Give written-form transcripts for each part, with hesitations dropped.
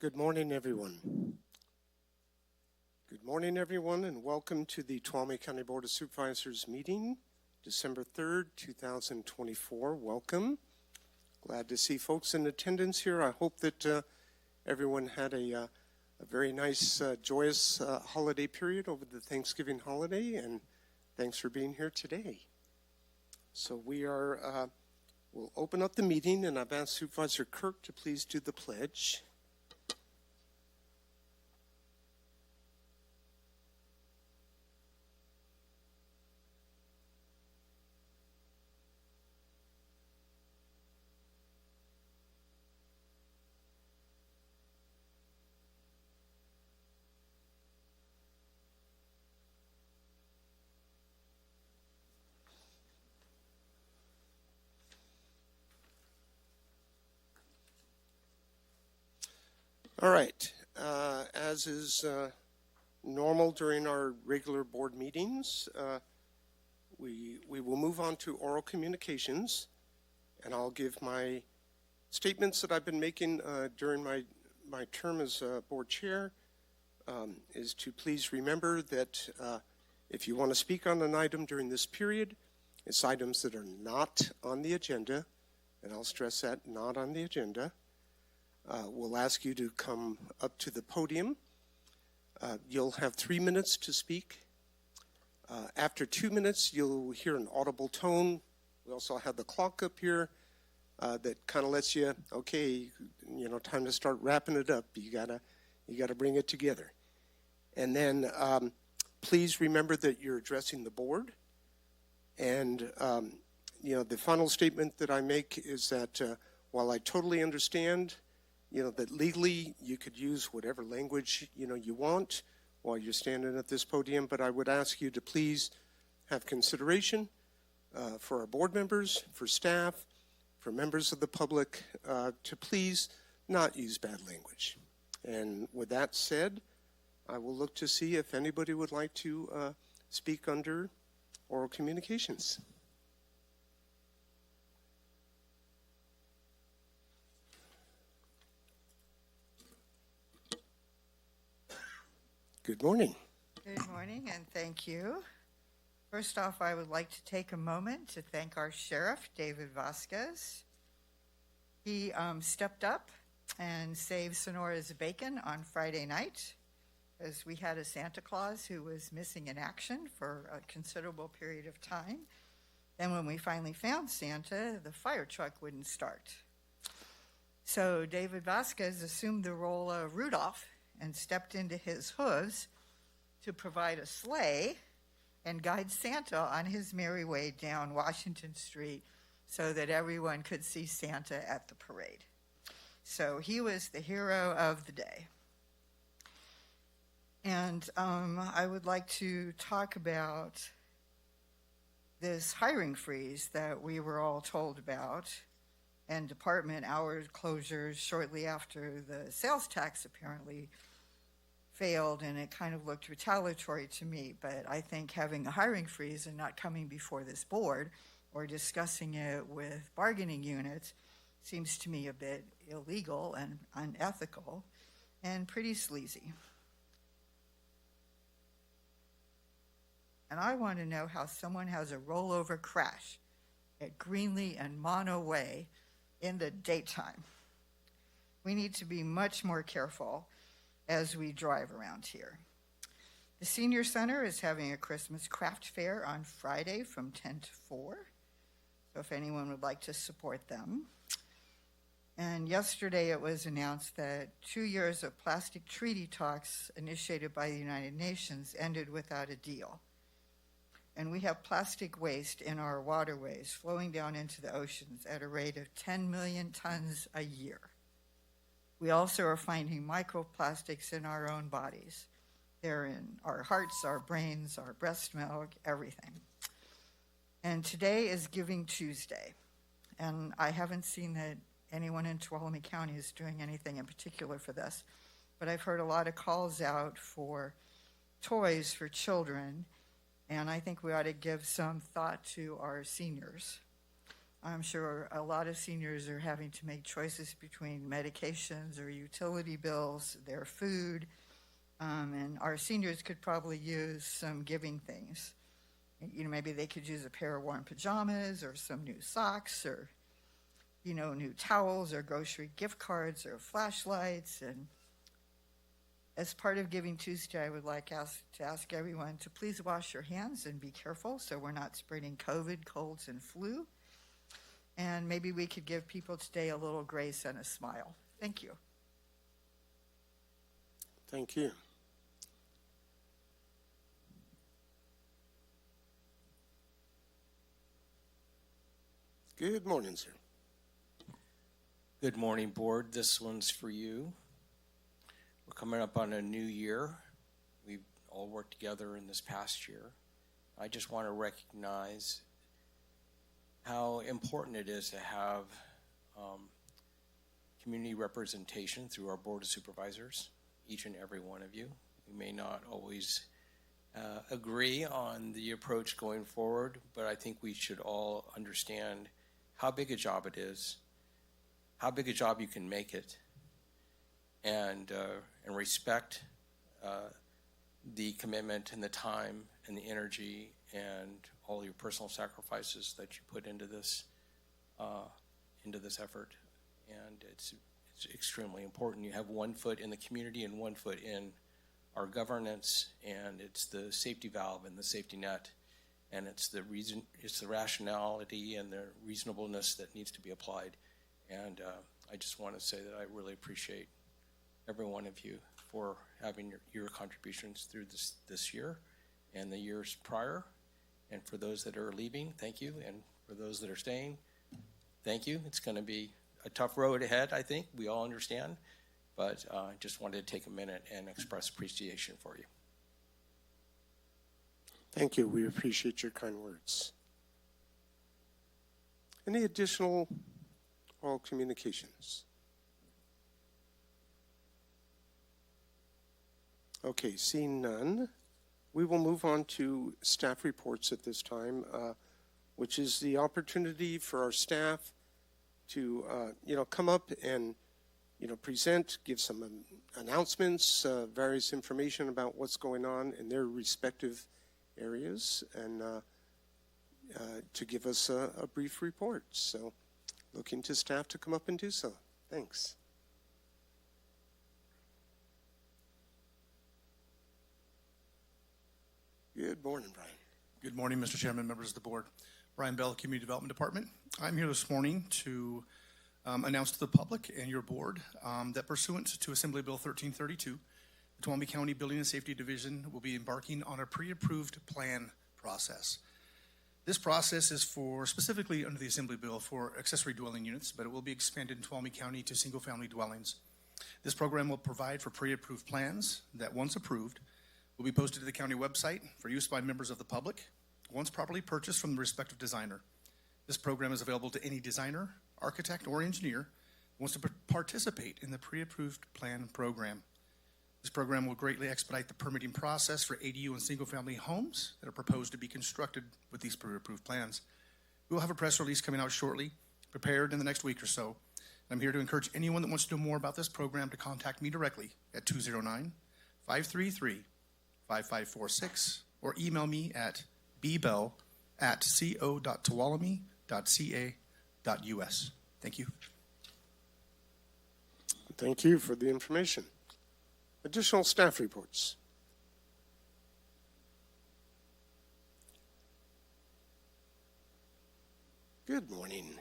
Good morning, everyone. Good morning, everyone, and welcome to the Tuolumne County Board of Supervisors meeting, December 3rd, 2024. Welcome. Glad to see folks in attendance here. I hope that everyone had a very nice, joyous holiday period over the Thanksgiving holiday, and thanks for being here today. So we'll open up the meeting, and I've asked Supervisor Kirk to please do the pledge. All right, as is normal during our regular board meetings, we will move on to oral communications, and I'll give my statements that I've been making during my term as board chair, is to please remember that if you want to speak on an item during this period, it's items that are not on the agenda, and I'll stress that, not on the agenda. We'll ask you to come up to the podium. You'll have 3 minutes to speak. After 2 minutes, you'll hear an audible tone. We also have the clock up here that kind of lets you, okay, time to start wrapping it up. You gotta bring it together. And then please remember that you're addressing the board. And the final statement that I make is that while I totally understand that legally you could use whatever language, you want while you're standing at this podium, but I would ask you to please have consideration for our board members, for staff, for members of the public, to please not use bad language. And with that said, I will look to see if anybody would like to speak under oral communications. Good morning. Good morning, and thank you. First off, I would like to take a moment to thank our sheriff, David Vasquez. He stepped up and saved Sonora's bacon on Friday night, as we had a Santa Claus who was missing in action for a considerable period of time. Then when we finally found Santa, the fire truck wouldn't start. So David Vasquez assumed the role of Rudolph and stepped into his hooves to provide a sleigh and guide Santa on his merry way down Washington Street so that everyone could see Santa at the parade. So he was the hero of the day. And I would like to talk about this hiring freeze that we were all told about, and department hour closures shortly after the sales tax apparently failed, and it kind of looked retaliatory to me. But I think having a hiring freeze and not coming before this board or discussing it with bargaining units seems to me a bit illegal and unethical and pretty sleazy. And I want to know how someone has a rollover crash at Greenlee and Mono Way in the daytime. We need to be much more careful as we drive around here. The Senior Center is having a Christmas craft fair on Friday from 10 to 4, so if anyone would like to support them. And yesterday it was announced that 2 years of plastic treaty talks initiated by the United Nations ended without a deal. And we have plastic waste in our waterways flowing down into the oceans at a rate of 10 million tons a year. We also are finding microplastics in our own bodies. They're in our hearts, our brains, our breast milk, everything. And today is Giving Tuesday. And I haven't seen that anyone in Tuolumne County is doing anything in particular for this, but I've heard a lot of calls out for toys for children, and I think we ought to give some thought to our seniors. I'm sure a lot of seniors are having to make choices between medications or utility bills, their food, and our seniors could probably use some giving things. You know, maybe they could use a pair of warm pajamas or some new socks or, you know, new towels or grocery gift cards or flashlights. And as part of Giving Tuesday, I would like to ask everyone to please wash your hands and be careful so we're not spreading COVID, colds, and flu. And maybe we could give people today a little grace and a smile. Thank you. Thank you. Good morning, sir. Good morning, board. This one's for you. We're coming up on a new year. We've all worked together in this past year. I just want to recognize how important it is to have community representation through our Board of Supervisors, each and every one of you. We may not always agree on the approach going forward, but I think we should all understand how big a job it is, how big a job you can make it, and respect the commitment and the time and the energy and all your personal sacrifices that you put into this effort. And it's extremely important. You have one foot in the community and one foot in our governance, and it's the safety valve and the safety net, and it's the rationality and the reasonableness that needs to be applied. And I just want to say that I really appreciate every one of you for having your contributions through this year and the years prior. And for those that are leaving, thank you. And for those that are staying, thank you. It's going to be a tough road ahead, I think. We all understand. But I just wanted to take a minute and express appreciation for you. Thank you. We appreciate your kind words. Any additional oral communications? Okay, seeing none, we will move on to staff reports at this time, which is the opportunity for our staff to, come up and, present, give some announcements, various information about what's going on in their respective areas, and to give us a brief report. So, looking to staff to come up and do so. Thanks. Good morning, Brian. Good morning, Mr. Chairman, members of the board. Brian Bell, Community Development Department. I'm here this morning to announce to the public and your board that pursuant to Assembly Bill 1332, the Tuolumne County Building and Safety Division will be embarking on a pre-approved plan process. This process is for, specifically under the Assembly Bill, for accessory dwelling units, but it will be expanded in Tuolumne County to single-family dwellings. This program will provide for pre-approved plans that, once approved, will be posted to the county website for use by members of the public once properly purchased from the respective designer. This program is available to any designer, architect, or engineer who wants to participate in the pre-approved plan program. This program will greatly expedite the permitting process for ADU and single-family homes that are proposed to be constructed with these pre-approved plans. We will have a press release coming out shortly, prepared in the next week or so. I'm here to encourage anyone that wants to know more about this program to contact me directly at 209-533-5546 or email me at bbell@co.tuolumne.ca.us. Thank you. Thank you for the information. Additional staff reports. Good morning.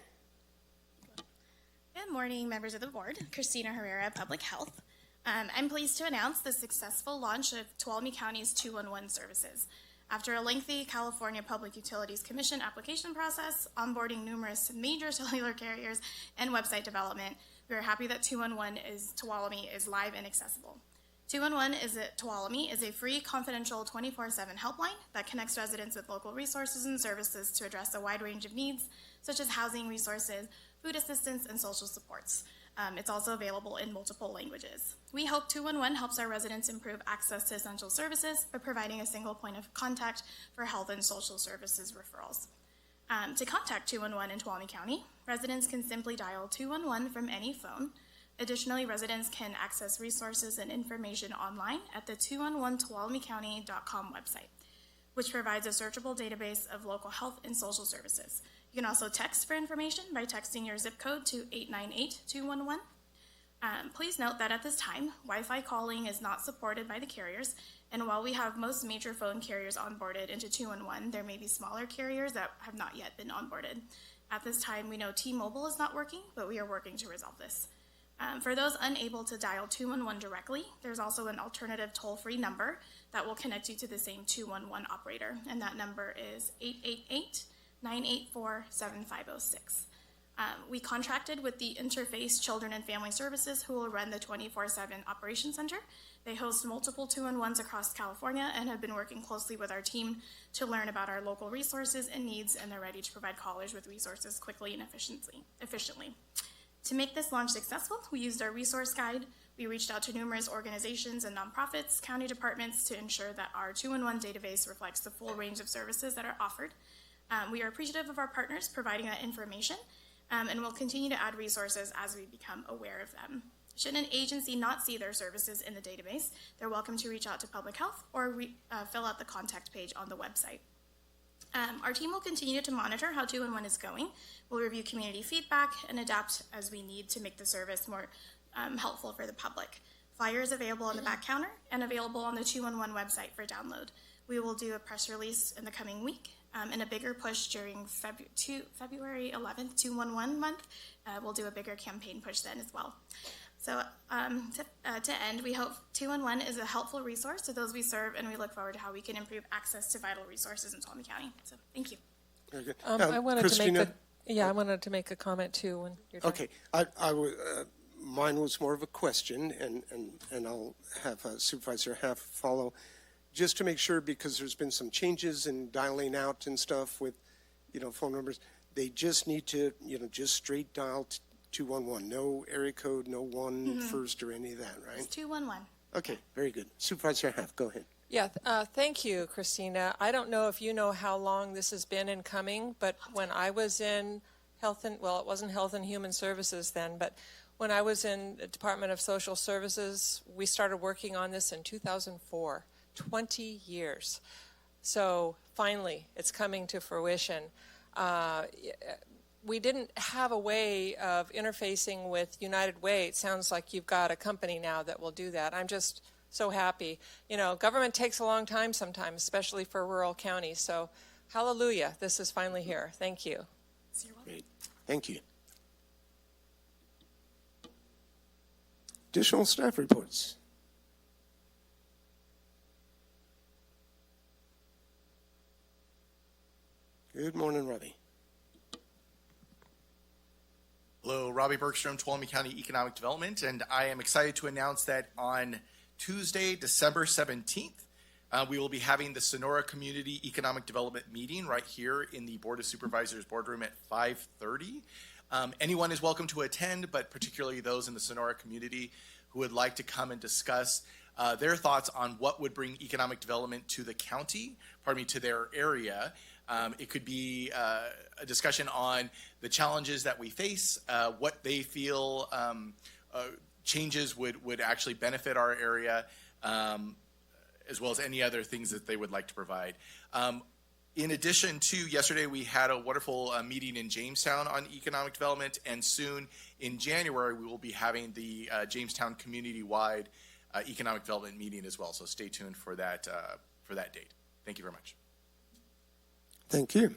Good morning, members of the board. Christina Herrera, Public Health. I'm pleased to announce the successful launch of Tuolumne County's 211 services. After a lengthy California Public Utilities Commission application process, onboarding numerous major cellular carriers, and website development, we are happy that 211 Tuolumne is live and accessible. 211 Tuolumne is a free, confidential 24/7 helpline that connects residents with local resources and services to address a wide range of needs, such as housing resources, food assistance, and social supports. It's also available in multiple languages. We hope 211 helps our residents improve access to essential services by providing a single point of contact for health and social services referrals. To contact 211 in Tuolumne County, residents can simply dial 211 from any phone. Additionally, residents can access resources and information online at the 211tuolumnecounty.com website, which provides a searchable database of local health and social services. You can also text for information by texting your zip code to 898-211. Please note that at this time, Wi-Fi calling is not supported by the carriers, and while we have most major phone carriers onboarded into 211, there may be smaller carriers that have not yet been onboarded. At this time, we know T-Mobile is not working, but we are working to resolve this. For those unable to dial 211 directly, there's also an alternative toll-free number that will connect you to the same 211 operator, and that number is 888-984-7506. We contracted with the Interface Children and Family Services, who will run the 24/7 Operations Center. They host multiple 2-in-1s across California and have been working closely with our team to learn about our local resources and needs, and they're ready to provide callers with resources quickly and efficiently. To make this launch successful, we used our resource guide. We reached out to numerous organizations and nonprofits, county departments to ensure that our 2-in-1 database reflects the full range of services that are offered. We are appreciative of our partners providing that information, and we'll continue to add resources as we become aware of them. Should an agency not see their services in the database, they're welcome to reach out to Public Health or fill out the contact page on the website. Our team will continue to monitor how 2-in-1 is going. We'll review community feedback and adapt as we need to make the service more helpful for the public. Flyers available on the back counter and available on the 2-in-1 website for download. We will do a press release in the coming week and a bigger push during February 11th, 2-in-1 month. We'll do a bigger campaign push then as well. So to end, we hope 2-in-1 is a helpful resource to those we serve, and we look forward to how we can improve access to vital resources in Tuolumne County. So thank you. Very good. I wanted Christina? I wanted to make a comment too when you're done. Okay, mine was more of a question, and I'll have Supervisor Haff follow, just to make sure, because there's been some changes in dialing out and stuff with, phone numbers. They just need to, just straight dial 211, no area code, no one first or any of that, right? It's 211. Okay, very good. Supervisor Haff, go ahead. Yeah, thank you, Christina. I don't know if you know how long this has been in coming, but when I was in it wasn't Health and Human Services then, but when I was in the Department of Social Services, we started working on this in 2004, 20 years. So finally, it's coming to fruition. We didn't have a way of interfacing with United Way. It sounds like you've got a company now that will do that. I'm just so happy. Government takes a long time sometimes, especially for rural counties. So hallelujah, this is finally here. Thank you. Great. Thank you. Additional staff reports. Good morning, Robbie. Hello, Robbie Bergstrom, Tuolumne County Economic Development, and I am excited to announce that on Tuesday, December 17th, we will be having the Sonora Community Economic Development meeting right here in the Board of Supervisors boardroom at 5:30. Anyone is welcome to attend, but particularly those in the Sonora community who would like to come and discuss their thoughts on what would bring economic development to the county, to their area. It could be a discussion on the challenges that we face, what they feel changes would actually benefit our area, as well as any other things that they would like to provide. In addition to yesterday, we had a wonderful meeting in Jamestown on economic development, and soon in January, we will be having the Jamestown community-wide economic development meeting as well. So stay tuned for that date. Thank you very much. Thank you.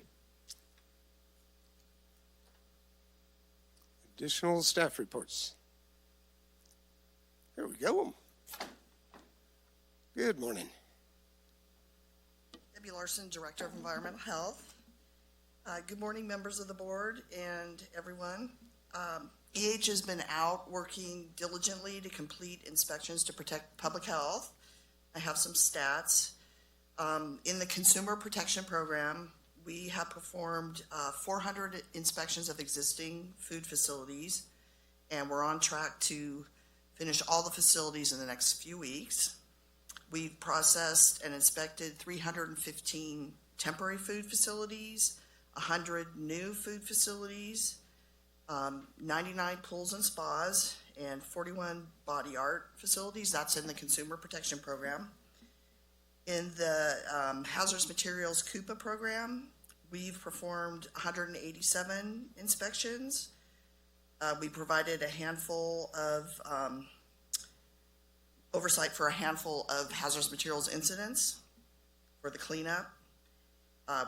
Additional staff reports. There we go. Good morning. Debbie Larson, Director of Environmental Health. Good morning, members of the board and everyone. EH has been out working diligently to complete inspections to protect public health. I have some stats. In the Consumer Protection Program, we have performed 400 inspections of existing food facilities, and we're on track to finish all the facilities in the next few weeks. We've processed and inspected 315 temporary food facilities, 100 new food facilities, 99 pools and spas, and 41 body art facilities. That's in the Consumer Protection Program. In the Hazardous Materials CUPA program, we've performed 187 inspections. We provided a handful of oversight for a handful of hazardous materials incidents for the cleanup.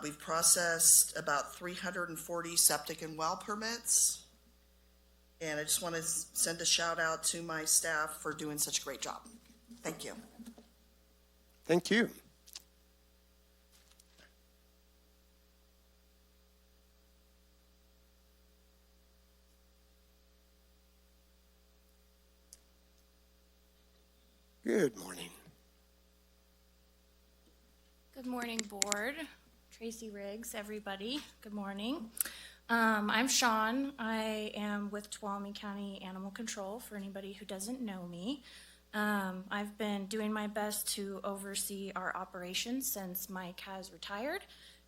We've processed about 340 septic and well permits. And I just want to send a shout out to my staff for doing such a great job. Thank you. Thank you. Good morning. Good morning, Board. Tracy Riggs, everybody. Good morning. I'm Sean. I am with Tuolumne County Animal Control, for anybody who doesn't know me. I've been doing my best to oversee our operations since Mike has retired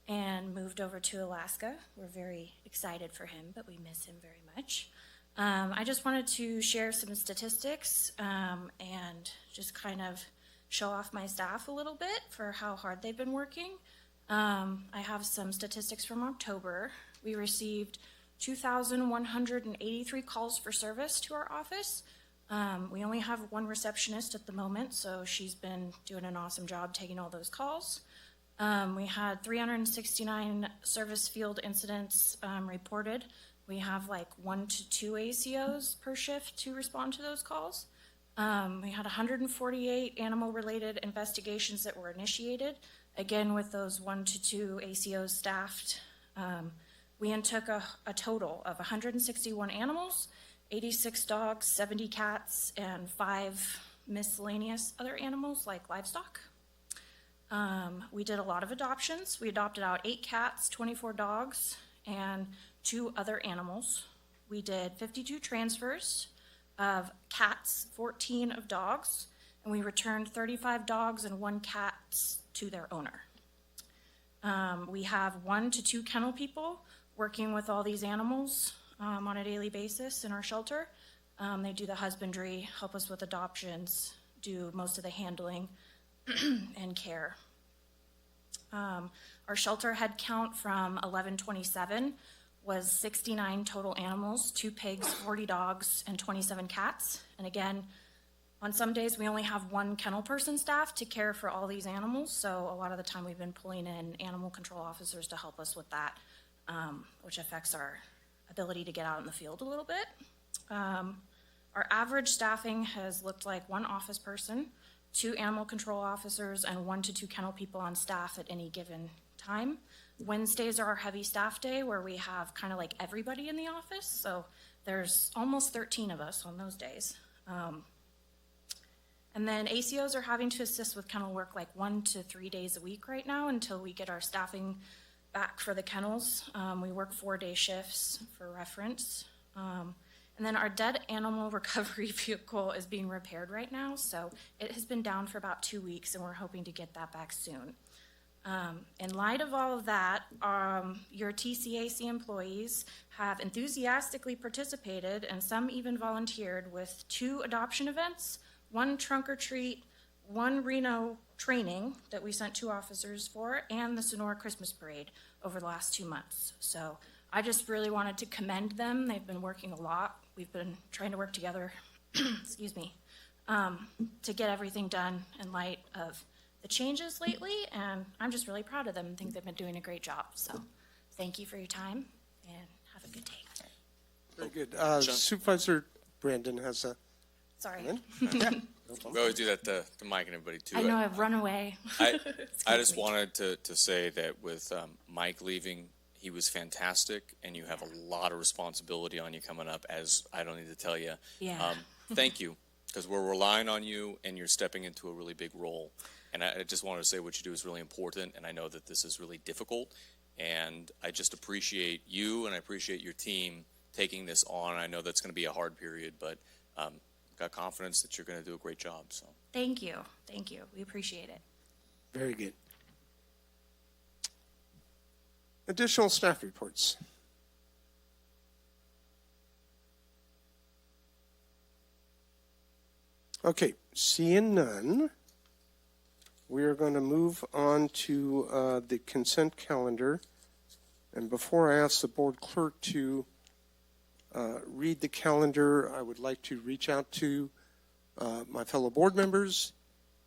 and moved over to Alaska. We're very excited for him, but we miss him very much. I just wanted to share some statistics and just kind of show off my staff a little bit for how hard they've been working. I have some statistics from October. We received 2,183 calls for service to our office. We only have one receptionist at the moment, so she's been doing an awesome job taking all those calls. We had 369 service field incidents reported. We have like 1 to 2 ACOs per shift to respond to those calls. We had 148 animal-related investigations that were initiated, again with those 1 to 2 ACOs staffed. We took a total of 161 animals, 86 dogs, 70 cats, and 5 miscellaneous other animals like livestock. We did a lot of adoptions. We adopted out 8 cats, 24 dogs, and 2 other animals. We did 52 transfers of cats, 14 of dogs, and we returned 35 dogs and 1 cat to their owner. We have 1 to 2 kennel people working with all these animals on a daily basis in our shelter. They do the husbandry, help us with adoptions, do most of the handling and care. Our shelter head count from 11/27 was 69 total animals, 2 pigs, 40 dogs, and 27 cats. And again, on some days we only have 1 kennel person staff to care for all these animals, so a lot of the time we've been pulling in animal control officers to help us with that, which affects our ability to get out in the field a little bit. Our average staffing has looked like 1 office person, 2 animal control officers, and 1 to 2 kennel people on staff at any given time. Wednesdays are our heavy staff day where we have kind of like everybody in the office, so there's almost 13 of us on those days. And then ACOs are having to assist with kennel work like 1 to 3 days a week right now until we get our staffing back for the kennels. We work 4-day shifts for reference. And then our dead animal recovery vehicle is being repaired right now, so it has been down for about 2 weeks, and we're hoping to get that back soon. In light of all of that, your TCAC employees have enthusiastically participated, and some even volunteered with 2 adoption events, 1 trunk or treat, 1 Reno training that we sent 2 officers for, and the Sonora Christmas Parade over the last 2 months. So I just really wanted to commend them. They've been working a lot. We've been trying to work together, excuse me, to get everything done in light of the changes lately, and I'm just really proud of them and think they've been doing a great job. So thank you for your time, and have a good day. Very good. Supervisor Brandon has a Sorry. comment. We always do that to Mike and everybody too. I know I've run away. I Excuse just me. wanted to say that with Mike leaving, he was fantastic, and you have a lot of responsibility on you coming up, as I don't need to tell you. Yeah. Thank you, because we're relying on you, and you're stepping into a really big role. And I just wanted to say what you do is really important, and I know that this is really difficult, and I just appreciate you, and I appreciate your team taking this on. I know that's going to be a hard period, but got confidence that you're going to do a great job. So Thank you. Thank you. We appreciate it. Very good. Additional staff reports. Okay, seeing none, we are going to move on to the consent calendar. And before I ask the board clerk to read the calendar, I would like to reach out to my fellow board members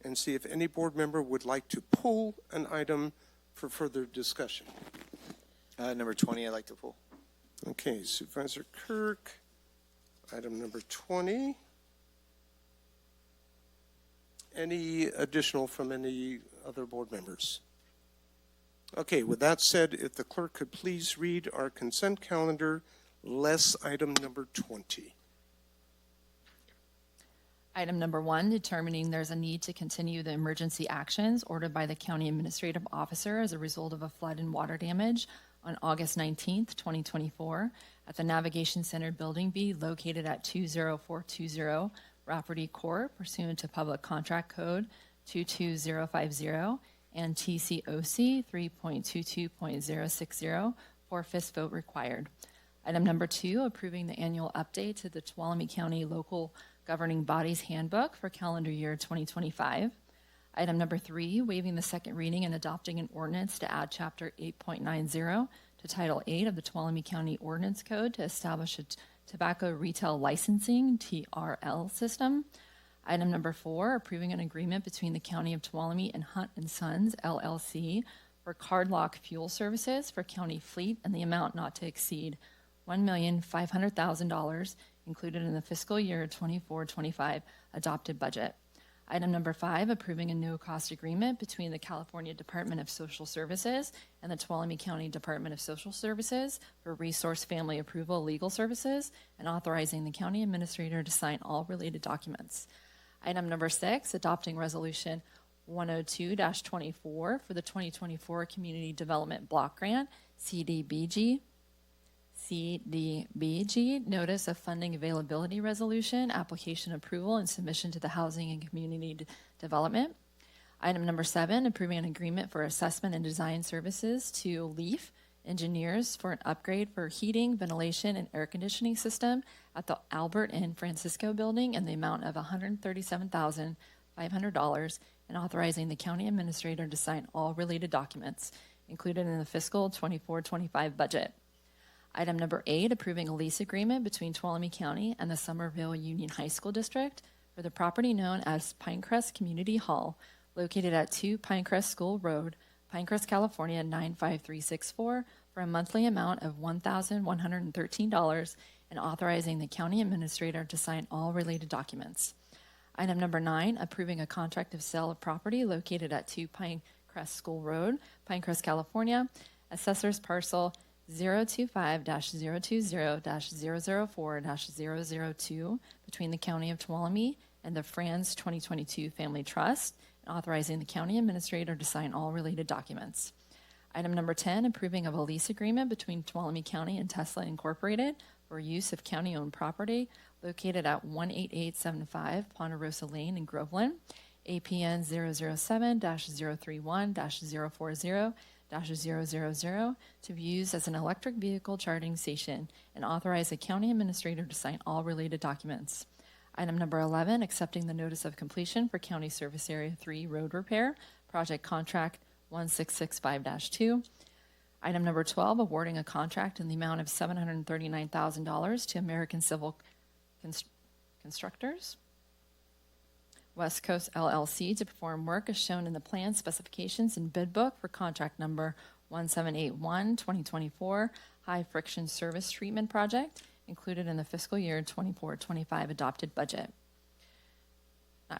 and see if any board member would like to pull an item for further discussion. Number 20, I'd like to pull. Okay, Supervisor Kirk, item number 20. Any additional from any other board members? Okay, with that said, if the clerk could please read our consent calendar, less item number 20. Item number 1, determining there's a need to continue the emergency actions ordered by the County Administrative Officer as a result of a flood and water damage on August 19th, 2024 at the Navigation Center Building B located at 20420 Rafferty Court pursuant to Public Contract Code 22050 and TCOC 3.22.060 for 5th vote required. Item number 2, approving the annual update to the Tuolumne County Local Governing Bodies Handbook for calendar year 2025. Item number 3, waiving the second reading and adopting an ordinance to add Chapter 8.90 to Title 8 of the Tuolumne County Ordinance Code to establish a tobacco retail licensing TRL system. Item number 4, approving an agreement between the County of Tuolumne and Hunt & Sons, LLC for card lock fuel services for county fleet and the amount not to exceed $1,500,000 included in the fiscal year 24-25 adopted budget. Item number 5, approving a no-cost agreement between the California Department of Social Services and the Tuolumne County Department of Social Services for resource family approval legal services and authorizing the county administrator to sign all related documents. Item number 6, adopting resolution 102-24 for the 2024 Community Development Block Grant, CDBG, Notice of Funding Availability Resolution, Application Approval, and Submission to the Housing and Community Development. Item number 7, approving an agreement for assessment and design services to LEAF Engineers for an upgrade for heating, ventilation, and air conditioning system at the Albert and Francisco building in the amount of $137,500 and authorizing the county administrator to sign all related documents included in the fiscal 24-25 budget. Item number 8, approving a lease agreement between Tuolumne County and the Somerville Union High School District for the property known as Pinecrest Community Hall, located at 2 Pinecrest School Road, Pinecrest, California 95364, for a monthly amount of $1,113 and authorizing the county administrator to sign all related documents. Item number 9, approving a contract of sale of property located at 2 Pinecrest School Road, Pinecrest, California, assessor's parcel 025-020-004-002 between the County of Tuolumne and the Franz 2022 Family Trust, and authorizing the county administrator to sign all related documents. Item number 10, approving of a lease agreement between Tuolumne County and Tesla Incorporated for use of county-owned property located at 18875 Ponderosa Lane in Groveland, APN 007-031-040-000 to be used as an electric vehicle charging station and authorize the county administrator to sign all related documents. Item number 11, accepting the notice of completion for County Service Area 3 road repair, project contract 1665-2. Item number 12, awarding a contract in the amount of $739,000 to American Civil Constructors, West Coast LLC, to perform work as shown in the plan specifications and bid book for contract number 1781-2024 high friction service treatment project included in the fiscal year 24-25 adopted budget.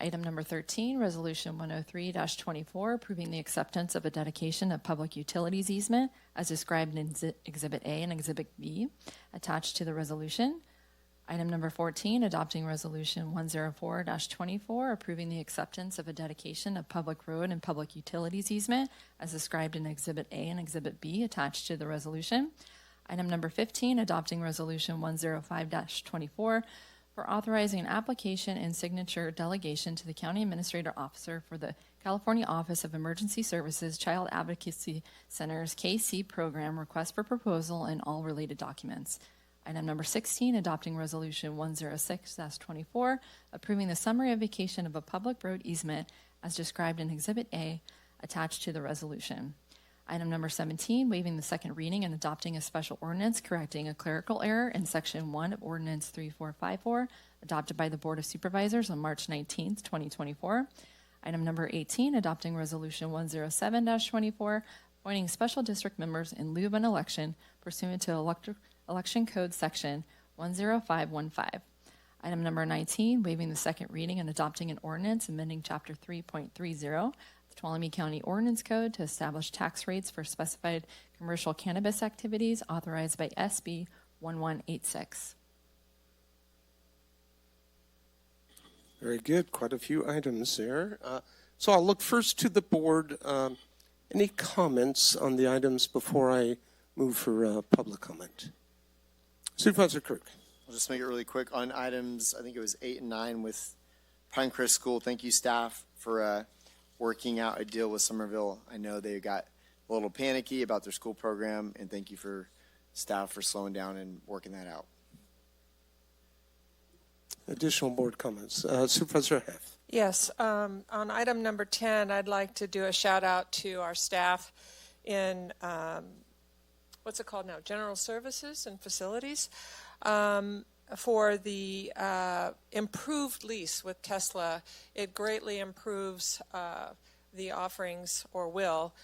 Item number 13, resolution 103-24, approving the acceptance of a dedication of public utilities easement as described in Exhibit A and Exhibit B attached to the resolution. Item number 14, adopting resolution 104-24, approving the acceptance of a dedication of public road and public utilities easement as described in Exhibit A and Exhibit B attached to the resolution. Item number 15, adopting resolution 105-24, for authorizing an application and signature delegation to the County Administrator Officer for the California Office of Emergency Services Child Advocacy Center's KC program request for proposal and all related documents. Item number 16, adopting resolution 106-24, approving the summary of vacation of a public road easement as described in Exhibit A attached to the resolution. Item number 17, waiving the second reading and adopting a special ordinance correcting a clerical error in Section 1 of Ordinance 3454, adopted by the Board of Supervisors on March 19, 2024. Item number 18, adopting Resolution 107-24, appointing special district members in lieu of an election pursuant to Election Code Section 10515. Item number 19, waiving the second reading and adopting an ordinance amending Chapter 3.30 the Tuolumne County Ordinance Code to establish tax rates for specified commercial cannabis activities authorized by SB 1186. Very good. Quite a few items there. So I'll look first to the board. Any comments on the items before I move for public comment? Supervisor Kirk. I'll just make it really quick on items. I think it was 8 and 9 with Pinecrest School. Thank you, staff, for working out a deal with Somerville. I know they got a little panicky about their school program, and thank you for staff for slowing down and working that out. Additional board comments. Supervisor Heff. Yes, on item number 10, I'd like to do a shout out to our staff in, what's it called now, General Services and Facilities, for the improved lease with Tesla. It greatly improves the offerings, or will,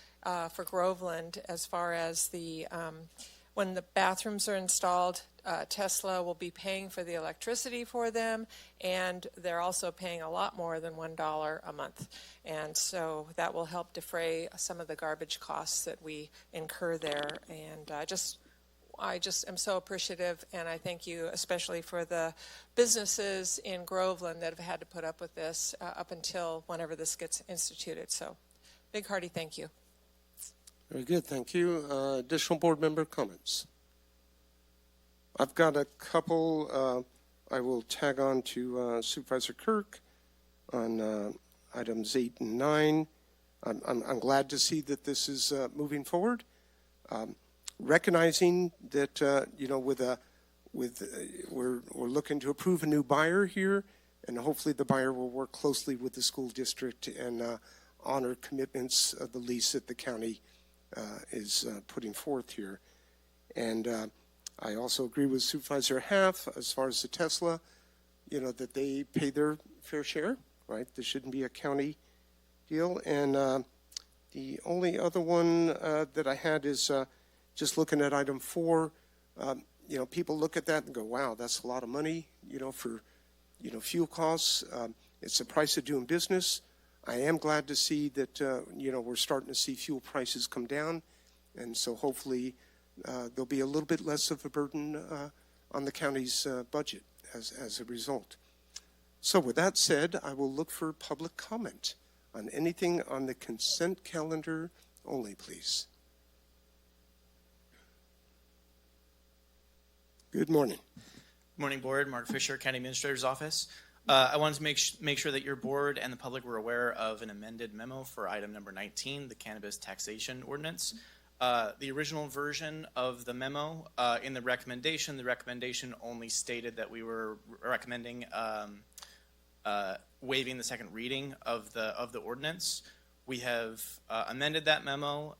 for Groveland as far as the when the bathrooms are installed. Tesla will be paying for the electricity for them, and they're also paying a lot more than $1 a month. And so that will help defray some of the garbage costs that we incur there. And I just am so appreciative, and I thank you especially for the businesses in Groveland that have had to put up with this up until whenever this gets instituted. So big hearty thank you. Very good. Thank you. Additional board member comments. I've got a couple. I will tag on to Supervisor Kirk on items 8 and 9. I'm glad to see that this is moving forward. Recognizing that we're looking to approve a new buyer here, and hopefully the buyer will work closely with the school district and honor commitments of the lease that the county is putting forth here. And I also agree with Supervisor Haff as far as the Tesla, that they pay their fair share, right? This shouldn't be a county deal. And the only other one that I had is just looking at item 4. People look at that and go, wow, that's a lot of money, for, fuel costs. It's the price of doing business. I am glad to see that, we're starting to see fuel prices come down. And so hopefully there'll be a little bit less of a burden on the county's budget as a result. So with that said, I will look for public comment on anything on the consent calendar only, please. Good morning. Good morning, Board. Mark Fisher, County Administrator's Office. I wanted to make sure that your board and the public were aware of an amended memo for item number 19, the Cannabis Taxation Ordinance. The original version of the memo, in the recommendation only stated that we were recommending waiving the second reading of the ordinance. We have amended that memo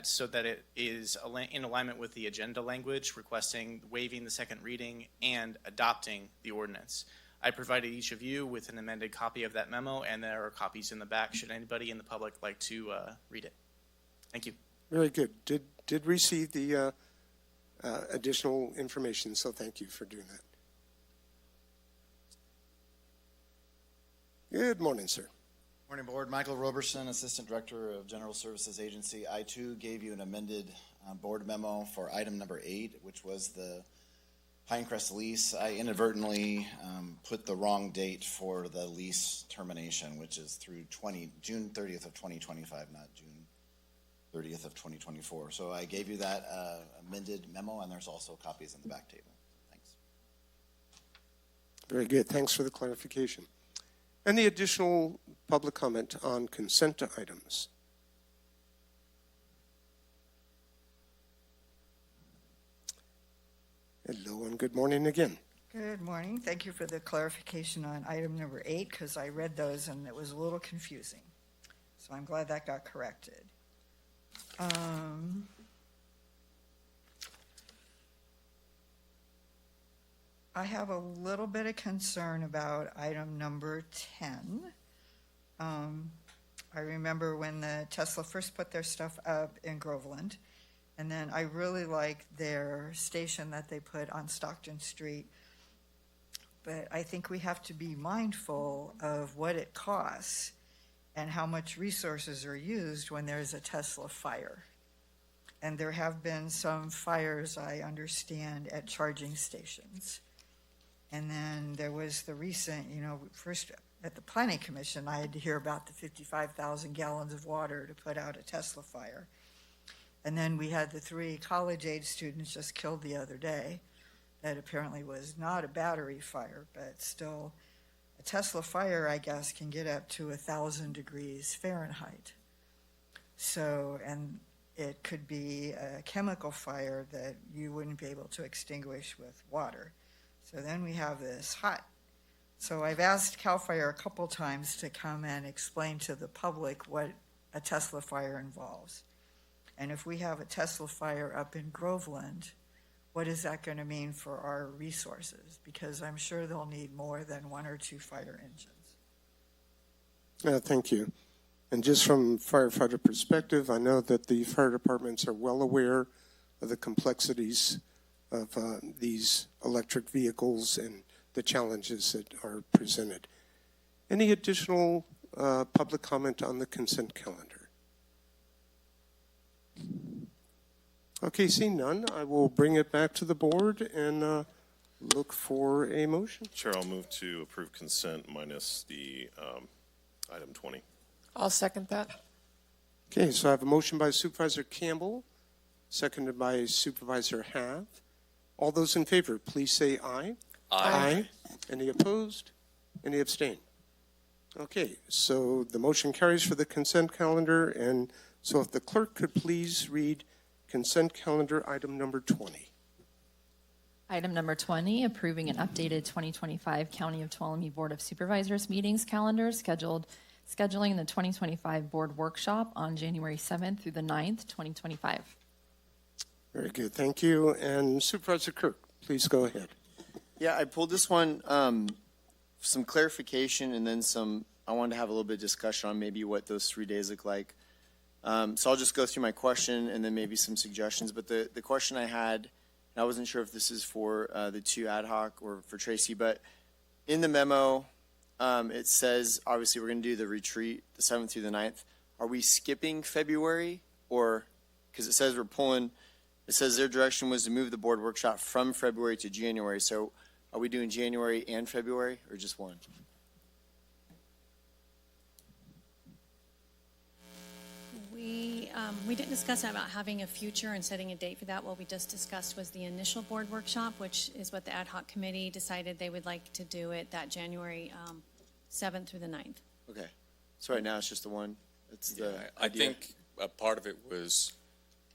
so that it is in alignment with the agenda language, requesting waiving the second reading and adopting the ordinance. I provided each of you with an amended copy of that memo, and there are copies in the back should anybody in the public like to read it. Thank you. Very good. Did receive the additional information, so thank you for doing that. Good morning, sir. Morning, Board. Michael Roberson, Assistant Director of General Services Agency. I, too, gave you an amended board memo for item number 8, which was the Pinecrest lease. I inadvertently put the wrong date for the lease termination, which is through June 30th of 2025, not June 30th of 2024. So I gave you that amended memo, and there's also copies in the back table. Thanks. Very good. Thanks for the clarification. Any additional public comment on consent items? Hello and good morning again. Good morning. Thank you for the clarification on item number 8, because I read those and it was a little confusing. So I'm glad that got corrected. I have a little bit of concern about item number 10. I remember when the Tesla first put their stuff up in Groveland, and then I really like their station that they put on Stockton Street. But I think we have to be mindful of what it costs and how much resources are used when there's a Tesla fire. And there have been some fires, I understand, at charging stations. And then there was the recent, first at the Planning Commission, I had to hear about the 55,000 gallons of water to put out a Tesla fire. And then we had the 3 college-age students just killed the other day. That apparently was not a battery fire, but still, a Tesla fire, I guess, can get up to 1,000 degrees Fahrenheit. So, and it could be a chemical fire that you wouldn't be able to extinguish with water. So then we have this hot. So I've asked CAL FIRE a couple times to come and explain to the public what a Tesla fire involves. And if we have a Tesla fire up in Groveland, what is that going to mean for our resources? Because I'm sure they'll need more than 1 or 2 fire engines. Thank you. And just from firefighter perspective, I know that the fire departments are well aware of the complexities of these electric vehicles and the challenges that are presented. Any additional public comment on the consent calendar? Okay, seeing none, I will bring it back to the board and look for a motion. Chair, I'll move to approve consent minus the item 20. I'll second that. Okay, so I have a motion by Supervisor Campbell, seconded by Supervisor Have. All those in favor, please say aye. Aye. Any opposed? Any abstain? Okay, so the motion carries for the consent calendar, and so if the clerk could please read consent calendar item number 20. Item number 20, approving an updated 2025 County of Tuolumne Board of Supervisors meetings calendar scheduling the 2025 board workshop on January 7th through the 9th, 2025. Very good, thank you. And Supervisor Kirk, please go ahead. Yeah, I pulled this one, some clarification and then I wanted to have a little bit of discussion on maybe what those 3 days look like. So I'll just go through my question and then maybe some suggestions. But the question I had, and I wasn't sure if this is for the 2 ad hoc or for Tracy, but in the memo, it says, obviously, we're going to do the retreat the 7th through the 9th. Are we skipping February? Or, because it says it says their direction was to move the board workshop from February to January. So are we doing January and February or just one? We didn't discuss about having a future and setting a date for that. What we just discussed was the initial board workshop, which is what the ad hoc committee decided they would like to do it that January 7th through the 9th. Okay. So right now it's just the one? It's the I think a part of it was,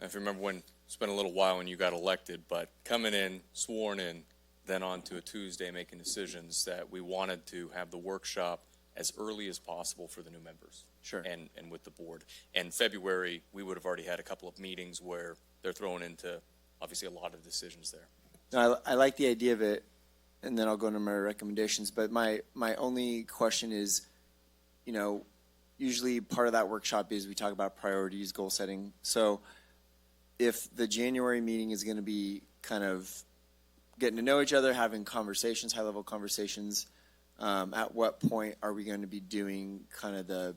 if you remember it's been a little while when you got elected, but coming in, sworn in, then on to a Tuesday making decisions, that we wanted to have the workshop as early as possible for the new members. Sure. And with the board. And February, we would have already had a couple of meetings where they're throwing into, obviously, a lot of decisions there. No, I like the idea of it, and then I'll go into my recommendations. But my only question is, usually part of that workshop is we talk about priorities, goal setting. So if the January meeting is going to be kind of getting to know each other, having conversations, high-level conversations, at what point are we going to be doing kind of the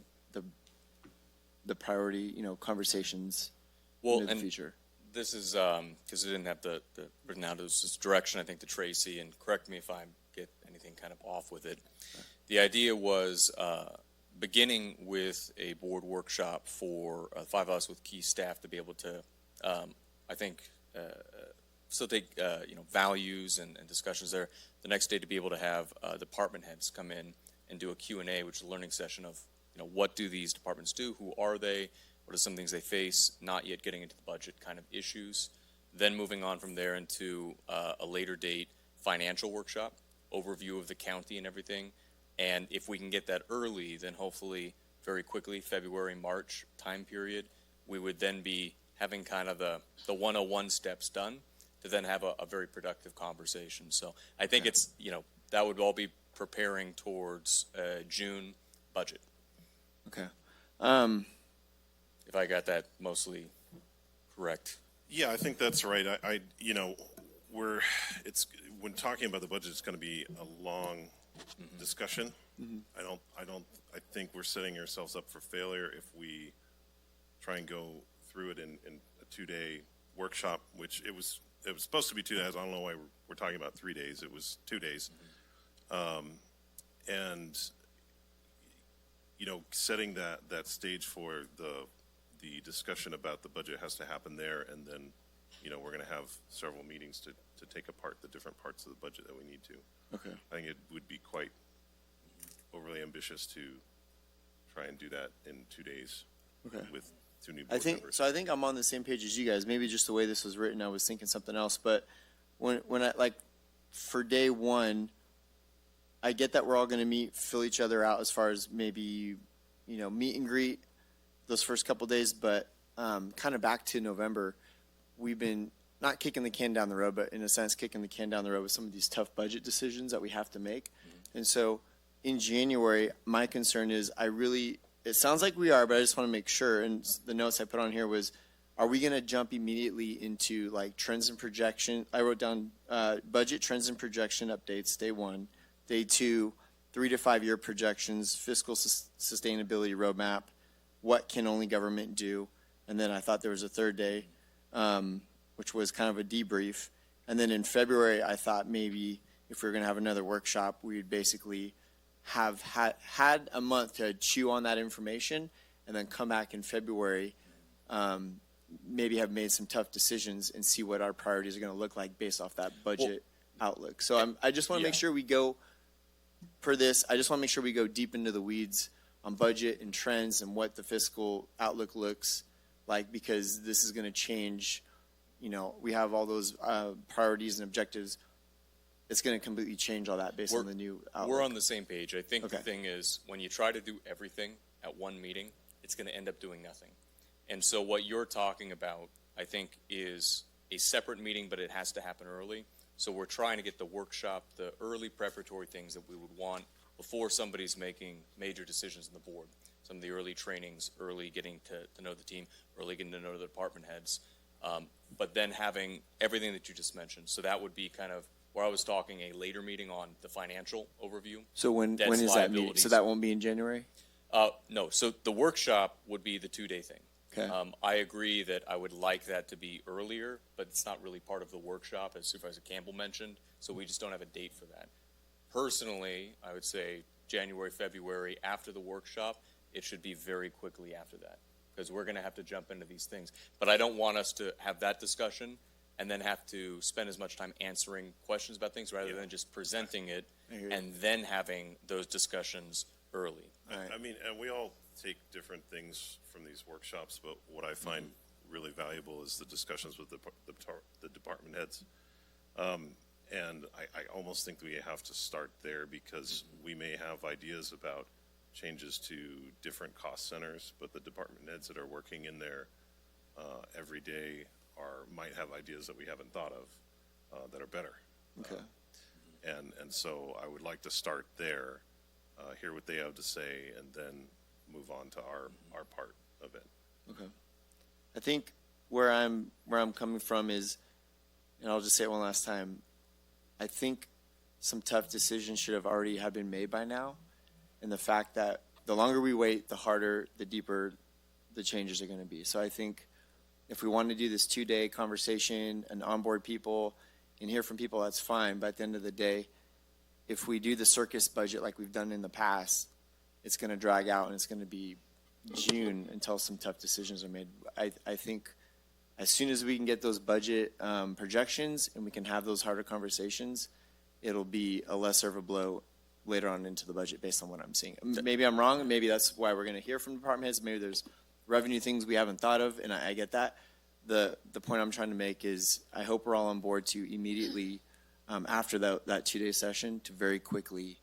priority, conversations in the future? This is, because I didn't have the written out, this is direction, I think, to Tracy, and correct me if I get anything kind of off with it. The idea was beginning with a board workshop for 5 of us with key staff to be able to, I think, facilitate, values and discussions there. The next day to be able to have department heads come in and do a Q&A, which is a learning session of, what do these departments do? Who are they? What are some things they face? Not yet getting into the budget kind of issues. Then moving on from there into a later date financial workshop, overview of the county and everything. And if we can get that early, then hopefully very quickly, February, March time period, we would then be having kind of the 101 steps done to then have a very productive conversation. So I think it's, that would all be preparing towards June budget. Okay. If I got that mostly correct. Yeah, I think that's right. When talking about the budget, it's going to be a long discussion. I think we're setting ourselves up for failure if we try and go through it in a 2-day workshop, which it was supposed to be 2 days. I don't know why we're talking about 3 days. It was 2 days. And setting that stage for the discussion about the budget has to happen there, and then we're going to have several meetings to take apart the different parts of the budget that we need to. Okay. I think it would be quite overly ambitious to try and do that in 2 days. Okay. With 2 new board members. I think I'm on the same page as you guys. Maybe just the way this was written, I was thinking something else. But when I for day one, I get that we're all going to fill each other out as far as maybe meet and greet those first couple days. But kind of back to November, we've been not kicking the can down the road, but in a sense kicking the can down the road with some of these tough budget decisions that we have to make. And so in January, my concern is it sounds like we are, but I just want to make sure. And the notes I put on here was, are we going to jump immediately into trends and projection? I wrote down budget trends and projection updates, day one. Day two, 3 to 5 year projections, fiscal sustainability roadmap, what can only government do? And then I thought there was a third day, which was kind of a debrief. And then in February, I thought maybe if we were going to have another workshop, we'd basically have had a month to chew on that information and then come back in February, maybe have made some tough decisions and see what our priorities are going to look like based off that budget outlook. So I just want to make sure we go for this. I just want to make sure we go deep into the weeds on budget and trends and what the fiscal outlook looks like, because this is going to change. We have all those priorities and objectives. It's going to completely change all that based on the new outlook. We're on the same page. I think Okay. The thing is, when you try to do everything at one meeting, it's going to end up doing nothing. And so what you're talking about, I think, is a separate meeting, but it has to happen early. So we're trying to get the workshop, the early preparatory things that we would want before somebody's making major decisions in the board. Some of the early trainings, early getting to know the team, early getting to know the department heads, but then having everything that you just mentioned. So that would be kind of where I was talking a later meeting on the financial overview. So when is that meeting? So that won't be in January? No. So the workshop would be the 2-day thing. Okay. I agree that I would like that to be earlier, but it's not really part of the workshop, as Supervisor Campbell mentioned, so we just don't have a date for that. Personally, I would say January, February, after the workshop, it should be very quickly after that, because we're going to have to jump into these things. But I don't want us to have that discussion and then have to spend as much time answering questions about things rather than just presenting it and then having those discussions early. I mean, and we all take different things from these workshops, but what I find really valuable is the discussions with the department heads. And I almost think we have to start there, because we may have ideas about changes to different cost centers, but the department heads that are working in there every day might have ideas that we haven't thought of that are better. Okay. And so I would like to start there, hear what they have to say, and then move on to our part of it. Okay. I think where I'm coming from is, and I'll just say it one last time, I think some tough decisions should have already been made by now. And the fact that the longer we wait, the harder, the deeper the changes are going to be. So I think if we want to do this 2-day conversation and onboard people and hear from people, that's fine. But at the end of the day, if we do the circus budget like we've done in the past, it's going to drag out, and it's going to be June until some tough decisions are made. I think as soon as we can get those budget projections and we can have those harder conversations, it'll be a lesser of a blow later on into the budget based on what I'm seeing. Maybe I'm wrong. Maybe that's why we're going to hear from department heads. Maybe there's revenue things we haven't thought of, and I get that. The point I'm trying to make is I hope we're all on board to immediately, after that 2-day session, to very quickly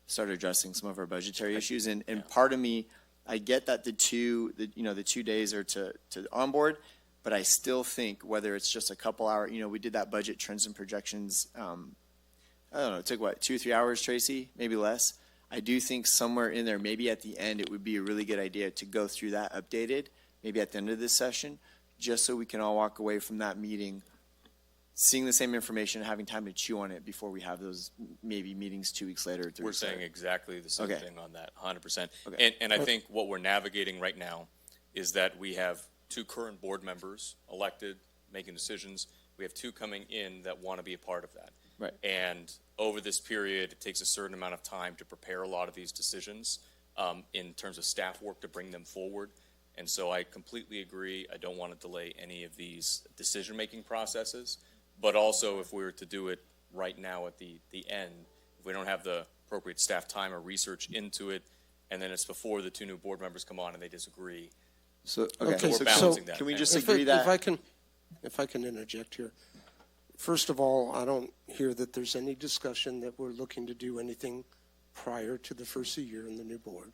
start addressing some of our budgetary issues. And part of me, I get that the 2 days are to onboard, but I still think whether it's just a couple hours, we did that budget trends and projections, I don't know, it took what, 2 or 3 hours, Tracy, maybe less. I do think somewhere in there, maybe at the end, it would be a really good idea to go through that updated, maybe at the end of this session, just so we can all walk away from that meeting seeing the same information, having time to chew on it before we have those maybe meetings 2 weeks later. We're saying exactly the same Okay. thing on that, 100%. Okay. And I think what we're navigating right now is that we have 2 current board members elected, making decisions. We have 2 coming in that want to be a part of that. Right. And over this period, it takes a certain amount of time to prepare a lot of these decisions in terms of staff work to bring them forward. And so I completely agree. I don't want to delay any of these decision-making processes. But also, if we were to do it right now at the end, if we don't have the appropriate staff time or research into it, and then it's before the 2 new board members come on and they disagree. So, We're so balancing that. can we just If agree that? if I can interject here. First of all, I don't hear that there's any discussion that we're looking to do anything prior to the first of the year in the new board.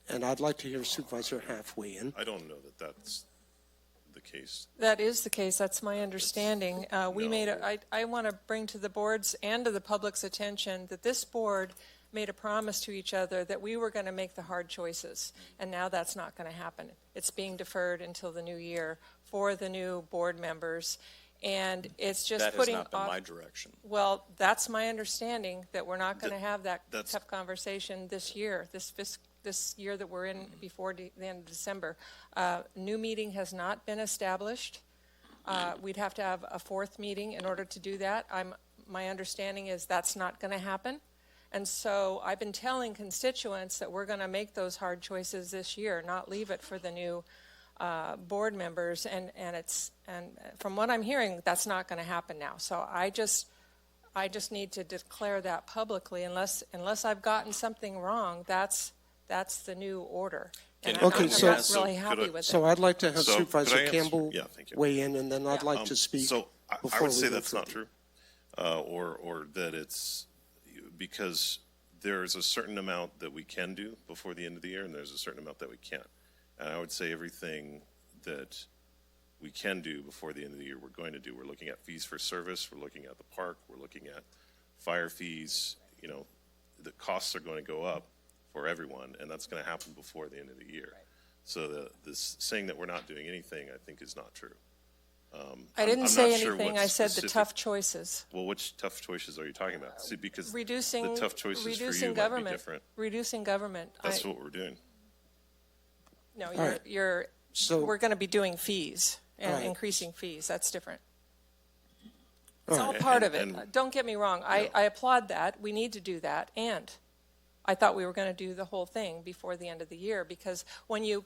And I'd like to hear Supervisor Halfway in. I don't know that that's the case. That is the case. That's my understanding. I want to bring to the board's and to the public's attention that this board made a promise to each other that we were going to make the hard choices, and now that's not going to happen. It's being deferred until the new year for the new board members, and it's just That putting has not been off. my direction. Well, that's my understanding, that we're not going to have that tough conversation this year, this year that we're in before the end of December. New meeting has not been established. We'd have to have a 4th meeting in order to do that. My understanding is that's not going to happen. And so I've been telling constituents that we're going to make those hard choices this year, not leave it for the new board members. And from what I'm hearing, that's not going to happen now. So I just need to declare that publicly. Unless I've gotten something wrong, that's the new order. And I'm not really happy with it. So I'd like to have So, could I Supervisor answer? Campbell Yeah, thank you. weigh in, and then I'd like to speak. So I before would we say go that's not further. true, or that it's because there's a certain amount that we can do before the end of the year, and there's a certain amount that we can't. And I would say everything that we can do before the end of the year, we're going to do. We're looking at fees for service. We're looking at the park. We're looking at fire fees. The costs are going to go up for everyone, and that's going to happen before the end of the year. Right. So this saying that we're not doing anything, I think, is not true. I didn't I'm say not sure anything. what I said the specific- tough choices. Well, which tough choices are you talking about? See, because Reducing the tough choices for you reducing might government. be different. Reducing government. That's what we're doing. No, right. So- we're going to be doing fees and Right. increasing fees. That's different. It's All all right. part of it. and- Don't get me wrong. I applaud that. We need to do that. And I thought we were going to do the whole thing before the end of the year, because when you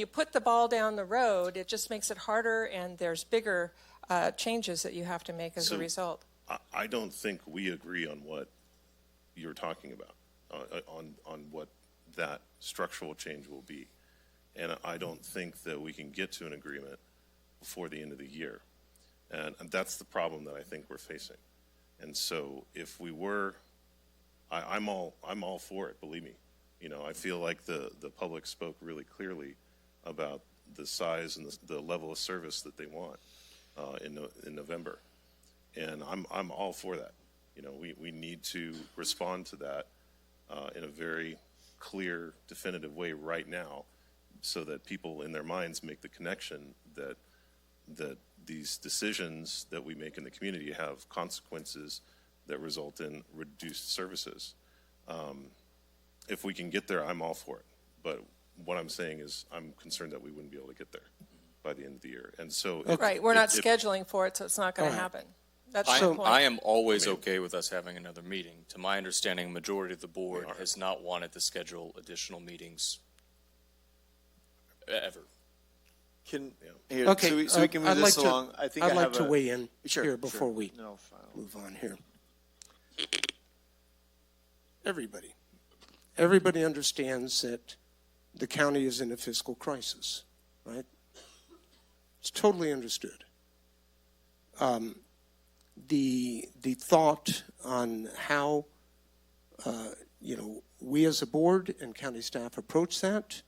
put the ball down the road, it just makes it harder, and there's bigger changes that you have to make as a So- result. I don't think we agree on what you're talking about, on what that structural change will be. And I don't think that we can get to an agreement before the end of the year. And that's the problem that I think we're facing. And so if we were, I'm all for it, believe me. I feel like the public spoke really clearly about the size and the level of service that they want in November. And I'm all for that. We need to respond to that in a very clear, definitive way right now, so that people in their minds make the connection that these decisions that we make in the community have consequences that result in reduced services. If we can get there, I'm all for it. But what I'm saying is I'm concerned that we wouldn't be able to get there by the end of the year. And so Right. We're not scheduling for it, so it's not going to All right. happen. That's the point. I am always okay with us having another meeting. To my understanding, a majority of the board has not wanted to schedule additional meetings ever. Can, here, Okay, so we can move I'd this like to- along. I think I'd I like have to a- weigh in Sure, here before sure. we No, fine. move on here. Everybody understands that the county is in a fiscal crisis, right? It's totally understood. The thought on how we as a board and county staff approach that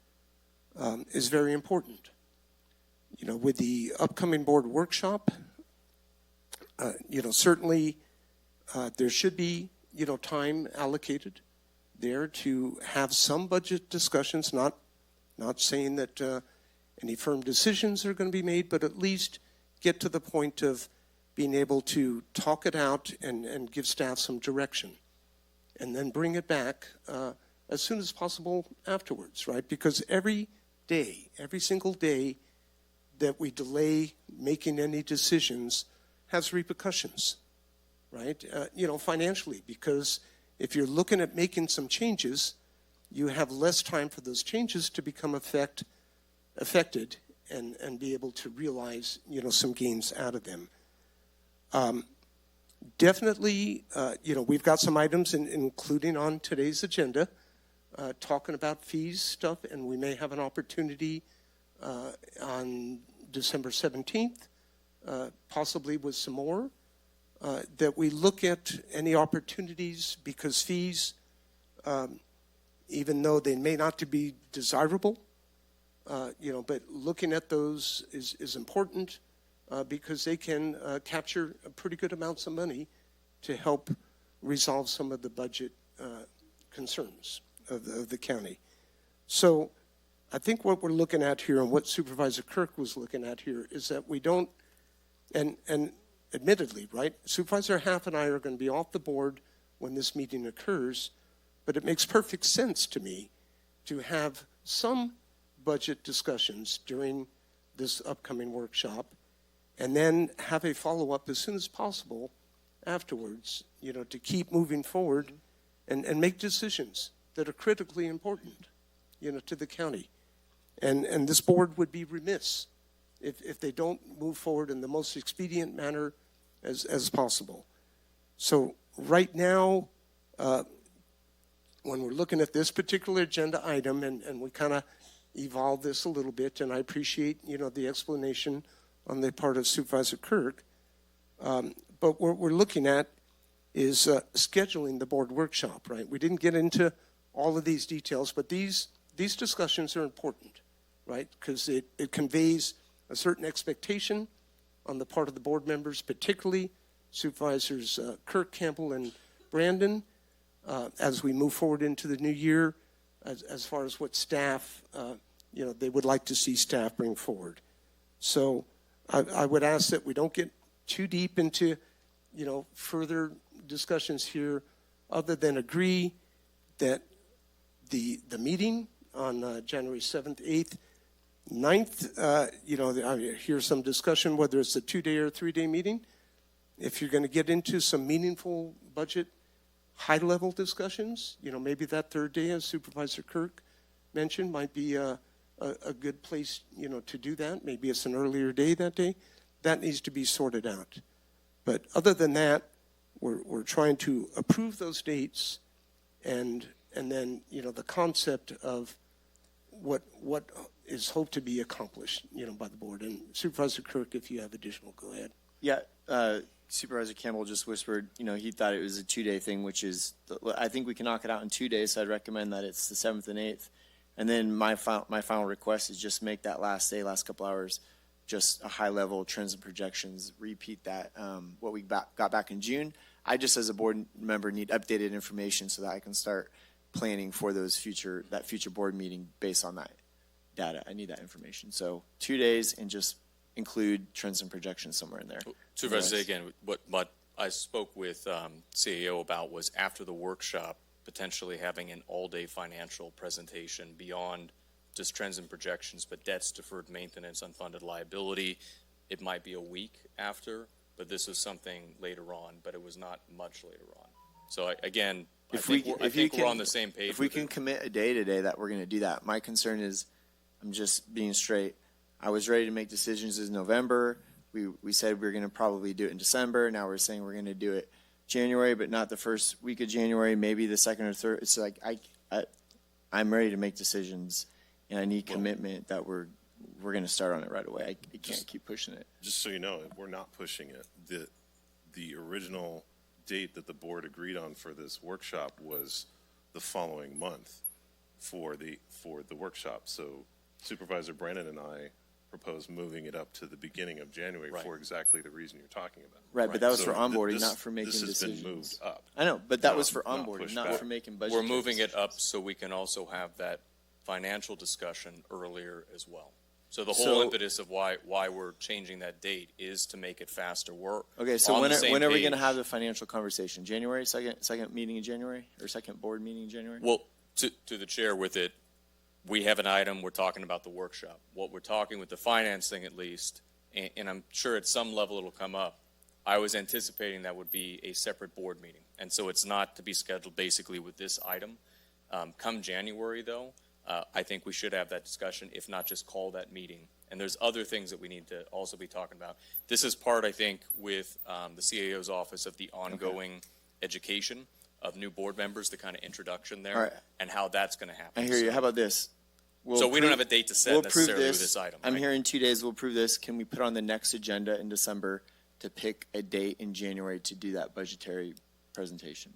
is very important. With the upcoming board workshop, certainly there should be time allocated there to have some budget discussions. Not saying that any firm decisions are going to be made, but at least get to the point of being able to talk it out and give staff some direction, and then bring it back as soon as possible afterwards, right? Because every single day that we delay making any decisions has repercussions, right? Financially, because if you're looking at making some changes, you have less time for those changes to become affected and be able to realize, some gains out of them. Definitely, we've got some items including on today's agenda, talking about fees stuff, and we may have an opportunity on December 17th, possibly with some more, that we look at any opportunities, because fees, even though they may not be desirable, but looking at those is important, because they can capture pretty good amounts of money to help resolve some of the budget concerns of the county. So I think what we're looking at here, and what Supervisor Kirk was looking at here, is that we don't, and admittedly, right, Supervisor Half and I are going to be off the board when this meeting occurs, but it makes perfect sense to me to have some budget discussions during this upcoming workshop, and then have a follow-up as soon as possible afterwards, to keep moving forward and make decisions that are critically important, to the county. And this board would be remiss if they don't move forward in the most expedient manner as possible. So right now, when we're looking at this particular agenda item, and we kind of evolve this a little bit, and I appreciate, the explanation on the part of Supervisor Kirk, but what we're looking at is scheduling the board workshop, right? We didn't get into all of these details, but these discussions are important, right? Because it conveys a certain expectation on the part of the board members, particularly Supervisors Kirk, Campbell, and Brandon, as we move forward into the new year, as far as what staff, they would like to see staff bring forward. So I would ask that we don't get too deep into, further discussions here, other than agree that the meeting on January 7th, 8th, 9th, I hear some discussion whether it's a 2-day or 3-day meeting. If you're going to get into some meaningful budget, high-level discussions, maybe that 3rd day, as Supervisor Kirk mentioned, might be a good place, to do that. Maybe it's an earlier day that day. That needs to be sorted out. But other than that, we're trying to approve those dates, and then, the concept of what is hoped to be accomplished, by the board. And Supervisor Kirk, if you have additional, go ahead. Yeah, Supervisor Campbell just whispered, he thought it was a 2-day thing, which is, I think we can knock it out in 2 days, so I'd recommend that it's the 7th and 8th. And then my final request is just make that last day, last couple hours, just a high-level trends and projections, repeat that, what we got back in June. I just, as a board member, need updated information so that I can start planning for that future board meeting based on that data. I need that information. So 2 days, and just include trends and projections somewhere in there. Supervisor, again, what I spoke with CAO about was, after the workshop, potentially having an all-day financial presentation beyond just trends and projections, but debts, deferred maintenance, unfunded liability. It might be a week after, but this was something later on, but it was not much later on. So I think we're on the same page. If we can commit a day today that we're going to do that. My concern is, I'm just being straight, I was ready to make decisions in November. We said we were going to probably do it in December. Now we're saying we're going to do it January, but not the first week of January, maybe the second or third. It's like I'm ready to make decisions, and I need commitment that we're going to start on it right away. I can't keep pushing it. Just so you know, we're not pushing it. The original date that the board agreed on for this workshop was the following month for the workshop. So Supervisor Brennan and I proposed moving it up to the beginning of January for exactly the reason you're talking about. Right, but that was So for onboarding, not for making this has decisions. been moved up. I know, but that Not- was for not onboarding, pushed not back. for making budget. We're moving it up so we can also have that financial discussion earlier as well. So the whole So- impetus of why we're changing that date is to make it faster. We're Okay, so on when the are, same when are we page. going to have the financial conversation? January, second meeting in January, or second board meeting in January? Well, to the chair with it, we have an item, we're talking about the workshop. What we're talking with the finance thing at least, and I'm sure at some level it'll come up, I was anticipating that would be a separate board meeting. And so it's not to be scheduled basically with this item. Come January, though, I think we should have that discussion, if not just call that meeting. And there's other things that we need to also be talking about. This is part, I think, with the CAO's office of the ongoing education of new board members, the kind of introduction there, All right. and how that's going to happen. I hear you. So- How about this? So we don't have a date to set we'll approve necessarily with this item, I'm right? here in 2 days. We'll approve this. Can we put on the next agenda in December to pick a date in January to do that budgetary presentation?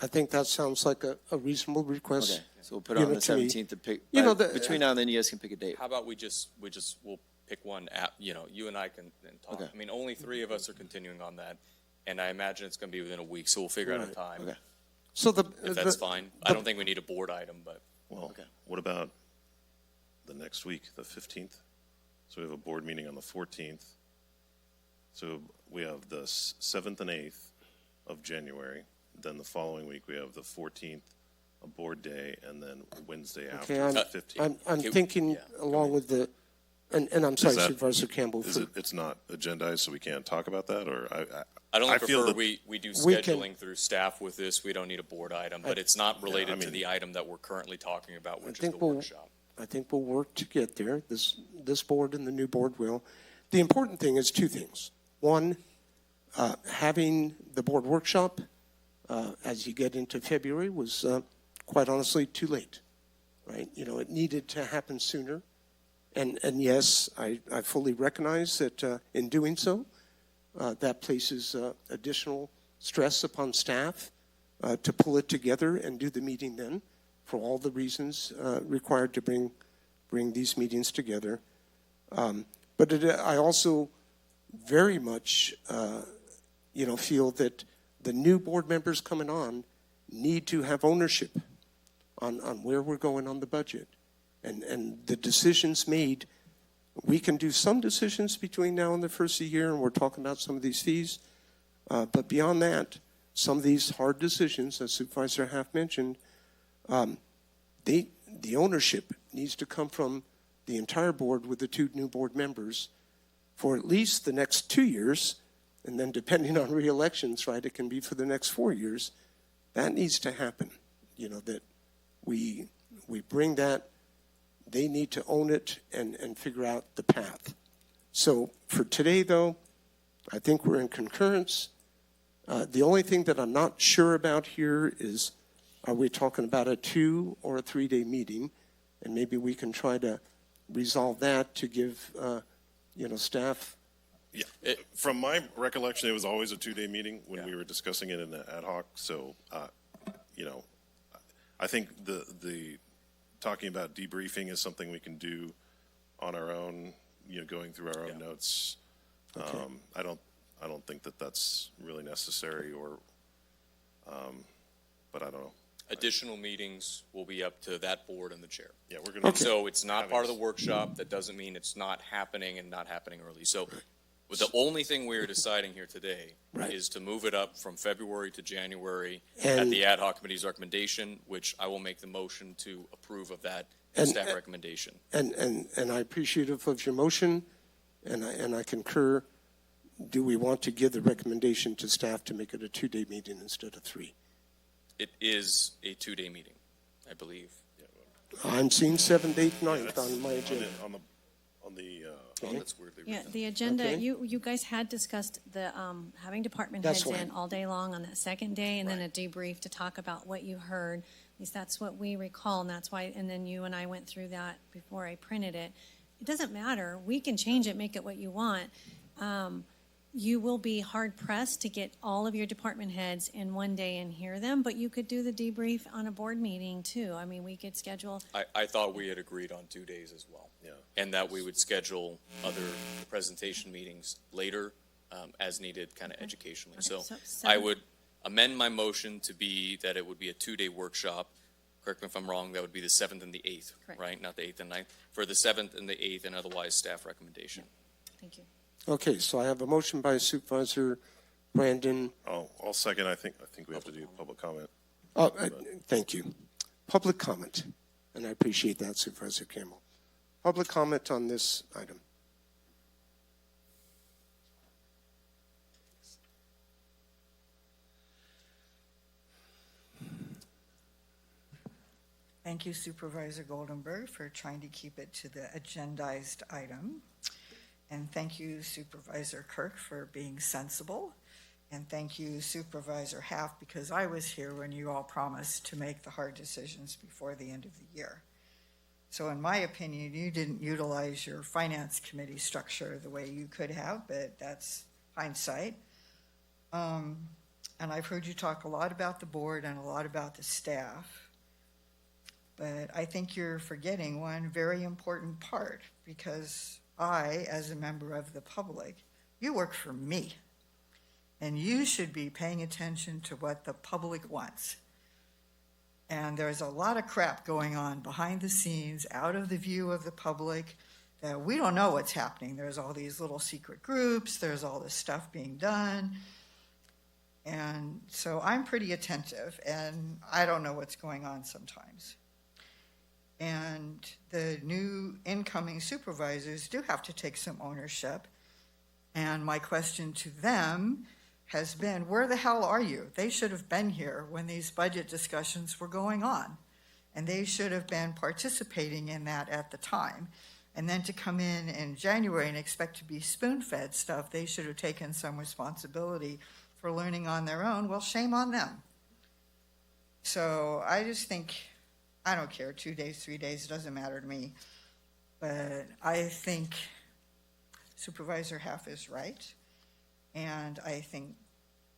I think that sounds like a reasonable request. Okay, so we'll put it on the to me. 17th to pick. You know, between now and then, you guys can pick a date. How about we'll pick one app, you and I can talk. Okay. I mean, only 3 of us are continuing on that, and I imagine it's going to be within a week, so we'll figure out a Right. time. Okay. So If that's fine. I don't think we need a board item, but Well, what about the next week, the 15th? So we have a board meeting on the 14th. So we have the 7th and 8th of January. Then the following week, we have the 14th, a board day, and then Wednesday Okay, after I'm, the 15th. I'm thinking along with the, and I'm sorry, that- Supervisor Campbell. Is it's not agendized, so we can't talk about that, or I'd only I feel prefer that we do we can- scheduling through staff with this. We don't need a board item, but it's not related to the item that we're currently talking about, which is think the workshop. I think we'll work to get there. This board and the new board will. The important thing is 2 things. One, having the board workshop as you get into February was quite honestly too late, right? You know, it needed to happen sooner. And yes, I fully recognize that in doing so, that places additional stress upon staff to pull it together and do the meeting then, for all the reasons required to bring these meetings together. But I also very much, feel that the new board members coming on need to have ownership on where we're going on the budget. And the decisions made, we can do some decisions between now and the first of the year, and we're talking about some of these fees. But beyond that, some of these hard decisions, as Supervisor Half mentioned, the ownership needs to come from the entire board with the 2 new board members for at least the next 2 years, and then depending on re-elections, right, it can be for the next 4 years. That needs to happen, that we bring that. They need to own it and figure out the path. So for today, though, I think we're in concurrence. The only thing that I'm not sure about here is, are we talking about a 2 or a 3-day meeting? And maybe we can try to resolve that to give, staff. Yeah, from my recollection, it was always a 2-day meeting when we were discussing it in the ad hoc. So, I think the talking about debriefing is something we can do on our own. Going through our own notes. Okay. I don't think that that's really necessary, but I don't know. Additional meetings will be up to that board and the chair. Yeah, we're going to. So it's not part of the workshop. That doesn't mean it's not happening and not happening early. So the only thing we're deciding here today is to move it up from February to January at And- the ad hoc committee's recommendation, which I will make the motion to approve of that And- staff recommendation. And I appreciative of your motion, and I concur. Do we want to give the recommendation to staff to make it a 2-day meeting instead of 3? It is a 2-day meeting, I believe. I'm seeing 7th, 8th, 9th on my agenda. Oh, that's weirdly Yeah, written. the agenda, Okay. you guys had discussed the, having department That's heads right. in all day long on that second day, and then a debrief to talk about what you heard. At least that's what we recall, and that's why, and then you and I went through that before I printed it. It doesn't matter. We can change it, make it what you want. You will be hard pressed to get all of your department heads in one day and hear them, but you could do the debrief on a board meeting too. I mean, we could schedule. I thought we had agreed on 2 days as well. Yeah. And that we would schedule other presentation meetings later, as needed, kind of educationally. Okay, So so I seven- would amend my motion to be that it would be a 2-day workshop. Correct me if I'm wrong, that would be the 7th and the 8th, Correct. right? Not the 8th and 9th. For the 7th and the 8th, and otherwise staff recommendation. Thank you. Okay, so I have a motion by Supervisor Brandon. I'll second. I think we have to do public comment. Thank you. Public comment, and I appreciate that, Supervisor Campbell. Public comment on this item. Thank you, Supervisor Goldenberg, for trying to keep it to the agendized item. And thank you, Supervisor Kirk, for being sensible. And thank you, Supervisor Half, because I was here when you all promised to make the hard decisions before the end of the year. So in my opinion, you didn't utilize your finance committee structure the way you could have, but that's hindsight. And I've heard you talk a lot about the board and a lot about the staff. But I think you're forgetting one very important part, because I, as a member of the public, you work for me. And you should be paying attention to what the public wants. And there's a lot of crap going on behind the scenes, out of the view of the public, that we don't know what's happening. There's all these little secret groups, there's all this stuff being done. And so I'm pretty attentive, and I don't know what's going on sometimes. And the new incoming supervisors do have to take some ownership. And my question to them has been, where the hell are you? They should have been here when these budget discussions were going on. And they should have been participating in that at the time. And then to come in January and expect to be spoon-fed stuff, they should have taken some responsibility for learning on their own. Well, shame on them. So I just think, I don't care, 2 days, 3 days, it doesn't matter to me. But I think Supervisor Half is right. And I think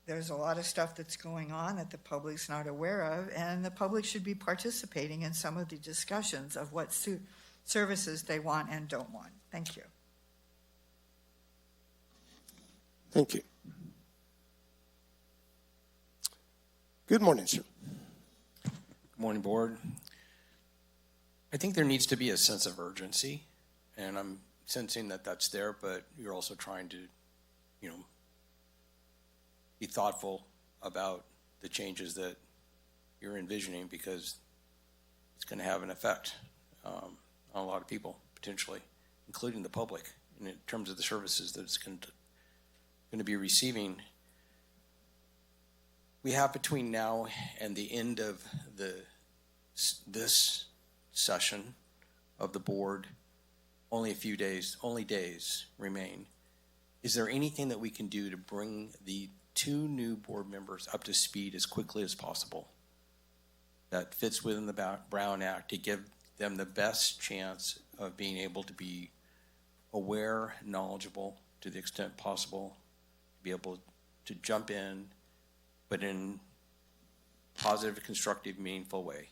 there's a lot of stuff that's going on that the public's not aware of, and the public should be participating in some of the discussions of what services they want and don't want. Thank you. Thank you. Good morning, sir. Good morning, Board. I think there needs to be a sense of urgency, and I'm sensing that that's there, but you're also trying to, be thoughtful about the changes that you're envisioning, because it's going to have an effect on a lot of people, potentially, including the public, in terms of the services that it's going to be receiving. We have between now and the end of this session of the board, only days remain. Is there anything that we can do to bring the 2 new board members up to speed as quickly as possible that fits within the Brown Act to give them the best chance of being able to be aware, knowledgeable to the extent possible, be able to jump in, but in positive, constructive, meaningful way?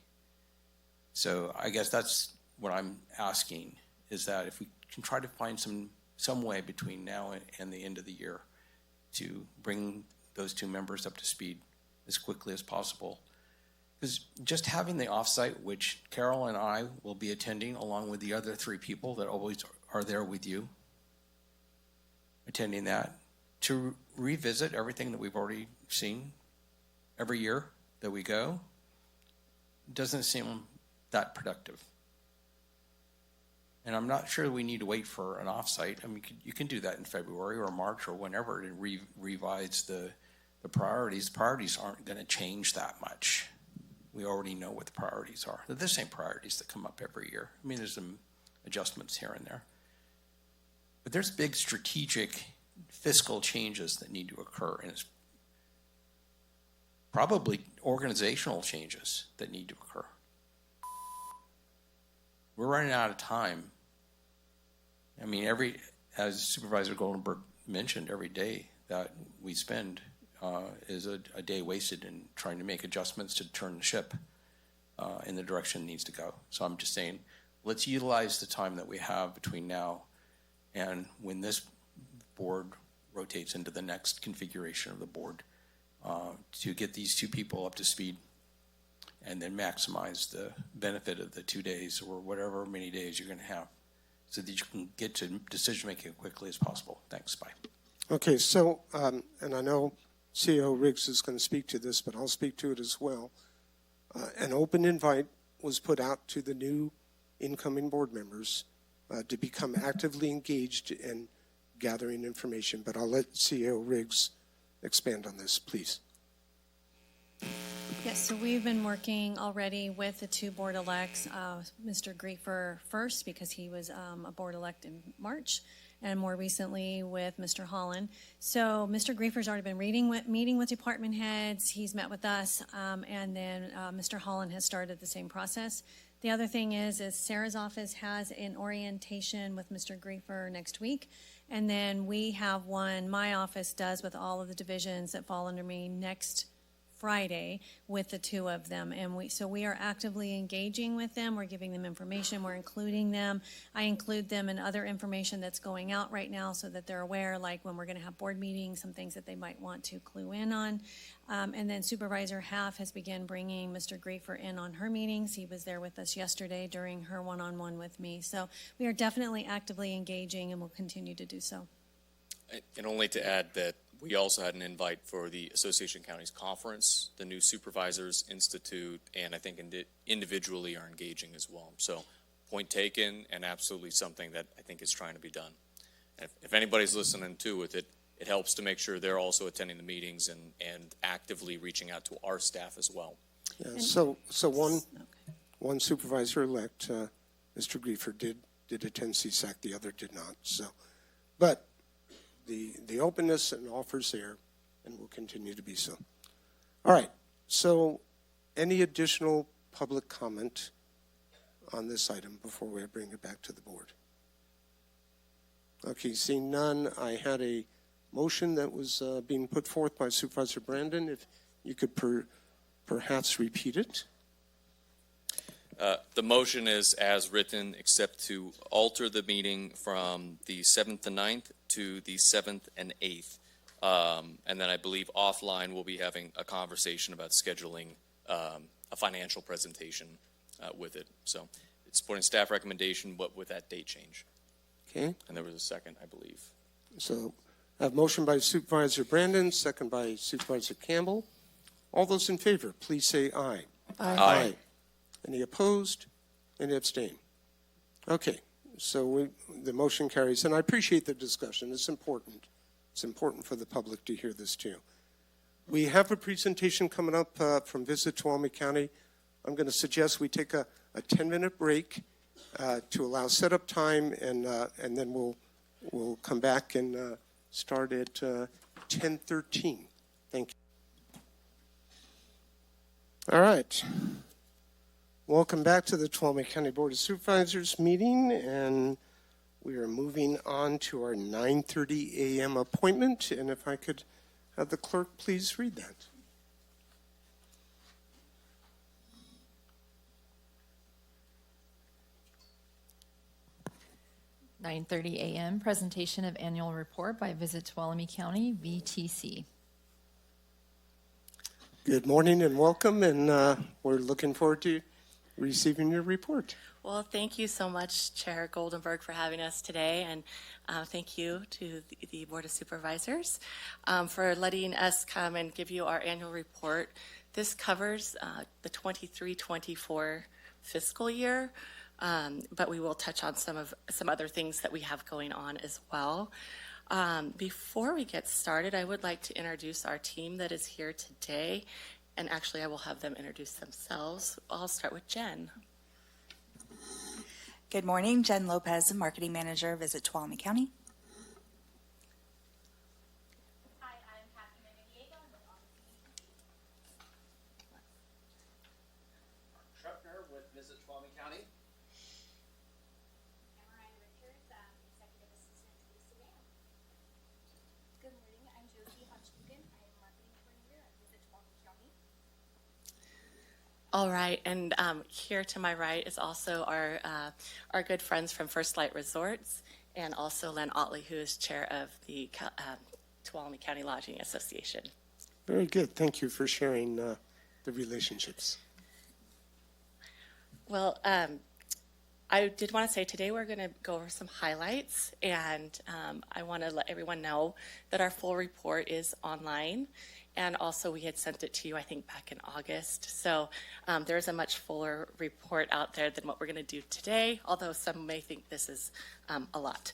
So I guess that's what I'm asking, is that if we can try to find some way between now and the end of the year to bring those 2 members up to speed as quickly as possible. Because just having the offsite, which Carol and I will be attending along with the other 3 people that always are there with you, attending that, to revisit everything that we've already seen every year that we go, doesn't seem that productive. And I'm not sure we need to wait for an offsite. I mean, you can do that in February or March or whenever to revise the priorities. Priorities aren't going to change that much. we already know what the priorities are. They're the same priorities that come up every year. I mean, there's some adjustments here and there. But there's big strategic fiscal changes that need to occur, and it's probably organizational changes that need to occur. We're running out of time. I mean, as Supervisor Goldenberg mentioned, every day that we spend is a day wasted in trying to make adjustments to turn the ship in the direction it needs to go. So I'm just saying, let's utilize the time that we have between now and when this board rotates into the next configuration of the board to get these two people up to speed and then maximize the benefit of the 2 days or whatever many days you're going to have so that you can get to decision making as quickly as possible. Thanks. Bye. Okay, so, and I know CEO Riggs is going to speak to this, but I'll speak to it as well. An open invite was put out to the new incoming board members to become actively engaged in gathering information, but I'll let CEO Riggs expand on this, please. Yes, so we've been working already with the two board elects, Mr. Griefer first because he was a board elect in March, and more recently with Mr. Holland. So Mr. Griefer's already been meeting with department heads. He's met with us, and then Mr. Holland has started the same process. The other thing is Sarah's office has an orientation with Mr. Griefer next week, and then we have one my office does with all of the divisions that fall under me next Friday with the two of them, and we are actively engaging with them. We're giving them information. We're including them. I include them in other information that's going out right now so that they're aware, like when we're going to have board meetings, some things that they might want to clue in on. And then Supervisor Half has begun bringing Mr. Griefer in on her meetings. He was there with us yesterday during her one-on-one with me. So we are definitely actively engaging and will continue to do so. And only to add that we also had an invite for the Association of Counties Conference, the new Supervisors Institute, and I think individually are engaging as well. So point taken, and absolutely something that I think is trying to be done. And if anybody's listening too with it, it helps to make sure they're also attending the meetings and actively reaching out to our staff as well. Yeah, so one supervisor-elect, Mr. Griefer, did attend CSAC, the other did not. So, but the openness and offers there, and will continue to be so. All right, so any additional public comment on this item before we bring it back to the board? Okay, seeing none, I had a motion that was being put forth by Supervisor Brandon. If you could perhaps repeat it. The motion is as written, except to alter the meeting from the 7th to 9th to the 7th and 8th. And then I believe offline we'll be having a conversation about scheduling a financial presentation with it. So it's supporting staff recommendation, but with that date change. Okay. And there was a second, I believe. So I have motion by Supervisor Brandon, second by Supervisor Campbell. All those in favor, please say aye. Aye. Aye. Any opposed? Any abstain? Okay, so the motion carries, and I appreciate the discussion. It's important. It's important for the public to hear this too. We have a presentation coming up from Visit Tuolumne County. I'm going to suggest we take a 10-minute break to allow setup time, and then we'll come back and start at 10:13. Thank you. All right. Welcome back to the Tuolumne County Board of Supervisors meeting, and we are moving on to our 9:30 a.m. appointment. And if I could have the clerk please read that. (9:30 a.m.) Presentation of annual report by Visit Tuolumne County, VTC. Good morning and welcome, and we're looking forward to receiving your report. Well, thank you so much, Chair Goldenberg, for having us today, and thank you to the Board of Supervisors for letting us come and give you our annual report. This covers the 23-24 fiscal year, but we will touch on some other things that we have going on as well. Before we get started, I would like to introduce our team that is here today. And actually, I will have them introduce themselves. I'll start with Jen. Good morning, Jen Lopez, Marketing Manager, Visit Tuolumne County. Hi, I'm Catherine Diego. I'm with Trepner with Visit Tuolumne County. Ryan Richards, Executive Assistant to Lisa Dam. Good morning, I'm Josie Hodgkin. I am Marketing Coordinator at Visit Tuolumne County. All right, and here to my right is also our good friends from First Light Resorts, and also Len Otley, who is chair of the Tuolumne County Lodging Association. Very good. Thank you for sharing the relationships. Well, I did want to say today we're going to go over some highlights, and I want to let everyone know that our full report is online. And also, we had sent it to you, I think, back in August. So there's a much fuller report out there than what we're going to do today, although some may think this is a lot.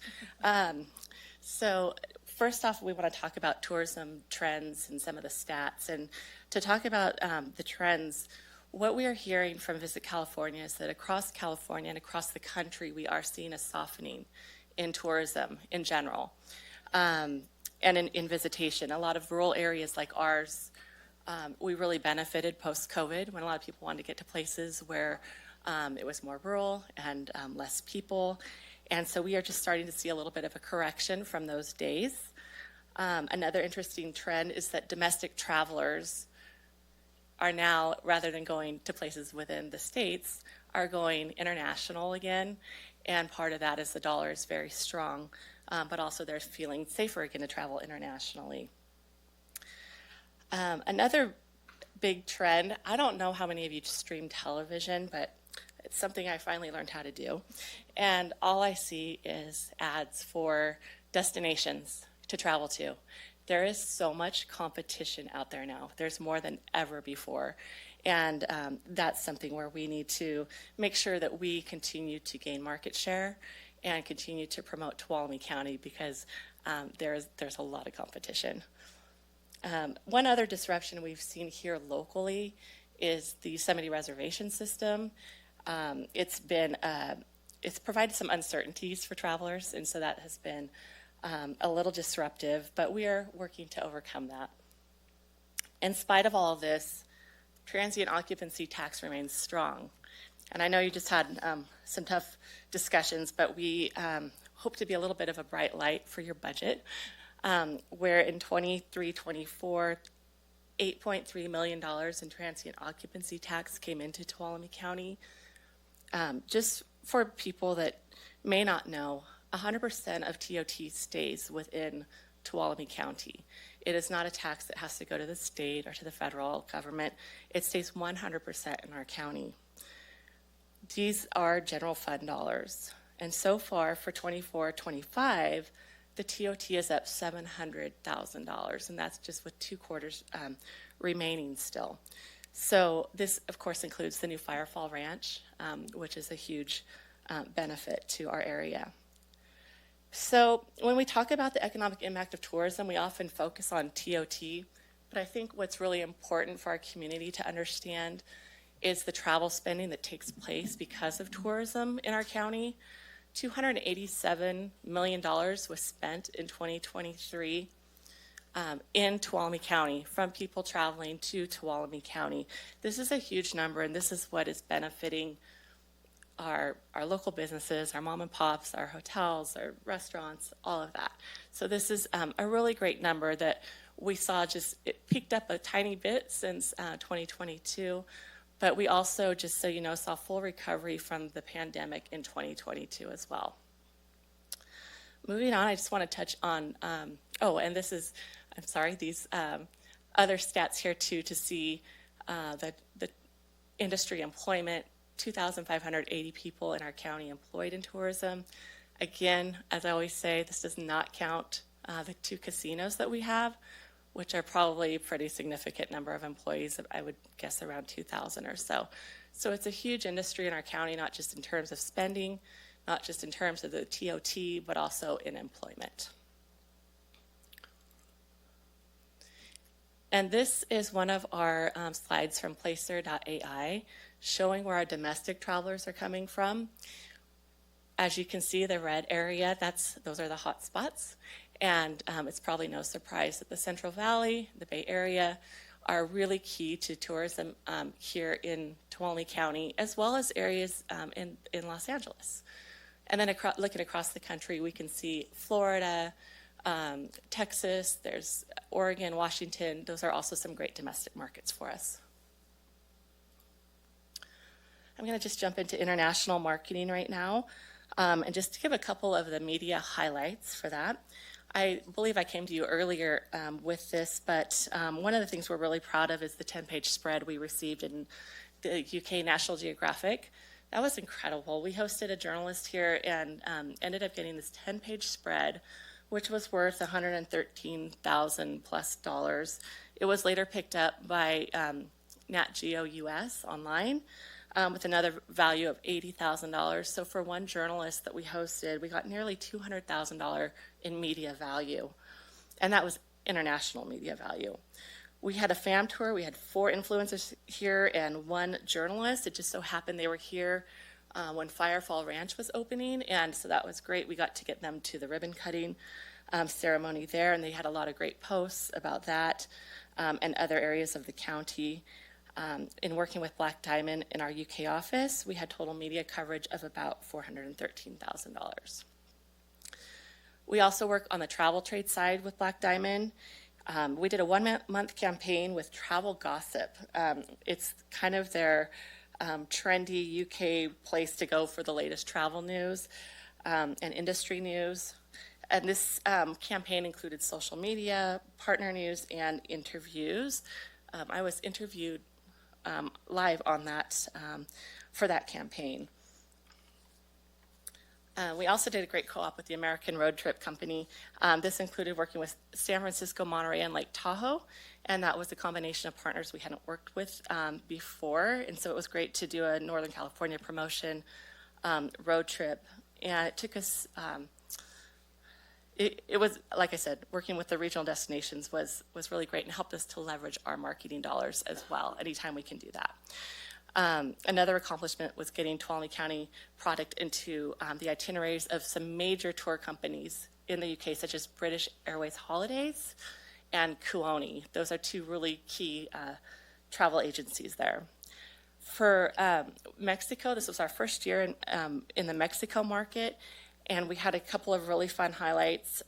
So first off, we want to talk about tourism trends and some of the stats. And to talk about the trends, what we are hearing from Visit California is that across California and across the country, we are seeing a softening in tourism in general. And in visitation. A lot of rural areas like ours, we really benefited post-COVID when a lot of people wanted to get to places where it was more rural and less people. And so we are just starting to see a little bit of a correction from those days. Another interesting trend is that domestic travelers are now, rather than going to places within the states, are going international again. And part of that is the dollar is very strong. But also they're feeling safer again to travel internationally. Another big trend, I don't know how many of you stream television, but it's something I finally learned how to do. And all I see is ads for destinations to travel to. There is so much competition out there now. There's more than ever before. And that's something where we need to make sure that we continue to gain market share and continue to promote Tuolumne County because there's a lot of competition. One other disruption we've seen here locally is the Yosemite reservation system. It's provided some uncertainties for travelers, and so that has been a little disruptive, but we are working to overcome that. In spite of all of this, transient occupancy tax remains strong. And I know you just had some tough discussions, but we hope to be a little bit of a bright light for your budget, where in 23-24, $8.3 million in transient occupancy tax came into Tuolumne County. Just for people that may not know, 100% of TOT stays within Tuolumne County. It is not a tax that has to go to the state or to the federal government. It stays 100% in our county. These are general fund dollars. And so far for 24-25, the TOT is up $700,000, and that's just with 2 quarters remaining still. So this, of course, includes the new Firefall Ranch, which is a huge benefit to our area. So when we talk about the economic impact of tourism, we often focus on TOT, but I think what's really important for our community to understand is the travel spending that takes place because of tourism in our county. $287 million was spent in 2023 in Tuolumne County from people traveling to Tuolumne County. This is a huge number, and this is what is benefiting our local businesses, our mom and pops, our hotels, our restaurants, all of that. So this is a really great number that we saw it picked up a tiny bit since 2022. But we also, just so you know, saw full recovery from the pandemic in 2022 as well. Moving on, I just want to touch on, and this is, I'm sorry, these other stats here too to see the industry employment, 2,580 people in our county employed in tourism. Again, as I always say, this does not count the 2 casinos that we have, which are probably a pretty significant number of employees, I would guess around 2,000 or so. So it's a huge industry in our county, not just in terms of spending, not just in terms of the TOT, but also in employment. And this is one of our slides from Placer.ai showing where our domestic travelers are coming from. As you can see, the red area, those are the hot spots. And it's probably no surprise that the Central Valley, the Bay Area, are really key to tourism here in Tuolumne County, as well as areas in Los Angeles. And then looking across the country, we can see Florida, Texas, there's Oregon, Washington. Those are also some great domestic markets for us. I'm going to just jump into international marketing right now, and just to give a couple of the media highlights for that. I believe I came to you earlier with this, but one of the things we're really proud of is the 10-page spread we received in the UK National Geographic. That was incredible. We hosted a journalist here and ended up getting this 10-page spread, which was worth $113,000 plus. It was later picked up by Nat Geo US online with another value of $80,000. So for one journalist that we hosted, we got nearly $200,000 in media value, and that was international media value. We had a fam tour. We had 4 influencers here and 1 journalist. It just so happened they were here when Firefall Ranch was opening, and so that was great. We got to get them to the ribbon cutting ceremony there, and they had a lot of great posts about that and other areas of the county. In working with Black Diamond in our UK office, we had total media coverage of about $413,000. We also work on the travel trade side with Black Diamond. We did a 1-month campaign with Travel Gossip. It's kind of their trendy UK place to go for the latest travel news and industry news. And this campaign included social media, partner news, and interviews. I was interviewed live on that for that campaign. We also did a great co-op with the American Road Trip Company. This included working with San Francisco, Monterey, and Lake Tahoe, and that was a combination of partners we hadn't worked with before, and so it was great to do a Northern California promotion road trip, and it took us, it was, like I said, working with the regional destinations was really great and helped us to leverage our marketing dollars as well anytime we can do that. Another accomplishment was getting Tuolumne County product into the itineraries of some major tour companies in the UK, such as British Airways Holidays and Kuoni. Those are 2 really key travel agencies there. For Mexico, this was our first year in the Mexico market, and we had a couple of really fun highlights.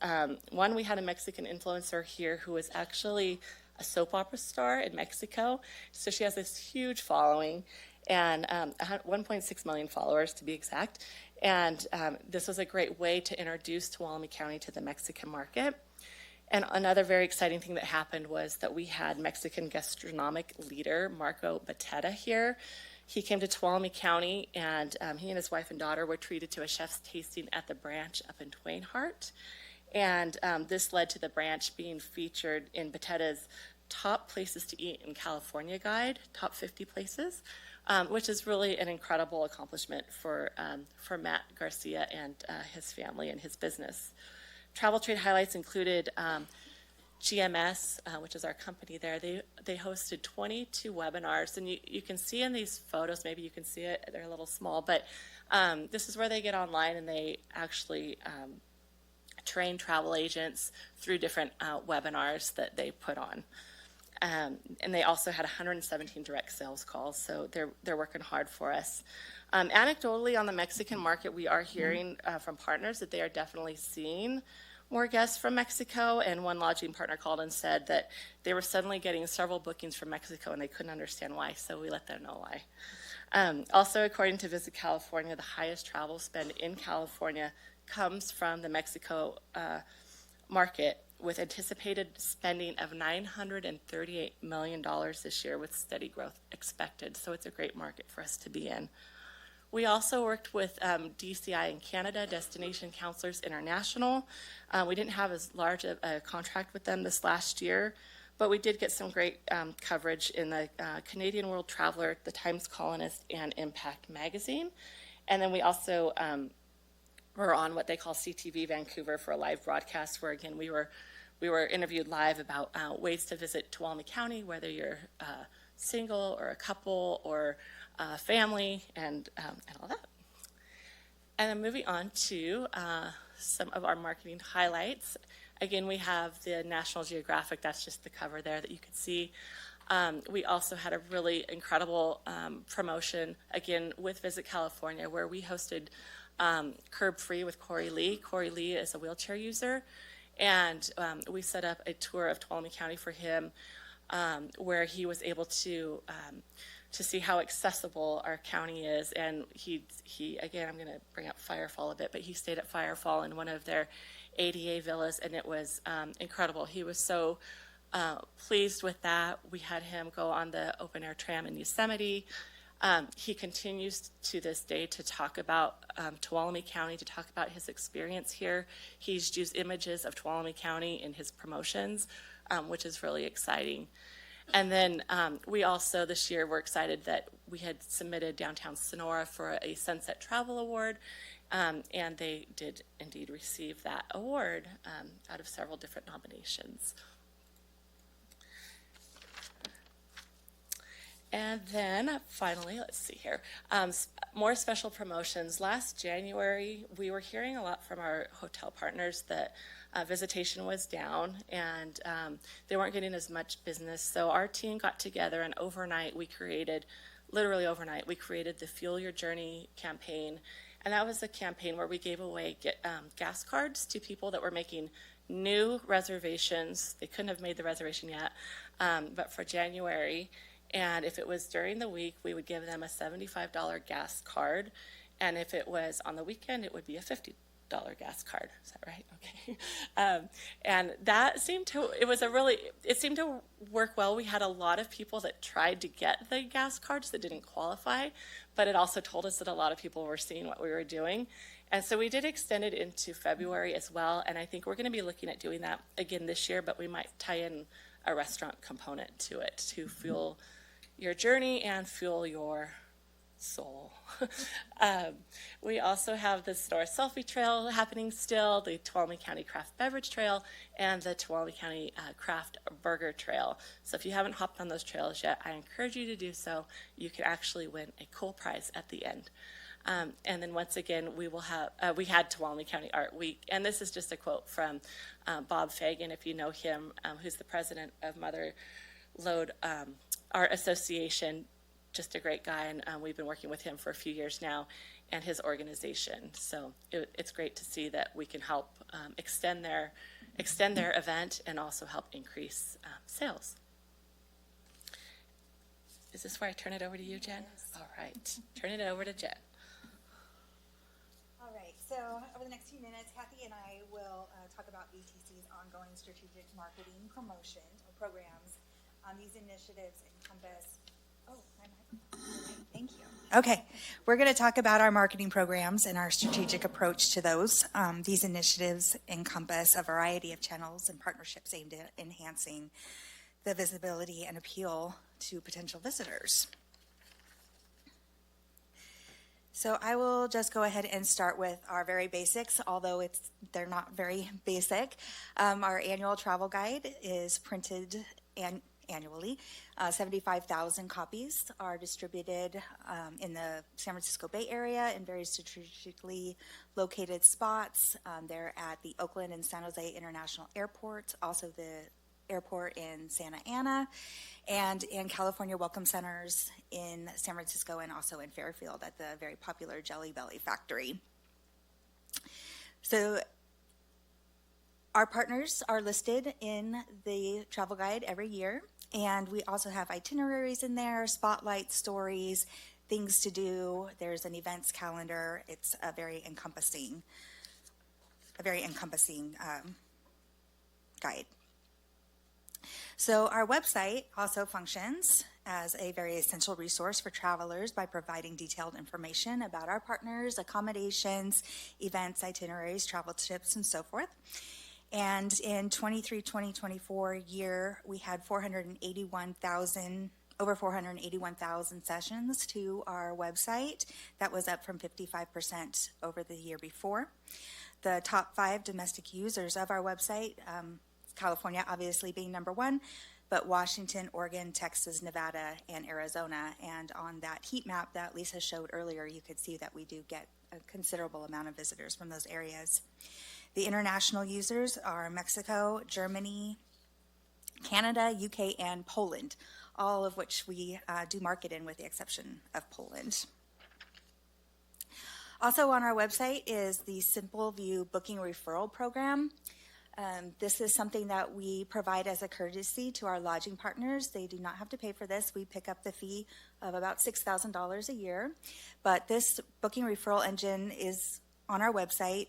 One, we had a Mexican influencer here who was actually a soap opera star in Mexico. So she has this huge following, and 1.6 million followers to be exact. And this was a great way to introduce Tuolumne County to the Mexican market. And another very exciting thing that happened was that we had Mexican gastronomic leader Marco Bateta here. He came to Tuolumne County, and he and his wife and daughter were treated to a chef's tasting at the branch up in Twain Harte. And this led to the branch being featured in Bateta's top places to eat in California guide, top 50 places, which is really an incredible accomplishment for Matt Garcia and his family and his business. Travel trade highlights included GMS, which is our company there. They hosted 22 webinars, and you can see in these photos, maybe you can see it, they're a little small, but this is where they get online and they actually train travel agents through different webinars that they put on. And they also had 117 direct sales calls, so they're working hard for us. Anecdotally, on the Mexican market, we are hearing from partners that they are definitely seeing more guests from Mexico, and one lodging partner called and said that they were suddenly getting several bookings from Mexico and they couldn't understand why, so we let them know why. Also, according to Visit California, the highest travel spend in California comes from the Mexico market, with anticipated spending of $938 million this year, with steady growth expected. So it's a great market for us to be in. We also worked with DCI in Canada, Destination Counselors International. We didn't have as large a contract with them this last year, but we did get some great coverage in the Canadian World Traveler, the Times Colonist, and Impact Magazine. And then we also were on what they call CTV Vancouver for a live broadcast, where again we were we were interviewed live about ways to visit Tuolumne County, whether you're single or a couple or a family, and all that. And then moving on to some of our marketing highlights. Again, we have the National Geographic, that's just the cover there that you could see. We also had a really incredible promotion, again, with Visit California, where we hosted Curb Free with Corey Lee. Corey Lee is a wheelchair user, and we set up a tour of Tuolumne County for him, where he was able to see how accessible our county is. And he again, I'm going to bring up Firefall a bit, but he stayed at Firefall in one of their ADA villas, and it was incredible. He was so pleased with that. We had him go on the open air tram in Yosemite. He continues to this day to talk about Tuolumne County, to talk about his experience here. He's used images of Tuolumne County in his promotions, which is really exciting. And then we also, this year, were excited that we had submitted downtown Sonora for a Sunset Travel Award, and they did indeed receive that award out of several different nominations. And then finally, let's see here, more special promotions. Last January, we were hearing a lot from our hotel partners that visitation was down, and they weren't getting as much business. So our team got together, and literally overnight, we created the Fuel Your Journey campaign. And that was a campaign where we gave away gas cards to people that were making new reservations. They couldn't have made the reservation yet, but for January. And if it was during the week, we would give them a $75 gas card. And if it was on the weekend, it would be a $50 gas card. Is that right? Okay. And that seemed to work well. We had a lot of people that tried to get the gas cards that didn't qualify, but it also told us that a lot of people were seeing what we were doing. And so we did extend it into February as well. And I think we're going to be looking at doing that again this year, but we might tie in a restaurant component to it to fuel your journey and fuel your soul. We also have the Sonora Selfie Trail happening still, the Tuolumne County Craft Beverage Trail, and the Tuolumne County Craft Burger Trail. So if you haven't hopped on those trails yet, I encourage you to do so. You can actually win a cool prize at the end. And then once again, we had Tuolumne County Art Week, and this is just a quote from Bob Fagan, if you know him, who's the president of Mother Lode Art Association. Just a great guy, and we've been working with him for a few years now, and his organization. So it's great to see that we can help extend their event and also help increase sales. Is this where I turn it over to you, Jen? Yes. All right, turn it over to Jen. All right, so over the next few minutes, Kathy and I will talk about VTC's ongoing strategic marketing promotion or programs. These initiatives encompass, thank you. Okay, we're going to talk about our marketing programs and our strategic approach to those. These initiatives encompass a variety of channels and partnerships aimed at enhancing the visibility and appeal to potential visitors. So I will just go ahead and start with our very basics, although they're not very basic. Our annual travel guide is printed annually. 75,000 copies are distributed in the San Francisco Bay Area in very strategically located spots. They're at the Oakland and San Jose International Airports, also the airport in Santa Ana, and in California Welcome Centers in San Francisco and also in Fairfield at the very popular Jelly Belly factory. So our partners are listed in the travel guide every year, and we also have itineraries in there, spotlight stories, things to do. There's an events calendar. It's a very encompassing guide. So our website also functions as a very essential resource for travelers by providing detailed information about our partners, accommodations, events, itineraries, travel tips, and so forth. And in 2023-2024 year, we had over 481,000 sessions to our website. That was up from 55% over the year before. The top 5 domestic users of our website California obviously being number one, but Washington, Oregon, Texas, Nevada, and Arizona. And on that heat map that Lisa showed earlier, you could see that we do get a considerable amount of visitors from those areas. The international users are Mexico, Germany, Canada, UK, and Poland, all of which we do market in with the exception of Poland. Also on our website is the Simple View Booking Referral Program. This is something that we provide as a courtesy to our lodging partners. They do not have to pay for this. We pick up the fee of about $6,000 a year. But this booking referral engine is on our website,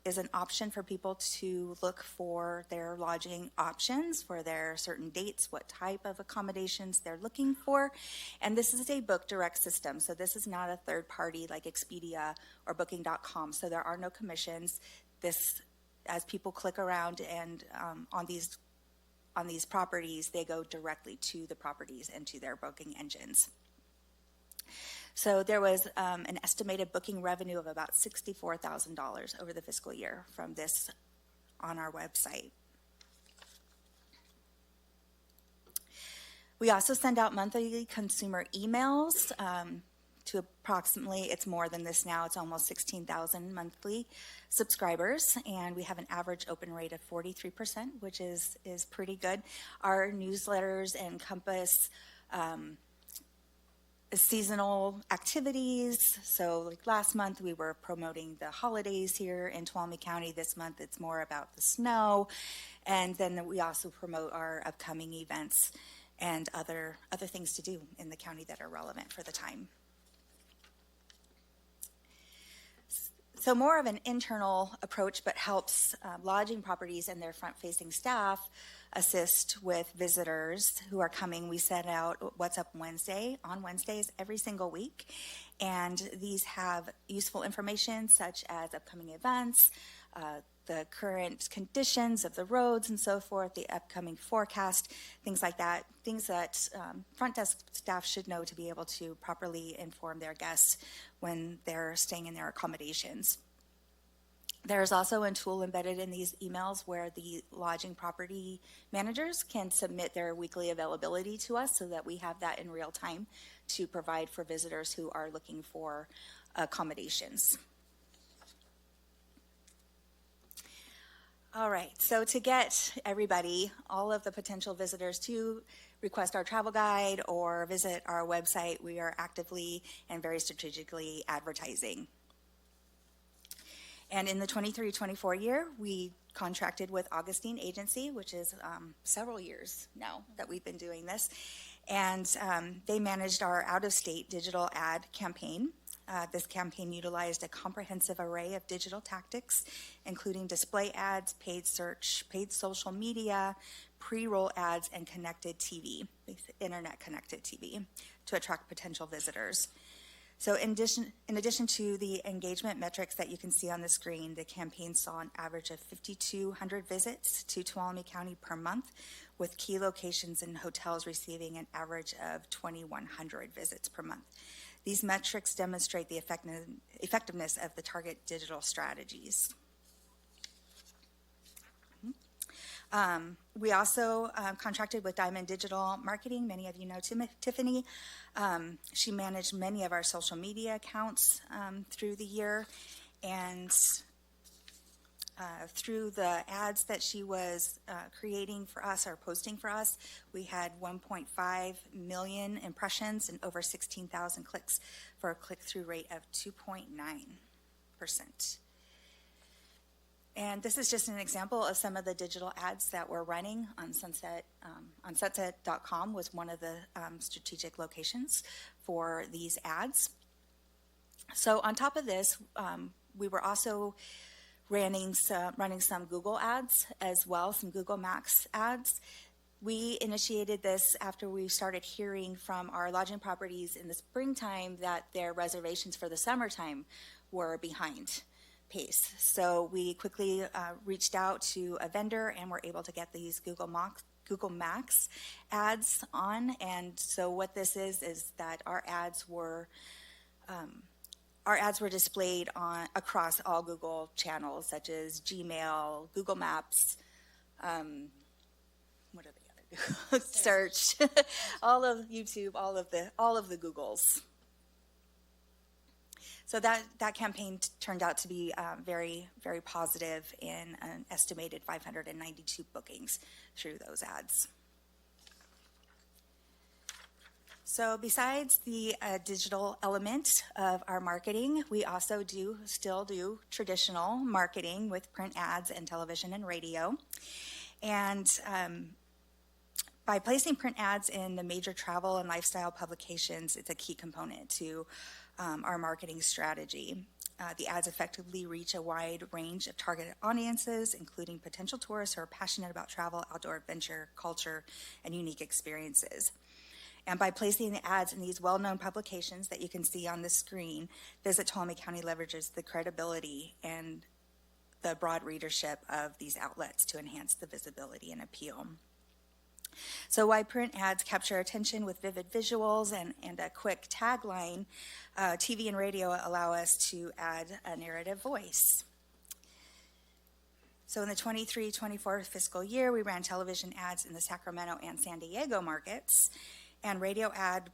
is an option for people to look for their lodging options for their certain dates, what type of accommodations they're looking for. And this is a book direct system. So this is not a third party like Expedia or Booking.com. So there are no commissions. This, as people click around and on these properties, they go directly to the properties and to their booking engines. So there was an estimated booking revenue of about $64,000 over the fiscal year from this on our website. We also send out monthly consumer emails to approximately, it's more than this now, it's almost 16,000 monthly subscribers, and we have an average open rate of 43%, which is pretty good. Our newsletters encompass seasonal activities. So like last month we were promoting the holidays here in Tuolumne County. This month it's more about the snow. And then we also promote our upcoming events and other things to do in the county that are relevant for the time. So more of an internal approach, but helps lodging properties and their front-facing staff assist with visitors who are coming. We send out What's Up Wednesday on Wednesdays every single week, and these have useful information such as upcoming events, the current conditions of the roads and so forth, the upcoming forecast, things like that, things that front desk staff should know to be able to properly inform their guests when they're staying in their accommodations. There's also a tool embedded in these emails where the lodging property managers can submit their weekly availability to us so that we have that in real time to provide for visitors who are looking for accommodations. All right, so to get everybody, all of the potential visitors to request our travel guide or visit our website, we are actively and very strategically advertising. And in the 23-24 year, we contracted with Augustine Agency, which is several years now that we've been doing this. And they managed our out-of-state digital ad campaign. This campaign utilized a comprehensive array of digital tactics, including display ads, paid search, paid social media, pre-roll ads, and connected TV, internet-connected TV, to attract potential visitors. So in addition to the engagement metrics that you can see on the screen, the campaign saw an average of 5,200 visits to Tuolumne County per month, with key locations and hotels receiving an average of 2,100 visits per month. These metrics demonstrate the effectiveness of the target digital strategies. We also contracted with Diamond Digital Marketing. Many of you know Tiffany. She managed many of our social media accounts through the year, and through the ads that she was creating for us or posting for us, we had 1.5 million impressions and over 16,000 clicks for a click-through rate of 2.9%. And this is just an example of some of the digital ads that we're running on Sunset. On Sunset.com was one of the strategic locations for these ads. So on top of this, we were also running some Google ads as well, some Google Max ads. We initiated this after we started hearing from our lodging properties in the springtime that their reservations for the summertime were behind pace. So we quickly reached out to a vendor and were able to get these Google Max ads on. And so what this is that our ads were displayed across all Google channels such as Gmail, Google Maps, what are the other search, all of YouTube, all of the Googles. So that campaign turned out to be very, very positive in an estimated 592 bookings through those ads. So besides the digital element of our marketing, we also still do traditional marketing with print ads and television and radio. And by placing print ads in the major travel and lifestyle publications, it's a key component to our marketing strategy. The ads effectively reach a wide range of targeted audiences, including potential tourists who are passionate about travel, outdoor adventure, culture, and unique experiences. And by placing the ads in these well-known publications that you can see on the screen, Visit Tuolumne County leverages the credibility and the broad readership of these outlets to enhance the visibility and appeal. So while print ads capture attention with vivid visuals and a quick tagline, TV and radio allow us to add a narrative voice. So in the 23-24 fiscal year, we ran television ads in the Sacramento and San Diego markets, and radio ads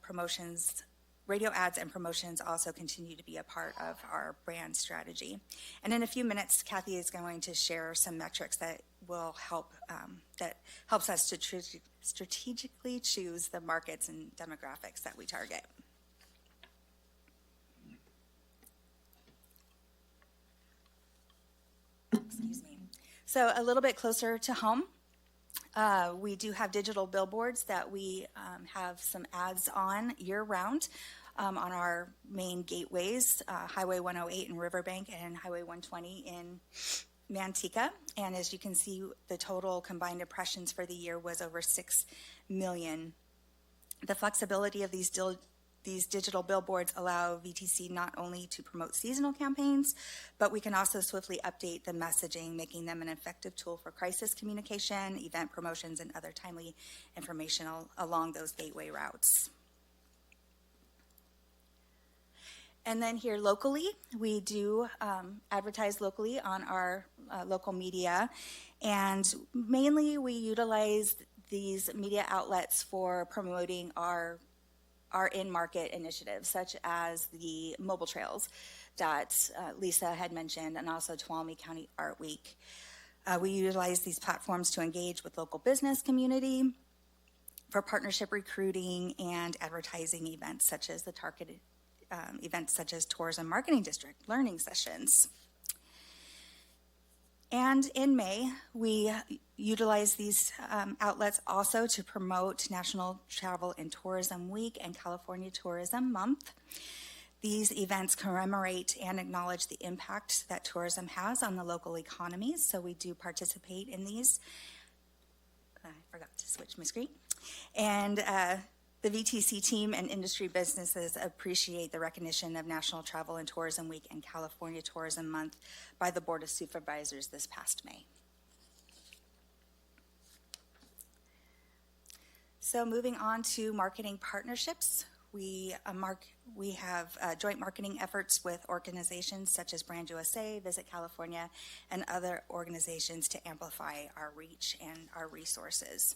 and promotions also continue to be a part of our brand strategy. And in a few minutes, Kathy is going to share some metrics that will helps us to strategically choose the markets and demographics that we target. Excuse me. So a little bit closer to home, we do have digital billboards that we have some ads on year-round on our main gateways, Highway 108 in Riverbank and Highway 120 in Manteca. And as you can see, the total combined impressions for the year was over 6 million. The flexibility of these digital billboards allow VTC not only to promote seasonal campaigns, but we can also swiftly update the messaging, making them an effective tool for crisis communication, event promotions, and other timely information along those gateway routes. And then here locally, we do advertise locally on our local media, and mainly we utilize these media outlets for promoting our in-market initiatives, such as the mobile trails that Lisa had mentioned, and also Tuolumne County Art Week. We utilize these platforms to engage with local business community for partnership recruiting and advertising events, such as the targeted events such as Tourism Marketing District learning sessions. And in May, we utilize these outlets also to promote National Travel and Tourism Week and California Tourism Month. These events commemorate and acknowledge the impact that tourism has on the local economies, so we do participate in these. I forgot to switch my screen. And the VTC team and industry businesses appreciate the recognition of National Travel and Tourism Week and California Tourism Month by the Board of Supervisors this past May. So moving on to marketing partnerships, we have joint marketing efforts with organizations such as Brand USA, Visit California, and other organizations to amplify our reach and our resources.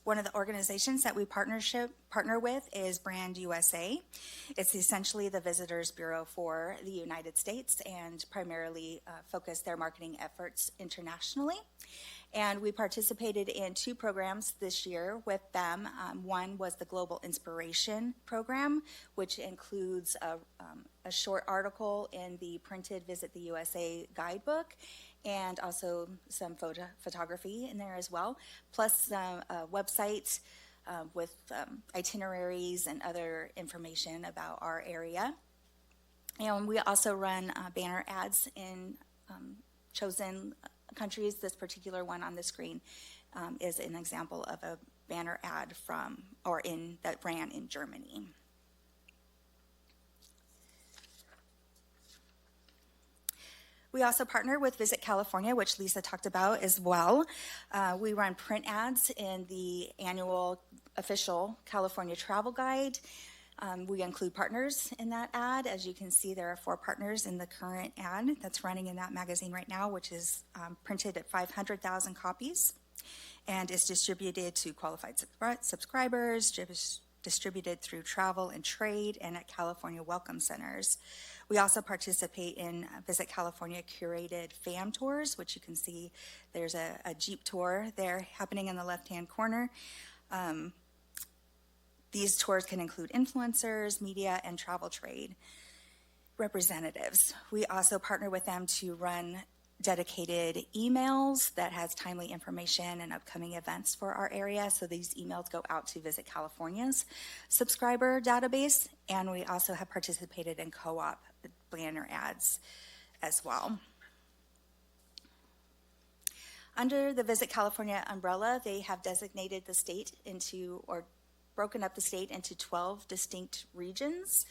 One of the organizations that we partner with is Brand USA. It's essentially the Visitors Bureau for the United States and primarily focus their marketing efforts internationally. And we participated in 2 programs this year with them. One was the Global Inspiration Program, which includes a short article in the printed Visit the USA guidebook, and also some photography in there as well, plus a website with itineraries and other information about our area. And we also run banner ads in chosen countries. This particular one on the screen is an example of a banner ad that ran in Germany. We also partner with Visit California, which Lisa talked about as well. We run print ads in the annual official California travel guide. We include partners in that ad. As you can see, there are 4 partners in the current ad that's running in that magazine right now, which is printed at 500,000 copies and is distributed to qualified subscribers, distributed through travel and trade, and at California Welcome Centers. We also participate in Visit California curated fam tours, which you can see there's a Jeep tour there happening in the left-hand corner. These tours can include influencers, media, and travel trade representatives. We also partner with them to run dedicated emails that has timely information and upcoming events for our area. So these emails go out to Visit California's subscriber database, and we also have participated in co-op banner ads as well. Under the Visit California umbrella, they have designated the state into, or broken up the state into 12 distinct regions,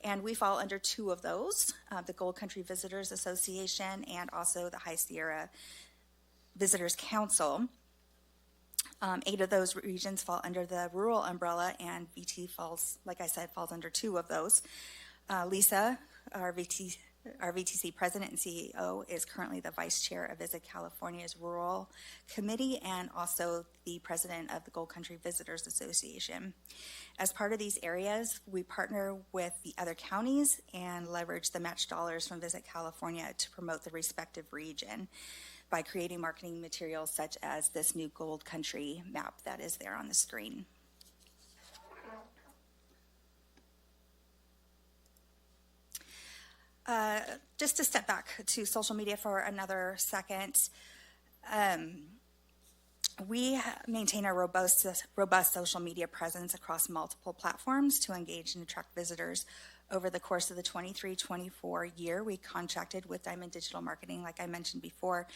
and we fall under 2 of those, the Gold Country Visitors Association and also the High Sierra Visitors Council. 8 of those regions fall under the rural umbrella, and VT falls, like I said, falls under 2 of those. Lisa, our VTC president and CEO, is currently the vice chair of Visit California's Rural Committee and also the president of the Gold Country Visitors Association. As part of these areas, we partner with the other counties and leverage the match dollars from Visit California to promote the respective region by creating marketing materials such as this new Gold Country map that is there on the screen. Just to step back to social media for another second, we maintain a robust social media presence across multiple platforms to engage and attract visitors. Over the course of the 23-24 year, we contracted with Diamond Digital Marketing, like I mentioned before,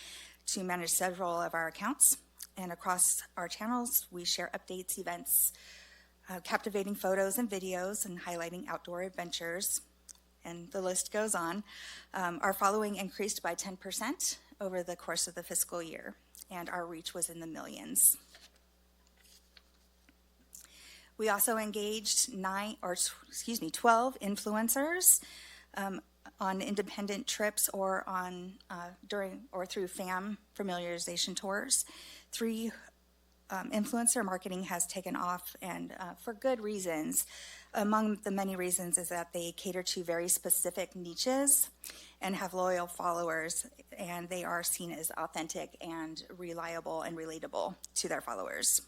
to manage several of our accounts. And across our channels, we share updates, events, captivating photos and videos, and highlighting outdoor adventures. And the list goes on. Our following increased by 10% over the course of the fiscal year, and our reach was in the millions. We also engaged 12 influencers on independent trips or on during or through FAM familiarization tours. 3 influencer marketing has taken off, and for good reasons. Among the many reasons is that they cater to very specific niches and have loyal followers, and they are seen as authentic and reliable and relatable to their followers.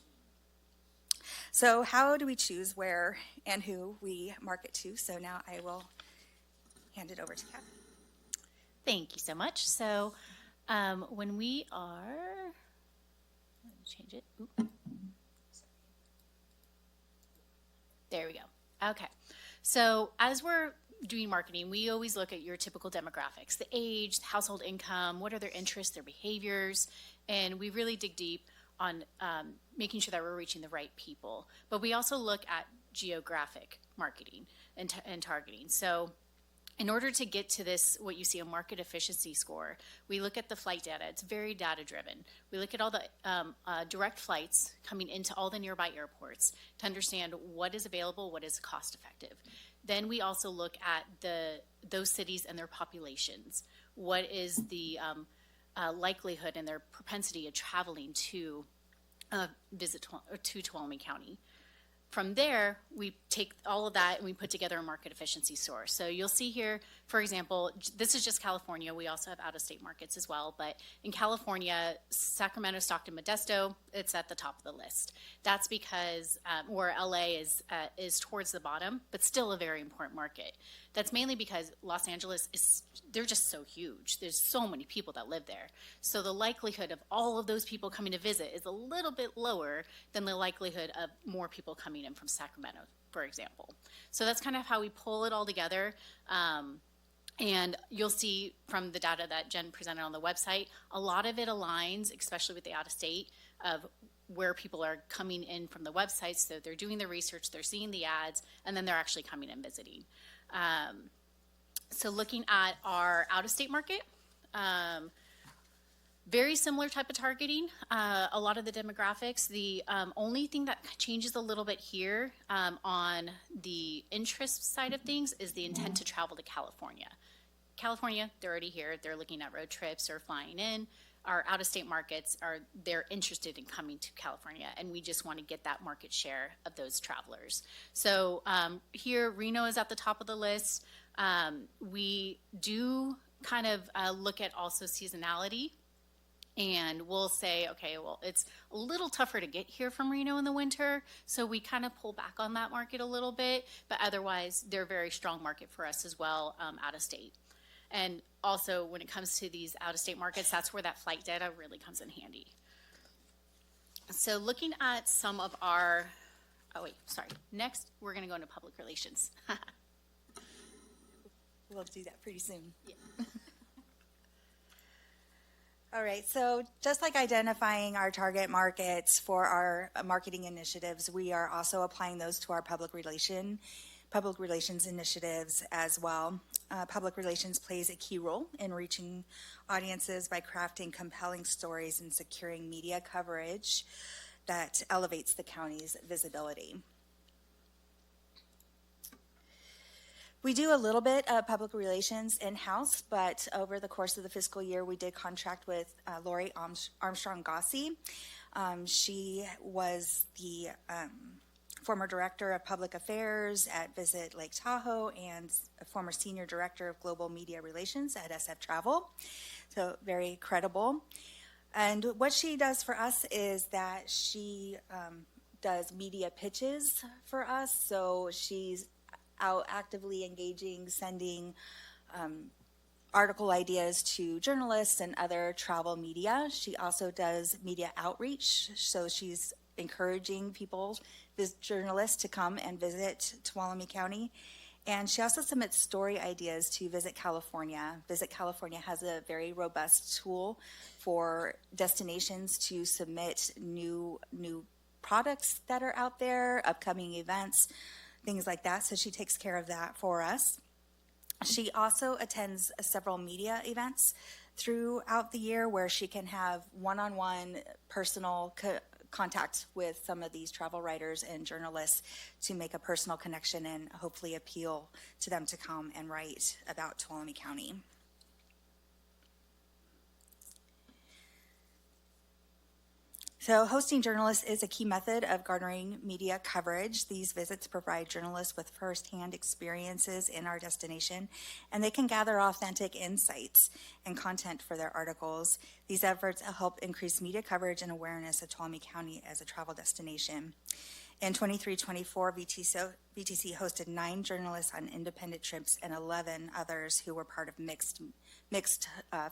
So how do we choose where and who we market to? So now I will hand it over to Kat. Thank you so much. So when we are, let me change it. Ooh. There we go. Okay. So as we're doing marketing, we always look at your typical demographics, the age, the household income, what are their interests, their behaviors, and we really dig deep on making sure that we're reaching the right people. But we also look at geographic marketing and targeting. So in order to get to this, what you see a market efficiency score, we look at the flight data. It's very data driven. We look at all the direct flights coming into all the nearby airports to understand what is available, what is cost effective. Then we also look at those cities and their populations. What is the likelihood and their propensity of traveling to visit to Tuolumne County? From there, we take all of that and we put together a market efficiency score. So you'll see here, for example, this is just California. We also have out-of-state markets as well. But in California, Sacramento, Stockton, Modesto, it's at the top of the list. That's because where LA is towards the bottom, but still a very important market. That's mainly because Los Angeles they're just so huge. There's so many people that live there. So the likelihood of all of those people coming to visit is a little bit lower than the likelihood of more people coming in from Sacramento, for example. So that's kind of how we pull it all together. And you'll see from the data that Jen presented on the website, a lot of it aligns, especially with the out-of-state, of where people are coming in from the website. So they're doing the research, they're seeing the ads, and then they're actually coming and visiting. So looking at our out-of-state market, Very similar type of targeting, a lot of the demographics. The only thing that changes a little bit here on the interest side of things is the intent to travel to California. California, they're already here. They're looking at road trips or flying in. Our out-of-state markets they're interested in coming to California, and we just want to get that market share of those travelers. So here, Reno is at the top of the list. We do kind of look at also seasonality, and we'll say, okay, well, it's a little tougher to get here from Reno in the winter, so we kind of pull back on that market a little bit, but otherwise, they're a very strong market for us as well, out of state. And also, when it comes to these out-of-state markets, that's where that flight data really comes in handy. So looking at some of our, next, we're going to go into public relations. We'll do that pretty soon. Yeah. All right, so just like identifying our target markets for our marketing initiatives, we are also applying those to our public relations initiatives as well. Public relations plays a key role in reaching audiences by crafting compelling stories and securing media coverage that elevates the county's visibility. We do a little bit of public relations in-house, but over the course of the fiscal year, we did contract with Lori Armstrong-Gossi. She was the former director of public affairs at Visit Lake Tahoe and a former senior director of global media relations at SF Travel. So very credible. And what she does for us is that she does media pitches for us. So she's out actively engaging, sending article ideas to journalists and other travel media. She also does media outreach. So she's encouraging people, journalists, to come and visit Tuolumne County. And she also submits story ideas to Visit California. Visit California has a very robust tool for destinations to submit new products that are out there, upcoming events, things like that. So she takes care of that for us. She also attends several media events throughout the year where she can have one-on-one personal contact with some of these travel writers and journalists to make a personal connection and hopefully appeal to them to come and write about Tuolumne County. So hosting journalists is a key method of garnering media coverage. These visits provide journalists with firsthand experiences in our destination, and they can gather authentic insights and content for their articles. These efforts help increase media coverage and awareness of Tuolumne County as a travel destination. In 23-24, VTC hosted 9 journalists on independent trips and 11 others who were part of mixed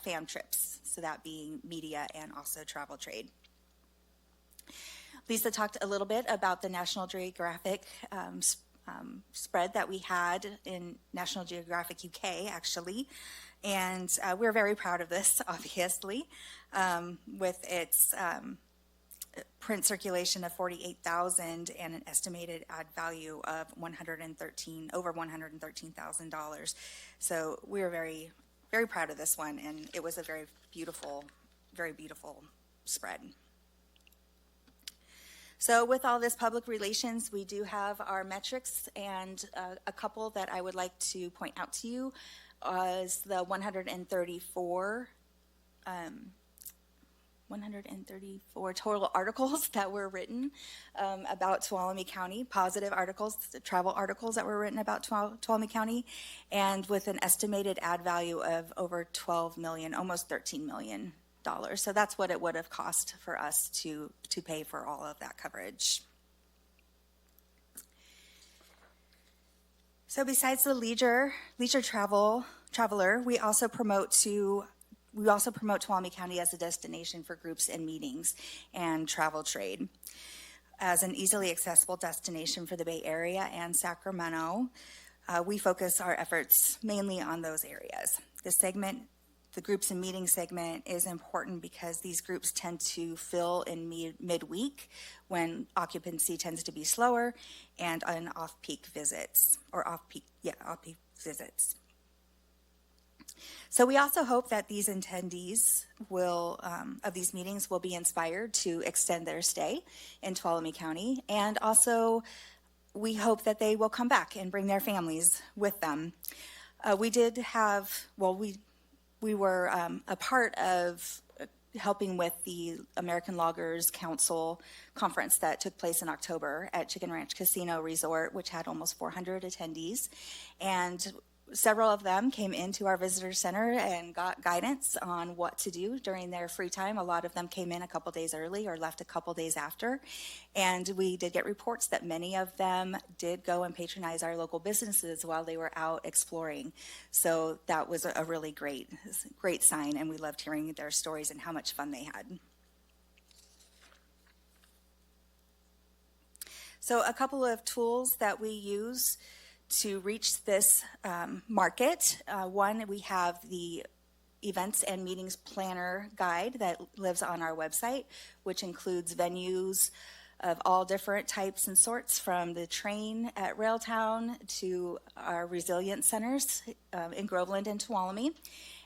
fam trips, so that being media and also travel trade. Lisa talked a little bit about the National Geographic spread that we had in National Geographic UK, actually. And we're very proud of this, obviously, with its print circulation of 48,000 and an estimated ad value of over $113,000. So we're very, very proud of this one, and it was a very beautiful spread. So with all this public relations, we do have our metrics, and a couple that I would like to point out to you is the 134 total articles that were written about Tuolumne County, positive articles, travel articles that were written about Tuolumne County, and with an estimated ad value of over $12 million, almost $13 million. So that's what it would have cost for us to pay for all of that coverage. So besides the leisure traveler, we also promote Tuolumne County as a destination for groups and meetings and travel trade. As an easily accessible destination for the Bay Area and Sacramento, we focus our efforts mainly on those areas. The groups and meetings segment is important because these groups tend to fill in midweek when occupancy tends to be slower and on off-peak visits. So we also hope that these attendees of these meetings will be inspired to extend their stay in Tuolumne County, and also we hope that they will come back and bring their families with them. We were a part of helping with the American Loggers Council conference that took place in October at Chicken Ranch Casino Resort, which had almost 400 attendees. And several of them came into our visitor center and got guidance on what to do during their free time. A lot of them came in a couple days early or left a couple days after. And we did get reports that many of them did go and patronize our local businesses while they were out exploring. So that was a really great sign, and we loved hearing their stories and how much fun they had. So a couple of tools that we use to reach this market. One, we have the events and meetings planner guide that lives on our website, which includes venues of all different types and sorts, from the train at Railtown to our resilience centers in Groveland and Tuolumne.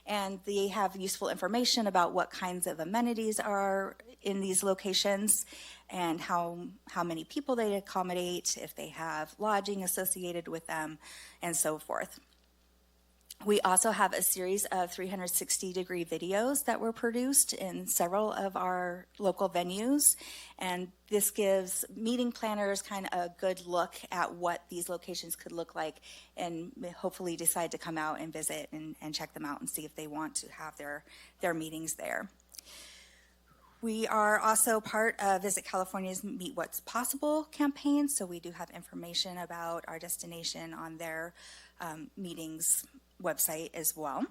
And they have useful information about what kinds of amenities are in these locations and how many people they accommodate, if they have lodging associated with them, and so forth. We also have a series of 360-degree videos that were produced in several of our local venues, and this gives meeting planners kind of a good look at what these locations could look like, and hopefully decide to come out and visit and check them out and see if they want to have their meetings there. We are also part of Visit California's Meet What's Possible campaign, so we do have information about our destination on their meetings website as well.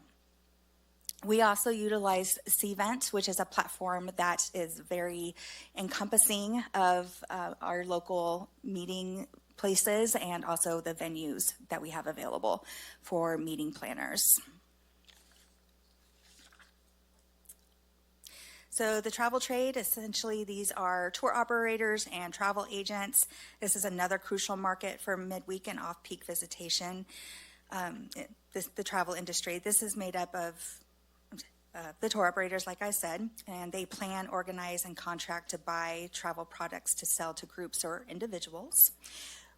We also utilize Cvent, which is a platform that is very encompassing of our local meeting places and also the venues that we have available for meeting planners. So the travel trade, essentially these are tour operators and travel agents. This is another crucial market for midweek and off-peak visitation. The travel industry. This is made up of the tour operators, like I said, and they plan, organize, and contract to buy travel products to sell to groups or individuals.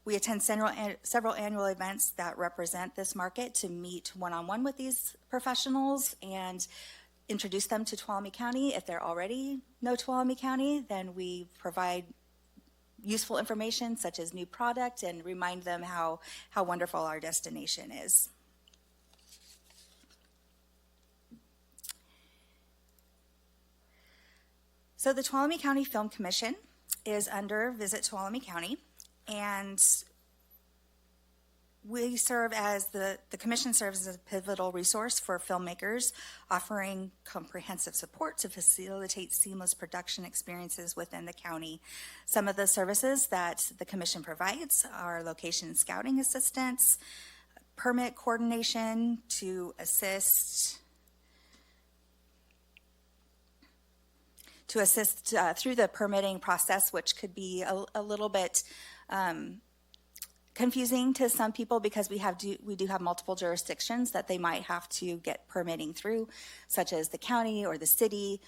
We attend several annual events that represent this market to meet one-on-one with these professionals and introduce them to Tuolumne County. If they're already know Tuolumne County, then we provide useful information such as new product and remind them how wonderful our destination is. So the Tuolumne County Film Commission is under Visit Tuolumne County, and we serve as the commission serves as a pivotal resource for filmmakers, offering comprehensive support to facilitate seamless production experiences within the county. Some of the services that the commission provides are location scouting assistance, permit coordination to assist through the permitting process, which could be a little bit confusing to some people because we do have multiple jurisdictions that they might have to get permitting through, such as the county or the city,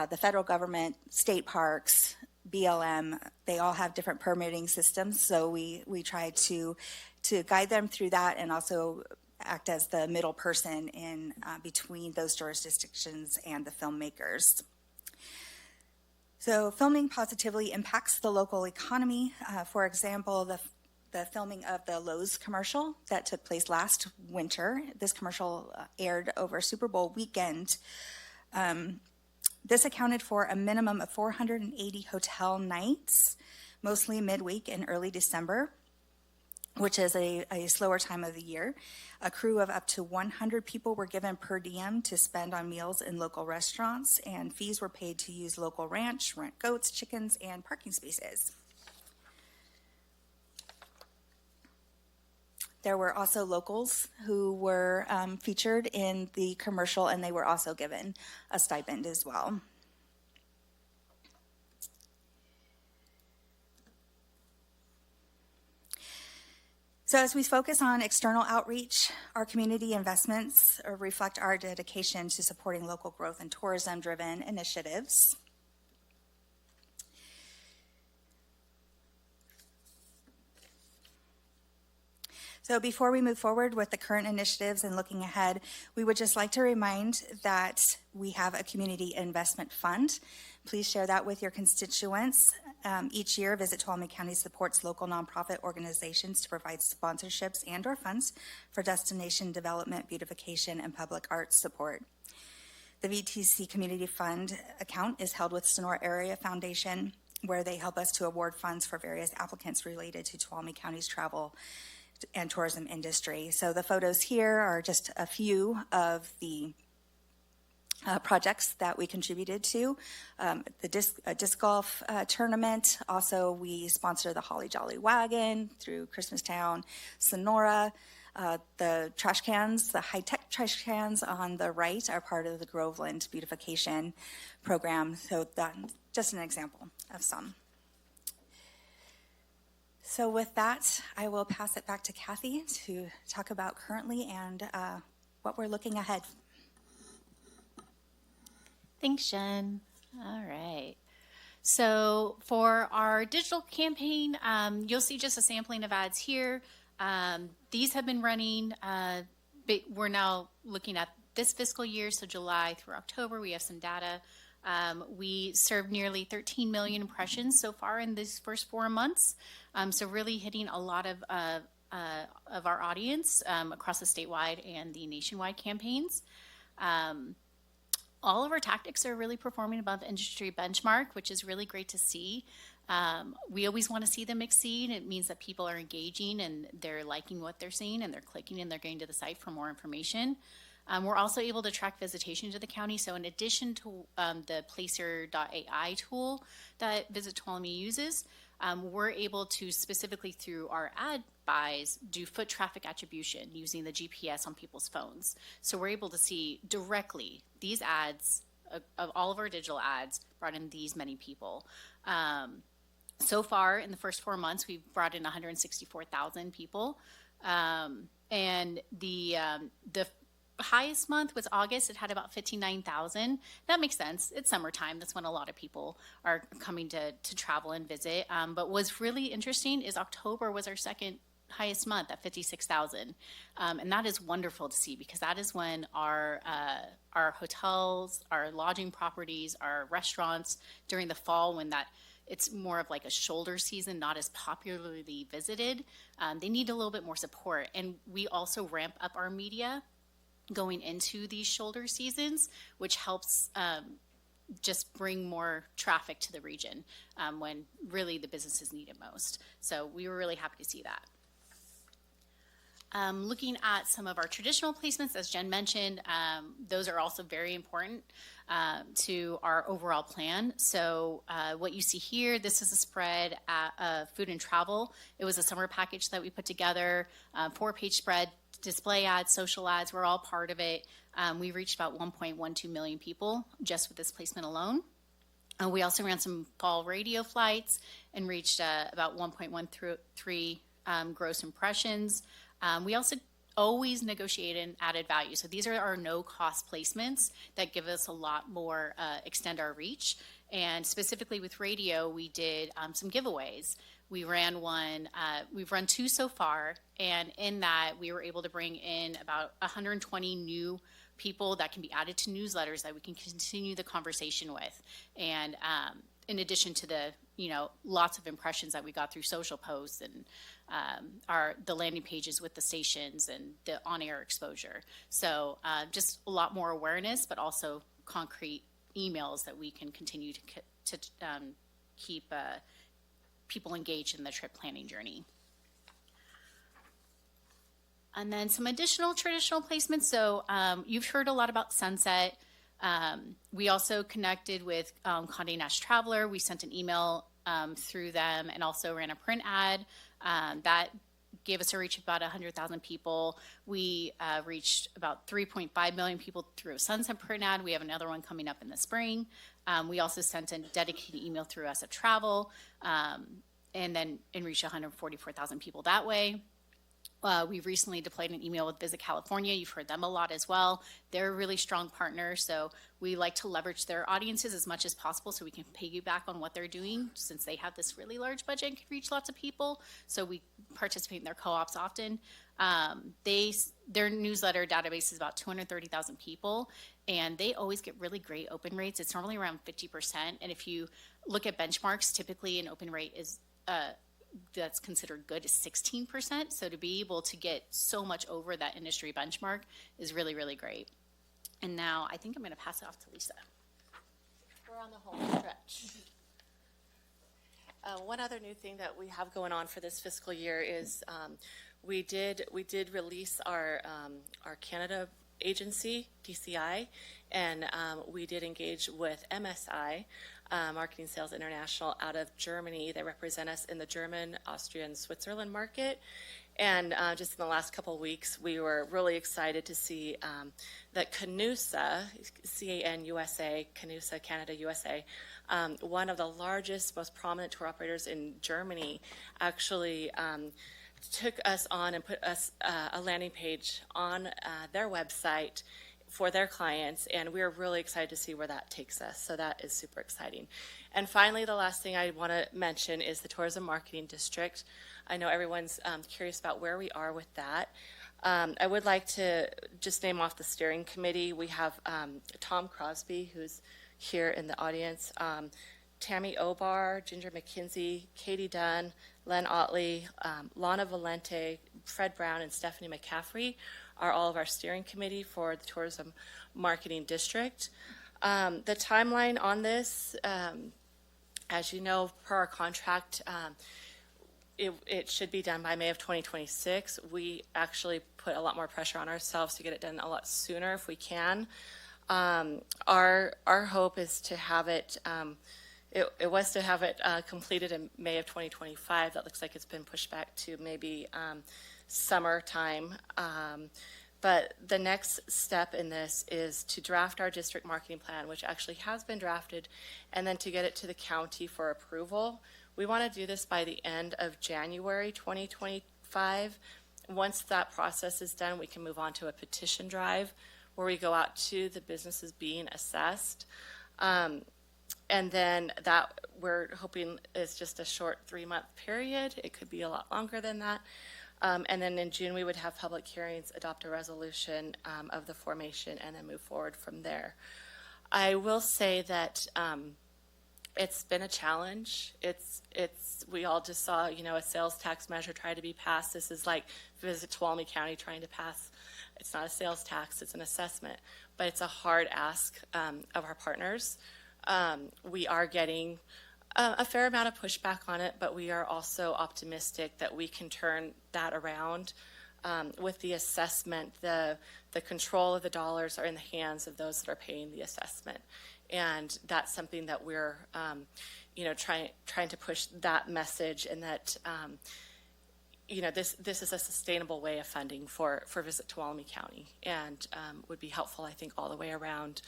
the federal government, state parks, BLM. They all have different permitting systems, so we try to guide them through that and also act as the middle person in between those jurisdictions and the filmmakers. So filming positively impacts the local economy. For example, the filming of the Lowe's commercial that took place last winter. This commercial aired over Super Bowl weekend. This accounted for a minimum of 480 hotel nights, mostly midweek and early December, which is a slower time of the year. A crew of up to 100 people were given per diem to spend on meals in local restaurants, and fees were paid to use local ranch, rent goats, chickens, and parking spaces. There were also locals who were featured in the commercial, and they were also given a stipend as well. So as we focus on external outreach, our community investments reflect our dedication to supporting local growth and tourism-driven initiatives. So before we move forward with the current initiatives and looking ahead, we would just like to remind that we have a community investment fund. Please share that with your constituents. Each year, Visit Tuolumne County supports local nonprofit organizations to provide sponsorships and/or funds for destination development, beautification, and public arts support. The VTC Community Fund account is held with Sonora Area Foundation, where they help us to award funds for various applicants related to Tuolumne County's travel and tourism industry. So the photos here are just a few of the projects that we contributed to. The disc golf tournament. Also, we sponsor the Holly Jolly Wagon through Christmastown, Sonora. The trash cans, the high-tech trash cans on the right are part of the Groveland beautification program. So that's just an example of some. So with that, I will pass it back to Kathy to talk about currently and what we're looking ahead. Thanks, Jen. All right. So for our digital campaign, you'll see just a sampling of ads here. These have been running, but we're now looking at this fiscal year, so July through October. We have some data. We served nearly 13 million impressions so far in these first 4 months. So really hitting a lot of our audience across the statewide and the nationwide campaigns. All of our tactics are really performing above industry benchmark, which is really great to see. We always want to see them exceed. It means that people are engaging and they're liking what they're seeing and they're clicking and they're going to the site for more information. We're also able to track visitation to the county. So in addition to the Placer.ai tool that Visit Tuolumne uses, we're able to specifically through our ad buys do foot traffic attribution using the GPS on people's phones. So we're able to see directly these ads of all of our digital ads brought in these many people. So far in the first 4 months, we've brought in 164,000 people. And the highest month was August. It had about 59,000. That makes sense. It's summertime. That's when a lot of people are coming to travel and visit. But what's really interesting is October was our second highest month at 56,000. And that is wonderful to see because that is when our hotels, our lodging properties, our restaurants during the fall when it's more of like a shoulder season, not as popularly visited. They need a little bit more support. And we also ramp up our media going into these shoulder seasons, which helps just bring more traffic to the region when really the businesses need it most. So we were really happy to see that. Looking at some of our traditional placements, as Jen mentioned, those are also very important to our overall plan. So what you see here, this is a spread at food and travel. It was a summer package that we put together, 4-page spread, display ads, social ads, we're all part of it. We reached about 1.12 million people just with this placement alone. We also ran some fall radio flights and reached about 1.13 gross impressions. We also always negotiate an added value. So these are our no-cost placements that give us a lot more, extend our reach. And specifically with radio, we did some giveaways. We ran one, we've run 2 so far, and in that we were able to bring in about 120 new people that can be added to newsletters that we can continue the conversation with. And in addition to the, lots of impressions that we got through social posts and the landing pages with the stations and the on-air exposure. So just a lot more awareness, but also concrete emails that we can continue to keep people engaged in the trip planning journey. And then some additional traditional placements. So you've heard a lot about Sunset. We also connected with Condé Nast Traveler. We sent an email through them and also ran a print ad that gave us a reach of about 100,000 people. We reached about 3.5 million people through a Sunset print ad. We have another one coming up in the spring. We also sent a dedicated email through SF Travel and reached 144,000 people that way. We've recently deployed an email with Visit California. You've heard them a lot as well. They're a really strong partner, so we like to leverage their audiences as much as possible so we can piggyback on what they're doing since they have this really large budget and can reach lots of people. So we participate in their co-ops often. Their newsletter database is about 230,000 people, and they always get really great open rates. It's normally around 50%, and if you look at benchmarks, typically an open rate is that's considered good is 16%. So to be able to get so much over that industry benchmark is really, really great. And now I think I'm going to pass it off to Lisa. We're on the home stretch. One other new thing that we have going on for this fiscal year is we did release our Canada agency, DCI, and we did engage with MSI, Marketing Sales International, out of Germany. They represent us in the German, Austrian, Switzerland market. And just in the last couple of weeks, we were really excited to see that CANUSA, C-A-N-U-S-A, CANUSA, Canada, USA, one of the largest, most prominent tour operators in Germany, actually took us on and put us a landing page on their website for their clients, and we're really excited to see where that takes us. So that is super exciting. And finally, the last thing I want to mention is the Tourism Marketing District. I know everyone's curious about where we are with that. I would like to just name off the steering committee. We have Tom Crosby, who's here in the audience, Tammy Obar, Ginger McKinsey, Katie Dunn, Len Otley, Lana Valente, Fred Brown, and Stephanie McCaffrey are all of our steering committee for the Tourism Marketing District. The timeline on this, as you know, per our contract, it should be done by May of 2026. We actually put a lot more pressure on ourselves to get it done a lot sooner if we can. Our hope is to have it, it was to have it completed in May of 2025. That looks like it's been pushed back to maybe summertime. But the next step in this is to draft our district marketing plan, which actually has been drafted, and then to get it to the county for approval. We want to do this by the end of January 2025. Once that process is done, we can move on to a petition drive where we go out to the businesses being assessed. And then that we're hoping is just a short 3-month period. It could be a lot longer than that. And then in June, we would have public hearings, adopt a resolution of the formation, and then move forward from there. I will say that it's been a challenge. We all just saw, a sales tax measure try to be passed. This is like Visit Tuolumne County trying to pass. It's not a sales tax, it's an assessment, but it's a hard ask of our partners. We are getting a fair amount of pushback on it, but we are also optimistic that we can turn that around. With the assessment, the control of the dollars are in the hands of those that are paying the assessment. And that's something that we're, trying to push that message, and that, this is a sustainable way of funding for Visit Tuolumne County, and would be helpful, I think, all the way around,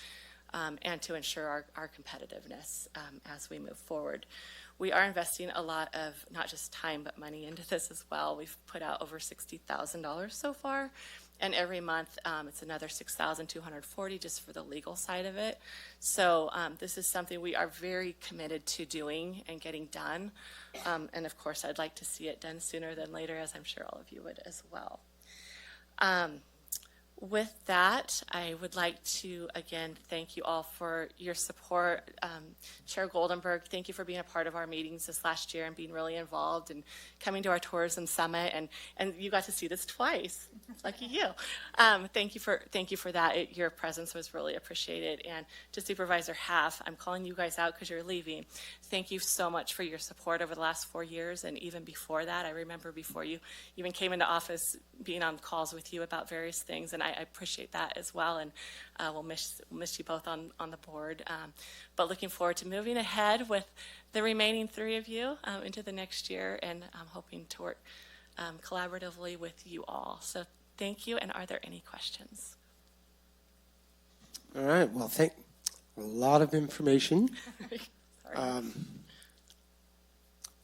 and to ensure our competitiveness as we move forward. We are investing a lot of not just time but money into this as well. We've put out over $60,000 so far, and every month it's another $6,240 just for the legal side of it. So this is something we are very committed to doing and getting done. And of course, I'd like to see it done sooner than later, as I'm sure all of you would as well. With that, I would like to, again, thank you all for your support. Chair Goldenberg, thank you for being a part of our meetings this last year and being really involved and coming to our tourism summit. And you got to see this twice. Lucky you. Thank you for that. Your presence was really appreciated. And to Supervisor Half, I'm calling you guys out because you're leaving. Thank you so much for your support over the last 4 years, and even before that. I remember before you even came into office, being on calls with you about various things, and I appreciate that as well. And we'll miss you both on the board. But looking forward to moving ahead with the remaining 3 of you into the next year, and I'm hoping to work collaboratively with you all. So thank you. And are there any questions? All right. Well, a lot of information.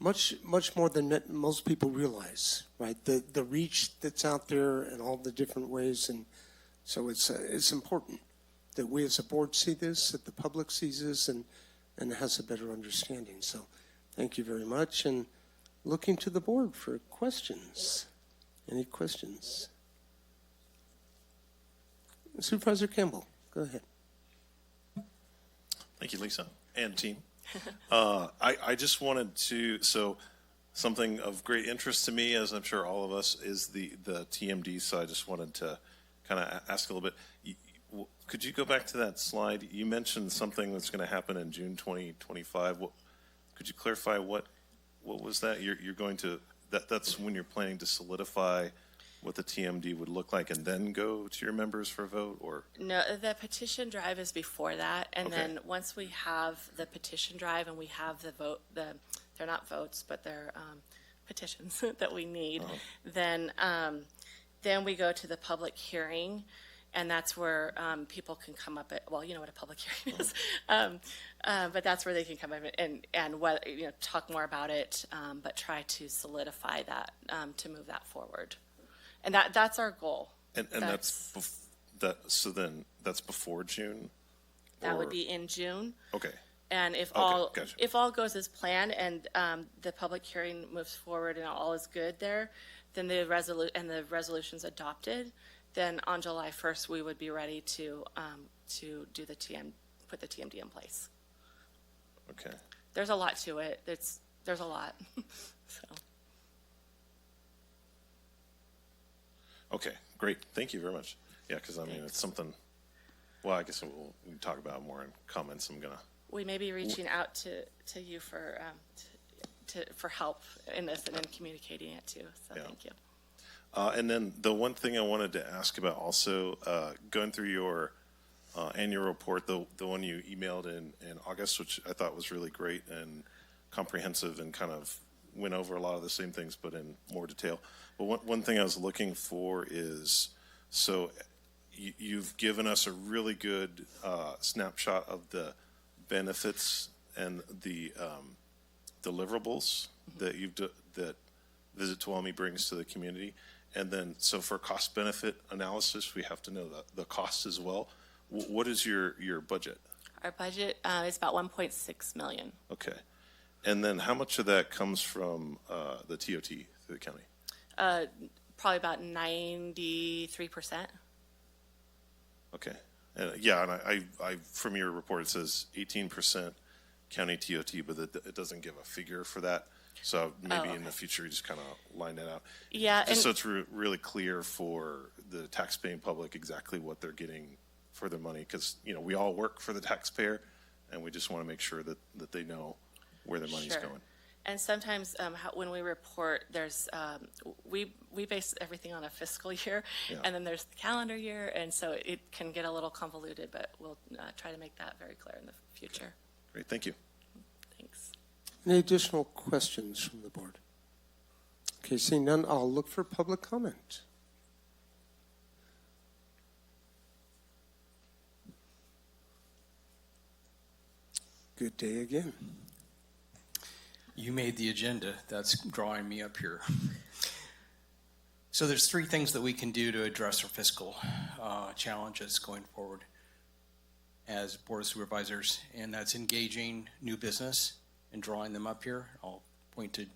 much more than most people realize, right? The reach that's out there and all the different ways, and so it's important that we as a board see this, that the public sees this, and has a better understanding. So, thank you very much, and looking to the board for questions. Any questions? Supervisor Campbell, go ahead. Thank you, Lisa and team. I just wanted to, so something of great interest to me, as I'm sure all of us, is the TMD. So I just wanted to kind of ask a little bit. Could you go back to that slide? You mentioned something that's going to happen in June 2025. Could you clarify what was that? You're going to, that's when you're planning to solidify what the TMD would look like and then go to your members for a vote, or? No, the petition drive is before that, and Okay. then once we have the petition drive and we have the vote, they're not votes, but they're petitions that we need, then we go to the public hearing, and that's where people can come up at, well, you know what a public hearing is, but that's where they can come up and whether, talk more about it, but try to solidify that to move that forward. And that's our goal. And so then that's before June? That Or- would be in June. Okay. And if gotcha. all goes as planned and the public hearing moves forward and all is good there, then the resolution's adopted, then on July 1st we would be ready to do put the TMD in place. Okay. There's a lot to it. There's a lot. So. Okay, great. Thank you very much. Yeah, because I mean, it's something, well, I guess we'll talk about it more in comments. I'm going to. We may be reaching out to you for help in this and in communicating it too. So Yeah. thank you. And then the one thing I wanted to ask about also, going through your annual report, the one you emailed in August, which I thought was really great and comprehensive and kind of went over a lot of the same things, but in more detail. But one thing I was looking for is, so you've given us a really good snapshot of the benefits and the deliverables that that Visit Tuolumne brings to the community. And then, so for cost benefit analysis, we have to know the cost as well. What is your budget? Our budget is about $1.6 million. Okay. And then how much of that comes from the TOT through the county? Probably about 93%. Okay. Yeah, and I from your report, it says 18% county TOT, but it doesn't give a figure for that. So maybe in the future, you just kind of line that out. Yeah. Just so it's really clear for the taxpaying public exactly what they're getting for their money. Because, we all work for the taxpayer, and we just want to make sure that they know where their money's going. And sometimes when we report, there's we base everything on a fiscal year, and then there's the calendar year, and so it can get a little convoluted, but we'll try to make that very clear in the future. Great, thank you. Thanks. Any additional questions from the board? Okay, seeing none, I'll look for public comment. Good day again. You made the agenda. That's drawing me up here. So there's three things that we can do to address our fiscal challenges going forward as Board of Supervisors, and that's engaging new business and drawing them up here. I'll point to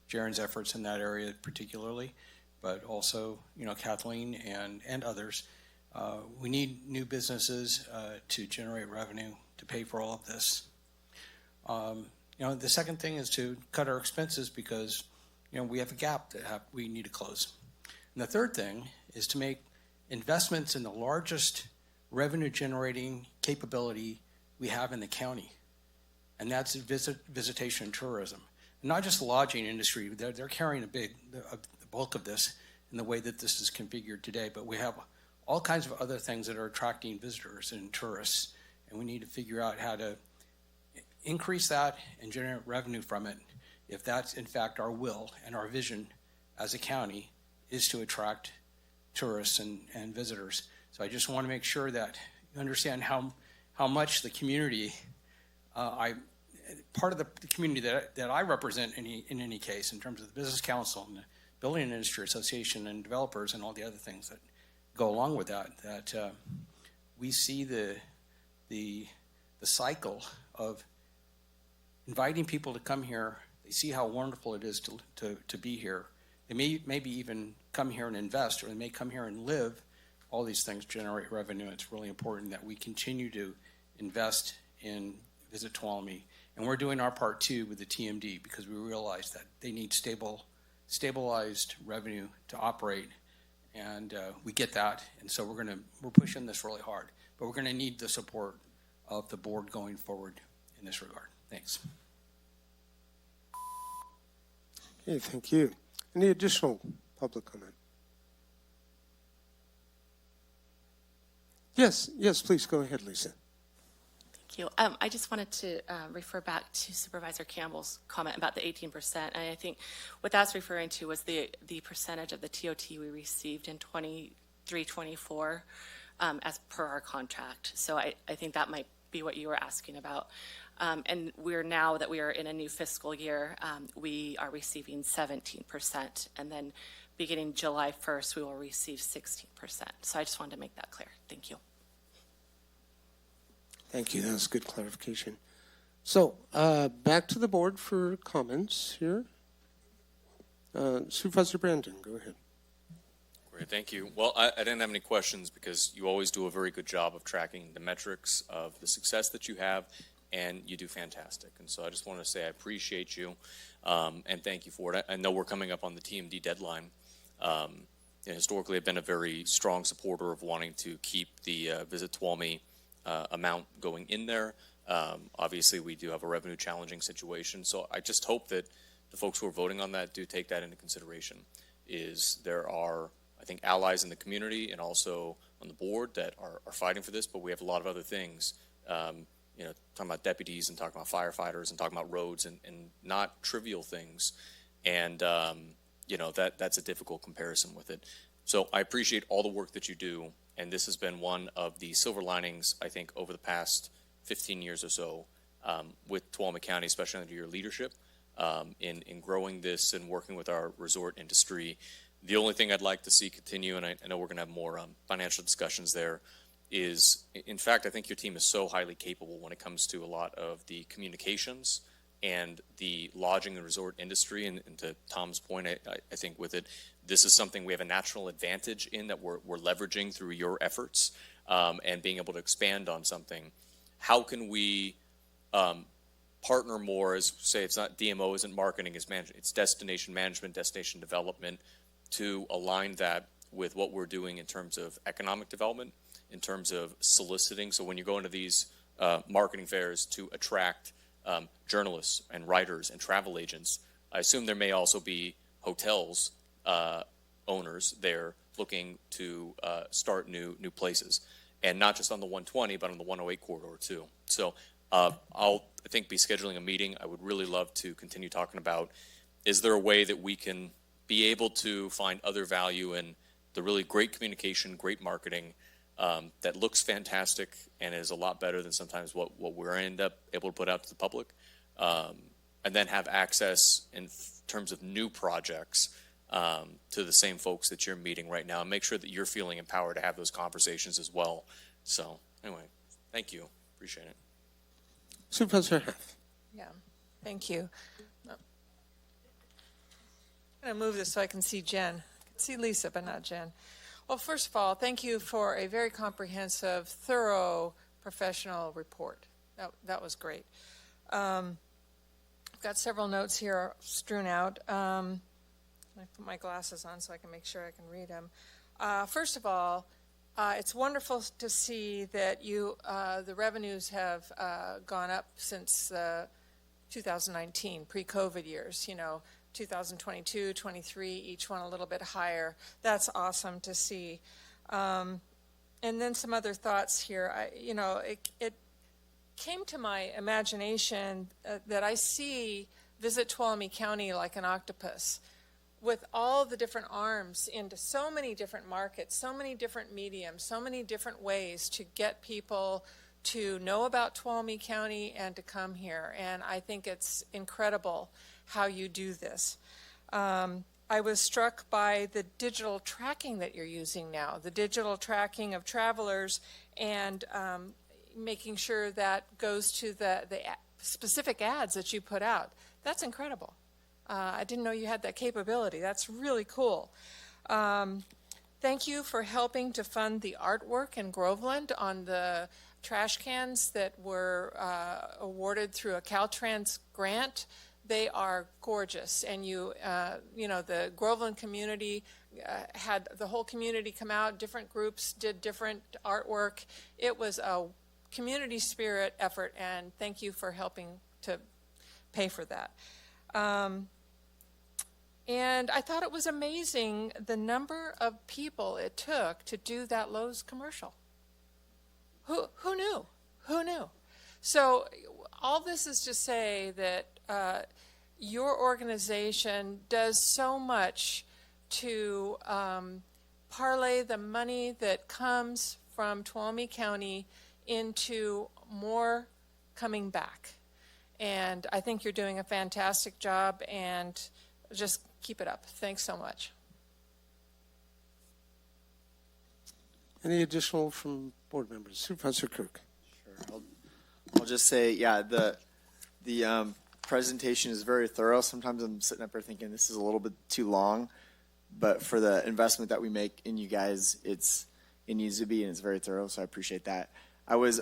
Jaron's efforts in that area particularly, but also, Kathleen and others. We need new businesses to generate revenue to pay for all of this. The second thing is to cut our expenses because, we have a gap that we need to close. And the third thing is to make investments in the largest revenue-generating capability we have in the county, and that's visitation and tourism. And not just the lodging industry; they're carrying the bulk of this in the way that this is configured today. But we have all kinds of other things that are attracting visitors and tourists, and we need to figure out how to increase that and generate revenue from it, if that's in fact our will and our vision as a county is to attract tourists and visitors. So I just want to make sure that you understand how much the community part of the community that I represent in any case, in terms of the Business Council and the Building Industry Association and developers and all the other things that go along with that, we see the cycle of inviting people to come here. They see how wonderful it is to be here. They may maybe even come here and invest, or they may come here and live. All these things generate revenue. It's really important that we continue to invest in Visit Tuolumne. And we're doing our part too with the TMD, because we realize that they need stabilized revenue to operate. And we get that. And so we're pushing this really hard. But we're going to need the support of the board going forward in this regard. Thanks. Okay, thank you. Any additional public comment? Yes, please go ahead, Lisa. Thank you. I just wanted to refer back to Supervisor Campbell's comment about the 18%. And I think what that's referring to was the percentage of the TOT we received in 23-24 as per our contract. So I think that might be what you were asking about. And now that we are in a new fiscal year, we are receiving 17%. And then beginning July 1st, we will receive 16%. So I just wanted to make that clear. Thank you. Thank you. That was good clarification. So back to the board for comments here. Supervisor Brandon, go ahead. Great, thank you. Well, I didn't have any questions because you always do a very good job of tracking the metrics of the success that you have, and you do fantastic. And so I just want to say I appreciate you, and thank you for it. I know we're coming up on the TMD deadline. Historically, I've been a very strong supporter of wanting to keep the Visit Tuolumne amount going in there. Obviously, we do have a revenue challenging situation, so I just hope that the folks who are voting on that do take that into consideration. There are, I think, allies in the community and also on the board that are fighting for this, but we have a lot of other things, talking about deputies and talking about firefighters and talking about roads and not trivial things. And, that's a difficult comparison with it. So I appreciate all the work that you do, and this has been one of the silver linings, I think, over the past 15 years or so with Tuolumne County, especially under your leadership, in growing this and working with our resort industry. The only thing I'd like to see continue, and I know we're going to have more financial discussions there, is, in fact, I think your team is so highly capable when it comes to a lot of the communications and the lodging and resort industry. And to Tom's point, I think with it, this is something we have a natural advantage in that we're leveraging through your efforts and being able to expand on something. How can we partner more, as say it's not DMO, isn't marketing, it's management, it's destination management, destination development, to align that with what we're doing in terms of economic development, in terms of soliciting. So when you go into these marketing fairs to attract journalists and writers and travel agents, I assume there may also be hotels owners there looking to start new places, and not just on the 120, but on the 108 corridor too. So I'll, I think, be scheduling a meeting. I would really love to continue talking about, is there a way that we can be able to find other value in the really great communication, great marketing that looks fantastic and is a lot better than sometimes what we're end up able to put out to the public, and then have access in terms of new projects to the same folks that you're meeting right now, and make sure that you're feeling empowered to have those conversations as well. So anyway, thank you. Appreciate it. Supervisor Heff. Yeah, thank you. I'm going to move this so I can see Jen. I can see Lisa, but not Jen. Well, first of all, thank you for a very comprehensive, thorough, professional report. That was great. I've got several notes here strewn out. I put my glasses on so I can make sure I can read them. First of all, it's wonderful to see that the revenues have gone up since 2019, pre-COVID years, 2022, 23, each one a little bit higher. That's awesome to see. And then some other thoughts here. It came to my imagination that I see Visit Tuolumne County like an octopus, with all the different arms into so many different markets, so many different mediums, so many different ways to get people to know about Tuolumne County and to come here. And I think it's incredible how you do this. I was struck by the digital tracking that you're using now, the digital tracking of travelers, and making sure that goes to the specific ads that you put out. That's incredible. I didn't know you had that capability. That's really cool. Thank you for helping to fund the artwork in Groveland on the trash cans that were awarded through a Caltrans grant. They are gorgeous, and the Groveland community had the whole community come out. Different groups did different artwork. It was a community spirit effort, and thank you for helping to pay for that. And I thought it was amazing the number of people it took to do that Lowe's commercial. Who knew? Who knew? So all this is to say that your organization does so much to parlay the money that comes from Tuolumne County into more coming back. And I think you're doing a fantastic job, and just keep it up. Thanks so much. Any additional from board members? Supervisor Kirk. Sure. I'll just say, yeah, the presentation is very thorough. Sometimes I'm sitting up there thinking this is a little bit too long, but for the investment that we make in you guys, it needs to be, and it's very thorough, so I appreciate that. I was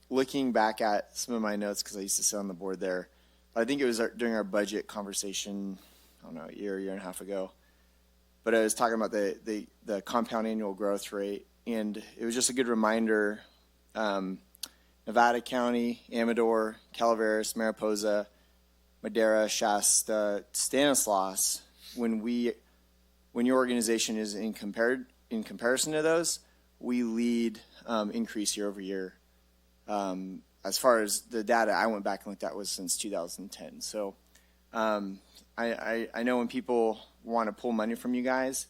looking back at some of my notes because I used to sit on the board there. I think it was during our budget conversation, I don't know, a year and a half ago. But I was talking about the compound annual growth rate, and it was just a good reminder. Nevada County, Amador, Calaveras, Mariposa, Madera, Shasta, Stanislaus, when your organization is in comparison to those, we lead increase year over year. As far as the data I went back and looked at was since 2010. So I know when people want to pull money from you guys,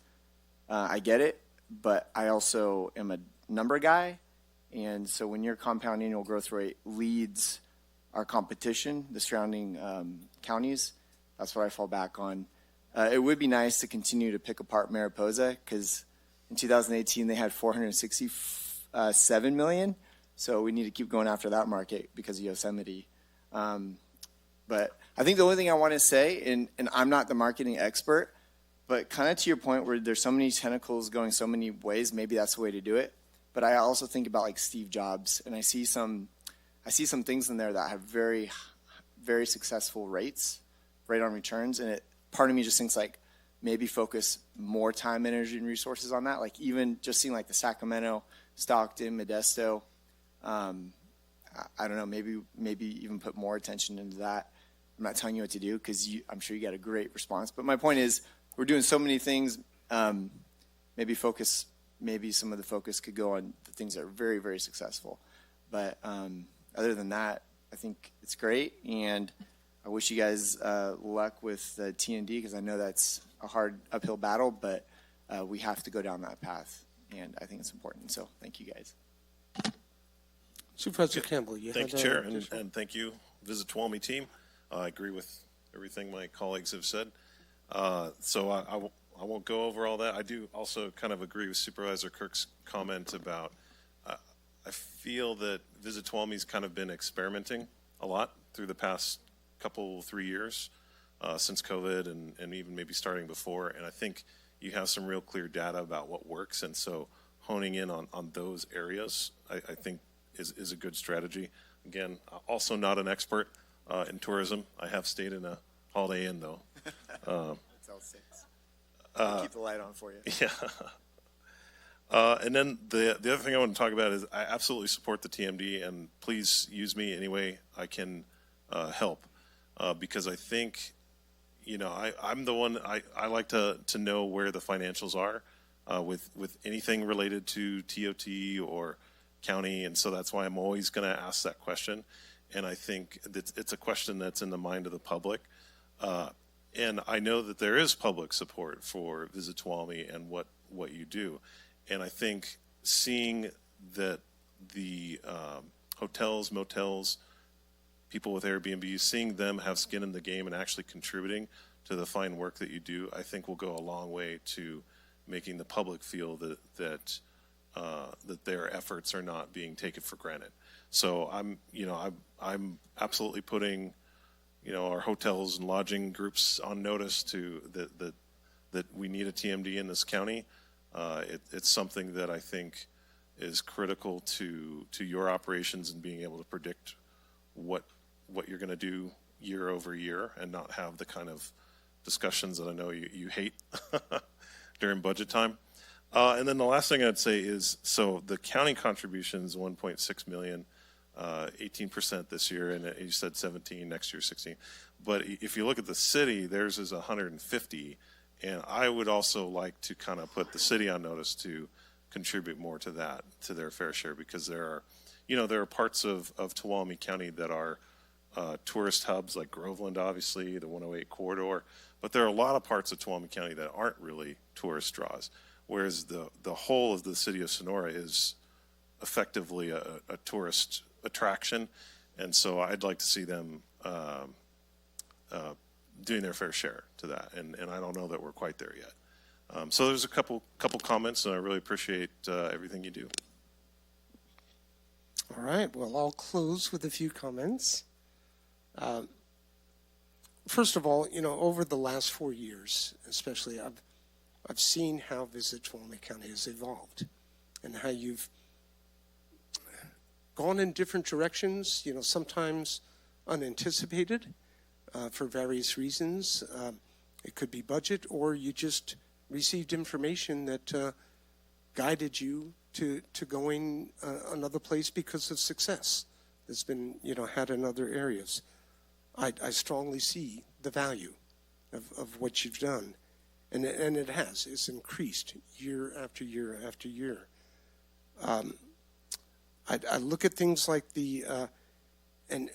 I get it, but I also am a number guy. And so when your compound annual growth rate leads our competition, the surrounding counties, that's what I fall back on. It would be nice to continue to pick apart Mariposa, because in 2018 they had 467 million. So we need to keep going after that market because of Yosemite. But I think the only thing I want to say, and I'm not the marketing expert, but kind of to your point where there's so many tentacles going so many ways, maybe that's the way to do it. But I also think about like Steve Jobs, and I see some things in there that have very, very successful rate on returns, and part of me just thinks like maybe focus more time, energy, and resources on that. Like even just seeing like the Sacramento, Stockton, Modesto. I don't know, maybe even put more attention into that. I'm not telling you what to do because I'm sure you got a great response. But my point is, we're doing so many things. Maybe some of the focus could go on the things that are very, very successful. But other than that, I think it's great. And I wish you guys luck with the T&D, because I know that's a hard uphill battle, but we have to go down that path. And I think it's important. So thank you guys. Supervisor Campbell, Thank you, Chair, and thank you, Visit Tuolumne team. I agree with everything my colleagues have said. So I won't go over all that. I do also kind of agree with Supervisor Kirk's comment about I feel that Visit Tuolumne's kind of been experimenting a lot through the past 3 years since COVID and even maybe starting before. And I think you have some real clear data about what works. And so honing in on those areas, I think, is a good strategy. Again, also not an expert in tourism. I have stayed in a Holiday Inn, though. That's all six. I'll keep the light on for you. Yeah. And then the other thing I want to talk about is I absolutely support the TMD, and please use me any way I can help, because I think, I'm the one, I like to know where the financials are with anything related to TOT or county, and so that's why I'm always going to ask that question. And I think it's a question that's in the mind of the public. And I know that there is public support for Visit Tuolumne and what you do. And I think seeing that the hotels, motels, people with Airbnb, seeing them have skin in the game and actually contributing to the fine work that you do, I think will go a long way to making the public feel that their efforts are not being taken for granted. So I'm absolutely putting, our hotels and lodging groups on notice to that we need a TMD in this county. It's something that I think is critical to your operations and being able to predict what you're going to do year over year and not have the kind of discussions that I know you hate during budget time. And then the last thing I'd say is, so the county contributions, 1.6 million, 18% this year, and you said 17, next year 16. But if you look at the city, theirs is 150, and I would also like to kind of put the city on notice to contribute more to that, to their fair share, because there are parts of Tuolumne County that are tourist hubs, like Groveland, obviously, the 108 corridor, but there are a lot of parts of Tuolumne County that aren't really tourist draws, whereas the whole of the city of Sonora is effectively a tourist attraction, and so I'd like to see them doing their fair share to that, and I don't know that we're quite there yet. So there's a couple comments, and I really appreciate everything you do. All right, well, I'll close with a few comments. First of all, over the last 4 years, especially, I've seen how Visit Tuolumne County has evolved and how you've gone in different directions, sometimes unanticipated for various reasons. It could be budget, or you just received information that guided you to going another place because of success that's been had in other areas. I strongly see the value of what you've done, and it has. It's increased year after year after year. I look at things like and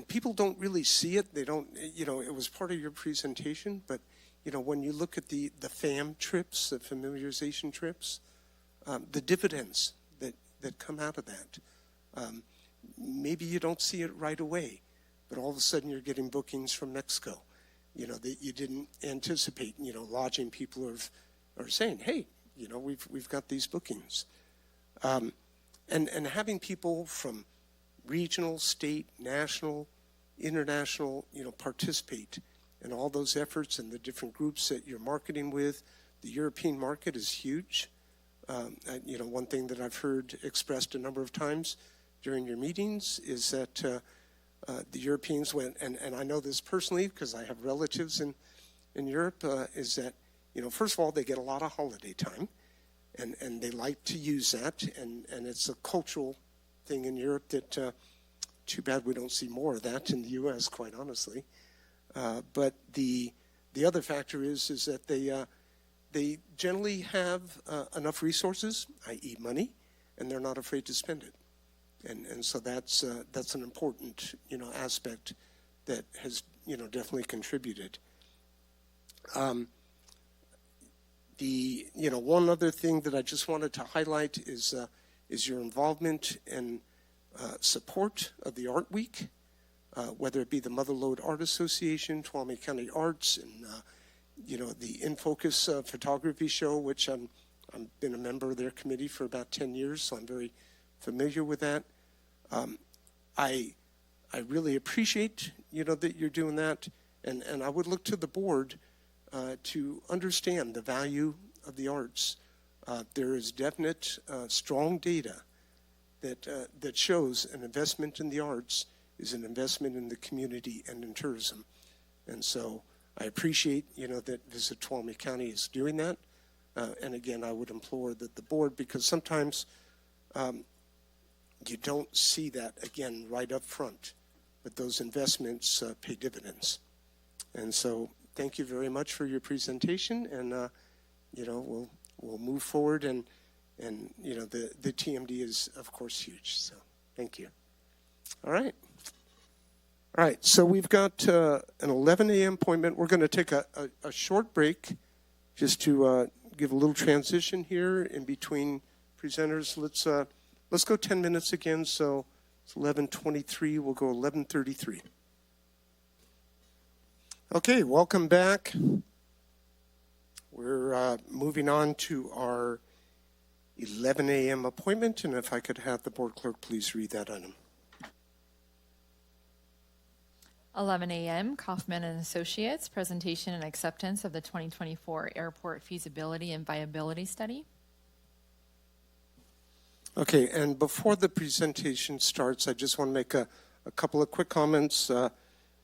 people don't really see it. They don't, it was part of your presentation, but, when you look at the FAM trips, the familiarization trips, the dividends that come out of that, maybe you don't see it right away, but all of a sudden you're getting bookings from Mexico, that you didn't anticipate. Lodging people are saying, hey, we've got these bookings. And having people from regional, state, national, international, participate in all those efforts and the different groups that you're marketing with. The European market is huge. One thing that I've heard expressed a number of times during your meetings is that the Europeans went, and I know this personally because I have relatives in Europe, is that, first of all, they get a lot of holiday time, and they like to use that, and it's a cultural thing in Europe that too bad we don't see more of that in the U.S., quite honestly. But the other factor is that they generally have enough resources, i.e. money, and they're not afraid to spend it. And so that's an important, aspect that has, definitely contributed. One other thing that I just wanted to highlight is your involvement and support of the Art Week, whether it be the Motherlode Art Association, Tuolumne County Arts, and the In Focus photography show, which I've been a member of their committee for about 10 years, so I'm very familiar with that. I really appreciate that you're doing that, and I would look to the board to understand the value of the arts. There is definite strong data that shows an investment in the arts is an investment in the community and in tourism. And so I appreciate, that Visit Tuolumne County is doing that. And again, I would implore that the board, because sometimes you don't see that, again, right up front, but those investments pay dividends. And so thank you very much for your presentation, and, we'll move forward, and the TMD is, of course, huge. So thank you. All right. All right, so we've got an 11 a.m. appointment. We're going to take a short break just to give a little transition here in between presenters. Let's go 10 minutes again, so It's 11:23. We'll go 11:33. Okay, welcome back. We're moving on to our 11 a.m. appointment, and if I could have the board clerk please read that item. 11 a.m. Kaufman and Associates, presentation and acceptance of the 2024 airport feasibility and viability study. Okay, and before the presentation starts, I just want to make a couple of quick comments.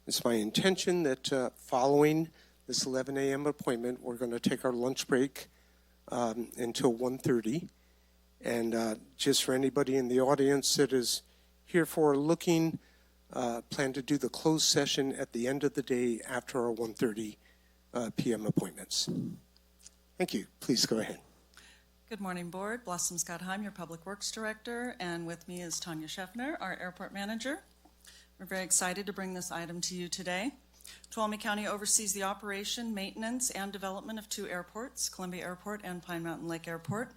It's my intention that following this 11 a.m. appointment, we're going to take our lunch break until 1:30. And just for anybody in the audience that is here for looking, plan to do the closed session at the end of the day after our 1:30 p.m. appointments. Thank you. Please go ahead. Good morning, Board. Blossom Scott-Heim, your Public Works Director, and with me is Tanya Scheffner, our Airport Manager. We're very excited to bring this item to you today. Tuolumne County oversees the operation, maintenance, and development of two airports, Columbia Airport and Pine Mountain Lake Airport.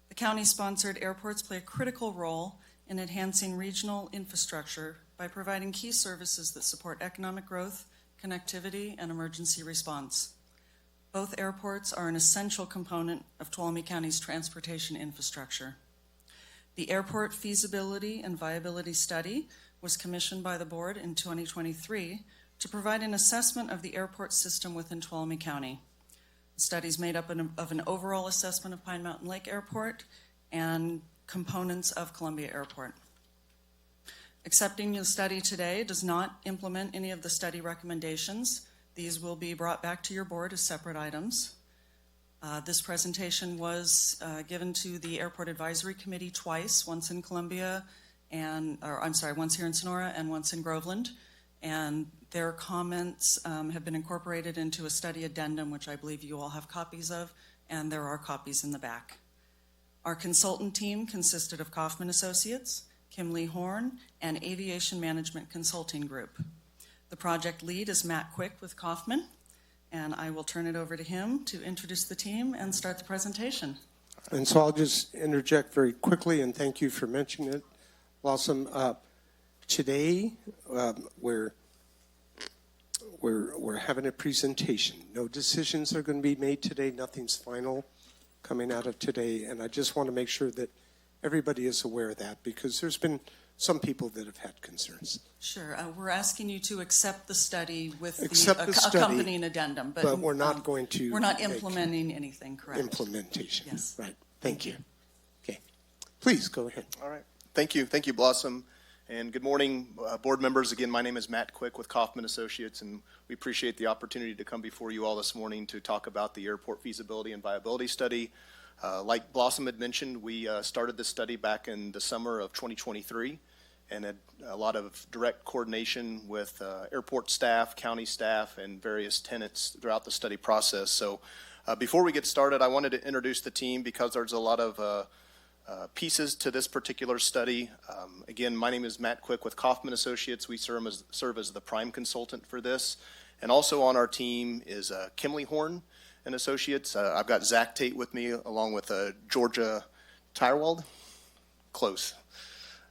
The county-sponsored airports play a critical role in enhancing regional infrastructure by providing key services that support economic growth, connectivity, and emergency response. Both airports are an essential component of Tuolumne County's transportation infrastructure. The Airport Feasibility and Viability Study was commissioned by the board in 2023 to provide an assessment of the airport system within Tuolumne County. The study is made up of an overall assessment of Pine Mountain Lake Airport and components of Columbia Airport. Accepting the study today does not implement any of the study recommendations. These will be brought back to your board as separate items. This presentation was given to the Airport Advisory Committee twice, once in Columbia once here in Sonora and once in Groveland. And their comments have been incorporated into a study addendum, which I believe you all have copies of, and there are copies in the back. Our consultant team consisted of Kaufman Associates, Kim Lee Horn, and Aviation Management Consulting Group. The project lead is Matt Quick with Kaufman, and I will turn it over to him to introduce the team and start the presentation. And so I'll just interject very quickly, and thank you for mentioning it, Blossom. Today, we're having a presentation. No decisions are going to be made today. Nothing's final coming out of today, and I just want to make sure that everybody is aware of that, because there's been some people that have had concerns. Sure. We're asking you to accept the study with Accept the study, accompanying addendum, but we're not going to. We're not implementing anything, correct? Implementation. Yes. Right. Thank you. Okay. Please go ahead. All right. Thank you. Thank you, Blossom. And good morning, board members. Again, my name is Matt Quick with Kaufman Associates, and we appreciate the opportunity to come before you all this morning to talk about the airport feasibility and viability study. Like Blossom had mentioned, we started this study back in the summer of 2023 and had a lot of direct coordination with airport staff, county staff, and various tenants throughout the study process. So before we get started, I wanted to introduce the team because there's a lot of pieces to this particular study. Again, my name is Matt Quick with Kaufman Associates. We serve as the prime consultant for this. And also on our team is Kim Lee Horn and Associates. I've got Zach Tate with me, along with Georgia Tyrewald. Close.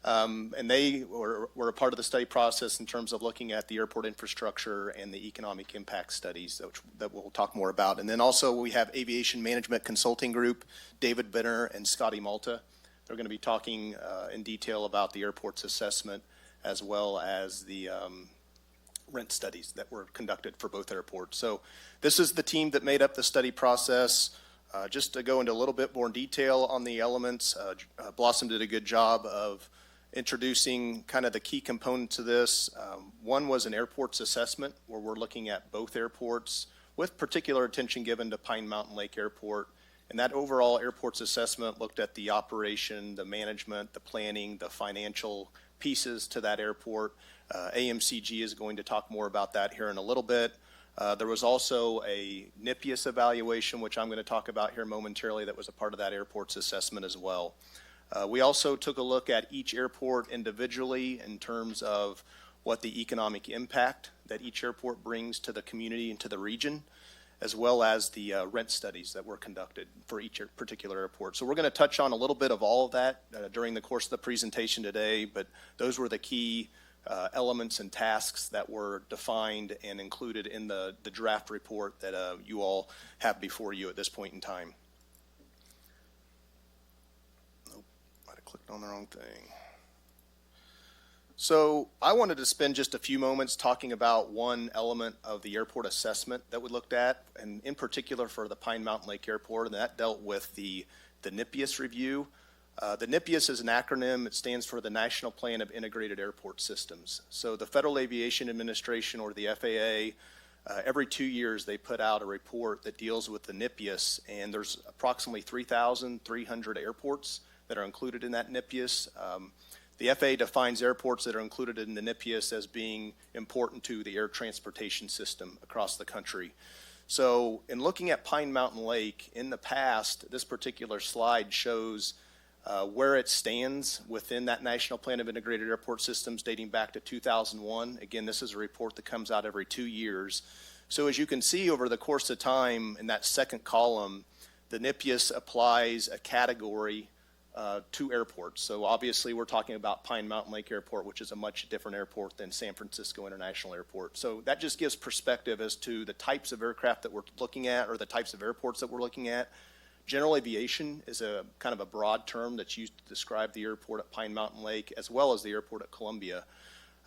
And they were a part of the study process in terms of looking at the airport infrastructure and the economic impact studies that we'll talk more about. And then also we have Aviation Management Consulting Group, David Benner and Scotty Malta. They're going to be talking in detail about the airport's assessment as well as the rent studies that were conducted for both airports. So this is the team that made up the study process. Just to go into a little bit more detail on the elements, Blossom did a good job of introducing kind of the key components of this. One was an airport's assessment, where we're looking at both airports with particular attention given to Pine Mountain Lake Airport. And that overall airport's assessment looked at the operation, the management, the planning, the financial pieces to that airport. AMCG is going to talk more about that here in a little bit. There was also a NIPIUS evaluation, which I'm going to talk about here momentarily, that was a part of that airport's assessment as well. We also took a look at each airport individually in terms of what the economic impact that each airport brings to the community and to the region. as well as the rent studies that were conducted for each particular airport. So we're going to touch on a little bit of all of that during the course of the presentation today, but those were the key elements and tasks that were defined and included in the draft report that you all have before you at this point in time. Nope, might have clicked on the wrong thing. So I wanted to spend just a few moments talking about one element of the airport assessment that we looked at, and in particular for the Pine Mountain Lake Airport, and that dealt with the NIPIAS review. The NIPIAS is an acronym. It stands for the National Plan of Integrated Airport Systems. So the Federal Aviation Administration, or the FAA, every 2 years they put out a report that deals with the NIPIAS, and there's approximately 3,300 airports that are included in that NIPIAS. The FAA defines airports that are included in the NIPIAS as being important to the air transportation system across the country. So in looking at Pine Mountain Lake, in the past, this particular slide shows where it stands within that National Plan of Integrated Airport Systems dating back to 2001. Again, this is a report that comes out every 2 years. So as you can see over the course of time in that second column, the NIPIAS applies a category to airports. So obviously we're talking about Pine Mountain Lake Airport, which is a much different airport than San Francisco International Airport. So that just gives perspective as to the types of aircraft that we're looking at, or the types of airports that we're looking at. General aviation is a kind of a broad term that's used to describe the airport at Pine Mountain Lake as well as the airport at Columbia.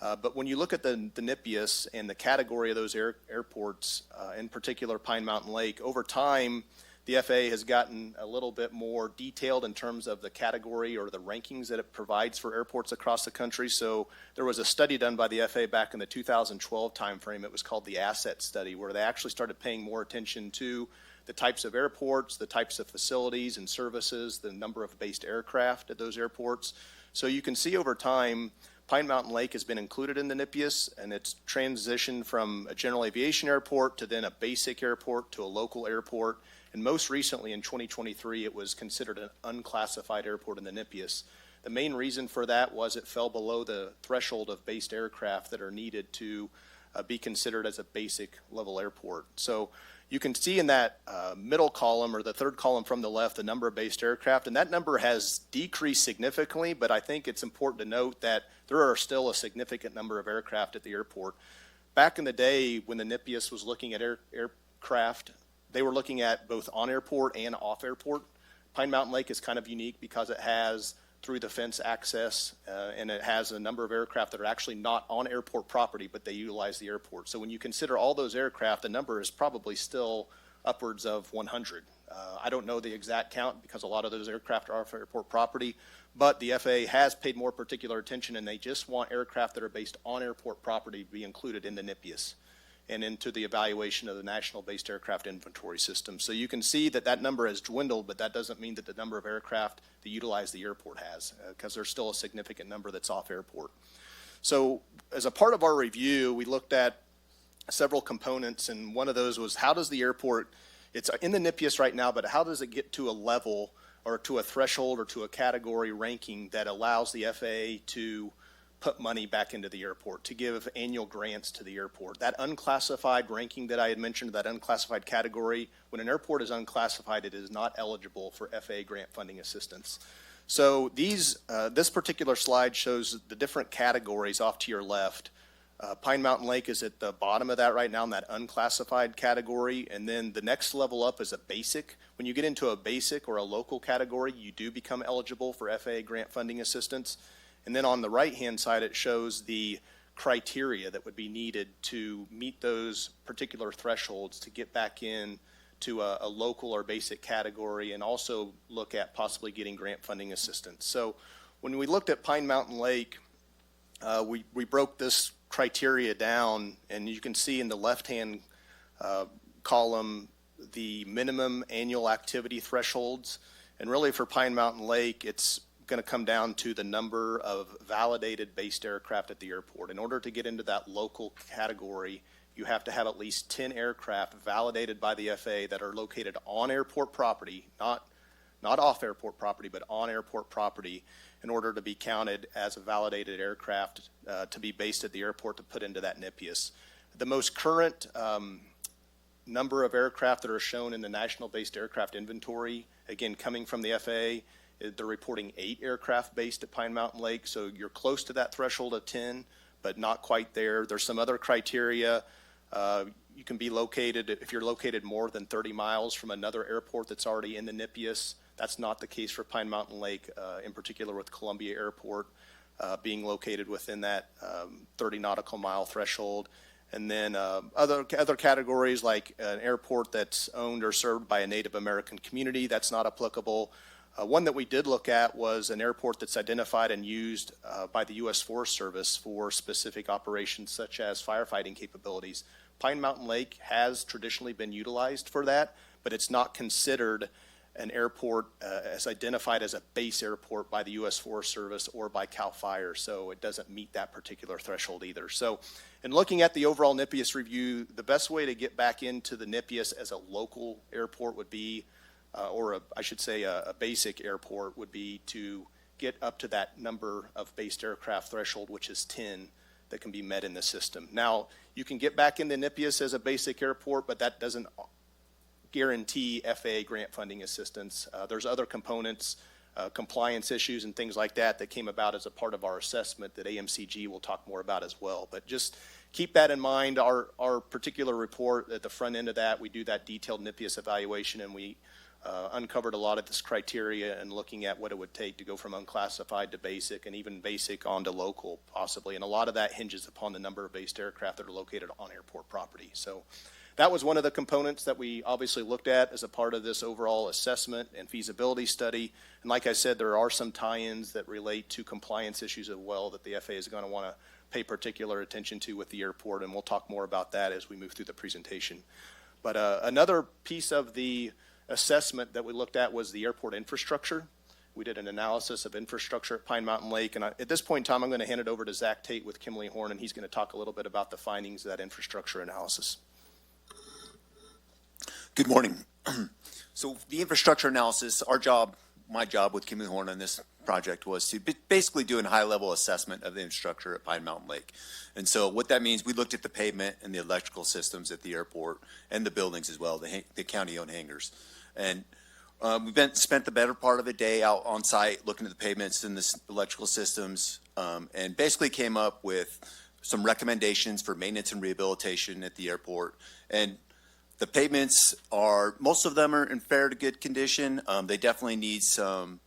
But when you look at the NIPIAS and the category of those airports, in particular Pine Mountain Lake, over time the FAA has gotten a little bit more detailed in terms of the category or the rankings that it provides for airports across the country. So there was a study done by the FAA back in the 2012 timeframe. It was called the Asset Study, where they actually started paying more attention to the types of airports, the types of facilities and services, the number of based aircraft at those airports. So you can see over time, Pine Mountain Lake has been included in the NIPIAS, and it's transitioned from a general aviation airport to then a basic airport to a local airport. And most recently in 2023, it was considered an unclassified airport in the NIPIAS. The main reason for that was it fell below the threshold of based aircraft that are needed to be considered as a basic level airport. So you can see in that middle column, or the third column from the left, the number of based aircraft, and that number has decreased significantly, but I think it's important to note that there are still a significant number of aircraft at the airport. Back in the day when the NIPIAS was looking at aircraft, they were looking at both on-airport and off-airport. Pine Mountain Lake is kind of unique because it has through-the-fence access, and it has a number of aircraft that are actually not on airport property, but they utilize the airport. So when you consider all those aircraft, the number is probably still upwards of 100. I don't know the exact count because a lot of those aircraft are off airport property, but the FAA has paid more particular attention, and they just want aircraft that are based on airport property to be included in the NIPIAS and into the evaluation of the National Based Aircraft Inventory System. So you can see that that number has dwindled, but that doesn't mean that the number of aircraft that utilize the airport has, because there's still a significant number that's off airport. So as a part of our review, we looked at several components, and one of those was how does the airport, it's in the NIPIAS right now, but how does it get to a level or to a threshold or to a category ranking that allows the FAA to put money back into the airport, to give annual grants to the airport. That unclassified ranking that I had mentioned, that unclassified category, when an airport is unclassified, it is not eligible for FAA grant funding assistance. So this particular slide shows the different categories off to your left. Pine Mountain Lake is at the bottom of that right now in that unclassified category, and then the next level up is a basic. When you get into a basic or a local category, you do become eligible for FAA grant funding assistance. And then on the right-hand side, it shows the criteria that would be needed to meet those particular thresholds to get back in to a local or basic category, and also look at possibly getting grant funding assistance. So when we looked at Pine Mountain Lake, we broke this criteria down, and you can see in the left-hand column the minimum annual activity thresholds. And really for Pine Mountain Lake, it's going to come down to the number of validated based aircraft at the airport. In order to get into that local category, you have to have at least 10 aircraft validated by the FAA that are located on airport property, not off airport property, but on airport property, in order to be counted as a validated aircraft to be based at the airport to put into that NIPIAS. The most current number of aircraft that are shown in the National Based Aircraft Inventory, again, coming from the FAA, they're reporting 8 aircraft based at Pine Mountain Lake, so you're close to that threshold of 10, but not quite there. There's some other criteria. You can be located, if you're located more than 30 miles from another airport that's already in the NIPIUS. That's not the case for Pine Mountain Lake, in particular with Columbia Airport being located within that 30 nautical mile threshold. And then other categories like an airport that's owned or served by a Native American community, that's not applicable. One that we did look at was an airport that's identified and used by the U.S. Forest Service for specific operations such as firefighting capabilities. Pine Mountain Lake has traditionally been utilized for that, but it's not considered an airport as identified as a base airport by the U.S. Forest Service or by CAL FIRE, so it doesn't meet that particular threshold either. So in looking at the overall NIPIUS review, the best way to get back into the NIPIUS as a local airport would be, I should say a basic airport would be to get up to that number of based aircraft threshold, which is 10, that can be met in the system. Now, you can get back in the NIPIUS as a basic airport, but that doesn't guarantee FAA grant funding assistance. There's other components, compliance issues and things like that came about as a part of our assessment that AMCG will talk more about as well. But just keep that in mind. Our particular report, at the front end of that, we do that detailed NIPIUS evaluation, and we uncovered a lot of this criteria and looking at what it would take to go from unclassified to basic and even basic on to local possibly. And a lot of that hinges upon the number of based aircraft that are located on airport property. So that was one of the components that we obviously looked at as a part of this overall assessment and feasibility study. And like I said, there are some tie-ins that relate to compliance issues as well that the FAA is going to want to pay particular attention to with the airport, and we'll talk more about that as we move through the presentation. But another piece of the assessment that we looked at was the airport infrastructure. We did an analysis of infrastructure at Pine Mountain Lake, and at this point in time, I'm going to hand it over to Zach Tate with Kimley Horn, and he's going to talk a little bit about the findings of that infrastructure analysis. Good morning. So the infrastructure analysis, my job with Kimley Horn on this project was to basically do a high-level assessment of the infrastructure at Pine Mountain Lake. And so what that means, we looked at the pavement and the electrical systems at the airport and the buildings as well, the county-owned hangars. And we've spent the better part of the day out on site looking at the pavements and the electrical systems, and basically came up with some recommendations for maintenance and rehabilitation at the airport. And the pavements most of them are in fair to good condition. They definitely need some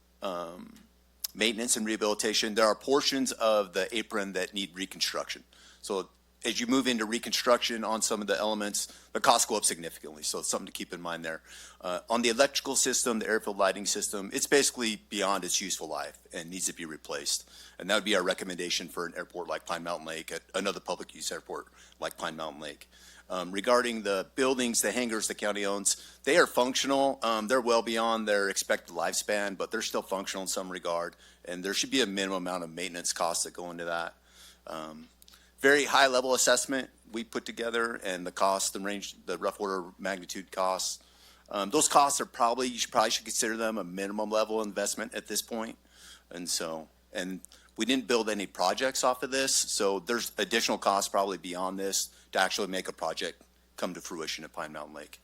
maintenance and rehabilitation. There are portions of the apron that need reconstruction. So as you move into reconstruction on some of the elements, the costs go up significantly. So it's something to keep in mind there. On the electrical system, the airfield lighting system, it's basically beyond its useful life and needs to be replaced. And that would be our recommendation for an airport like Pine Mountain Lake, another public use airport like Pine Mountain Lake. Regarding the buildings, the hangars the county owns, they are functional. They're well beyond their expected lifespan, but they're still functional in some regard. And there should be a minimum amount of maintenance costs that go into that. Very high level assessment we put together, and the cost, the rough order of magnitude costs. Those costs are you probably should consider them a minimum level investment at this point. And we didn't build any projects off of this, so there's additional costs probably beyond this to actually make a project come to fruition at Pine Mountain Lake.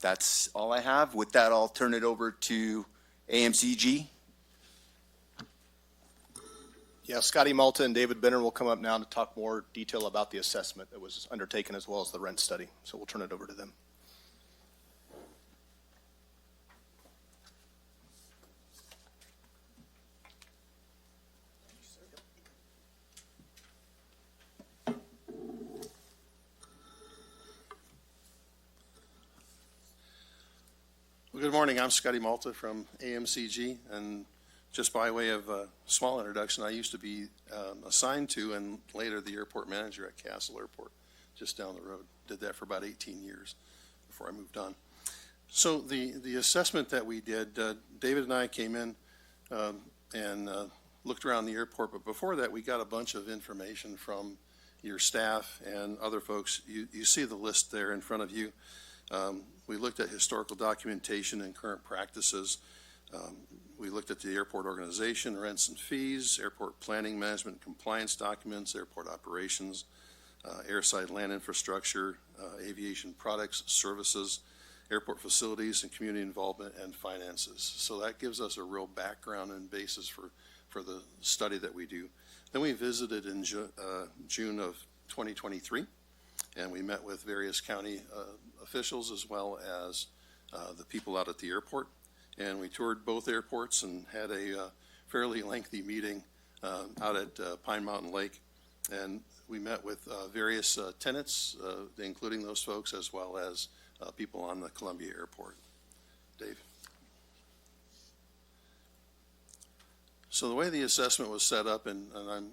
That's all I have. With that, I'll turn it over to AMCG. Yeah, Scotty Malta and David Benner will come up now to talk more detail about the assessment that was undertaken as well as the rent study. So we'll turn it over to them. Well, good morning. I'm Scotty Malta from AMCG, and just by way of a small introduction, I used to be assigned to and later the airport manager at Castle Airport, just down the road. Did that for about 18 years before I moved on. So the assessment that we did, David and I came in and looked around the airport, but before that we got a bunch of information from your staff and other folks. You see the list there in front of you. We looked at historical documentation and current practices. We looked at the airport organization, rents and fees, airport planning, management, compliance documents, airport operations, airside land infrastructure, aviation products, services, airport facilities, and community involvement and finances. So that gives us a real background and basis for the study that we do. Then we visited in June of 2023, and we met with various county officials as well as the people out at the airport. And we toured both airports and had a fairly lengthy meeting out at Pine Mountain Lake. And we met with various tenants, including those folks, as well as people on the Columbia Airport. Dave. So the way the assessment was set up, and I'm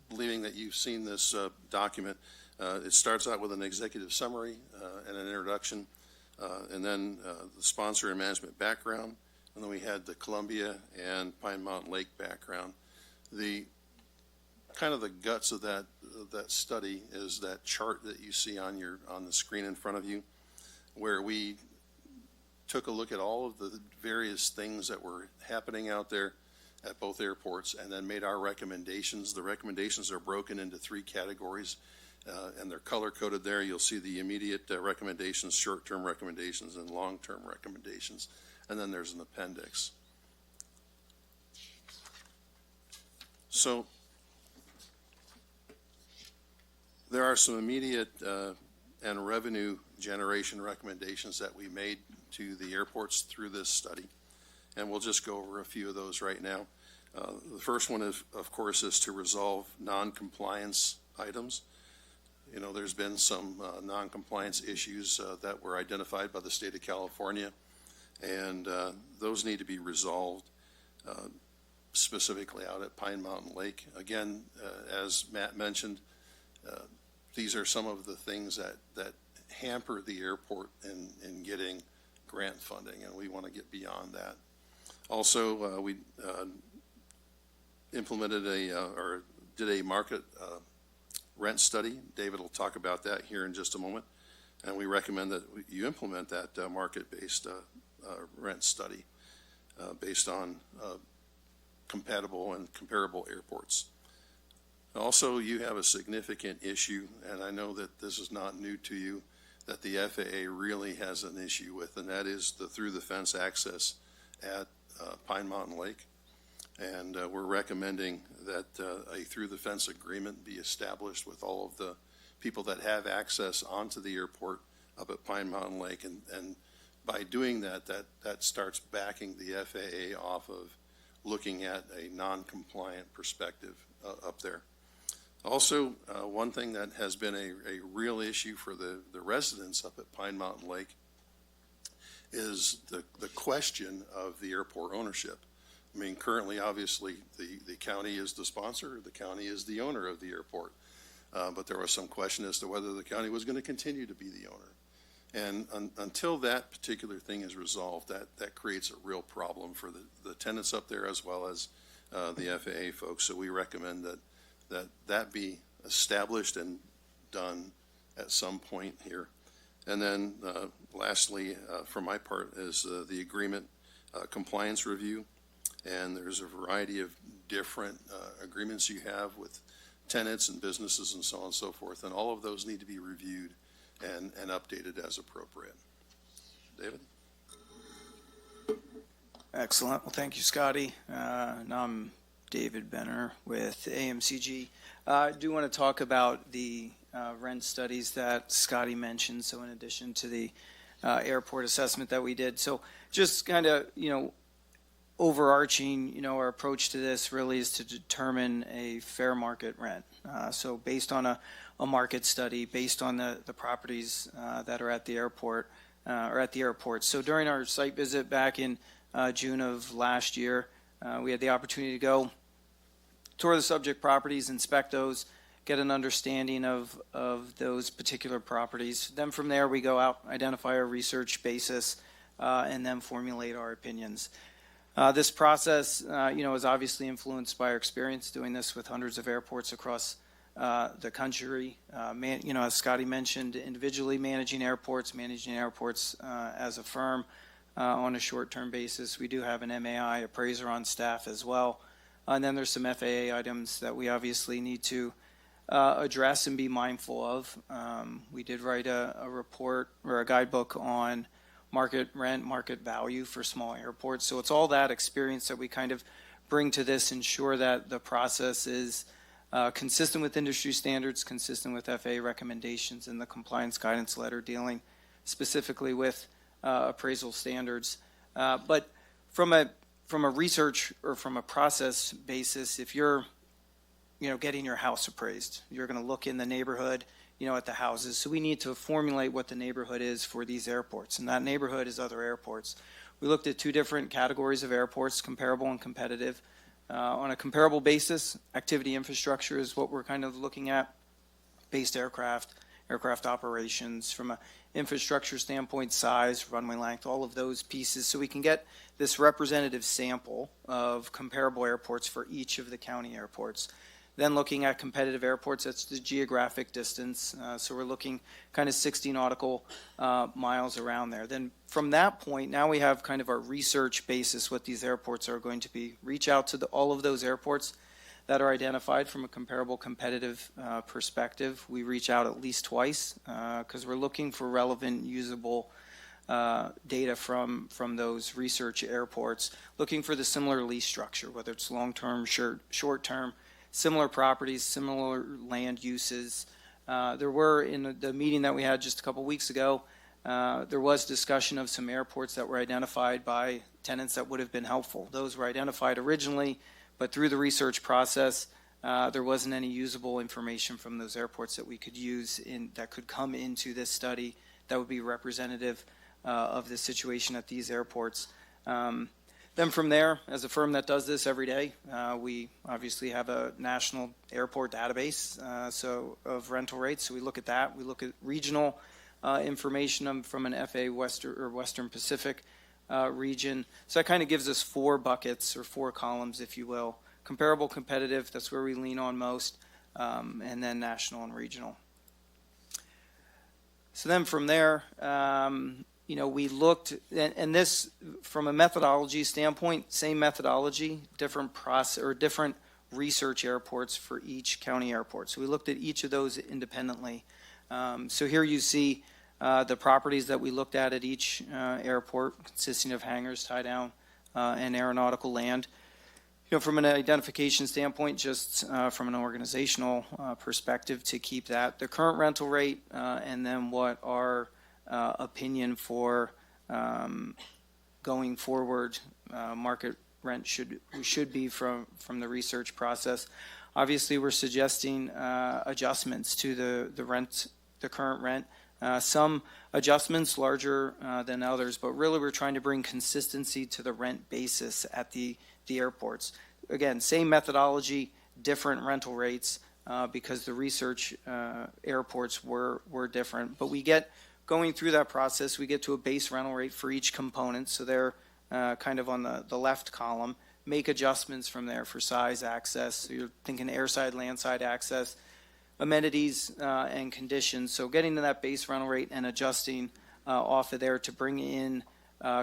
believing that you've seen this document, it starts out with an executive summary and an introduction, and then the sponsor and management background, and then we had the Columbia and Pine Mountain Lake background. The kind of the guts of that study is that chart that you see on the screen in front of you, where we took a look at all of the various things that were happening out there at both airports and then made our recommendations. The recommendations are broken into 3 categories, and they're color-coded there. You'll see the immediate recommendations, short-term recommendations, and long-term recommendations. And then there's an appendix. So there are some immediate and revenue generation recommendations that we made to the airports through this study, and we'll just go over a few of those right now. The first one, of course, is to resolve non-compliance items. You know, there's been some non-compliance issues that were identified by the state of California, and those need to be resolved, specifically out at Pine Mountain Lake. Again, as Matt mentioned, these are some of the things that hamper the airport in getting grant funding, and we want to get beyond that. Also, we implemented or did a market rent study. David will talk about that here in just a moment, and we recommend that you implement that market-based rent study based on compatible and comparable airports. Also, you have a significant issue, and I know that this is not new to you, that the FAA really has an issue with, and that is the through-the-fence access at Pine Mountain Lake. And we're recommending that a through-the-fence agreement be established with all of the people that have access onto the airport up at Pine Mountain Lake. And by doing that starts backing the FAA off of looking at a non-compliant perspective up there. Also, one thing that has been a real issue for the residents up at Pine Mountain Lake is the question of the airport ownership. I mean, currently, obviously, the county is the sponsor, the county is the owner of the airport. But there was some question as to whether the county was going to continue to be the owner. And until that particular thing is resolved, that creates a real problem for the tenants up there as well as the FAA folks. So we recommend that be established and done at some point here. And then lastly, for my part, is the agreement compliance review. And there's a variety of different agreements you have with tenants and businesses and so on and so forth. And all of those need to be reviewed and updated as appropriate. David? Excellent. Well, thank you, Scotty. And I'm David Benner with AMCG. I do want to talk about the rent studies that Scotty mentioned. So in addition to the airport assessment that we did. So just kind of, overarching, our approach to this really is to determine a fair market rent. So based on a market study, based on the properties that are at the airport, or at the airport. So during our site visit back in June of last year, we had the opportunity to go tour the subject properties, inspect those, get an understanding of those particular properties. Then from there, we go out, identify our research basis, and then formulate our opinions. This process, is obviously influenced by our experience doing this with hundreds of airports across the country. As Scotty mentioned, individually managing airports as a firm on a short-term basis. We do have an MAI appraiser on staff as well. And then there's some FAA items that we obviously need to address and be mindful of. We did write a report or a guidebook on market rent, market value for small airports. So it's all that experience that we kind of bring to this, ensure that the process is consistent with industry standards, consistent with FAA recommendations, and the compliance guidance letter dealing specifically with appraisal standards. But from a research or from a process basis, if you're getting your house appraised, you're going to look in the neighborhood, at the houses. So we need to formulate what the neighborhood is for these airports, and that neighborhood is other airports. We looked at two different categories of airports, comparable and competitive. On a comparable basis, activity infrastructure is what we're kind of looking at, based aircraft operations from an infrastructure standpoint, size, runway length, all of those pieces, so we can get this representative sample of comparable airports for each of the county airports. Then looking at competitive airports, that's the geographic distance. So we're looking kind of 60 nautical miles around there. Then from that point, now we have kind of our research basis, what these airports are going to be. Reach out to all of those airports that are identified from a comparable competitive perspective. We reach out at least twice because we're looking for relevant, usable data from those research airports, looking for the similar lease structure, whether it's long-term, short-term, similar properties, similar land uses. There were, in the meeting that we had just a couple weeks ago, there was discussion of some airports that were identified by tenants that would have been helpful. Those were identified originally, but through the research process, there wasn't any usable information from those airports that we could use that could come into this study that would be representative of the situation at these airports. Then from there, as a firm that does this every day, we obviously have a national airport database of rental rates. So we look at that. We look at regional information from an FAA Western Pacific region. So that kind of gives us 4 buckets or 4 columns, if you will. Comparable, competitive, that's where we lean on most, and then national and regional. So then from there, we looked, and this, from a methodology standpoint, same methodology, different process or different research airports for each county airport. So we looked at each of those independently. So here you see the properties that we looked at each airport, consisting of hangars, tie down, and aeronautical land. From an identification standpoint, just from an organizational perspective, to keep that the current rental rate, and then what our opinion for going forward market rent should be from the research process. Obviously, we're suggesting adjustments to the current rent. Some adjustments larger than others, but really we're trying to bring consistency to the rent basis at the airports. Again, same methodology, different rental rates because the research airports were different. But going through that process, we get to a base rental rate for each component. So they're kind of on the left column. Make adjustments from there for size, access. So you're thinking airside, landside access, amenities, and conditions. So getting to that base rental rate and adjusting off of there to bring in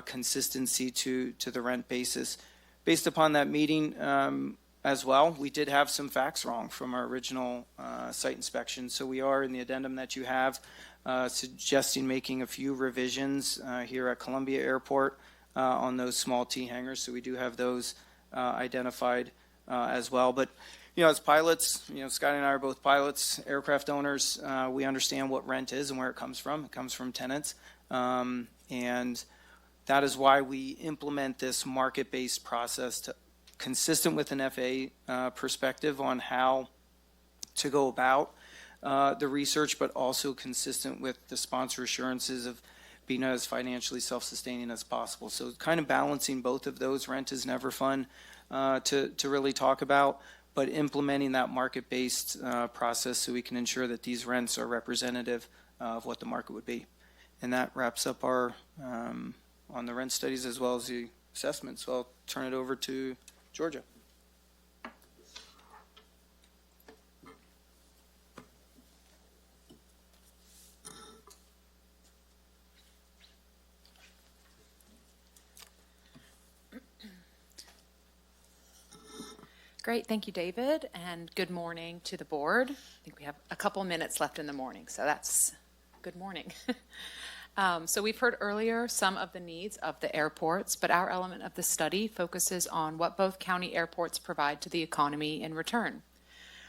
consistency to the rent basis. Based upon that meeting as well, we did have some facts wrong from our original site inspection. So we are, in the addendum that you have, suggesting making a few revisions here at Columbia Airport on those small T hangars. So we do have those identified as well. But as pilots, Scotty and I are both pilots, aircraft owners. We understand what rent is and where it comes from. It comes from tenants, and that is why we implement this market-based process, consistent with an FAA perspective on how to go about the research, but also consistent with the sponsor assurances of being as financially self-sustaining as possible. So kind of balancing both of those. Rent is never fun to really talk about, but implementing that market-based process so we can ensure that these rents are representative of what the market would be. And that wraps up our on the rent studies as well as the assessment. So I'll turn it over to Georgia. Great, thank you, David, and good morning to the board. I think we have a couple minutes left in the morning, so that's good morning. So we've heard earlier some of the needs of the airports, but our element of the study focuses on what both county airports provide to the economy in return.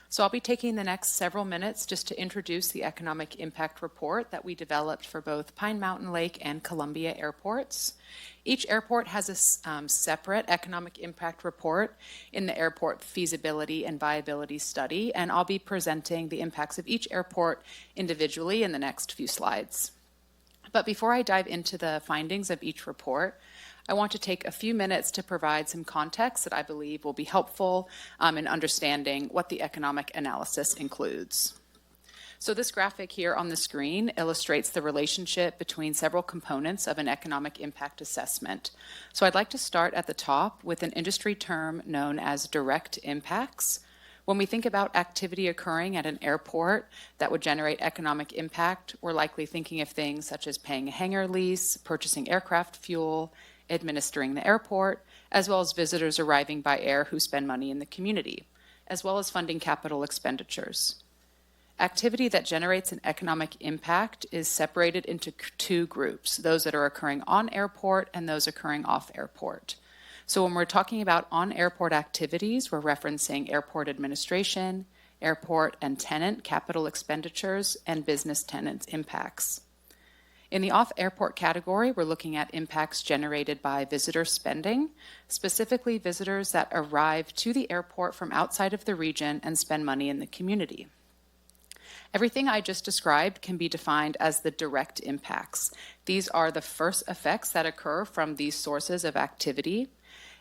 So I'll be taking the next several minutes just to introduce the economic impact report that we developed for both Pine Mountain Lake and Columbia airports. Each airport has a separate economic impact report in the airport feasibility and viability study, and I'll be presenting the impacts of each airport individually in the next few slides. But before I dive into the findings of each report, I want to take a few minutes to provide some context that I believe will be helpful in understanding what the economic analysis includes. So this graphic here on the screen illustrates the relationship between several components of an economic impact assessment. So I'd like to start at the top with an industry term known as direct impacts. When we think about activity occurring at an airport that would generate economic impact, we're likely thinking of things such as paying a hangar lease, purchasing aircraft fuel, administering the airport, as well as visitors arriving by air who spend money in the community, as well as funding capital expenditures. Activity that generates an economic impact is separated into two groups, those that are occurring on airport and those occurring off airport. So when we're talking about on-airport activities, we're referencing airport administration, airport and tenant capital expenditures, and business tenants impacts. In the off-airport category, we're looking at impacts generated by visitor spending, specifically visitors that arrive to the airport from outside of the region and spend money in the community. Everything I just described can be defined as the direct impacts. These are the first effects that occur from these sources of activity.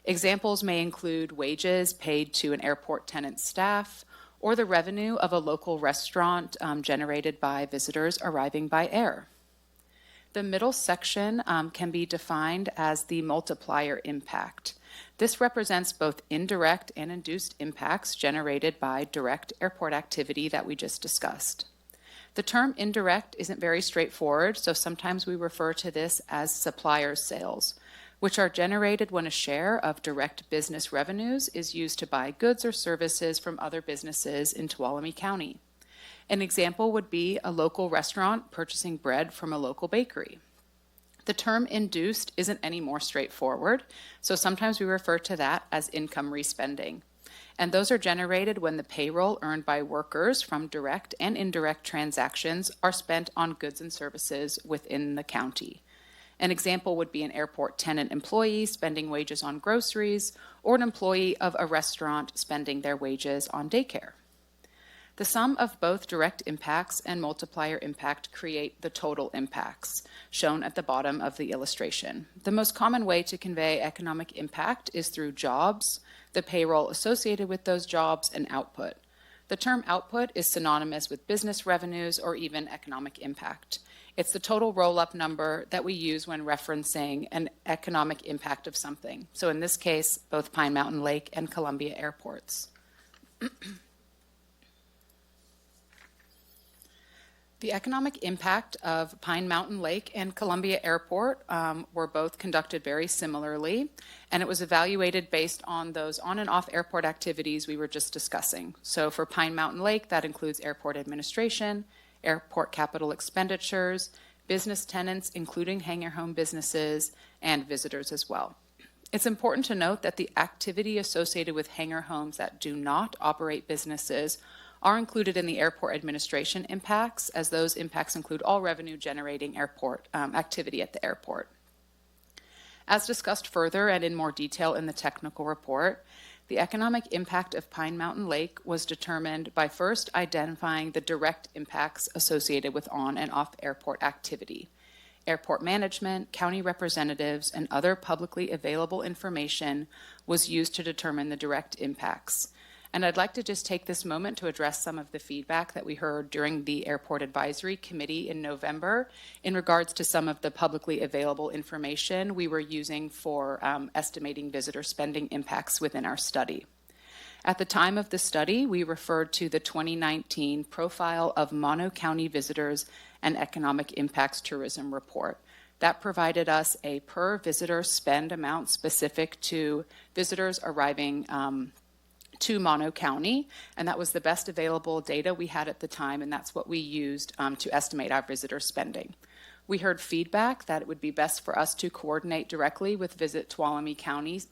Examples may include wages paid to an airport tenant's staff, or the revenue of a local restaurant generated by visitors arriving by air. The middle section can be defined as the multiplier impact. This represents both indirect and induced impacts generated by direct airport activity that we just discussed. The term indirect isn't very straightforward, so sometimes we refer to this as supplier sales, which are generated when a share of direct business revenues is used to buy goods or services from other businesses in Tuolumne County. An example would be a local restaurant purchasing bread from a local bakery. The term induced isn't any more straightforward, so sometimes we refer to that as income respending. And those are generated when the payroll earned by workers from direct and indirect transactions are spent on goods and services within the county. An example would be an airport tenant employee spending wages on groceries, or an employee of a restaurant spending their wages on daycare. The sum of both direct impacts and multiplier impact create the total impacts, shown at the bottom of the illustration. The most common way to convey economic impact is through jobs, the payroll associated with those jobs, and output. The term output is synonymous with business revenues or even economic impact. It's the total roll-up number that we use when referencing an economic impact of something. So in this case, both Pine Mountain Lake and Columbia airports. The economic impact of Pine Mountain Lake and Columbia Airport were both conducted very similarly, and it was evaluated based on those on and off airport activities we were just discussing. So for Pine Mountain Lake, that includes airport administration, airport capital expenditures, business tenants, including hangar home businesses, and visitors as well. It's important to note that the activity associated with hangar homes that do not operate businesses are included in the airport administration impacts, as those impacts include all revenue-generating airport activity at the airport. As discussed further and in more detail in the technical report, the economic impact of Pine Mountain Lake was determined by first identifying the direct impacts associated with on and off airport activity. Airport management, county representatives, and other publicly available information was used to determine the direct impacts. And I'd like to just take this moment to address some of the feedback that we heard during the Airport Advisory Committee in November in regards to some of the publicly available information we were using for estimating visitor spending impacts within our study. At the time of the study, we referred to the 2019 Profile of Mono County Visitors and Economic Impacts Tourism Report. That provided us a per visitor spend amount specific to visitors arriving to Mono County, and that was the best available data we had at the time, and that's what we used to estimate our visitor spending. We heard feedback that it would be best for us to coordinate directly with Visit Tuolumne County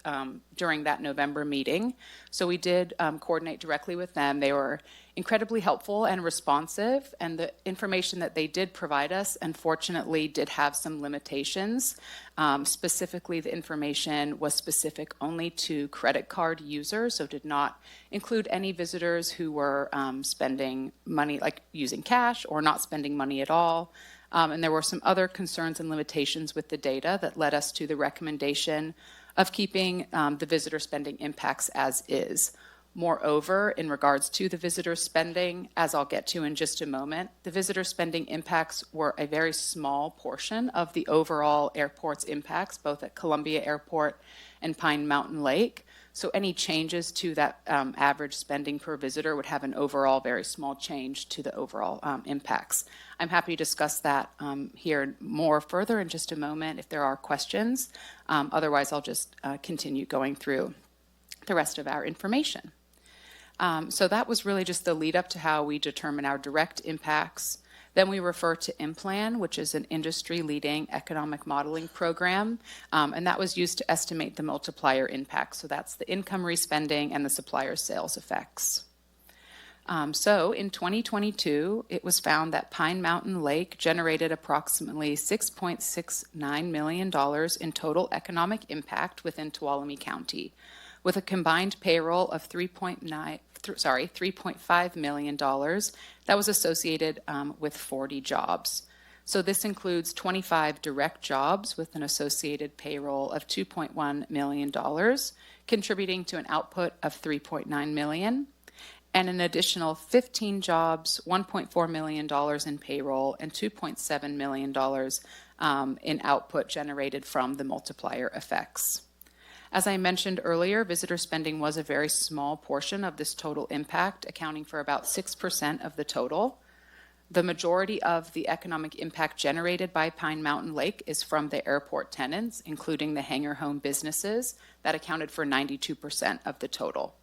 during that November meeting. So we did coordinate directly with them. They were incredibly helpful and responsive, and the information that they did provide us, unfortunately, did have some limitations. Specifically, the information was specific only to credit card users, so did not include any visitors who were spending money, like using cash or not spending money at all. And there were some other concerns and limitations with the data that led us to the recommendation of keeping the visitor spending impacts as is. Moreover, in regards to the visitor spending, as I'll get to in just a moment, the visitor spending impacts were a very small portion of the overall airport's impacts, both at Columbia Airport and Pine Mountain Lake. So any changes to that average spending per visitor would have an overall very small change to the overall impacts. I'm happy to discuss that here more further in just a moment if there are questions. Otherwise, I'll just continue going through the rest of our information. So that was really just the lead up to how we determine our direct impacts. Then we refer to IMPLAN, which is an industry-leading economic modeling program, and that was used to estimate the multiplier impact. So that's the income respending and the supplier sales effects. So in 2022, it was found that Pine Mountain Lake generated approximately $6.69 million in total economic impact within Tuolumne County, with a combined payroll of $3.5 million that was associated with 40 jobs. So this includes 25 direct jobs with an associated payroll of $2.1 million, contributing to an output of $3.9 million, and an additional 15 jobs, $1.4 million in payroll, and $2.7 million in output generated from the multiplier effects. As I mentioned earlier, visitor spending was a very small portion of this total impact, accounting for about 6% of the total. The majority of the economic impact generated by Pine Mountain Lake is from the airport tenants, including the hangar home businesses, that accounted for 92% of the total.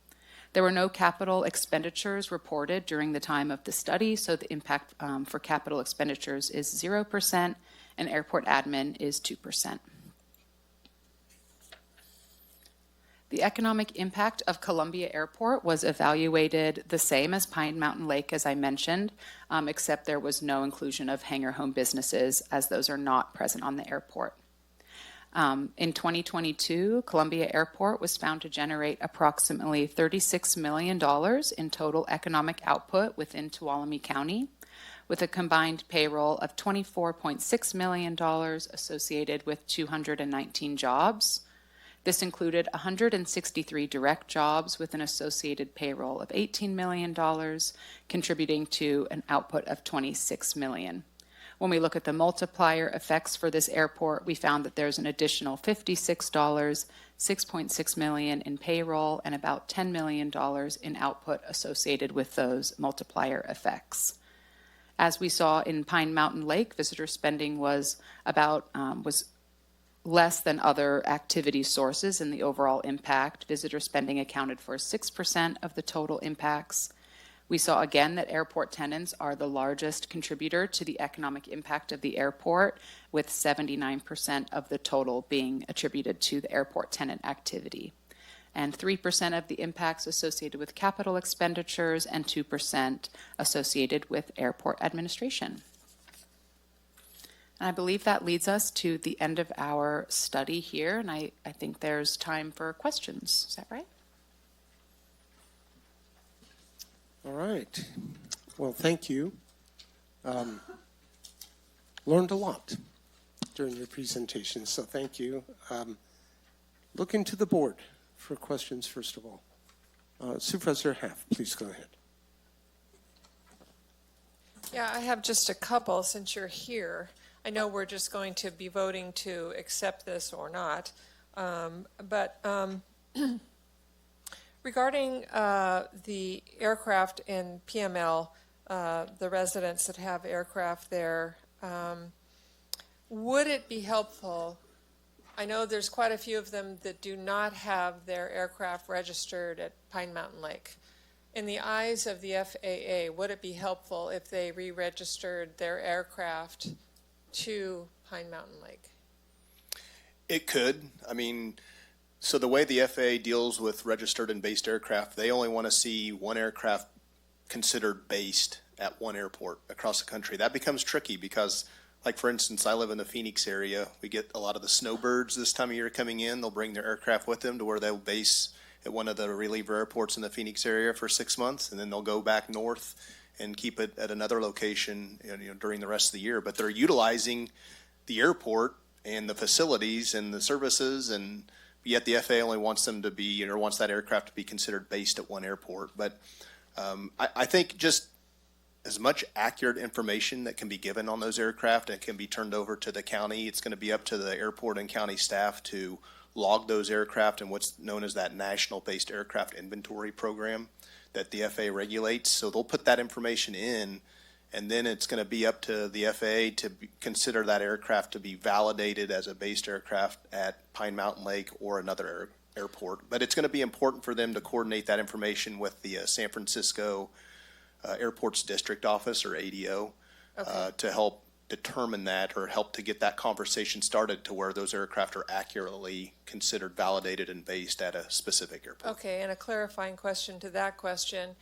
There were no capital expenditures reported during the time of the study, so the impact for capital expenditures is 0%, and airport admin is 2%. The economic impact of Columbia Airport was evaluated the same as Pine Mountain Lake, as I mentioned, except there was no inclusion of hangar home businesses, as those are not present on the airport. In 2022, Columbia Airport was found to generate approximately $36 million in total economic output within Tuolumne County, with a combined payroll of $24.6 million associated with 219 jobs. This included 163 direct jobs with an associated payroll of $18 million, contributing to an output of $26 million. When we look at the multiplier effects for this airport, we found that there's an additional $56, $6.6 million in payroll, and about $10 million in output associated with those multiplier effects. As we saw in Pine Mountain Lake, visitor spending was less than other activity sources in the overall impact. Visitor spending accounted for 6% of the total impacts. We saw again that airport tenants are the largest contributor to the economic impact of the airport, with 79% of the total being attributed to the airport tenant activity, and 3% of the impacts associated with capital expenditures, and 2% associated with airport administration. And I believe that leads us to the end of our study here, and I think there's time for questions. Is that right? All right. Well, thank you. Learned a lot during your presentation, so thank you. Looking to the board for questions, first of all. Supervisor Haff, please go ahead. Yeah, I have just a couple since you're here. I know we're just going to be voting to accept this or not, but regarding the aircraft in PML, the residents that have aircraft there, would it be helpful I know there's quite a few of them that do not have their aircraft registered at Pine Mountain Lake. In the eyes of the FAA, would it be helpful if they re-registered their aircraft to Pine Mountain Lake? It could. I mean, so the way the FAA deals with registered and based aircraft, they only want to see one aircraft considered based at one airport across the country. That becomes tricky because, like, for instance, I live in the Phoenix area. We get a lot of the snowbirds this time of year coming in. They'll bring their aircraft with them to where they'll base at one of the reliever airports in the Phoenix area for 6 months, and then they'll go back north and keep it at another location, during the rest of the year. But they're utilizing the airport and the facilities and the services, and yet the FAA only wants them to be, wants that aircraft to be considered based at one airport. But I think just as much accurate information that can be given on those aircraft and can be turned over to the county, it's going to be up to the airport and county staff to log those aircraft in what's known as that National Based Aircraft Inventory Program that the FAA regulates. So they'll put that information in, and then it's going to be up to the FAA to consider that aircraft to be validated as a based aircraft at Pine Mountain Lake or another airport. But it's going to be important for them to coordinate that information with the San Francisco Airports District Office, or ADO, to help determine that, or help to get that conversation started to where those aircraft are accurately considered validated and based at a specific airport. Okay, and a clarifying question to that question.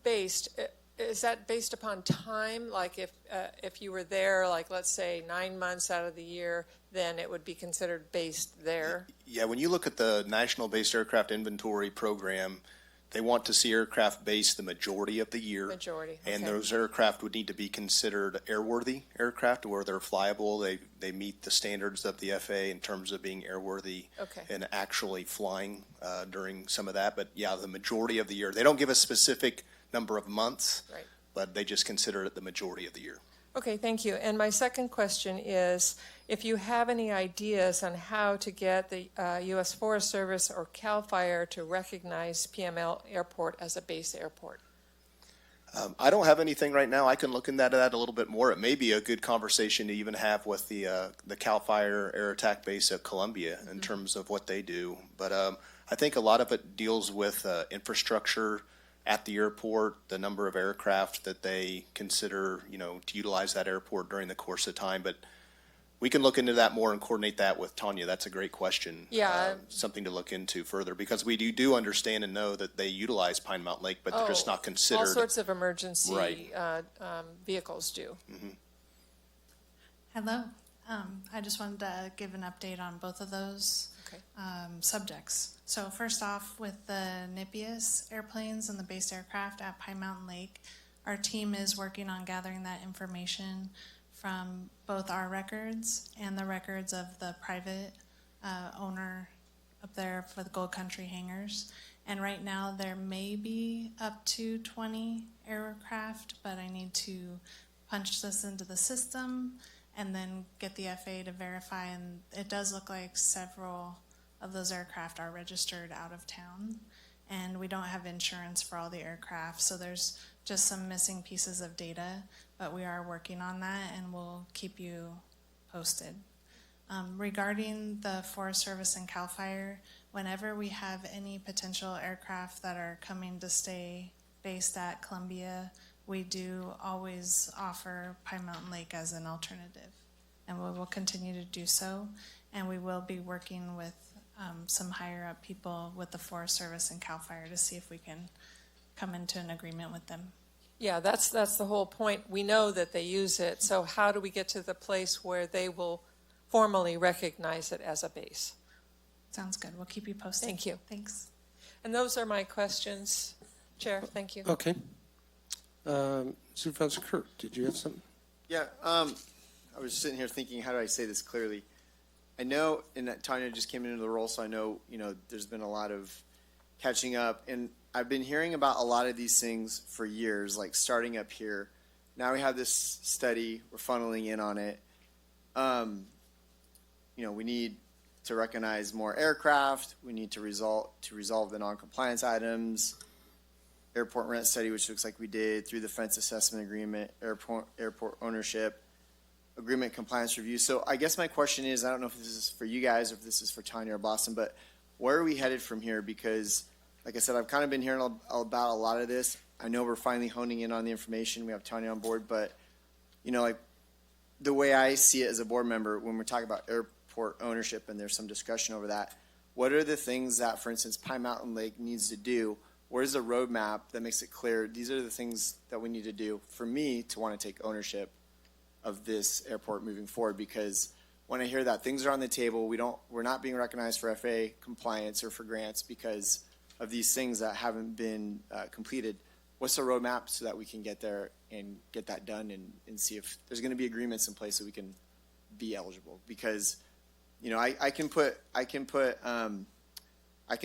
Based, is that based upon time? Like if you were there, like let's say 9 months out of the year, then it would be considered based there? Yeah, when you look at the National Based Aircraft Inventory Program, they want to see aircraft based the majority of the year. Majority, And okay. those aircraft would need to be considered airworthy aircraft, where they're flyable. They meet the standards of the FAA in terms of being airworthy Okay. and actually flying during some of that. But yeah, the majority of the year. They don't give a specific number of months, Right. but they just consider it the majority of the year. Okay, thank you. And my second question is, if you have any ideas on how to get the U.S. Forest Service or CAL FIRE to recognize PML Airport as a base airport? I don't have anything right now. I can look into that a little bit more. It may be a good conversation to even have with the CAL FIRE Air Attack Base at Columbia in terms of what they do. But I think a lot of it deals with infrastructure at the airport, the number of aircraft that they consider, to utilize that airport during the course of time. But we can look into that more and coordinate that with Tanya. That's a great question. Yeah. Something to look into further, because we do understand and know that they utilize Pine Mountain Lake, but they're just not considered. All sorts of emergency Right. Vehicles do. Mm-hmm. Hello. I just wanted to give an update on both of those subjects. So first off, with the NIPIAS airplanes and the based aircraft at Pine Mountain Lake, our team is working on gathering that information from both our records and the records of the private owner up there for the Gold Country hangars. And right now there may be up to 20 aircraft, but I need to punch this into the system and then get the FAA to verify. And it does look like several of those aircraft are registered out of town, and we don't have insurance for all the aircraft, so there's just some missing pieces of data, but we are working on that and we'll keep you posted. Regarding the Forest Service and CAL FIRE, whenever we have any potential aircraft that are coming to stay based at Columbia, we do always offer Pine Mountain Lake as an alternative, and we will continue to do so. And we will be working with some higher up people with the Forest Service and CAL FIRE to see if we can come into an agreement with them. Yeah, that's the whole point. We know that they use it, so how do we get to the place where they will formally recognize it as a base? Sounds good. We'll keep you posted. Thank you. Thanks. And those are my questions, Chair. Thank you. Okay. Supervisor Kirk, did you have something? Yeah, I was sitting here thinking, how do I say this clearly? I know, and that Tanya just came into the role, so I know, there's been a lot of catching up, and I've been hearing about a lot of these things for years, like starting up here. Now we have this study, we're funneling in on it. We need to recognize more aircraft. We need to resolve the non-compliance items. Airport rent study, which looks like we did through the fence assessment agreement, airport ownership. agreement compliance review. So I guess my question is, I don't know if this is for you guys or if this is for Tanya or Blossom, but where are we headed from here? Because, like I said, I've kind of been hearing about a lot of this. I know we're finally honing in on the information. We have Tanya on board, but, you know, like the way I see it as a board member, when we're talking about airport ownership and there's some discussion over that, what are the things that, for instance, Pine Mountain Lake needs to do? Where's the roadmap that makes it clear these are the things that we need to do for me to want to take ownership of this airport moving forward? Because when I hear that things are on the table, we're not being recognized for FAA compliance or for grants because of these things that haven't been completed. What's the roadmap so that we can get there and get that done and see if there's going to be agreements in place so we can be eligible? Because, you know, I can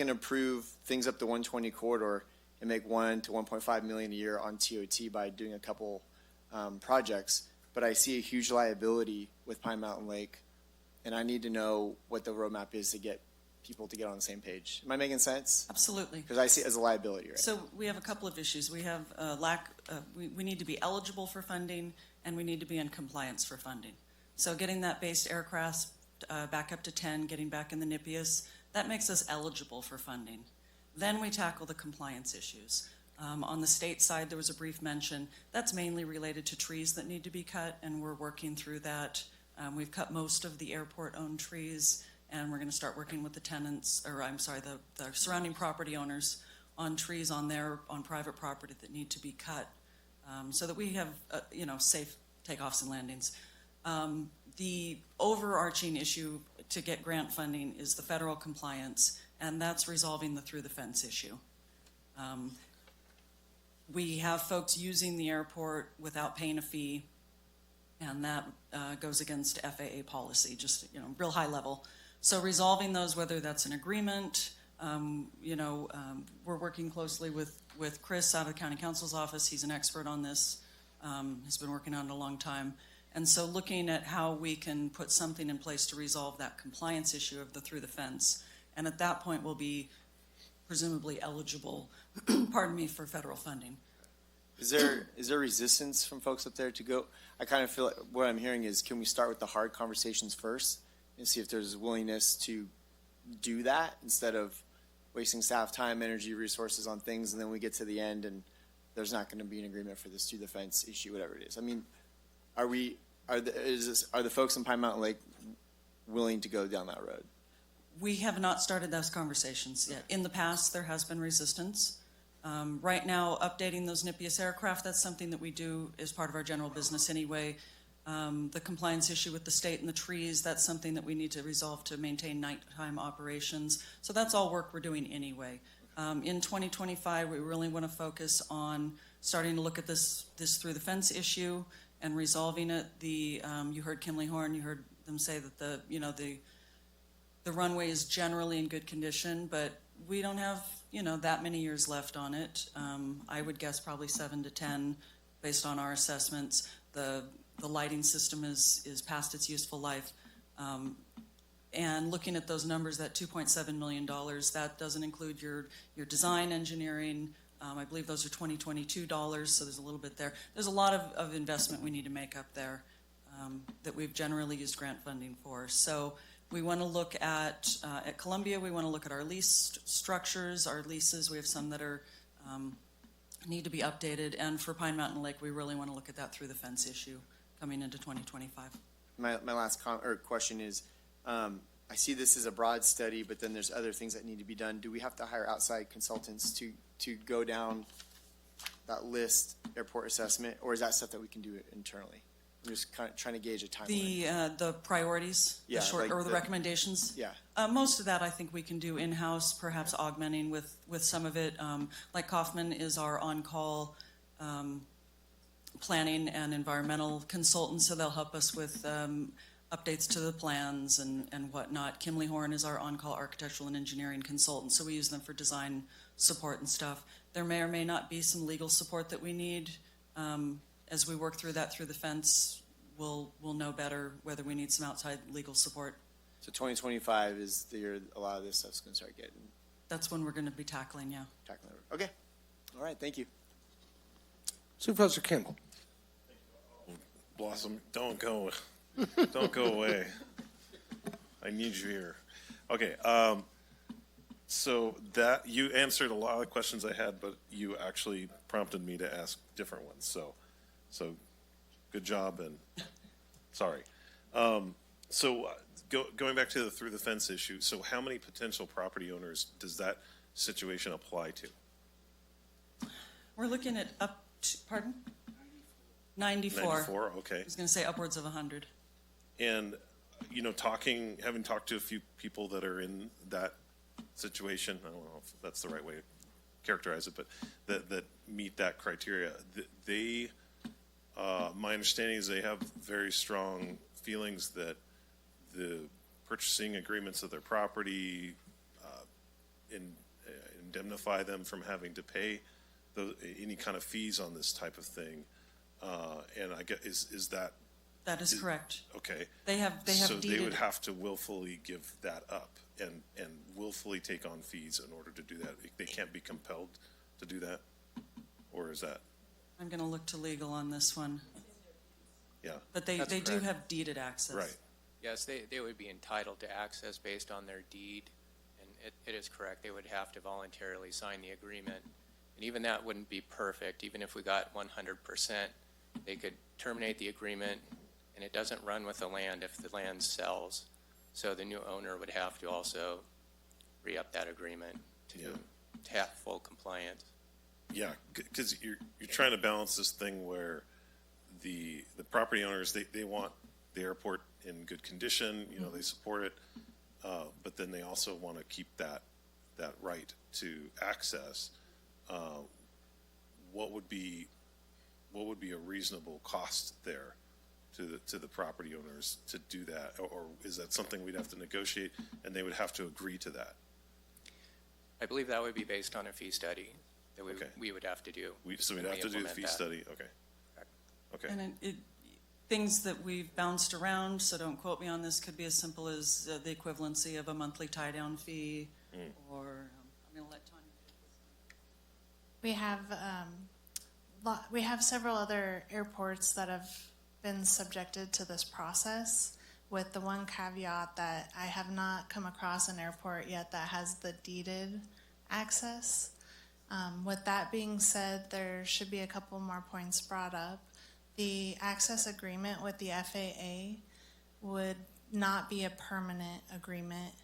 approve things up the 120 corridor and make 1 to 1.5 million a year on TOT by doing a couple projects, but I see a huge liability with Pine Mountain Lake, and I need to know what the roadmap is to get people to get on the same page. Am I making sense? Absolutely. Because I see it as a liability, right? So we have a couple of issues. We have we need to be eligible for funding, and we need to be in compliance for funding. So getting that based aircraft back up to 10, getting back in the NIPIAS, that makes us eligible for funding. Then we tackle the compliance issues. On the state side, there was a brief mention. That's mainly related to trees that need to be cut, and we're working through that. We've cut most of the airport-owned trees, and we're going to start working with the tenants, or I'm sorry, the surrounding property owners on trees on private property that need to be cut, so that we have safe takeoffs and landings. The overarching issue to get grant funding is the federal compliance, and that's resolving the through the fence issue. We have folks using the airport without paying a fee, and that goes against FAA policy, just real high level. So resolving those, whether that's an agreement, we're working closely with Chris out of the County Council's office. He's an expert on this. He's been working on it a long time. And so looking at how we can put something in place to resolve that compliance issue of the through the fence. And at that point, we'll be presumably eligible, for federal funding. Is there resistance from folks up there to go? I kind of feel like what I'm hearing is, can we start with the hard conversations first and see if there's willingness to do that instead of wasting staff time, energy, resources on things, and then we get to the end and there's not going to be an agreement for this through the fence issue, whatever it is. I mean, are the folks in Pine Mountain Lake willing to go down that road? We have not started those conversations yet. In the past, there has been resistance. Right now, updating those NIPIAS aircraft, that's something that we do as part of our general business anyway. The compliance issue with the state and the trees, that's something that we need to resolve to maintain nighttime operations. So that's all work we're doing anyway. In 2025, we really want to focus on starting to look at this through the fence issue and resolving it. You heard Kimley Horn, you heard them say that the runway is generally in good condition, but we don't have that many years left on it. I would guess probably 7 to 10 based on our assessments. The lighting system is past its useful life. And looking at those numbers, that $2.7 million, that doesn't include your design engineering. I believe those are 2022 dollars, so there's a little bit there. There's a lot of investment we need to make up there that we've generally used grant funding for. So we want to look at Columbia, we want to look at our lease structures, our leases. We have some that are need to be updated. And for Pine Mountain Lake, we really want to look at that through the fence issue coming into 2025. My last question is, I see this as a broad study, but then there's other things that need to be done. Do we have to hire outside consultants to go down that list, airport assessment, or is that stuff that we can do internally? I'm just kind of trying to gauge a timeline. The priorities, Yeah, the recommendations. Yeah. Most of that I think we can do in-house, perhaps augmenting with some of it. Like Kaufman is our on-call planning and environmental consultant, so they'll help us with updates to the plans and whatnot. Kimley Horn is our on-call architectural and engineering consultant, so we use them for design support and stuff. There may or may not be some legal support that we need. As we work through that through the fence, we'll know better whether we need some outside legal support. So 2025 is the year a lot of this stuff's going to start getting. That's when we're going to be tackling, yeah. Okay. All right. Thank you. Supervisor Campbell. Blossom, don't go Don't go away. I need you here. Okay, so that, you answered a lot of the questions I had, but you actually prompted me to ask different ones, so good job, and sorry. Going back to the through the fence issue, so how many potential property owners does that situation apply to? We're looking at up to, pardon? 94. 94, okay. I was going to say upwards of 100. And, you know, having talked to a few people that are in that situation, I don't know if that's the right way to characterize it, but that meet that criteria, my understanding is they have very strong feelings that the purchasing agreements of their property indemnify them from having to pay any kind of fees on this type of thing. And I get, is that? That is correct. Okay. They have So deeded. they would have to willfully give that up and willfully take on fees in order to do that. They can't be compelled to do that? Or is that? I'm going to look to legal on this one. Yeah. But they do have deeded access. Right. Yes, they would be entitled to access based on their deed, and it is correct. They would have to voluntarily sign the agreement. And even that wouldn't be perfect. Even if we got 100%, they could terminate the agreement, and it doesn't run with the land if the land sells. So the new owner would have to also re-up that agreement to have full compliance. Yeah, because you're trying to balance this thing where the property owners, they want the airport in good condition, you know, they support it, but then they also want to keep that right to access. What would be a reasonable cost there to the property owners to do that, or is that something we'd have to negotiate and they would have to agree to that? I believe that would be based on a fee study that we would have to do. So we'd have to do the fee study, okay. Okay. And things that we've bounced around, so don't quote me on this, could be as simple as the equivalency of a monthly tie-down fee, or I'm going to let Tanya. We have several other airports that have been subjected to this process, with the one caveat that I have not come across an airport yet that has the deeded access. With that being said, there should be a couple more points brought up. The access agreement with the FAA would not be a permanent agreement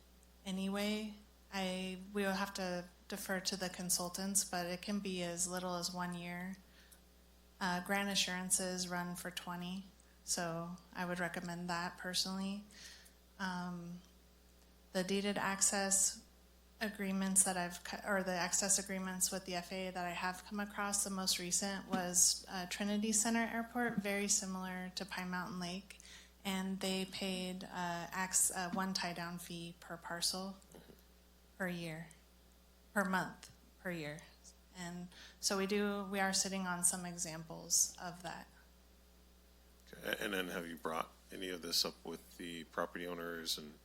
anyway. We will have to defer to the consultants, but it can be as little as 1 year. Grant assurances run for 20, so I would recommend that personally. The deeded access agreements that the access agreements with the FAA that I have come across, the most recent was Trinity Center Airport, very similar to Pine Mountain Lake, and they paid one tie-down fee per parcel per month per year. And so we are sitting on some examples of that. Okay. And then have you brought any of this up with the property owners and?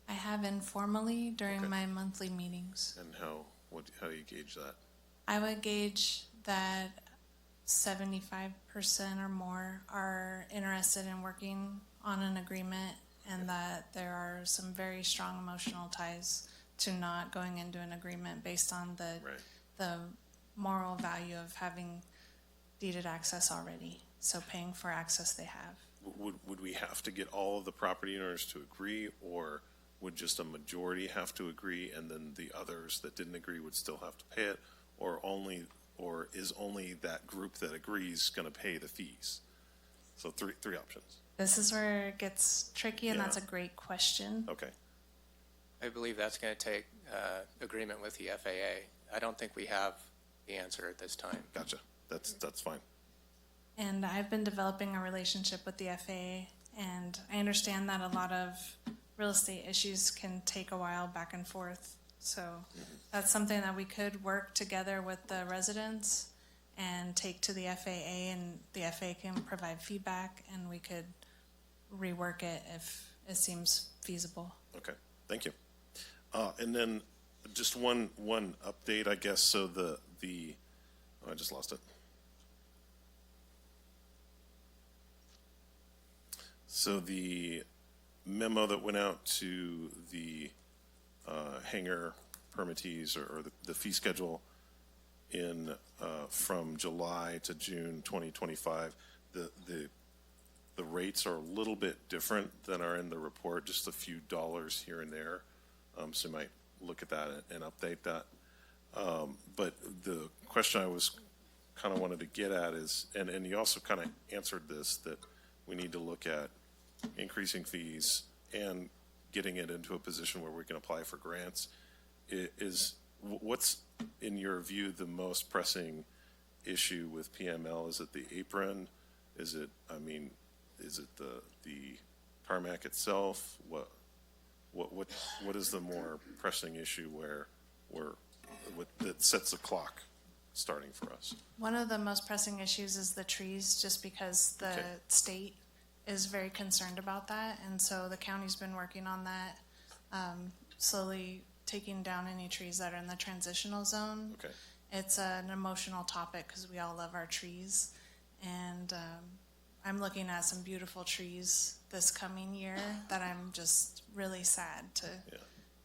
I have informally during my monthly meetings. And how do you gauge that? I would gauge that 75% or more are interested in working on an agreement, and that there are some very strong emotional ties to not going into an agreement based on the moral value of having deeded access already, so paying for access they have. Would we have to get all of the property owners to agree, or would just a majority have to agree, and then the others that didn't agree would still have to pay it, or is only that group that agrees going to pay the fees? So three options. This is where it gets tricky, and that's a great question. Okay. I believe that's going to take agreement with the FAA. I don't think we have the answer at this time. Gotcha. That's fine. And I've been developing a relationship with the FAA, and I understand that a lot of real estate issues can take a while back and forth. So that's something that we could work together with the residents and take to the FAA, and the FAA can provide feedback, and we could rework it if it seems feasible. Okay, thank you. And then just one update, I guess. So I just lost it. So the memo that went out to the hangar permittees or the fee schedule in from July to June 2025, the rates are a little bit different than are in the report, just a few dollars here and there. So you might look at that and update that. But the question I was kind of wanted to get at is, and you also kind of answered this, that we need to look at increasing fees and getting it into a position where we can apply for grants. What's, in your view, the most pressing issue with PML? Is it the apron? Is it the tarmac itself? What is the more pressing issue that sets the clock starting for us? One of the most pressing issues is the trees, just because the state is very concerned about that, and so the county's been working on that, slowly taking down any trees that are in the transitional zone. Okay. It's an emotional topic because we all love our trees, and I'm looking at some beautiful trees this coming year that I'm just really sad to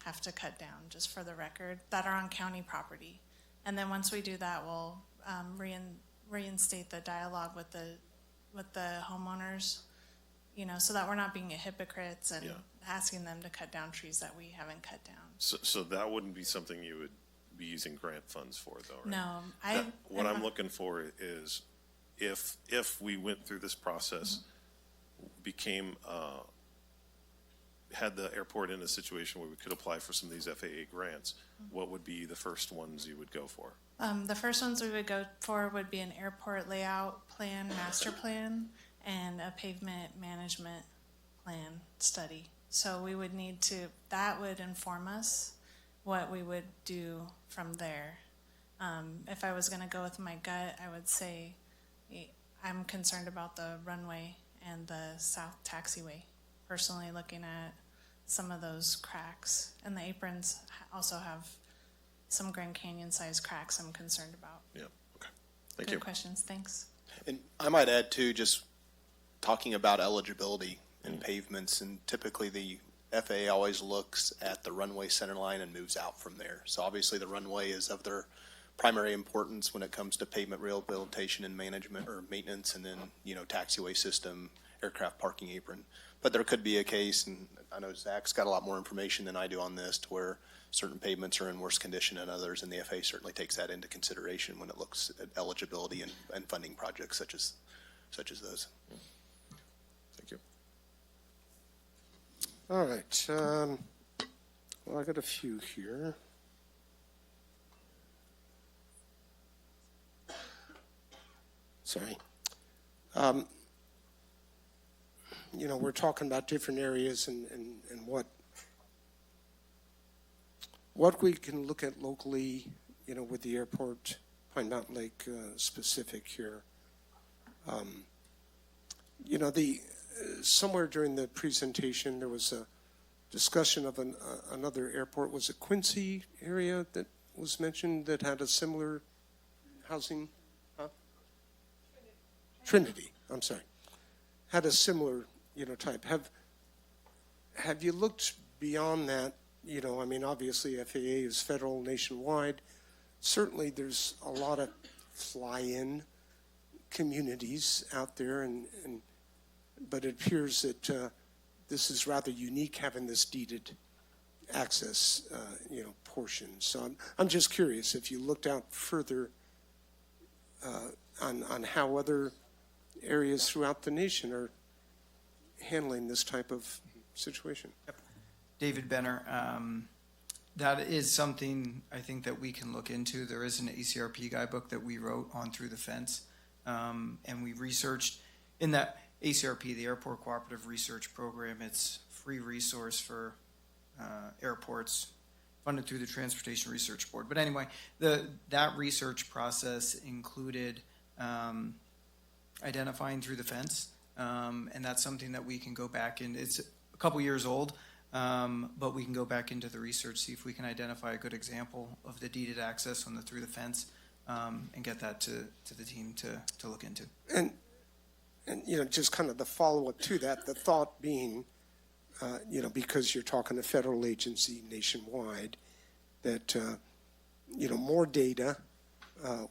have to cut down, just for the record, that are on county property. And then once we do that, we'll reinstate the dialogue with the homeowners, so that we're not being hypocrites and asking them to cut down trees that we haven't cut down. So that wouldn't be something you would be using grant funds for, though, right? No, what I'm looking for is if we went through this process, had the airport in a situation where we could apply for some of these FAA grants, what would be the first ones you would go for? The first ones we would go for would be an airport layout plan, master plan, and a pavement management plan study. So we would need to, that would inform us what we would do from there. If I was going to go with my gut, I would say I'm concerned about the runway and the south taxiway. Personally, looking at some of those cracks, and the aprons also have some Grand Canyon sized cracks I'm concerned about. Yeah, okay. Thank you. Good questions, thanks. And I might add too, just talking about eligibility and pavements, and typically the FAA always looks at the runway center line and moves out from there. So obviously the runway is of their primary importance when it comes to pavement rehabilitation and management or maintenance, and then, taxiway system, aircraft parking apron. But there could be a case, and I know Zach's got a lot more information than I do on this, to where certain pavements are in worse condition than others, and the FAA certainly takes that into consideration when it looks at eligibility and funding projects such as those. Thank you. All right. Well, I got a few here. Sorry. We're talking about different areas and what we can look at locally, with the airport, Pine Mountain Lake specific here. Somewhere during the presentation, there was a discussion of another airport. Was it Quincy area that was mentioned that had a similar housing? Trinity, I'm sorry, had a similar, type. Have you looked beyond that? Obviously FAA is federal, nationwide. Certainly there's a lot of fly-in communities out there, but it appears that this is rather unique, having this deeded access, portion. So I'm just curious if you looked out further on how other areas throughout the nation are handling this type of situation. Yep. David Benner, that is something I think that we can look into. There is an ACRP guidebook that we wrote on Through the Fence, and we researched in that ACRP, the Airport Cooperative Research Program. It's a free resource for airports, funded through the Transportation Research Board. But anyway, that research process included identifying Through the Fence, and that's something that we can go back in. It's a couple years old, but we can go back into the research, see if we can identify a good example of the deeded access on the Through the Fence, and get that to the team to look into. And, just kind of the follow-up to that, the thought being, because you're talking a federal agency nationwide, that, more data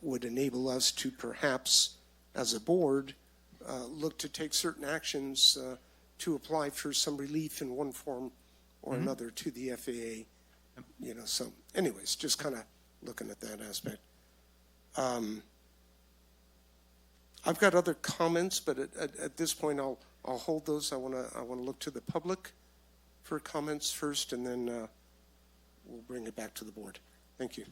would enable us to perhaps, as a board, look to take certain actions to apply for some relief in one form or another to the FAA. So anyways, just kind of looking at that aspect. I've got other comments, but at this point, I'll hold those. I want to look to the public for comments first, and then we'll bring it back to the board. Thank you.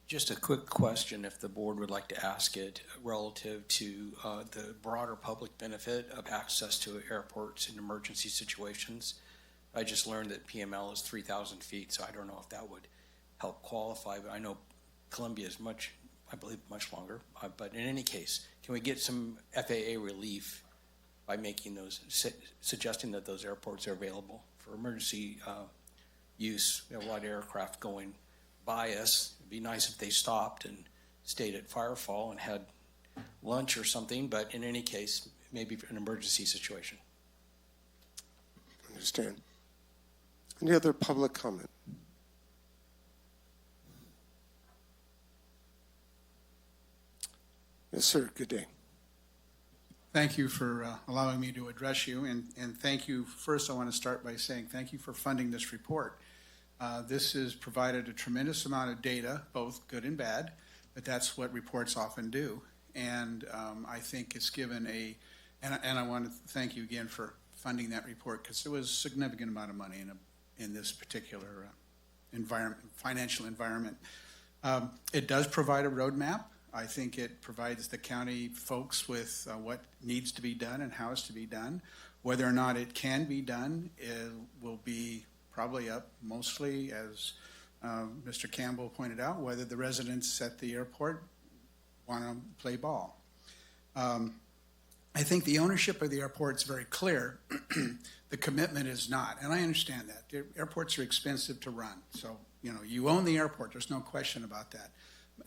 Just a quick question, if the board would like to ask it, relative to the broader public benefit of access to airports in emergency situations. I just learned that PML is 3,000 feet, so I don't know if that would help qualify, but I know Columbia is much longer. But in any case, can we get some FAA relief by making those, suggesting that those airports are available for emergency use? We have a lot of aircraft going by us. It'd be nice if they stopped and stayed at Firefall and had lunch or something, but in any case, maybe for an emergency situation. Understand. Any other public comment? Yes, sir. Good day. Thank you for allowing me to address you, and thank you. First, I want to start by saying thank you for funding this report. This has provided a tremendous amount of data, both good and bad, but that's what reports often do. And I think it's given and I want to thank you again for funding that report, because there was a significant amount of money in this particular financial environment. It does provide a roadmap. I think it provides the county folks with what needs to be done and how it's to be done. Whether or not it can be done, it will be probably up mostly, as Mr. Campbell pointed out, whether the residents at the airport want to play ball. I think the ownership of the airport is very clear. The commitment is not, and I understand that. The airports are expensive to run, so you own the airport. There's no question about that.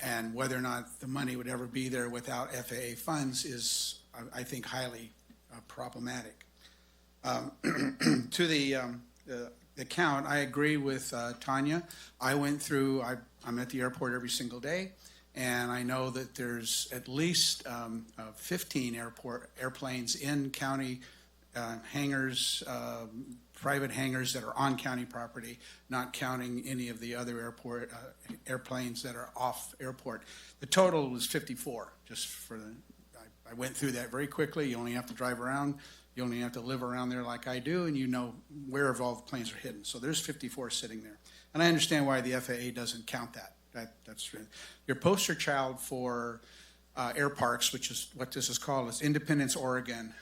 And whether or not the money would ever be there without FAA funds is, I think, highly problematic. To the count, I agree with Tanya. I'm at the airport every single day, and I know that there's at least 15 airplanes in county hangars, private hangars that are on county property, not counting any of the other airplanes that are off airport. The total was 54. I went through that very quickly. You only have to drive around. You only have to live around there like I do, and you know where all the planes are hidden. So there's 54 sitting there. And I understand why the FAA doesn't count that. That's true. Your poster child for air parks, which is what this is called, is Independence, Oregon,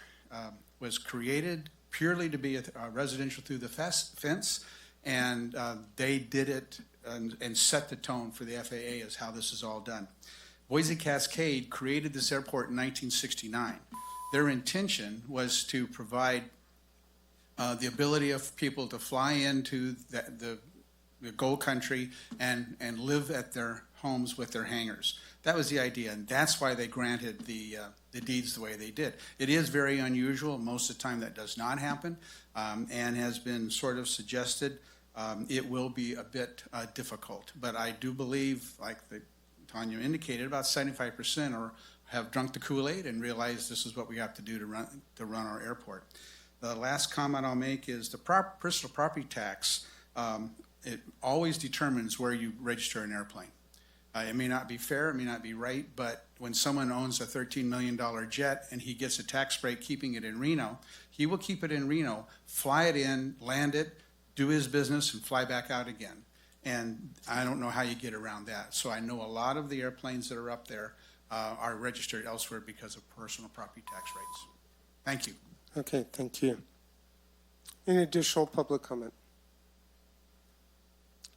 was created purely to be a residential through the fence, and they did it and set the tone for the FAA as how this is all done. Boise Cascade created this airport in 1969. Their intention was to provide the ability of people to fly into the Gold Country and live at their homes with their hangars. That was the idea, and that's why they granted the deeds the way they did. It is very unusual. Most of the time that does not happen, and has been sort of suggested. It will be a bit difficult, but I do believe, like Tanya indicated, about 75% or have drunk the Kool-Aid and realize this is what we have to do to run our airport. The last comment I'll make is the personal property tax. It always determines where you register an airplane. It may not be fair, it may not be right, but when someone owns a $13 million jet and he gets a tax break keeping it in Reno, he will keep it in Reno, fly it in, land it, do his business, and fly back out again. And I don't know how you get around that. So I know a lot of the airplanes that are up there are registered elsewhere because of personal property tax rates. Thank you. Okay, thank you. Any additional public comment?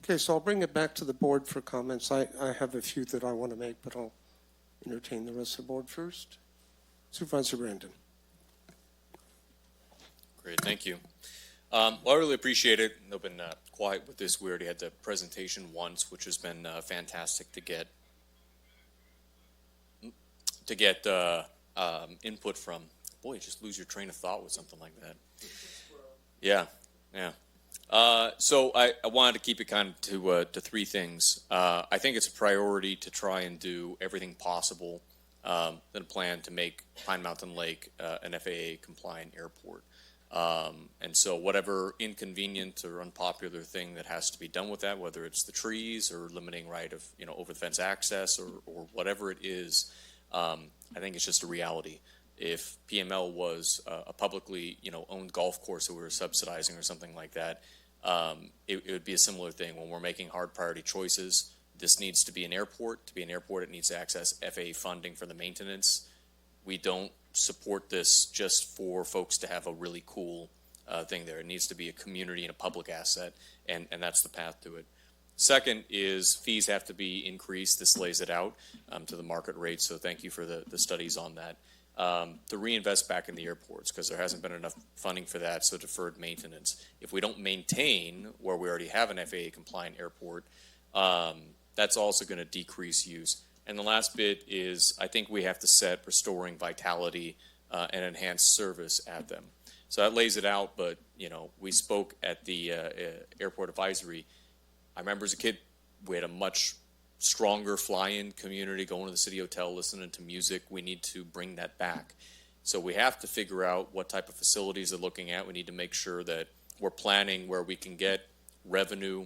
Okay, so I'll bring it back to the board for comments. I have a few that I want to make, but I'll entertain the rest of the board first. Supervisor Brandon. Great, thank you. Well, I really appreciate it. I've been quiet with this. We already had the presentation once, which has been fantastic to get input from. Boy, you just lose your train of thought with something like that. Yeah, yeah. So I wanted to keep it kind of to three things. I think it's a priority to try and do everything possible in a plan to make Pine Mountain Lake an FAA compliant airport. And so whatever inconvenient or unpopular thing that has to be done with that, whether it's the trees or limiting right of over the fence access or whatever it is, I think it's just a reality. If PML was a publicly owned golf course that we were subsidizing or something like that, it would be a similar thing. When we're making hard priority choices, this needs to be an airport. To be an airport, it needs to access FAA funding for the maintenance. We don't support this just for folks to have a really cool thing there. It needs to be a community and a public asset, and that's the path to it. Second is fees have to be increased. This lays it out to the market rate, so thank you for the studies on that. To reinvest back in the airports, because there hasn't been enough funding for that, so deferred maintenance. If we don't maintain where we already have an FAA compliant airport, that's also going to decrease use. And the last bit is I think we have to set restoring vitality and enhanced service at them. So that lays it out, but we spoke at the airport advisory. I remember as a kid, we had a much stronger fly-in community, going to the city hotel, listening to music. We need to bring that back. So we have to figure out what type of facilities they're looking at. We need to make sure that we're planning where we can get revenue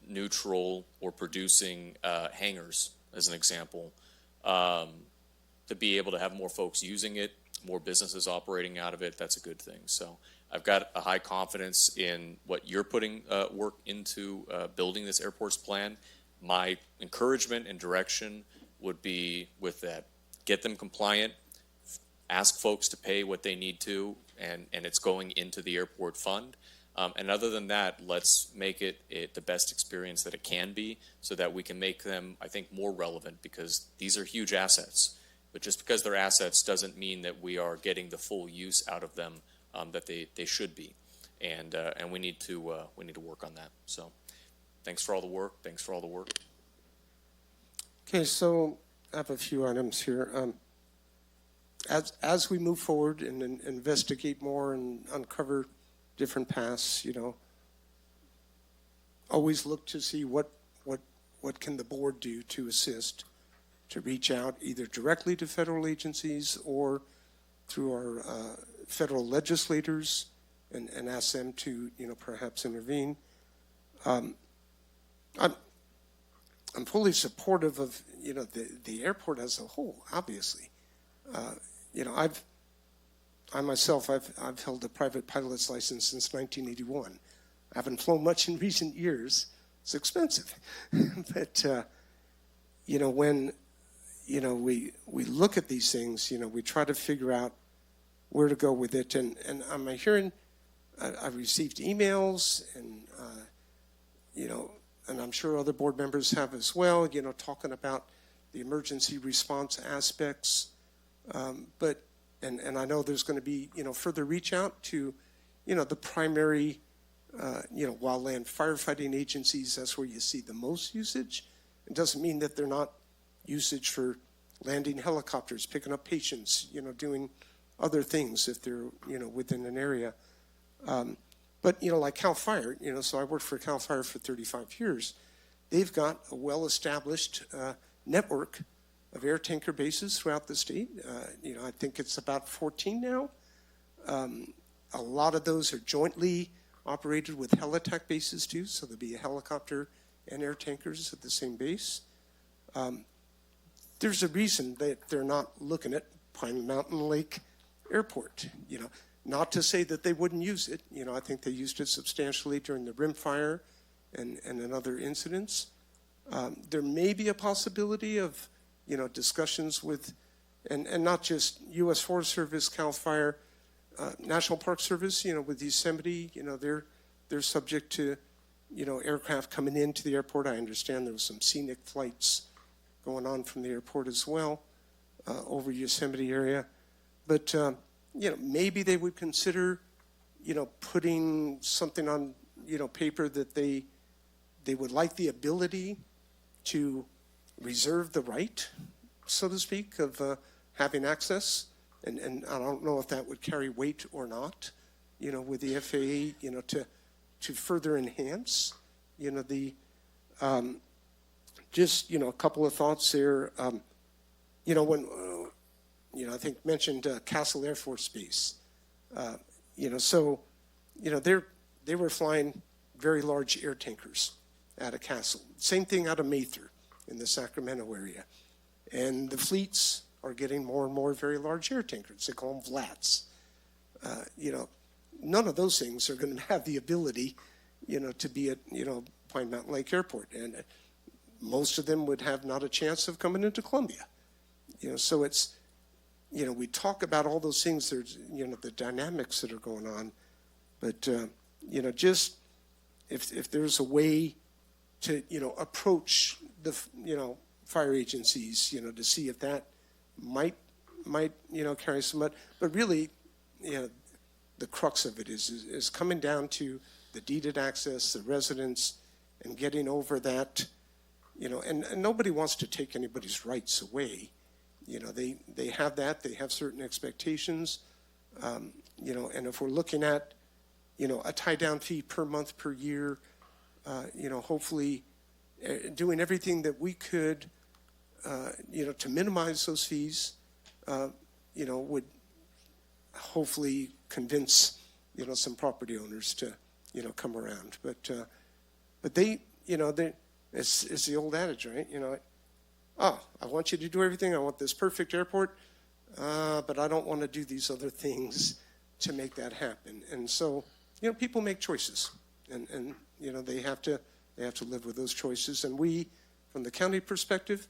neutral or producing hangars, as an example, to be able to have more folks using it, more businesses operating out of it. That's a good thing. So I've got a high confidence in what you're putting work into building this airports plan. My encouragement and direction would be with that. Get them compliant, ask folks to pay what they need to, and it's going into the airport fund. And other than that, let's make it the best experience that it can be so that we can make them, I think, more relevant, because these are huge assets. But just because they're assets doesn't mean that we are getting the full use out of them that they should be. And we need to work on that. So thanks for all the work. Thanks for all the work. Okay, so I have a few items here. As we move forward and investigate more and uncover different paths, always look to see what can the board do to assist, to reach out either directly to federal agencies or through our federal legislators and ask them to, perhaps intervene. I'm fully supportive of, the airport as a whole, obviously. I myself, I've held a private pilot's license since 1981. I haven't flown much in recent years. It's expensive. But, when, we look at these things, we try to figure out where to go with it. And I'm hearing, I've received emails and, and I'm sure other board members have as well, talking about the emergency response aspects. But I know there's going to be, further reach out to, the primary, wildland firefighting agencies. That's where you see the most usage. It doesn't mean that they're not usage for landing helicopters, picking up patients, doing other things if they're, within an area. But, like CAL FIRE, so I worked for CAL FIRE for 35 years. They've got a well-established network of air tanker bases throughout the state. I think it's about 14 now. A lot of those are jointly operated with helitack bases too, so there'll be a helicopter and air tankers at the same base. There's a reason that they're not looking at Pine Mountain Lake Airport. Not to say that they wouldn't use it. I think they used it substantially during the rim fire and in other incidents. There may be a possibility of discussions with, and not just U.S. Forest Service, CAL FIRE, National Park Service, with Yosemite, they're subject to, aircraft coming into the airport. I understand there was some scenic flights going on from the airport as well over Yosemite area. But, maybe they would consider, putting something on, paper that they would like the ability to reserve the right, so to speak, of having access and I don't know if that would carry weight or not, with the FAA, to further enhance, the, just, a couple of thoughts there. When, I think mentioned Castle Air Force Base, so, they were flying very large air tankers out of Castle. Same thing out of Mather in the Sacramento area. And the fleets are getting more and more very large air tankers. They call them VLATs. None of those things are going to have the ability, to be at, Pine Mountain Lake Airport. And most of them would have not a chance of coming into Columbia. So it's, we talk about all those things, there's, the dynamics that are going on. But, just if there's a way to, approach the, fire agencies, to see if that might, carry some, but really, the crux of it is coming down to the deeded access, the residents, and getting over that, and nobody wants to take anybody's rights away. They have that, they have certain expectations, and if we're looking at, a tie-down fee per month, per year, hopefully doing everything that we could, to minimize those fees, would hopefully convince, some property owners to, come around. But they, it's the old adage, right? I want you to do everything. I want this perfect airport, but I don't want to do these other things to make that happen. And so, people make choices, and they have to live with those choices. And we, from the county perspective,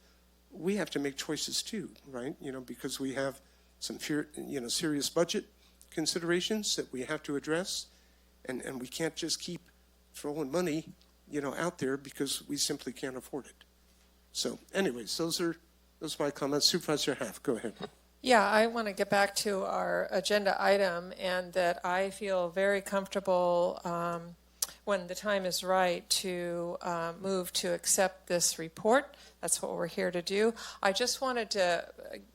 we have to make choices too, right? Because we have some serious budget considerations that we have to address, and we can't just keep throwing money, out there because we simply can't afford it. So, anyways, those are my comments. Supervisor Haff, go ahead. Yeah, I want to get back to our agenda item, and that I feel very comfortable when the time is right to move to accept this report. That's what we're here to do. I just wanted to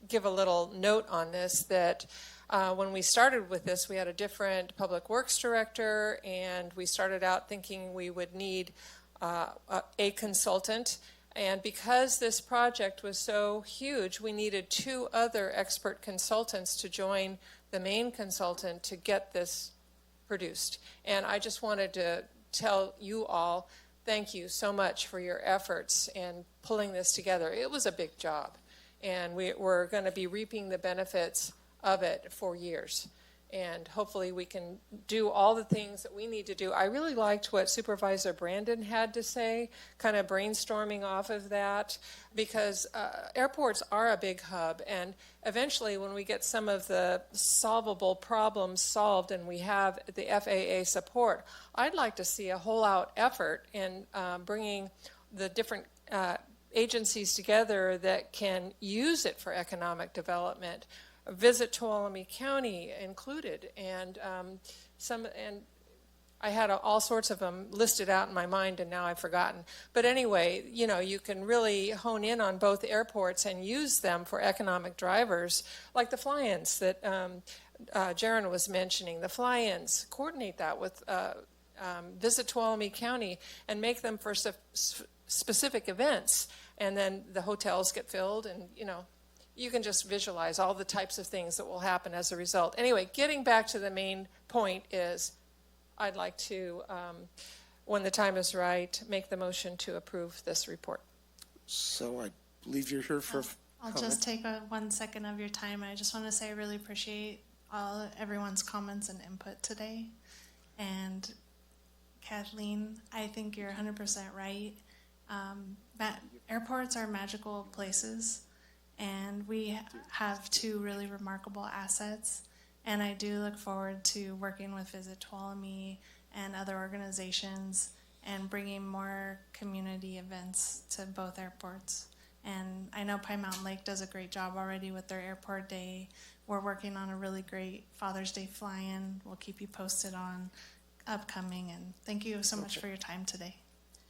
give a little note on this, that when we started with this, we had a different public works director, and we started out thinking we would need a consultant. And because this project was so huge, we needed 2 other expert consultants to join the main consultant to get this produced. And I just wanted to tell you all, thank you so much for your efforts in pulling this together. It was a big job, and we're going to be reaping the benefits of it for years. And hopefully we can do all the things that we need to do. I really liked what Supervisor Brandon had to say, kind of brainstorming off of that, because airports are a big hub, and eventually when we get some of the solvable problems solved and we have the FAA support, I'd like to see a whole-out effort in bringing the different agencies together that can use it for economic development. Visit Tuolumne County included, and I had all sorts of them listed out in my mind, and now I've forgotten. But anyway, you can really hone in on both airports and use them for economic drivers, like the fly-ins that Jaron was mentioning. The fly-ins, coordinate that with Visit Tuolumne County and make them for specific events, and then the hotels get filled, and you can just visualize all the types of things that will happen as a result. Anyway, getting back to the main point is I'd like to, when the time is right, make the motion to approve this report. So I believe you're here for I'll just take 1 second of your time. I just want to say I really appreciate everyone's comments and input today. And Kathleen, I think you're 100% right. Airports are magical places, and we have 2 really remarkable assets. And I do look forward to working with Visit Tuolumne and other organizations and bringing more community events to both airports. And I know Pine Mountain Lake does a great job already with their airport day. We're working on a really great Father's Day fly-in. We'll keep you posted on upcoming. And thank you so much for your time today.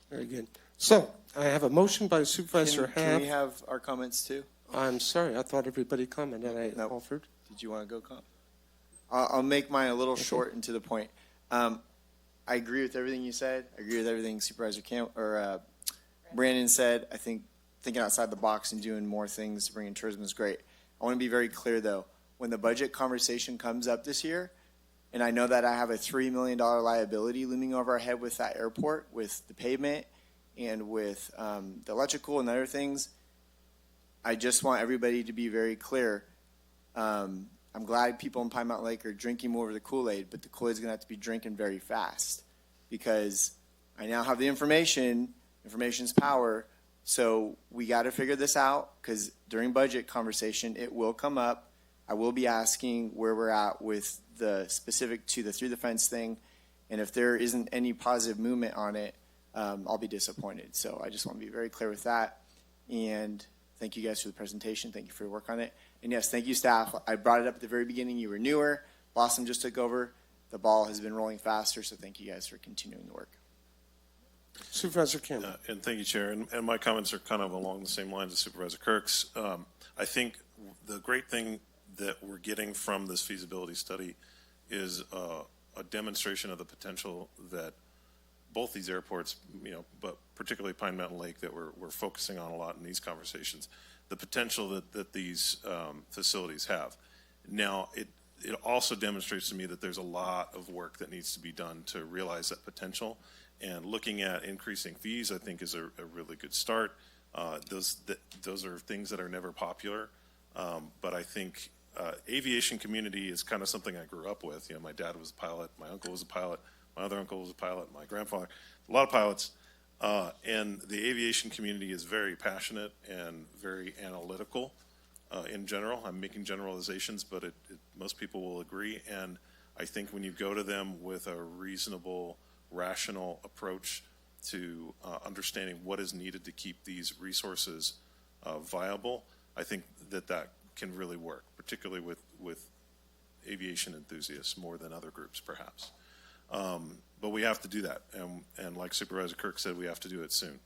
Very good. So I have a motion by Supervisor Haff. Can we have our comments too? I'm sorry, I thought everybody commented. I offered. Did you want to go, Comp? I'll make mine a little short and to the point. I agree with everything you said. I agree with everything Supervisor Brandon said. I think thinking outside the box and doing more things to bring in tourism is great. I want to be very clear, though. When the budget conversation comes up this year, and I know that I have a $3 million liability looming over our head with that airport, with the pavement and with the electrical and other things, I just want everybody to be very clear. I'm glad people in Pine Mountain Lake are drinking more of the Kool-Aid, but the Kool-Aid's going to have to be drinking very fast because I now have the information. Information's power. So we got to figure this out because during budget conversation, it will come up. I will be asking where we're at with the specific to the through the fence thing. And if there isn't any positive movement on it, I'll be disappointed. So I just want to be very clear with that. And thank you guys for the presentation. Thank you for your work on it. And yes, thank you, staff. I brought it up at the very beginning. You were newer. Blossom just took over. The ball has been rolling faster. So thank you guys for continuing the work. Supervisor Campbell. And thank you, Chair. And my comments are kind of along the same lines as Supervisor Kirk's. I think the great thing that we're getting from this feasibility study is a demonstration of the potential that both these airports, but particularly Pine Mountain Lake that we're focusing on a lot in these conversations, the potential that these facilities have. Now, it also demonstrates to me that there's a lot of work that needs to be done to realize that potential. And looking at increasing fees, I think, is a really good start. Those are things that are never popular, but I think aviation community is kind of something I grew up with. My dad was a pilot, my uncle was a pilot, my other uncle was a pilot, my grandfather, a lot of pilots. And the aviation community is very passionate and very analytical in general. I'm making generalizations, but most people will agree. And I think when you go to them with a reasonable, rational approach to understanding what is needed to keep these resources viable, I think that can really work, particularly with aviation enthusiasts more than other groups, perhaps. But we have to do that, and like Supervisor Kirk said, we have to do it soon,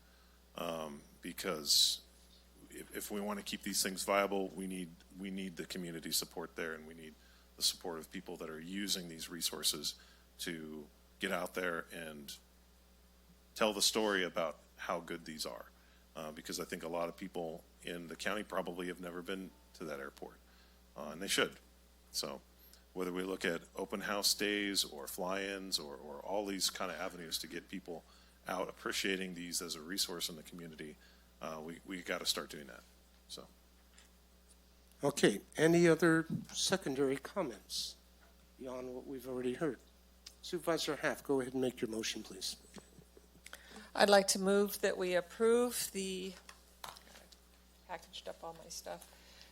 because if we want to keep these things viable, we need the community support there, and we need the support of people that are using these resources to get out there and tell the story about how good these are, because I think a lot of people in the county probably have never been to that airport, and they should. So whether we look at open house days or fly-ins or all these kind of avenues to get people out appreciating these as a resource in the community, we got to start doing that. So. Okay, any other secondary comments beyond what we've already heard? Supervisor Half, go ahead and make your motion, please. I'd like to move that we approve packaged up all my stuff,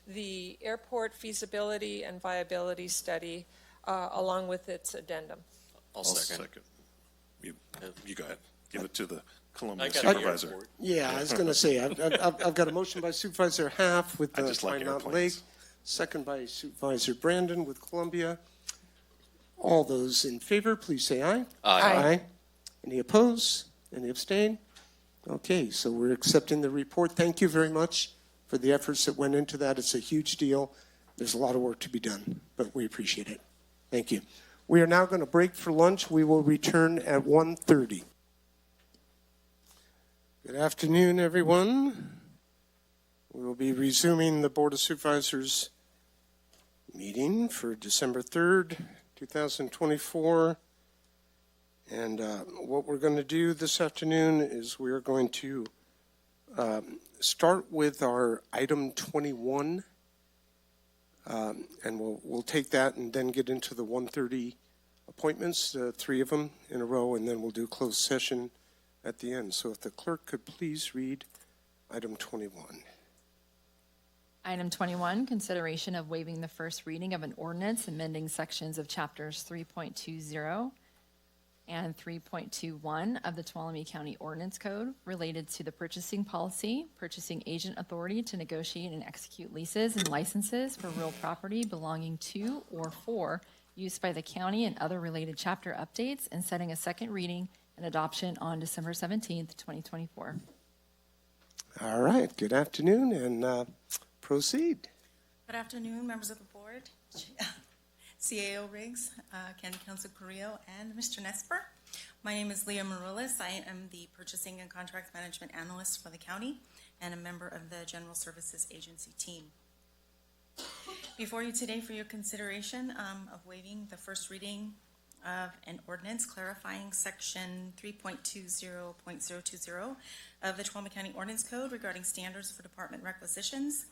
the airport feasibility and viability study along with its addendum. I'll second. You go ahead. Give it to the Columbia I got supervisor. the airport. Yeah, I was going to say, I've got a motion by Supervisor Half with I just like Pine Mountain Lake, airplanes. second by Supervisor Brandon with Columbia. All those in favor, please say aye. Aye. Any opposed? Any abstain? Okay, so we're accepting the report. Thank you very much for the efforts that went into that. It's a huge deal. There's a lot of work to be done, but we appreciate it. Thank you. We are now going to break for lunch. We will return at 1:30. Good afternoon, everyone. We will be resuming the Board of Supervisors meeting for December 3rd, 2024. And what we're going to do this afternoon is we're going to start with our item 21, and we'll take that and then get into the 1:30 appointments, 3 of them in a row, and then we'll do closed session at the end. So if the clerk could please read item 21. Item 21, consideration of waiving the first reading of an ordinance amending sections of chapters 3.20 and 3.21 of the Tuolumne County Ordinance Code related to the purchasing policy, purchasing agent authority to negotiate and execute leases and licenses for real property belonging to or for use by the county and other related chapter updates, and setting a second reading and adoption on December 17th, 2024. All right, good afternoon, and proceed. Good afternoon, members of the board. Board, CAO Riggs, County Council Carrillo, and Mr. Nesper. My name is Leah Maroulis. I am the Purchasing and Contract Management Analyst for the county and a member of the General Services Agency team. Before you today for your consideration of waiving the first reading of an ordinance clarifying section 3.20.020 of the Tuolumne County Ordinance Code regarding standards for department requisitions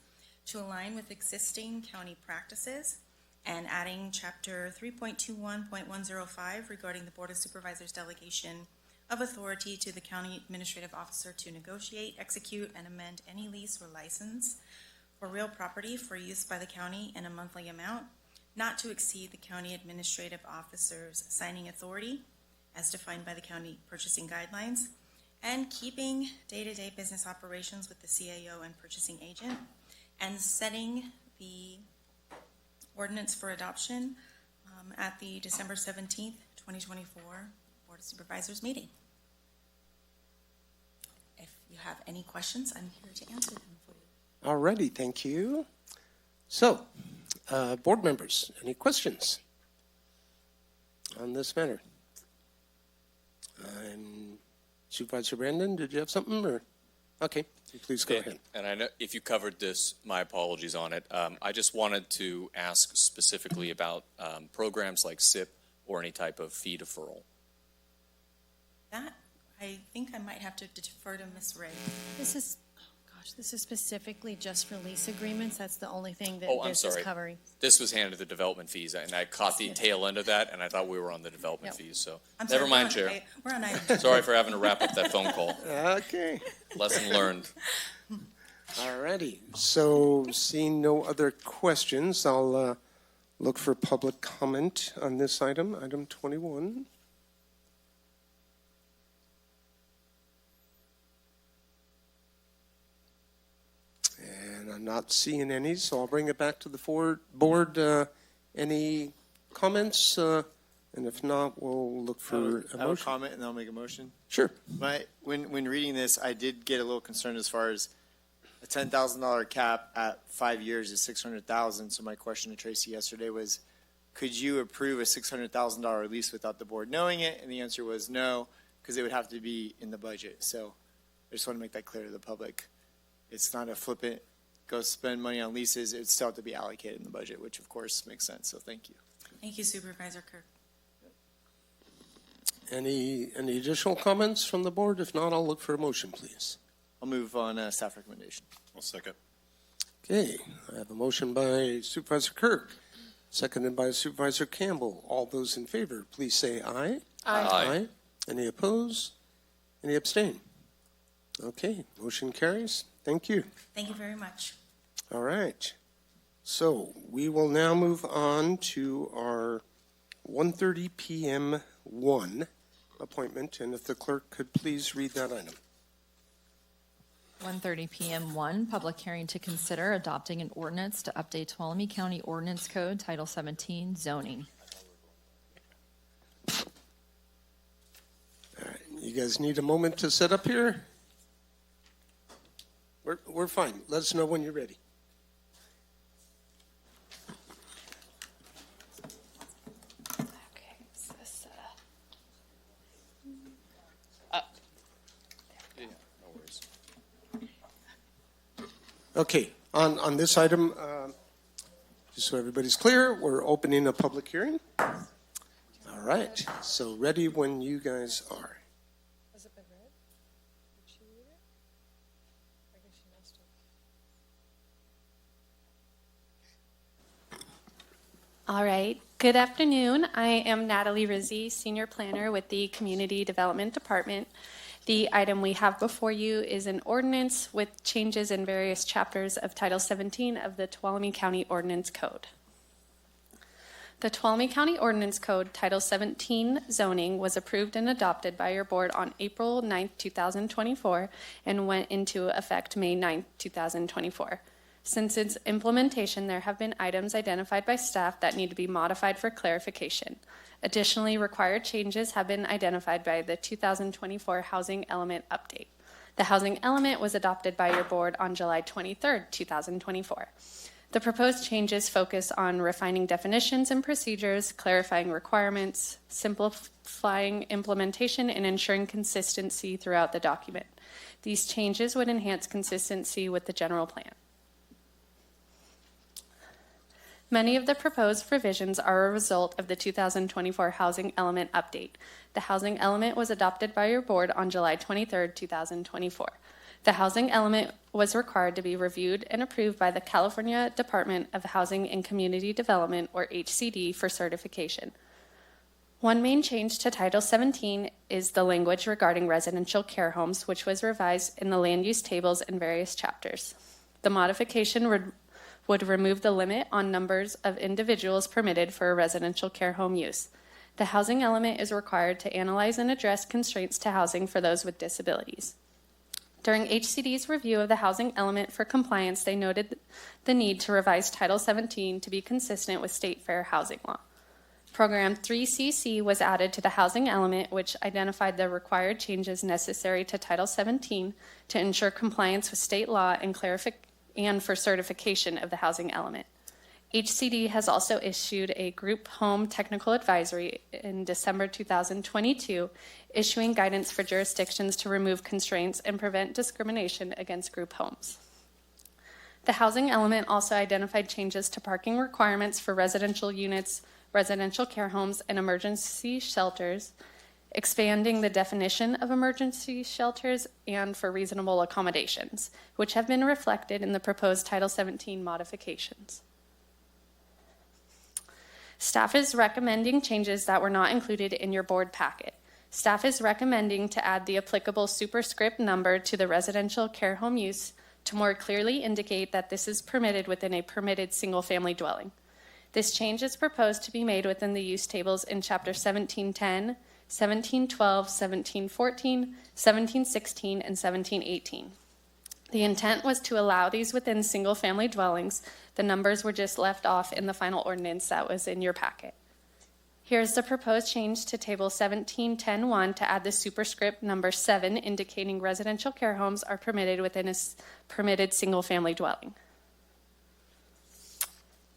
to align with existing county practices, and adding chapter 3.21.105 regarding the Board of Supervisors delegation of authority to the county administrative officer to negotiate, execute, and amend any lease or license for real property for use by the county in a monthly amount not to exceed the county administrative officer's signing authority as defined by the county purchasing guidelines, and keeping day-to-day business operations with the CAO and purchasing agent, and setting the ordinance for adoption at the December 17th, 2024 Board of Supervisors meeting. If you have any questions, I'm here to answer them for you. All righty, thank you. So, board members, any questions on this matter? Supervisor Brandon, did you have something, or? Okay, please go ahead. And I know if you covered this, my apologies on it. I just wanted to ask specifically about programs like SIP or any type of fee deferral. That, I think I might have to defer to Ms. Ray. This is specifically just for lease agreements. That's the only thing that Oh, I'm this is sorry. covering. This was handed the development fees, and I caught the tail end of that, and I thought we were on the development fees. So I'm never sorry, mind, Chair. we're on item. Sorry for having to wrap up that phone call. Okay. Lesson learned. All righty. So, seeing no other questions, I'll look for public comment on this item, item 21. And I'm not seeing any, so I'll bring it back to the board. Any comments? And if not, we'll look for a I have a motion. comment and I'll make a motion. Sure. When reading this, I did get a little concerned as far as a $10,000 cap at 5 years is $600,000. So my question to Tracy yesterday was, could you approve a $600,000 lease without the board knowing it? And the answer was no, because it would have to be in the budget. So I just want to make that clear to the public. It's not a flippant, go spend money on leases. It's still have to be allocated in the budget, which of course makes sense. So thank you. Thank you, Supervisor Kirk. Any additional comments from the board? If not, I'll look for a motion, please. I'll move on staff recommendation. I'll second. Okay, I have a motion by Supervisor Kirk, seconded by Supervisor Campbell. All those in favor, please say aye. Aye. Aye. Any opposed? Any abstain? Okay, motion carries. Thank you. Thank you very much. All right. So we will now move on to our 1:30 p.m. 1 appointment, and if the clerk could please read that item. 1:30 p.m. 1, public hearing to consider adopting an ordinance to update Tuolumne County Ordinance Code Title 17 zoning. All right, you guys need a moment to set up here? We're fine. Let us know when you're ready. Okay, on this item, just so everybody's clear, we're opening a public hearing. All right, so ready when you guys are. Has it been read? Did she read it? I guess she must have. All right. Good afternoon. I am Natalie Rizzi, Senior Planner with the Community Development Department. The item we have before you is an ordinance with changes in various chapters of Title 17 of the Tuolumne County Ordinance Code. The Tuolumne County Ordinance Code Title 17 zoning was approved and adopted by your board on April 9, 2024, and went into effect May 9, 2024. Since its implementation, there have been items identified by staff that need to be modified for clarification. Additionally, required changes have been identified by the 2024 Housing Element Update. The Housing Element was adopted by your board on July 23, 2024. The proposed changes focus on refining definitions and procedures, clarifying requirements, simplifying implementation, and ensuring consistency throughout the document. These changes would enhance consistency with the general plan. Many of the proposed revisions are a result of the 2024 Housing Element Update. The Housing Element was adopted by your board on July 23, 2024. The Housing Element was required to be reviewed and approved by the California Department of Housing and Community Development, or HCD, for certification. One main change to Title 17 is the language regarding residential care homes, which was revised in the land use tables in various chapters. The modification would remove the limit on numbers of individuals permitted for a residential care home use. The housing element is required to analyze and address constraints to housing for those with disabilities. During HCD's review of the housing element for compliance, they noted the need to revise Title 17 to be consistent with state fair housing law. Program 3CC was added to the housing element, which identified the required changes necessary to Title 17 to ensure compliance with state law and for certification of the housing element. HCD has also issued a group home technical advisory in December 2022, issuing guidance for jurisdictions to remove constraints and prevent discrimination against group homes. The housing element also identified changes to parking requirements for residential units, residential care homes, and emergency shelters, expanding the definition of emergency shelters and for reasonable accommodations, which have been reflected in the proposed Title 17 modifications. Staff is recommending changes that were not included in your board packet. Staff is recommending to add the applicable superscript number to the residential care home use to more clearly indicate that this is permitted within a permitted single-family dwelling. This change is proposed to be made within the use tables in Chapter 1710, 1712, 1714, 1716, and 1718. The intent was to allow these within single-family dwellings. The numbers were just left off in the final ordinance that was in your packet. Here's the proposed change to Table 1710.1 to add the superscript number 7, indicating residential care homes are permitted within a permitted single-family dwelling.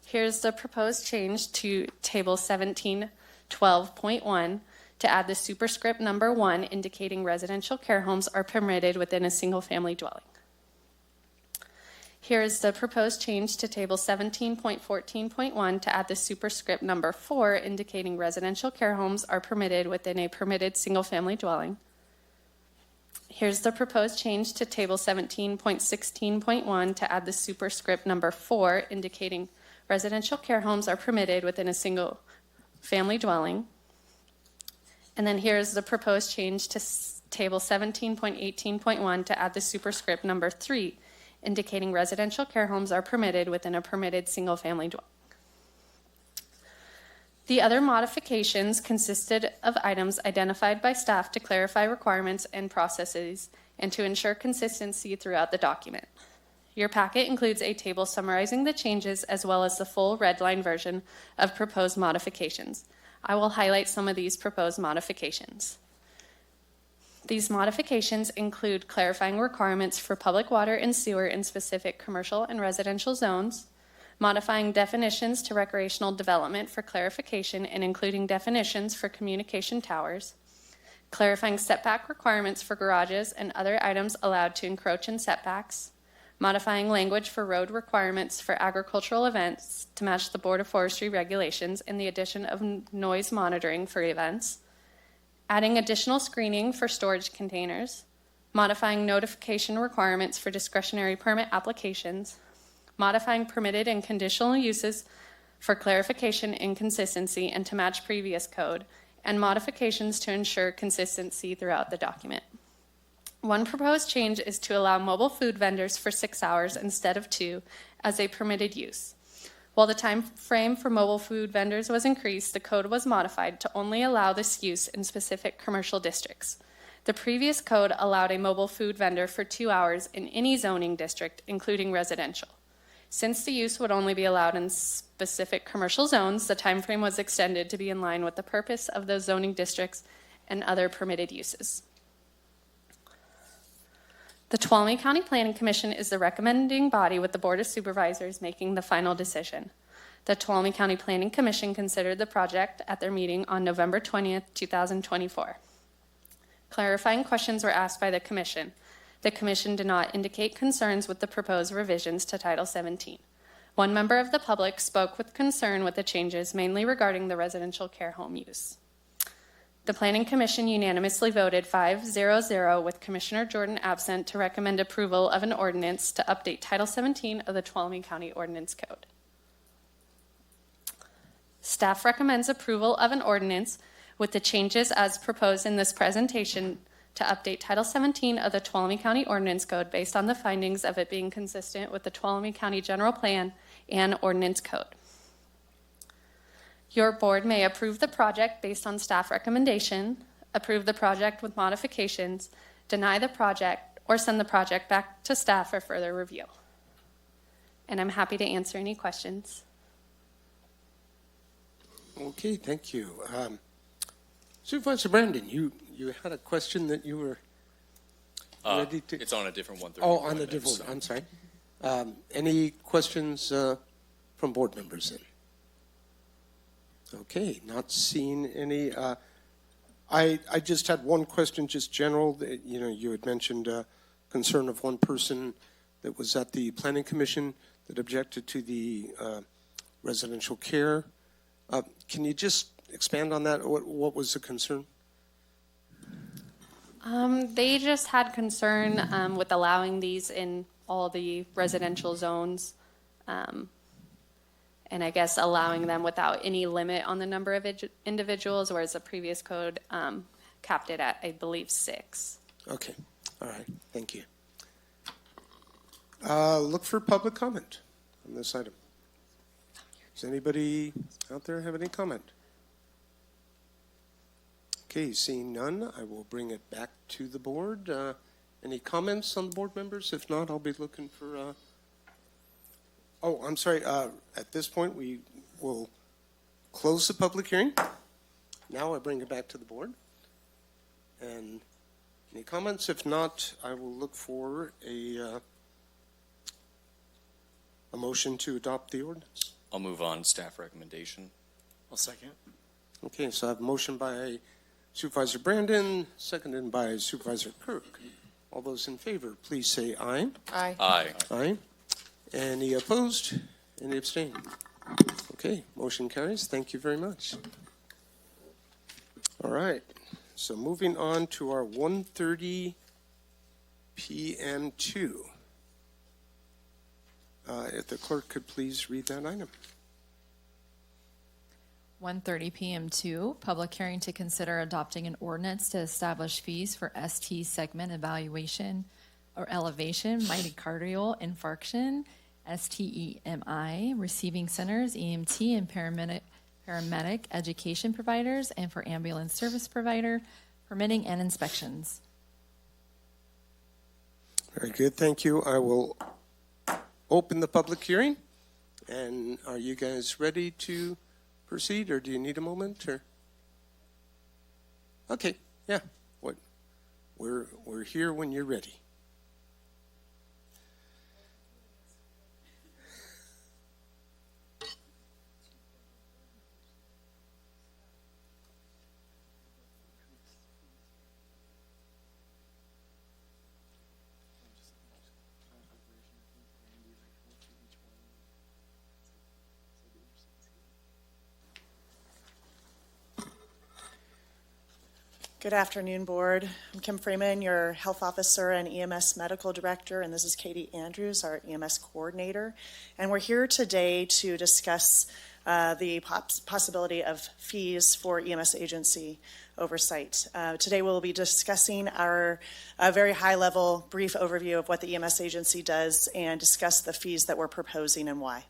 Here's the proposed change to Table 1712.1 to add the superscript number 1, indicating residential care homes are permitted within a single-family dwelling. Here is the proposed change to Table 17.14.1 to add the superscript number 4, indicating residential care homes are permitted within a permitted single-family dwelling. Here's the proposed change to Table 17.16.1 to add the superscript number 4, indicating residential care homes are permitted within a single-family dwelling. And then here's the proposed change to Table 17.18.1 to add the superscript number 3, indicating residential care homes are permitted within a permitted single-family dwelling. The other modifications consisted of items identified by staff to clarify requirements and processes and to ensure consistency throughout the document. Your packet includes a table summarizing the changes as well as the full red line version of proposed modifications. I will highlight some of these proposed modifications. These modifications include clarifying requirements for public water and sewer in specific commercial and residential zones, modifying definitions to recreational development for clarification and including definitions for communication towers, clarifying setback requirements for garages and other items allowed to encroach in setbacks, modifying language for road requirements for agricultural events to match the Board of Forestry regulations and the addition of noise monitoring for events, adding additional screening for storage containers, modifying notification requirements for discretionary permit applications, modifying permitted and conditional uses for clarification and consistency and to match previous code, and modifications to ensure consistency throughout the document. One proposed change is to allow mobile food vendors for 6 hours instead of 2 as a permitted use. While the time frame for mobile food vendors was increased, the code was modified to only allow this use in specific commercial districts. The previous code allowed a mobile food vendor for 2 hours in any zoning district, including residential. Since the use would only be allowed in specific commercial zones, the time frame was extended to be in line with the purpose of those zoning districts and other permitted uses. The Tuolumne County Planning Commission is the recommending body, with the Board of Supervisors making the final decision. The Tuolumne County Planning Commission considered the project at their meeting on November 20th, 2024. Clarifying questions were asked by the Commission. The Commission did not indicate concerns with the proposed revisions to Title 17. One member of the public spoke with concern with the changes, mainly regarding the residential care home use. The Planning Commission unanimously voted 5-0-0 with Commissioner Jordan absent to recommend approval of an ordinance to update Title 17 of the Tuolumne County Ordinance Code. Staff recommends approval of an ordinance with the changes as proposed in this presentation to update Title 17 of the Tuolumne County Ordinance Code based on the findings of it being consistent with the Tuolumne County General Plan and Ordinance Code. Your board may approve the project based on staff recommendation, approve the project with modifications, deny the project, or send the project back to staff for further review. And I'm happy to answer any questions. Okay, thank you. Supervisor Brandon, you had a question that you were ready to... It's on a different 130. Oh, on a different one. I'm sorry. Any questions from board members then? Okay, not seeing any. I just had one question, just general. That, you had mentioned concern of one person that was at the Planning Commission that objected to the residential care. Can you just expand on that? What was the concern? They just had concern with allowing these in all the residential zones, and I guess allowing them without any limit on the number of individuals, whereas the previous code capped it at, I believe, 6. Okay, all right, thank you. Look for public comment on this item. Does anybody out there have any comment? Okay, seeing none, I will bring it back to the board. Any comments on the board members? If not, I'll be looking for... Oh, I'm sorry. At this point, we will close the public hearing. Now I bring it back to the board. And any comments? If not, I will look for a motion to adopt the ordinance. I'll move on staff recommendation. I'll second. Okay, so I have a motion by Supervisor Brandon, seconded by Supervisor Kirk. All those in favor, please say aye. Aye. Aye. Aye. Any opposed? Any abstain? Okay, motion carries. Thank you very much. All right, so moving on to our 1:30 p.m. 2. If the clerk could please read that item. 1:30 p.m. 2, public hearing to consider adopting an ordinance to establish fees for ST segment evaluation or elevation myocardial infarction, STEMI, receiving centers, EMT, and paramedic education providers, and for ambulance service provider, permitting and inspections. Very good, thank you. I will open the public hearing. And are you guys ready to proceed, or do you need a moment? Or okay, yeah. What? We're here when you're ready. Good afternoon, Board. I'm Kim Freeman, your Health Officer and EMS Medical Director, and this is Katie Andrews, our EMS Coordinator. And we're here today to discuss the possibility of fees for EMS agency oversight. Today we'll be discussing our very high-level brief overview of what the EMS agency does and discuss the fees that we're proposing and why.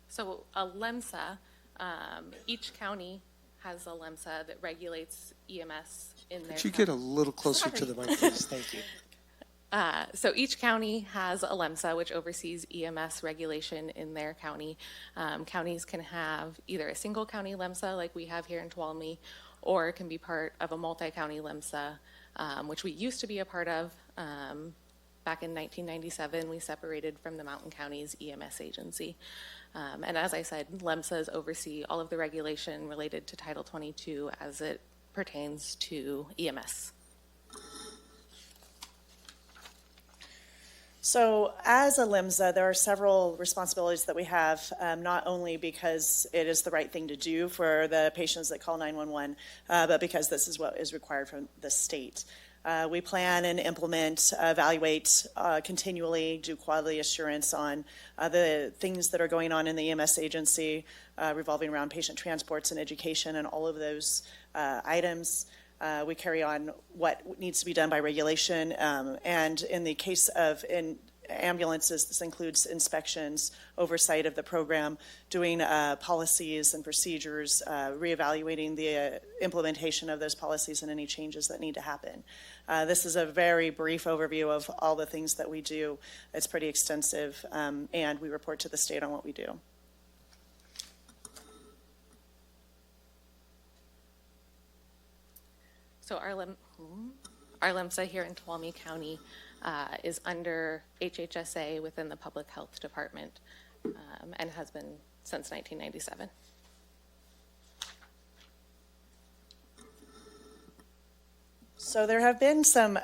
So a LEMSA, each county has a LEMSA that regulates EMS in their Could you get a little closer to the mic, please? Thank you. So each county has a LEMSA, which oversees EMS regulation in their county. Counties can have either a single county LEMSA, like we have here in Tuolumne, or it can be part of a multi-county LEMSA, which we used to be a part of. Back in 1997, we separated from the Mountain Counties EMS agency. And as I said, LEMSAs oversee all of the regulation related to Title 22 as it pertains to EMS. So as a LIMSA, there are several responsibilities that we have, not only because it is the right thing to do for the patients that call 911, but because this is what is required from the state. We plan and implement, evaluate continually, do quality assurance on the things that are going on in the EMS agency, revolving around patient transports and education and all of those items. We carry on what needs to be done by regulation, and in the case of ambulances, this includes inspections, oversight of the program, doing policies and procedures, reevaluating the implementation of those policies and any changes that need to happen. This is a very brief overview of all the things that we do. It's pretty extensive, and we report to the state on what we do. So our LEMSA here in Tuolumne County is under HHSA within the Public Health Department, and has been since 1997. So there have been some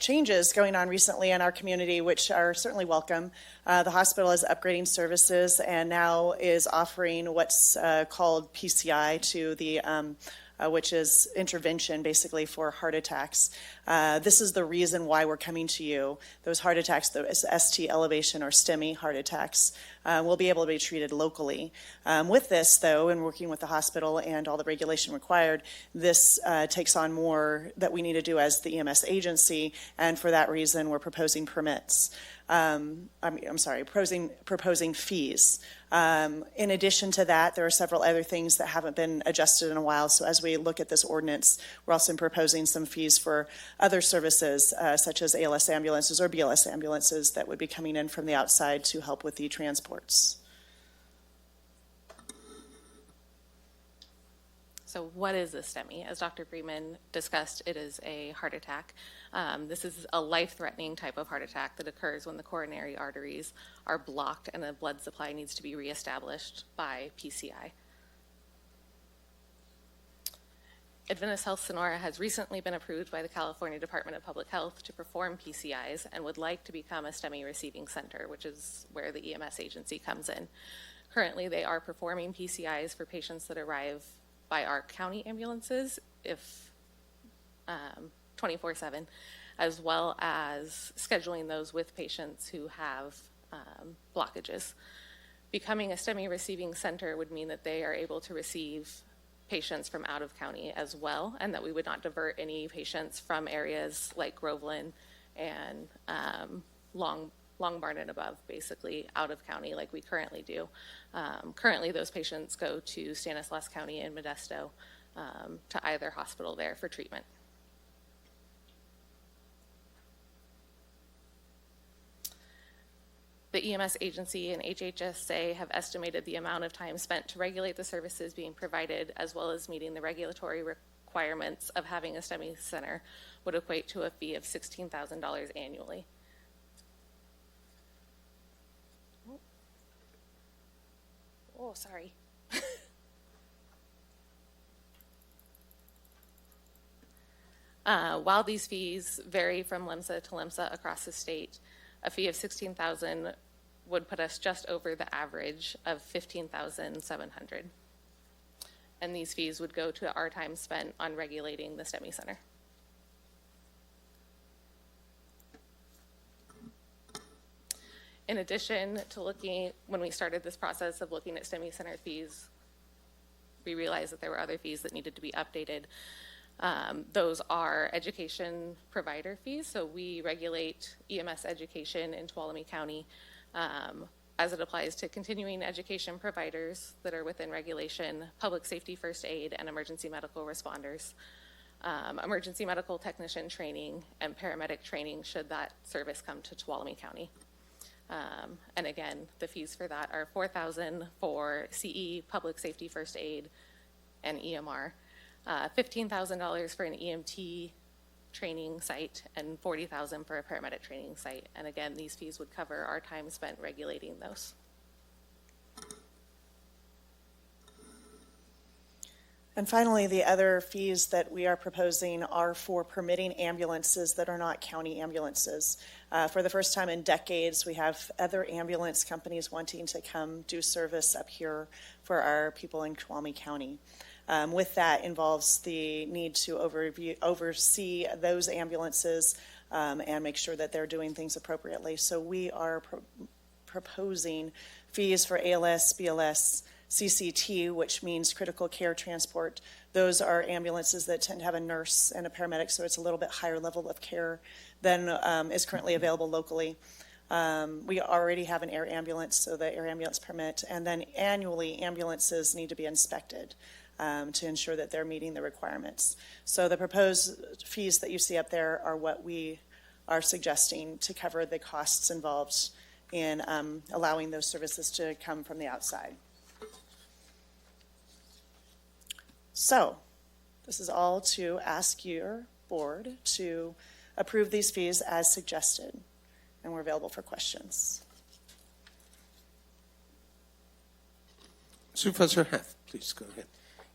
changes going on recently in our community, which are certainly welcome. The hospital is upgrading services and now is offering what's called PCI to the which is intervention basically for heart attacks. This is the reason why we're coming to you. Those heart attacks, those ST elevation or STEMI heart attacks, will be able to be treated locally. With this, though, and working with the hospital and all the regulation required, this takes on more that we need to do as the EMS agency, and for that reason, we're proposing permits. Proposing fees. In addition to that, there are several other things that haven't been adjusted in a while. So as we look at this ordinance, we're also proposing some fees for other services, such as ALS ambulances or BLS ambulances that would be coming in from the outside to help with the transports. So what is a STEMI? As Dr. Freeman discussed, it is a heart attack. This is a life-threatening type of heart attack that occurs when the coronary arteries are blocked and the blood supply needs to be reestablished by PCI. Adventist Health Sonora has recently been approved by the California Department of Public Health to perform PCIs and would like to become a STEMI receiving center, which is where the EMS agency comes in. Currently, they are performing PCIs for patients that arrive by our county ambulances, if 24/7, as well as scheduling those with patients who have blockages. Becoming a STEMI receiving center would mean that they are able to receive patients from out of county as well, and that we would not divert any patients from areas like Groveland and Long Barn and above, basically out of county like we currently do. Currently, those patients go to Stanislaus County and Modesto to either hospital there for treatment. The EMS agency and HHSA have estimated the amount of time spent to regulate the services being provided, as well as meeting the regulatory requirements of having a STEMI center, would equate to a fee of $16,000 annually. Oh, sorry. While these fees vary from LEMSA to LEMSA across the state, a fee of $16,000 would put us just over the average of $15,700. And these fees would go to our time spent on regulating the STEMI center. In addition to looking, when we started this process of looking at STEMI center fees, we realized that there were other fees that needed to be updated. Those are education provider fees. So we regulate EMS education in Tuolumne County as it applies to continuing education providers that are within regulation, public safety first aid, and emergency medical responders. Emergency medical technician training and paramedic training should that service come to Tuolumne County. And again, the fees for that are $4,000 for CE, public safety first aid, and EMR. $15,000 for an EMT training site and $40,000 for a paramedic training site. And again, these fees would cover our time spent regulating those. And finally, the other fees that we are proposing are for permitting ambulances that are not county ambulances. For the first time in decades, we have other ambulance companies wanting to come do service up here for our people in Tuolumne County. With that involves the need to oversee those ambulances and make sure that they're doing things appropriately. So we are proposing fees for ALS, BLS, CCT, which means critical care transport. Those are ambulances that tend to have a nurse and a paramedic, so it's a little bit higher level of care than is currently available locally. We already have an air ambulance, so the air ambulance permit, and then annually ambulances need to be inspected to ensure that they're meeting the requirements. So the proposed fees that you see up there are what we are suggesting to cover the costs involved in allowing those services to come from the outside. So, this is all to ask your board to approve these fees as suggested, and we're available for questions. Supervisor Hath, please go ahead.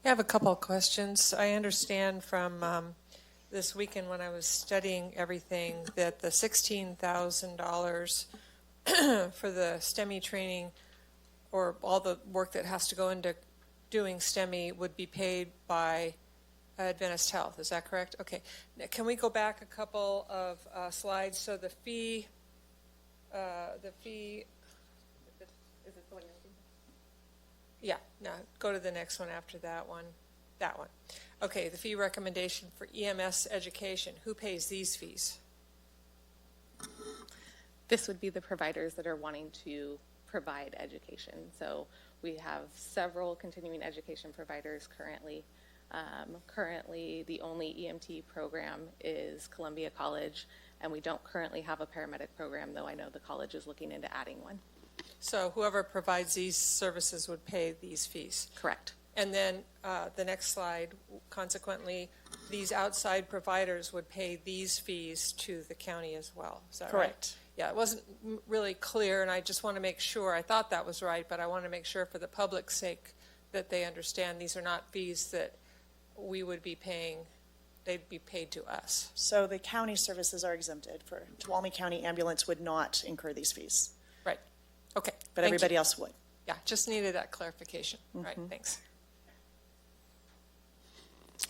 I have a couple of questions. I understand from this weekend when I was studying everything that the $16,000 for the STEMI training or all the work that has to go into doing STEMI would be paid by Adventist Health. Is that correct? Okay. Now, can we go back a couple of slides? So the fee, is it the one? Yeah, no, go to the next one after that one. That one. Okay, the fee recommendation for EMS education. Who pays these fees? This would be the providers that are wanting to provide education. So we have several continuing education providers currently. Currently, the only EMT program is Columbia College, and we don't currently have a paramedic program, though I know the college is looking into adding one. So whoever provides these services would pay these fees? Correct. And then the next slide, consequently, these outside providers would pay these fees to the county as well. Is that right? Correct. Yeah, it wasn't really clear, and I just want to make sure. I thought that was right, but I want to make sure for the public's sake that they understand these are not fees that we would be paying. They'd be paid to us. So the county services are exempted. For Tuolumne County Ambulance would not incur these fees. Right. Okay. But everybody else would. Yeah, just needed that clarification. Right, thanks.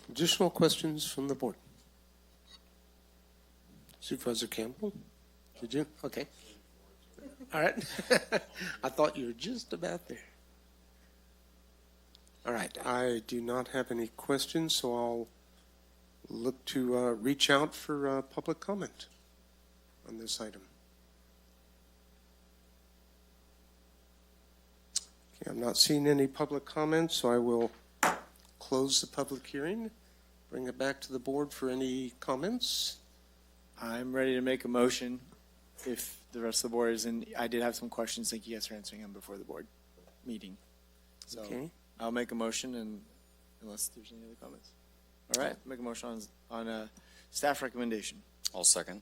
Additional questions from the board? Supervisor Campbell? Did you? Okay. All right. I thought you were just about there. All right. I do not have any questions, so I'll look to reach out for public comment on this item. Okay, I'm not seeing any public comments, so I will close the public hearing, bring it back to the board for any comments. I'm ready to make a motion if the rest of the board is in. I did have some questions. Thank you guys for answering them before the board meeting. So Okay. I'll make a motion, and unless there's any other comments. All right, make a motion on a staff recommendation. I'll second.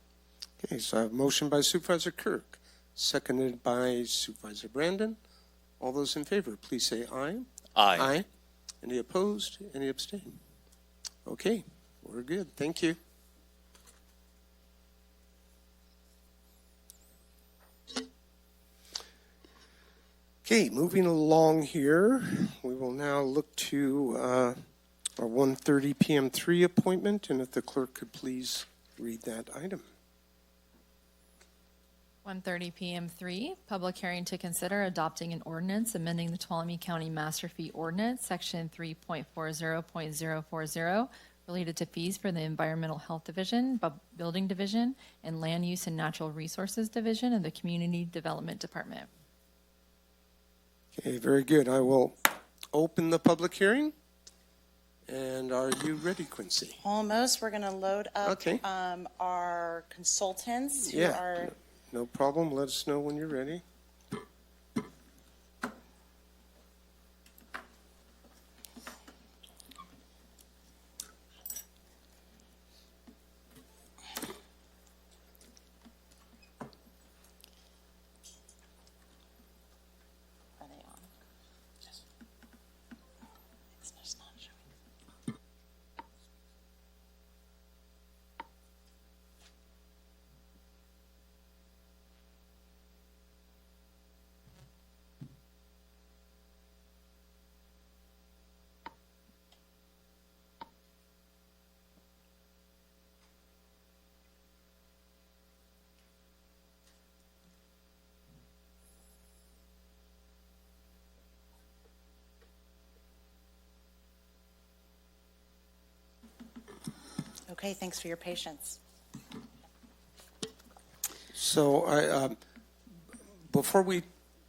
Okay, so I have a motion by Supervisor Kirk, seconded by Supervisor Brandon. All those in favor, please say aye. Aye. Aye. Any opposed? Any abstain? Okay, we're good. Thank you. Okay, moving along here, we will now look to our 1:30 p.m. 3 appointment, and if the clerk could please read that item. 1:30 p.m. 3, public hearing to consider adopting an ordinance amending the Tuolumne County Master Fee Ordinance, Section 3.40.040, related to fees for the Environmental Health Division, Building Division, and Land Use and Natural Resources Division of the Community Development Department. Okay, very good. I will open the public hearing. And are you ready, Quincy? Almost. We're going to load up Okay. our consultants who Yeah, are. no problem. Let us know when you're ready. Okay, thanks for your patience. So before we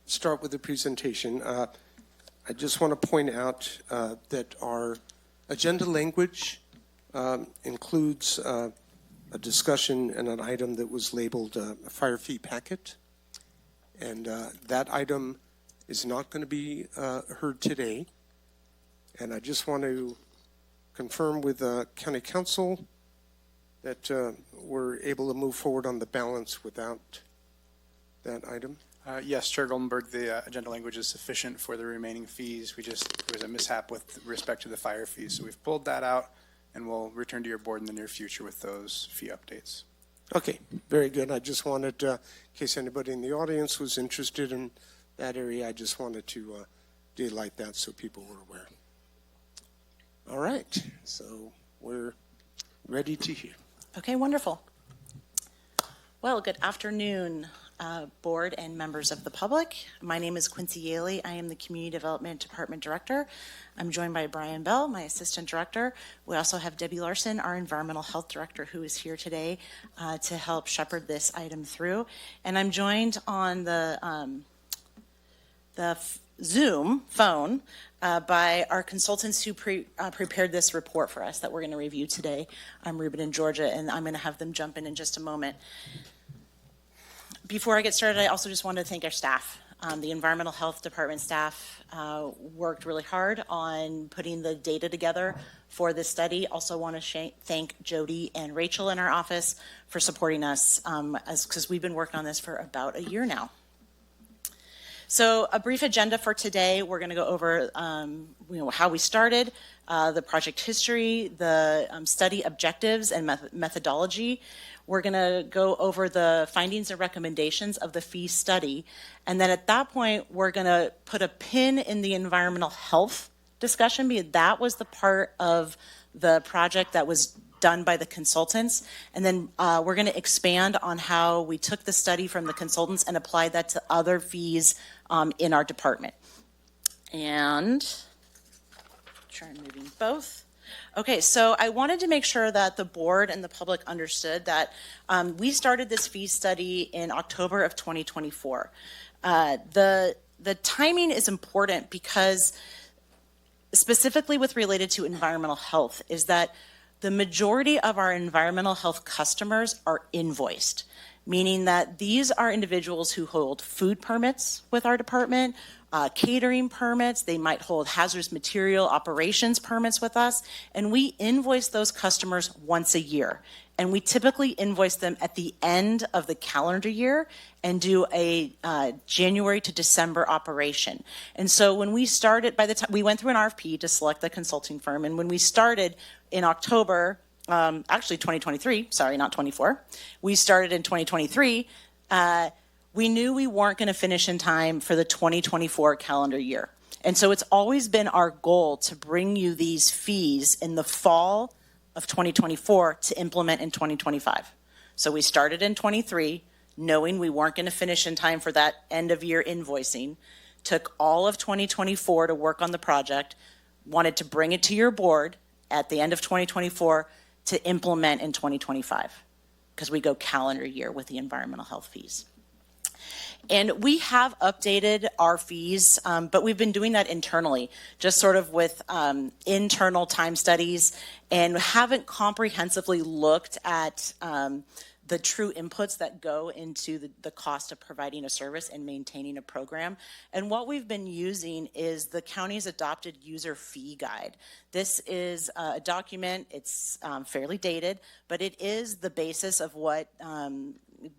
start with the presentation, I just want to point out that our agenda language includes a discussion and an item that was labeled fire fee packet. And that item is not going to be heard today. And I just want to confirm with County Council that we're able to move forward on the balance without that item. Yes, Chair Goldenberg, the agenda language is sufficient for the remaining fees. There was a mishap with respect to the fire fees. So we've pulled that out, and we'll return to your board in the near future with those fee updates. Okay, very good. I just wanted, in case anybody in the audience was interested in that area, I just wanted to daylight that so people were aware. All right, so we're ready to hear. Okay, wonderful. Well, good afternoon, board and members of the public. My name is Quincy Yaley. I am the Community Development Department Director. I'm joined by Brian Bell, my Assistant Director. We also have Debbie Larson, our Environmental Health Director, who is here today to help shepherd this item through. And I'm joined on the Zoom phone by our consultants who prepared this report for us that we're going to review today. I'm Ruben and Georgia, and I'm going to have them jump in just a moment. Before I get started, I also just wanted to thank our staff. The Environmental Health Department staff worked really hard on putting the data together for this study. Also want to thank Jody and Rachel in our office for supporting us because we've been working on this for about a year now. So a brief agenda for today. We're going to go over how we started, the project history, the study objectives and methodology. We're going to go over the findings and recommendations of the fee study. And then at that point, we're going to put a pin in the environmental health discussion because that was the part of the project that was done by the consultants. And then we're going to expand on how we took the study from the consultants and applied that to other fees in our department. And try moving both. Okay, so I wanted to make sure that the board and the public understood that we started this fee study in October of 2024. The timing is important because specifically with related to environmental health is that the majority of our environmental health customers are invoiced, meaning that these are individuals who hold food permits with our department, catering permits, they might hold hazardous material operations permits with us, and we invoice those customers once a year. And we typically invoice them at the end of the calendar year and do a January to December operation. And so when we started, by the time we went through an RFP to select the consulting firm, and when we started in October, actually 2023, sorry, not 24, we started in 2023, we knew we weren't going to finish in time for the 2024 calendar year. And so it's always been our goal to bring you these fees in the fall of 2024 to implement in 2025. So we started in 23, knowing we weren't going to finish in time for that end of year invoicing, took all of 2024 to work on the project, wanted to bring it to your board at the end of 2024 to implement in 2025, because we go calendar year with the environmental health fees. And we have updated our fees, but we've been doing that internally, just sort of with internal time studies, and haven't comprehensively looked at the true inputs that go into the cost of providing a service and maintaining a program. And what we've been using is the county's adopted user fee guide. This is a document, it's fairly dated, but it is the basis of what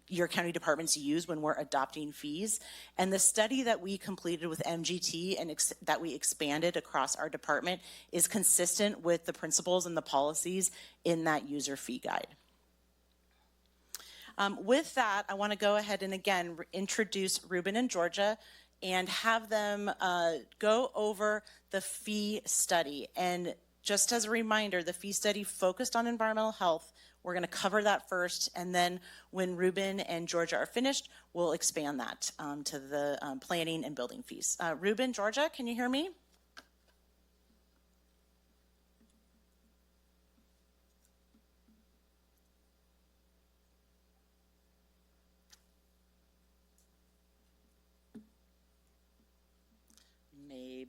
your county departments use when we're adopting fees. And the study that we completed with MGT and that we expanded across our department is consistent with the principles and the policies in that user fee guide. With that, I want to go ahead and again introduce Ruben and Georgia and have them go over the fee study. And just as a reminder, the fee study focused on environmental health. We're going to cover that first, and then when Ruben and Georgia are finished, we'll expand that to the planning and building fees. Ruben, Georgia, can you hear me?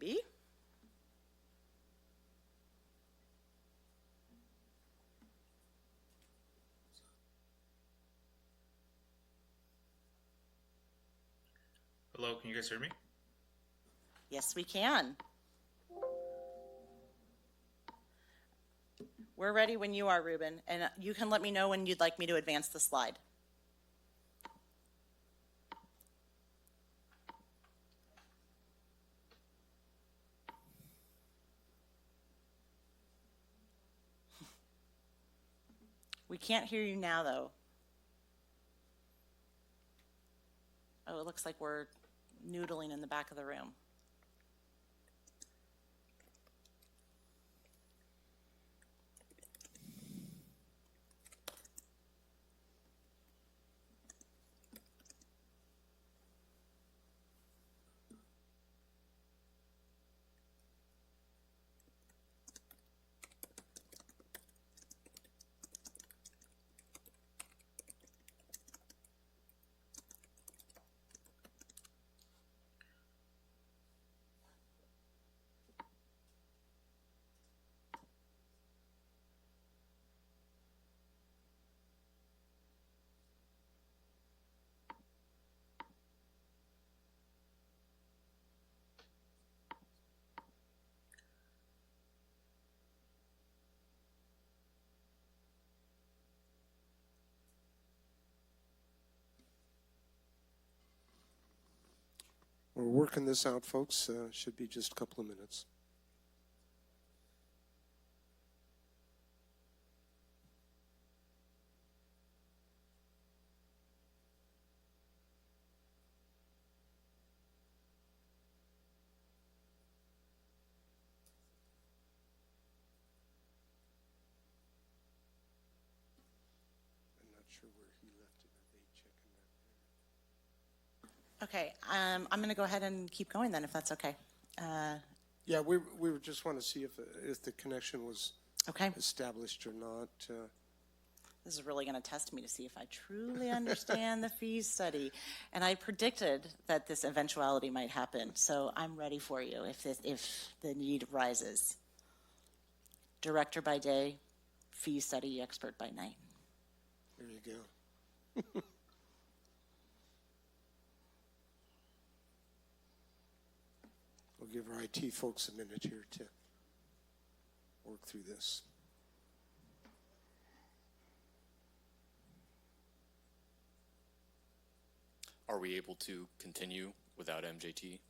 maybe. Hello, can you guys hear me? Yes, we can. We're ready when you are, Ruben, and you can let me know when you'd like me to advance the slide. We can't hear you now, though. Oh, it looks like we're noodling in the back of the room. We're working this out, folks. Should be just a couple of minutes. I'm not sure where he left it. Are they checking that there? Okay, I'm going to go ahead and keep going then, if that's okay. Yeah, we were just want to see if the connection was Okay. established or not. This is really going to test me to see if I truly understand the fees study. And I predicted that this eventuality might happen, so I'm ready for you if the need rises. Director by day, fee study expert by night. There you go. We'll give our IT folks a minute here to work through this. Are we able to continue without MGT?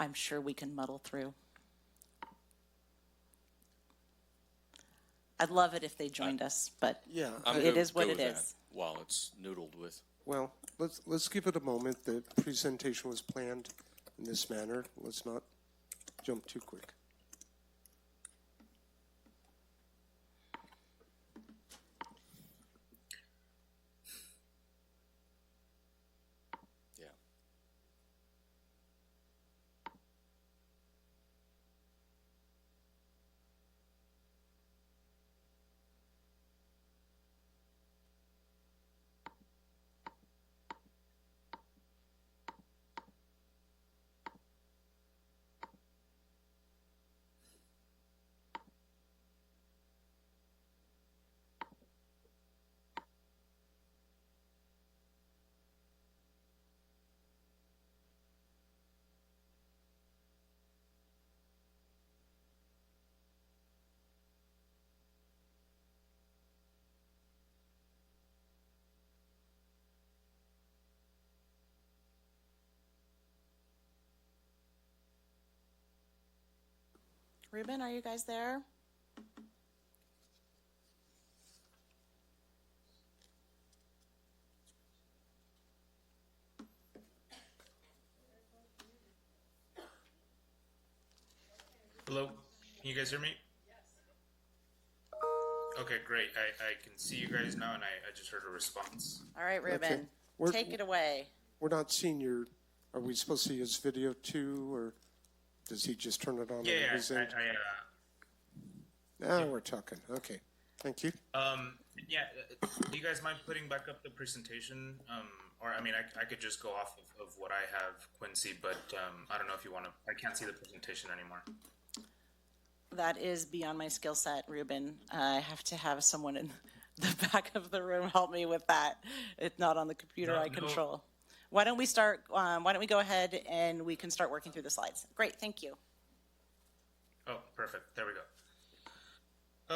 I'm sure we can muddle through. I'd love it if they joined us, but Yeah, it is what it is. That while it's noodled with. Well, let's give it a moment. The presentation was planned in this manner. Let's not jump too quick. Yeah. Ruben, are you guys there? Hello, can you guys hear me? Okay, great. I can see you guys now, and I just heard a response. All right, Ruben, We're- take it away. We're not seeing your. Are we supposed to see his video too, or does he just turn it on? Yeah, on his end? I Now we're talking. Okay. Thank you. Yeah, do you guys mind putting back up the presentation? Or, I mean, I could just go off of what I have, Quincy, but I don't know if you want to, I can't see the presentation anymore. That is beyond my skill set, Ruben. I have to have someone in the back of the room help me with that. It's not on the computer I control. Why don't we start, why don't we go ahead and we can start working through the slides. Great, thank you. Oh, perfect. There we go.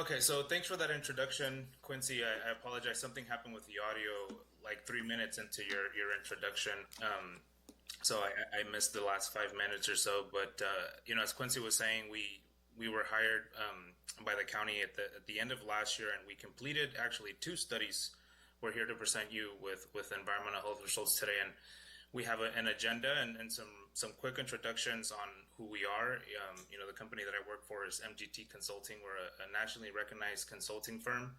Okay, so thanks for that introduction, Quincy. I apologize. Something happened with the audio like 3 minutes into your introduction. So I missed the last 5 minutes or so. But, you know, as Quincy was saying, we were hired by the county at the end of last year, and we completed actually 2 studies. We're here to present you with environmental health results today. And we have an agenda and some quick introductions on who we are. You know, the company that I work for is MGT Consulting. We're a nationally recognized consulting firm.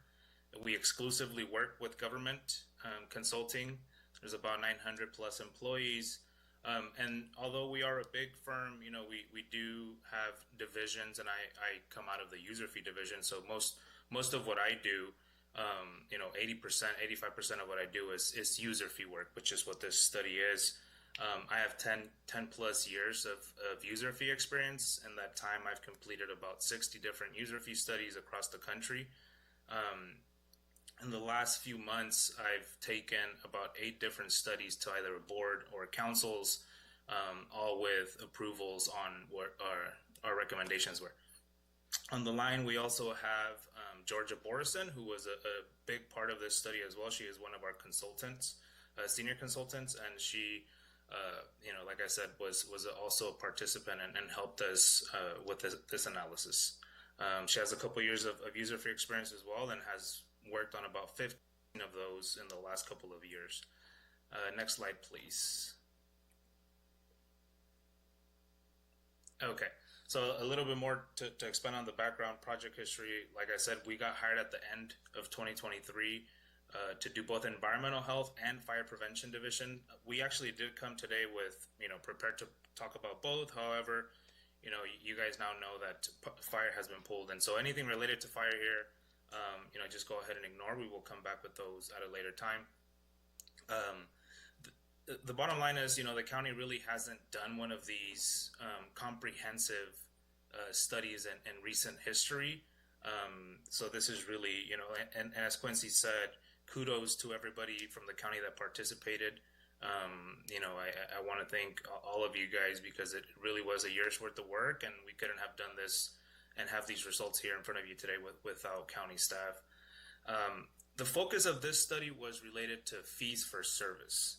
We exclusively work with government consulting. There's about 900 plus employees. And although we are a big firm, you know, we do have divisions, and I come out of the user fee division. So most of what I do, you know, 80%, 85% of what I do is user fee work, which is what this study is. I have 10 plus years of user fee experience. In that time, I've completed about 60 different user fee studies across the country. In the last few months, I've taken about 8 different studies to either a board or councils, all with approvals on what our recommendations were. On the line, we also have Georgia Borison, who was a big part of this study as well. She is one of our consultants, senior consultants, and she, you know, like I said, was also a participant and helped us with this analysis. She has a couple years of user-free experience as well, and has worked on about 15 of those in the last couple of years. Next slide, please. Okay. So a little bit more to expand on the background project history. Like I said, we got hired at the end of 2023 to do both environmental health and fire prevention division. We actually did come today with, you know, prepared to talk about both. However, you know, you guys now know that fire has been pulled. And so anything related to fire here, you know, just go ahead and ignore. We will come back with those at a later time. The bottom line is, you know, the county really hasn't done one of these comprehensive studies in recent history. So this is really, you know, and as Quincy said, kudos to everybody from the county that participated. You know, I want to thank all of you guys, because it really was a year's worth of work, and we couldn't have done this and have these results here in front of you today without county staff. The focus of this study was related to fees for service.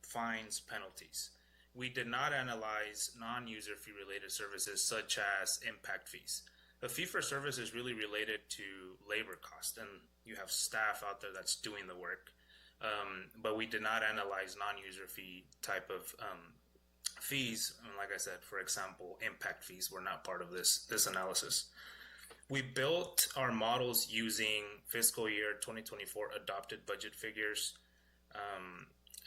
Fines, penalties. We did not analyze non-user fee related services such as impact fees. The fee for service is really related to labor cost, and you have staff out there that's doing the work. But we did not analyze non-user fee type of fees. And like I said, for example, impact fees were not part of this analysis. We built our models using fiscal year 2024 adopted budget figures.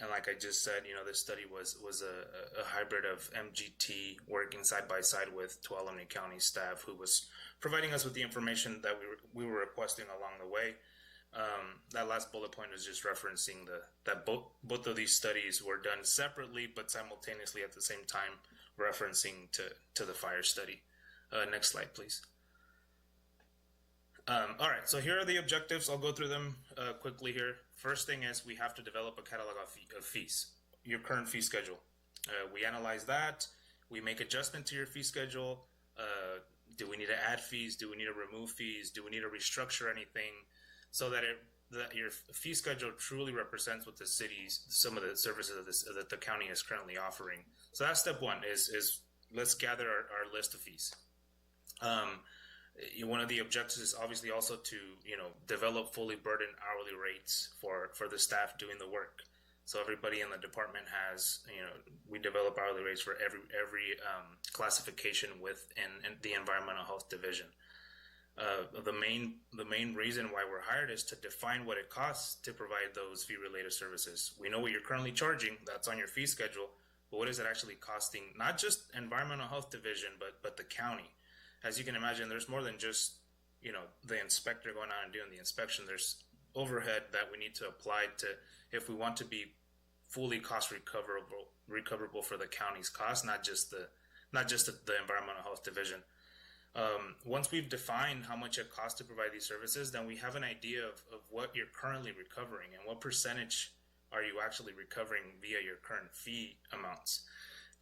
And like I just said, you know, this study was a hybrid of MGT working side by side with Tuolumne County staff, who was providing us with the information that we were requesting along the way. That last bullet point is just referencing that both of these studies were done separately, but simultaneously at the same time referencing to the fire study. Next slide, please. All right, so here are the objectives. I'll go through them quickly here. First thing is we have to develop a catalog of fees, your current fee schedule. We analyze that. We make adjustment to your fee schedule. Do we need to add fees? Do we need to remove fees? Do we need to restructure anything so that your fee schedule truly represents what the city's, some of the services that the county is currently offering? So that's step one is let's gather our list of fees. One of the objectives is obviously also to, you know, develop fully burdened hourly rates for the staff doing the work. So everybody in the department has, you know, we develop hourly rates for every classification within the environmental health division. The main reason why we're hired is to define what it costs to provide those fee related services. We know what you're currently charging, that's on your fee schedule, but what is it actually costing, not just environmental health division, but the county? As you can imagine, there's more than just the inspector going out and doing the inspection, there's overhead that we need to apply to if we want to be fully cost recoverable for the county's cost, not just the environmental health division. Once we've defined how much it costs to provide these services, then we have an idea of what you're currently recovering and what percentage are you actually recovering via your current fee amounts.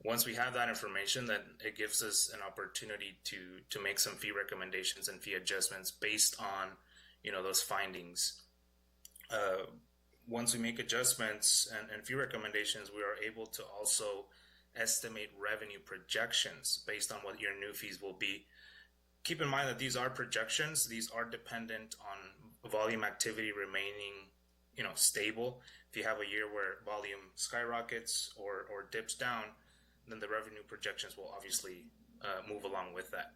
Once we have that information, then it gives us an opportunity to make some fee recommendations and fee adjustments based on those findings. Once we make adjustments and fee recommendations, we are able to also estimate revenue projections based on what your new fees will be. Keep in mind that these are projections. These are dependent on volume activity remaining, stable. If you have a year where volume skyrockets or dips down, then the revenue projections will obviously move along with that.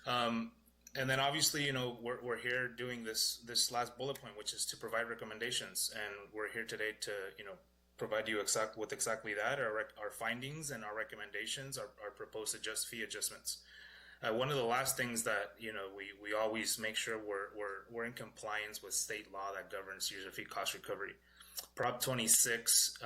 And then obviously, we're here doing this last bullet point, which is to provide recommendations, and we're here today to provide you with exactly that, our findings and our recommendations, our proposed fee adjustments. One of the last things that we always make sure we're in compliance with state law that governs user fee cost recovery. Prop 26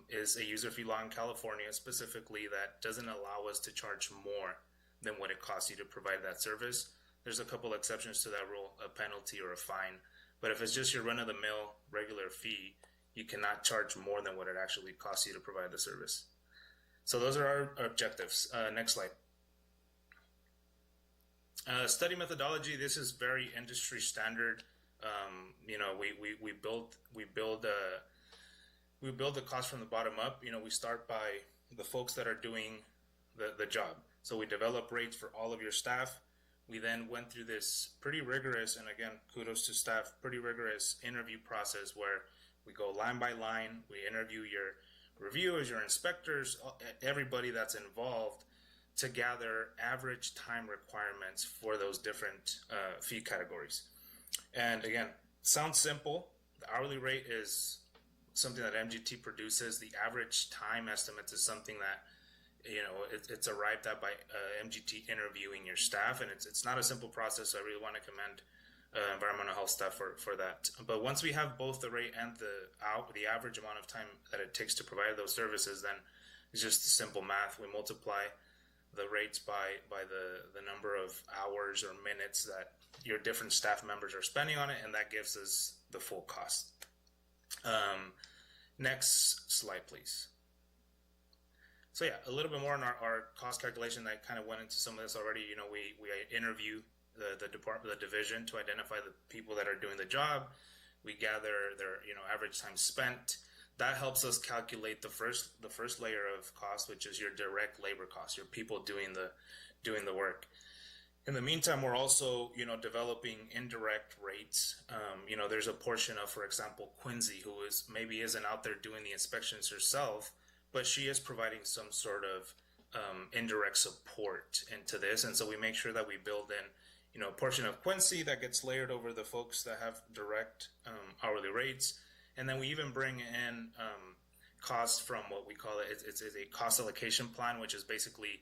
is a user fee law in California specifically that doesn't allow us to charge more than what it costs you to provide that service. There's a couple exceptions to that rule, a penalty or a fine. But if it's just your run-of-the-mill regular fee, you cannot charge more than what it actually costs you to provide the service. So those are our objectives. Next slide. Study methodology. This is very industry standard. We build the cost from the bottom up. We start by the folks that are doing the job. So we develop rates for all of your staff. We then went through this pretty rigorous, and again, kudos to staff, pretty rigorous interview process where we go line by line. We interview your reviewers, your inspectors, everybody that's involved to gather average time requirements for those different fee categories. And again, sounds simple. The hourly rate is something that MGT produces. The average time estimates is something that it's arrived at by MGT interviewing your staff, and it's not a simple process. So I really want to commend environmental health staff for that. But once we have both the rate and the average amount of time that it takes to provide those services, then it's just simple math. We multiply the rates by the number of hours or minutes that your different staff members are spending on it, and that gives us the full cost. Next slide, please. So yeah, a little bit more on our cost calculation. That kind of went into some of this already. We interview the division to identify the people that are doing the job. We gather their average time spent. That helps us calculate the first layer of cost, which is your direct labor cost, your people doing the work. In the meantime, we're also developing indirect rates. There's a portion of, for example, Quincy, who maybe isn't out there doing the inspections herself, but she is providing some sort of indirect support into this. And so we make sure that we build in, a portion of Quincy that gets layered over the folks that have direct hourly rates. And then we even bring in costs from what we call it's a cost allocation plan, which is basically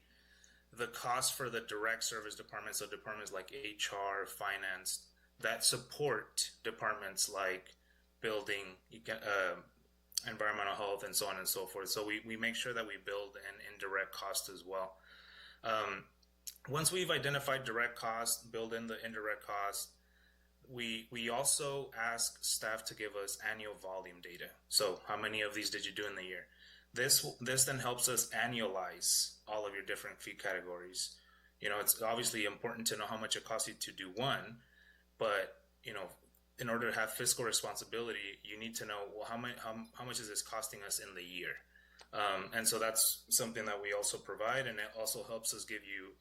the cost for the direct service departments. So departments like HR, finance, that support departments like building, environmental health, and so on and so forth. So we make sure that we build an indirect cost as well. Once we've identified direct cost, build in the indirect cost, we also ask staff to give us annual volume data. So how many of these did you do in the year? This then helps us annualize all of your different fee categories. It's obviously important to know how much it costs you to do one, but in order to have fiscal responsibility, you need to know, well, how much is this costing us in the year? And so that's something that we also provide, and it also helps us give you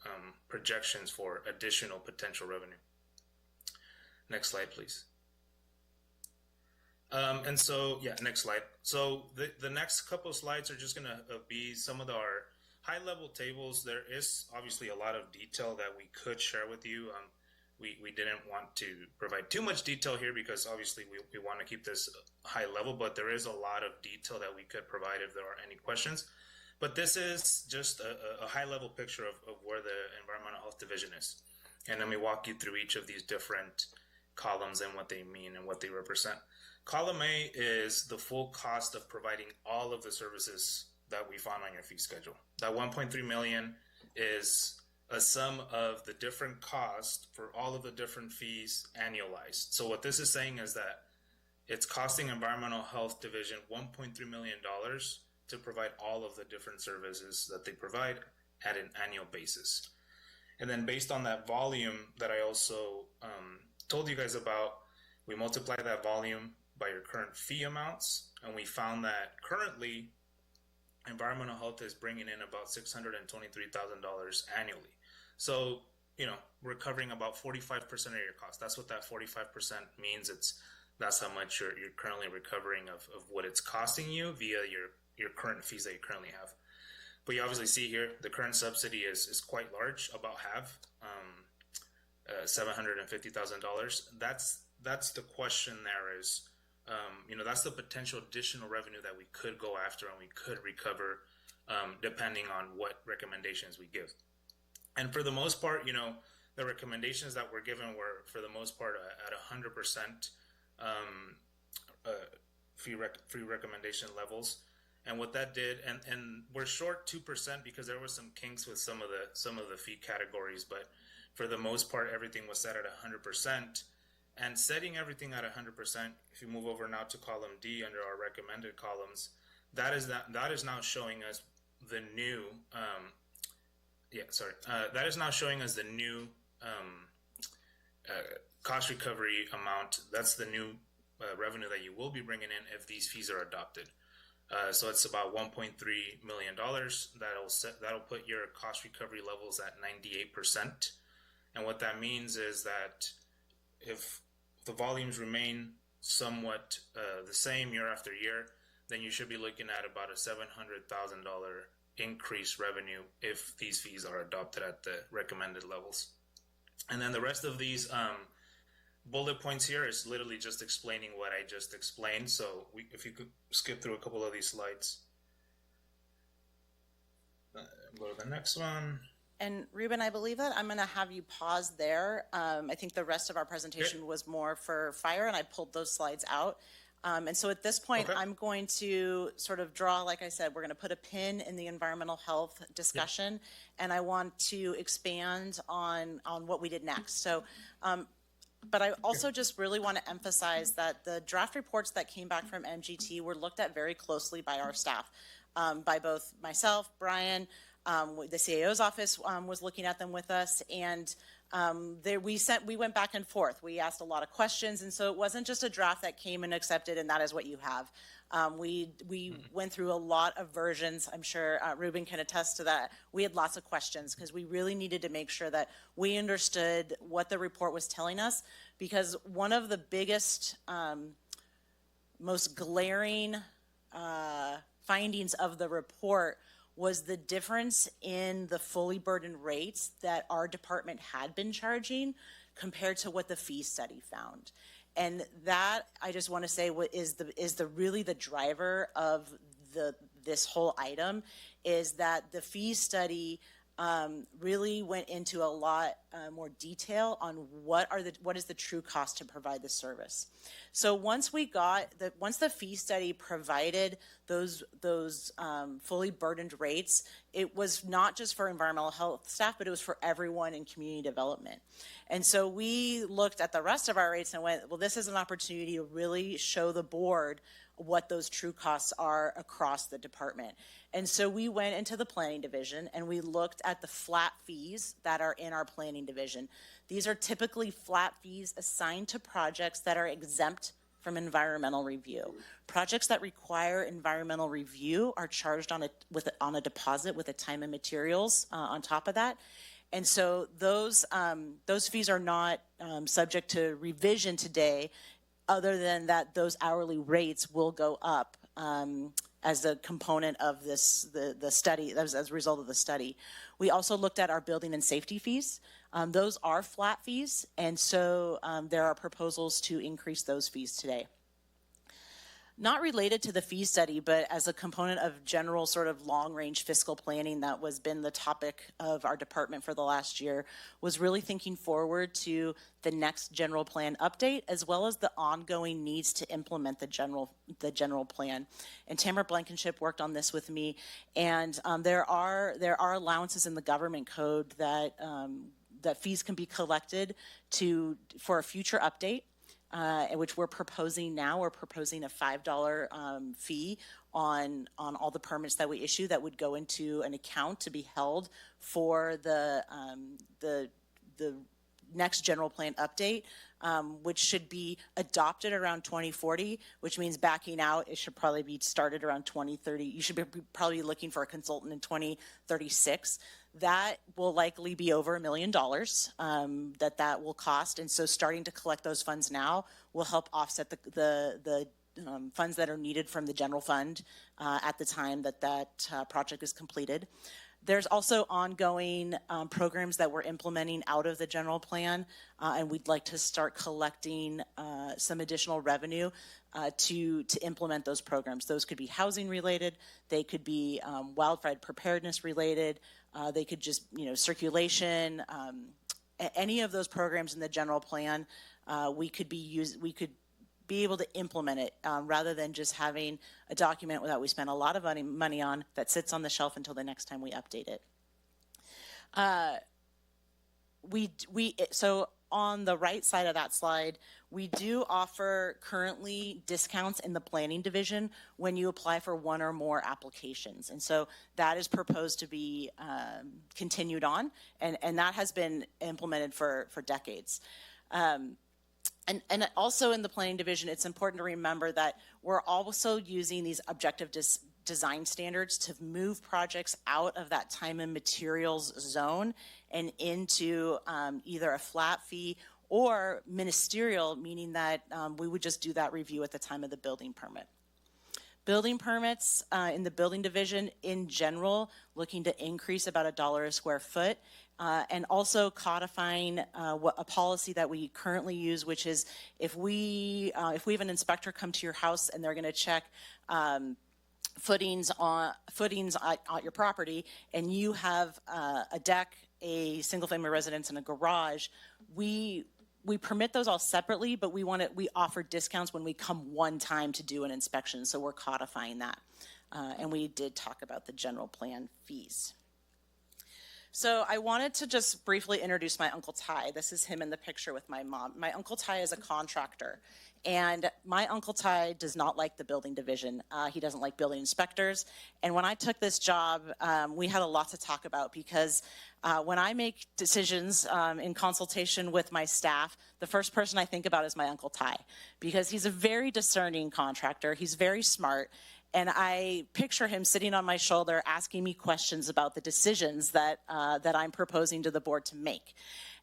projections for additional potential revenue. Next slide, please. And so, yeah, next slide. So the next couple of slides are just going to be some of our high-level tables. There is obviously a lot of detail that we could share with you. We didn't want to provide too much detail here because obviously we want to keep this high level, but there is a lot of detail that we could provide if there are any questions. But this is just a high level picture of where the Environmental Health Division is. And let me walk you through each of these different columns and what they mean and what they represent. Column A is the full cost of providing all of the services that we found on your fee schedule. That 1.3 million is a sum of the different costs for all of the different fees annualized. So what this is saying is that it's costing Environmental Health Division $1.3 million to provide all of the different services that they provide at an annual basis. And then based on that volume that I also told you guys about, we multiply that volume by your current fee amounts, and we found that currently Environmental Health is bringing in about $623,000 annually. So, you know, we're covering about 45% of your cost. That's what that 45% means. That's how much you're currently recovering of what it's costing you via your current fees that you currently have. But you obviously see here the current subsidy is quite large, about half, $750,000. That's the question there is, you know, that's the potential additional revenue that we could go after and we could recover depending on what recommendations we give. And for the most part, you know, the recommendations that were given were for the most part at 100% free recommendation levels. And what that did, and we're short 2% because there was some kinks with some of the fee categories, but for the most part, everything was set at 100%. And setting everything at 100%, if you move over now to column D under our recommended columns, that is now showing us the new, that is now showing us the new cost recovery amount. That's the new revenue that you will be bringing in if these fees are adopted. So it's about $1.3 million. That'll put your cost recovery levels at 98%. And what that means is that if the volumes remain somewhat the same year after year, then you should be looking at about a $700,000 increased revenue if these fees are adopted at the recommended levels. And then the rest of these bullet points here is literally just explaining what I just explained. So if you could skip through a couple of these slides. Go to the next one. And Ruben, I believe that I'm going to have you pause there. I think the rest of our presentation was more for fire, and I pulled those slides out. And so at this point, I'm going to sort of draw, like I said, we're going to put a pin in the environmental health discussion, and I want to expand on what we did next. So, but I also just really want to emphasize that the draft reports that came back from MGT were looked at very closely by our staff, by both myself, Brian, the CAO's office was looking at them with us, and we went back and forth. We asked a lot of questions, and so it wasn't just a draft that came and accepted, and that is what you have. We went through a lot of versions. I'm sure Ruben can attest to that. We had lots of questions because we really needed to make sure that we understood what the report was telling us, because one of the biggest, most glaring findings of the report was the difference in the fully burdened rates that our department had been charging compared to what the fee study found. And that, I just want to say, what is really the driver of this whole item is that the fee study really went into a lot more detail on what is the true cost to provide the service. So once the fee study provided those fully burdened rates, it was not just for environmental health staff, but it was for everyone in community development. And so we looked at the rest of our rates and went, well, this is an opportunity to really show the board what those true costs are across the department. And so we went into the planning division and we looked at the flat fees that are in our planning division. These are typically flat fees assigned to projects that are exempt from environmental review. Projects that require environmental review are charged on a deposit with a time and materials on top of that. And so those fees are not subject to revision today, other than that those hourly rates will go up as a component of the study, as a result of the study. We also looked at our building and safety fees. Those are flat fees, and so there are proposals to increase those fees today. not related to the fee study, but as a component of general sort of long-range fiscal planning that was been the topic of our department for the last year, was really thinking forward to the next general plan update, as well as the ongoing needs to implement the general plan. And Tamara Blankenship worked on this with me, and there are allowances in the government code that that fees can be collected for a future update. Which we're proposing now. We're proposing a $5 fee on all the permits that we issue that would go into an account to be held for the next general plan update, which should be adopted around 2040, which means backing out, it should probably be started around 2030. You should be probably looking for a consultant in 2036. That will likely be over $1 million that will cost. And so starting to collect those funds now will help offset the funds that are needed from the general fund at the time that project is completed. There's also ongoing programs that we're implementing out of the general plan, and we'd like to start collecting some additional revenue to implement those programs. Those could be housing related, they could be wildfire preparedness related, they could just, circulation, any of those programs in the general plan, we could be able to implement it rather than just having a document that we spend a lot of money on that sits on the shelf until the next time we update it. So on the right side of that slide, we do offer currently discounts in the planning division when you apply for one or more applications. And so that is proposed to be continued on, and that has been implemented for decades. And also in the planning division, it's important to remember that we're also using these objective design standards to move projects out of that time and materials zone and into either a flat fee or ministerial, meaning that we would just do that review at the time of the building permit. Building permits in the building division in general, looking to increase about $1 a square foot. And also codifying a policy that we currently use, which is if we have an inspector come to your house and they're going to check footings at your property, and you have a deck, a single-family residence, and a garage, we permit those all separately, but we offer discounts when we come one time to do an inspection, so we're codifying that. And we did talk about the general plan fees. So I wanted to just briefly introduce my Uncle Ty. This is him in the picture with my mom. My Uncle Ty is a contractor, and my Uncle Ty does not like the building division. He doesn't like building inspectors. And when I took this job, we had a lot to talk about because when I make decisions in consultation with my staff, the first person I think about is my Uncle Ty, because he's a very discerning contractor. He's very smart. And I picture him sitting on my shoulder asking me questions about the decisions that I'm proposing to the board to make.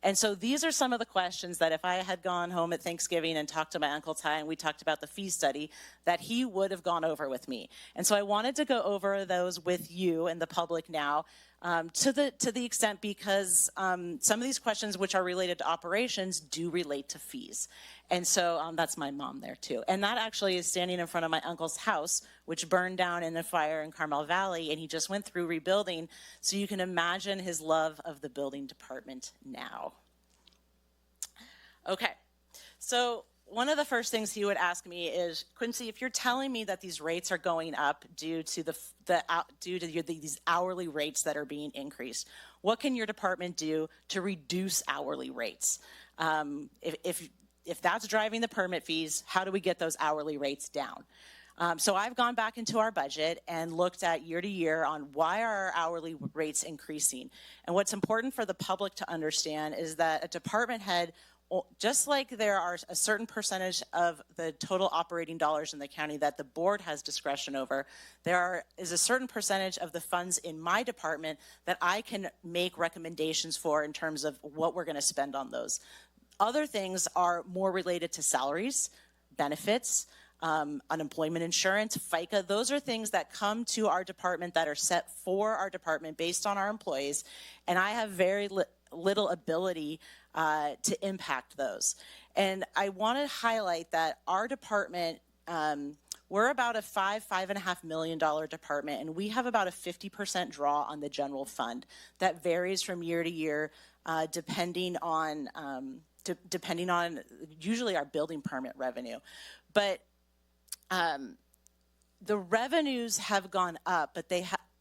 And so these are some of the questions that if I had gone home at Thanksgiving and talked to my Uncle Ty and we talked about the fee study, that he would have gone over with me. And so I wanted to go over those with you and the public now to the extent because some of these questions which are related to operations do relate to fees. And so that's my mom there too. And that actually is standing in front of my uncle's house, which burned down in the fire in Carmel Valley, and he just went through rebuilding. So you can imagine his love of the building department now. Okay, so one of the first things he would ask me is, Quincy, if you're telling me that these rates are going up due to these hourly rates that are being increased, what can your department do to reduce hourly rates? If that's driving the permit fees, how do we get those hourly rates down? So I've gone back into our budget and looked at year to year on why are our hourly rates increasing. And what's important for the public to understand is that a department head, just like there are a certain percentage of the total operating dollars in the county that the board has discretion over, is a certain percentage of the funds in my department that I can make recommendations for in terms of what we're going to spend on those. Other things are more related to salaries, benefits, unemployment insurance, FICA. Those are things that come to our department that are set for our department based on our employees, and I have very little ability to impact those. And I want to highlight that our department we're about a $5.5 million department, and we have about a 50% draw on the general fund. That varies from year to year, depending on usually our building permit revenue. But the revenues have gone up, but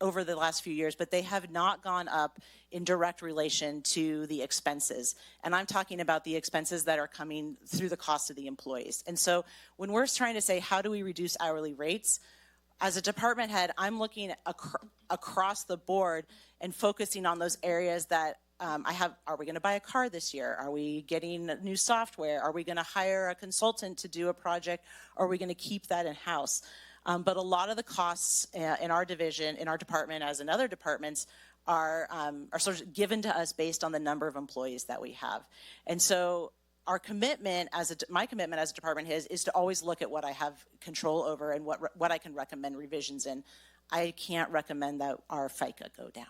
over the last few years, but they have not gone up in direct relation to the expenses. And I'm talking about the expenses that are coming through the cost of the employees. And so when we're trying to say, how do we reduce hourly rates? As a department head, I'm looking across the board and focusing on those areas that are we going to buy a car this year? Are we getting new software? Are we going to hire a consultant to do a project? Or are we going to keep that in-house? But a lot of the costs in our division, in our department, as in other departments, are sort of given to us based on the number of employees that we have. And so our commitment, my commitment as a department head, is to always look at what I have control over and what I can recommend revisions in. I can't recommend that our FICA go down.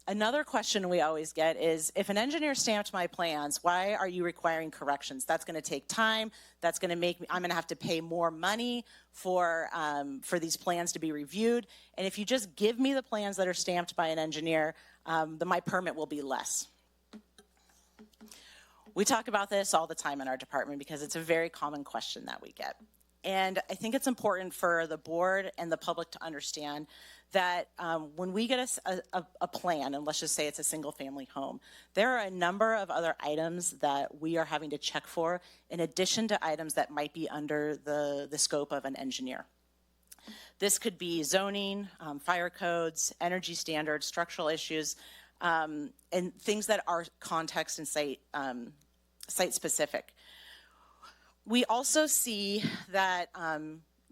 Another question we always get is, if an engineer stamped my plans, why are you requiring corrections? That's going to take time. That's going to make me, I'm going to have to pay more money for these plans to be reviewed. And if you just give me the plans that are stamped by an engineer, my permit will be less. We talk about this all the time in our department because it's a very common question that we get. And I think it's important for the board and the public to understand that when we get a plan, and let's just say it's a single family home, there are a number of other items that we are having to check for in addition to items that might be under the scope of an engineer. This could be zoning, fire codes, energy standards, structural issues, and things that are context and site specific. We also see that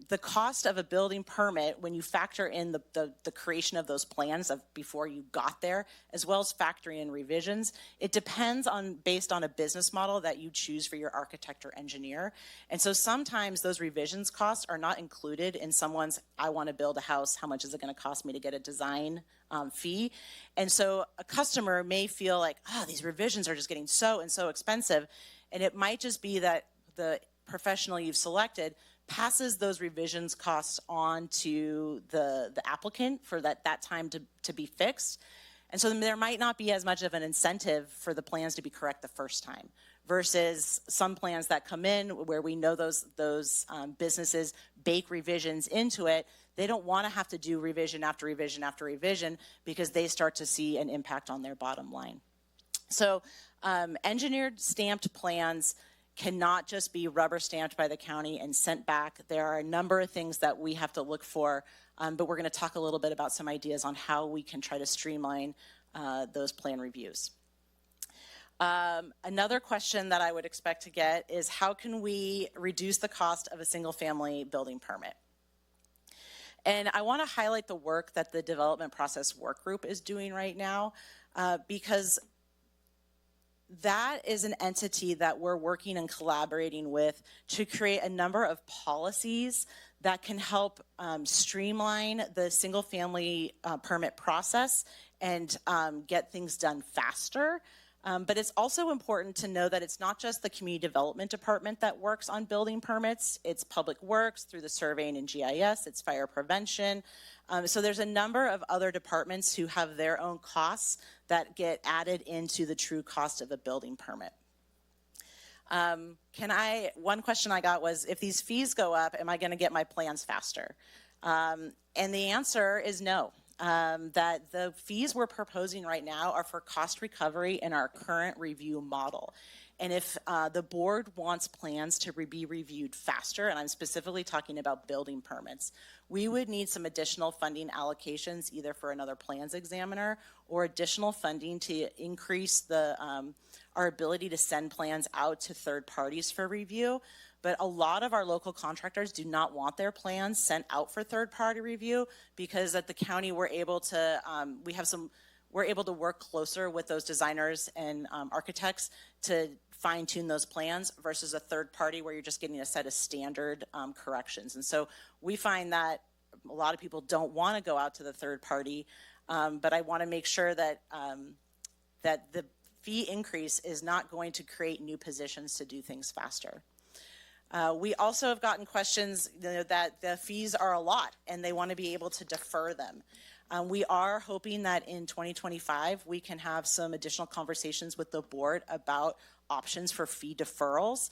the cost of a building permit, when you factor in the creation of those plans before you got there, as well as factoring in revisions, it depends based on a business model that you choose for your architect or engineer. And so sometimes those revisions costs are not included in someone's, I want to build a house, how much is it going to cost me to get a design fee? And so a customer may feel like, these revisions are just getting so and so expensive. And it might just be that the professional you've selected passes those revisions costs on to the applicant for that time to be fixed. And so there might not be as much of an incentive for the plans to be correct the first time versus some plans that come in where we know those businesses bake revisions into it. They don't want to have to do revision after revision after revision because they start to see an impact on their bottom line. So engineered stamped plans cannot just be rubber stamped by the county and sent back. There are a number of things that we have to look for, but we're going to talk a little bit about some ideas on how we can try to streamline those plan reviews. Another question that I would expect to get is, how can we reduce the cost of a single family building permit? And I want to highlight the work that the development process work group is doing right now, because that is an entity that we're working and collaborating with to create a number of policies that can help streamline the single family permit process and get things done faster. But it's also important to know that it's not just the community development department that works on building permits. It's public works through the surveying and GIS, it's fire prevention. So there's a number of other departments who have their own costs that get added into the true cost of a building permit. One question I got was, if these fees go up, am I going to get my plans faster? And the answer is no. That the fees we're proposing right now are for cost recovery in our current review model. And if the board wants plans to be reviewed faster, and I'm specifically talking about building permits, we would need some additional funding allocations, either for another plans examiner or additional funding to increase our ability to send plans out to third parties for review. But a lot of our local contractors do not want their plans sent out for third-party review because at the county we're able to work closer with those designers and architects to fine-tune those plans versus a third party where you're just getting a set of standard corrections. And so we find that a lot of people don't want to go out to the third party, but I want to make sure that that the fee increase is not going to create new positions to do things faster. We also have gotten questions that the fees are a lot and they want to be able to defer them. We are hoping that in 2025 we can have some additional conversations with the board about options for fee deferrals,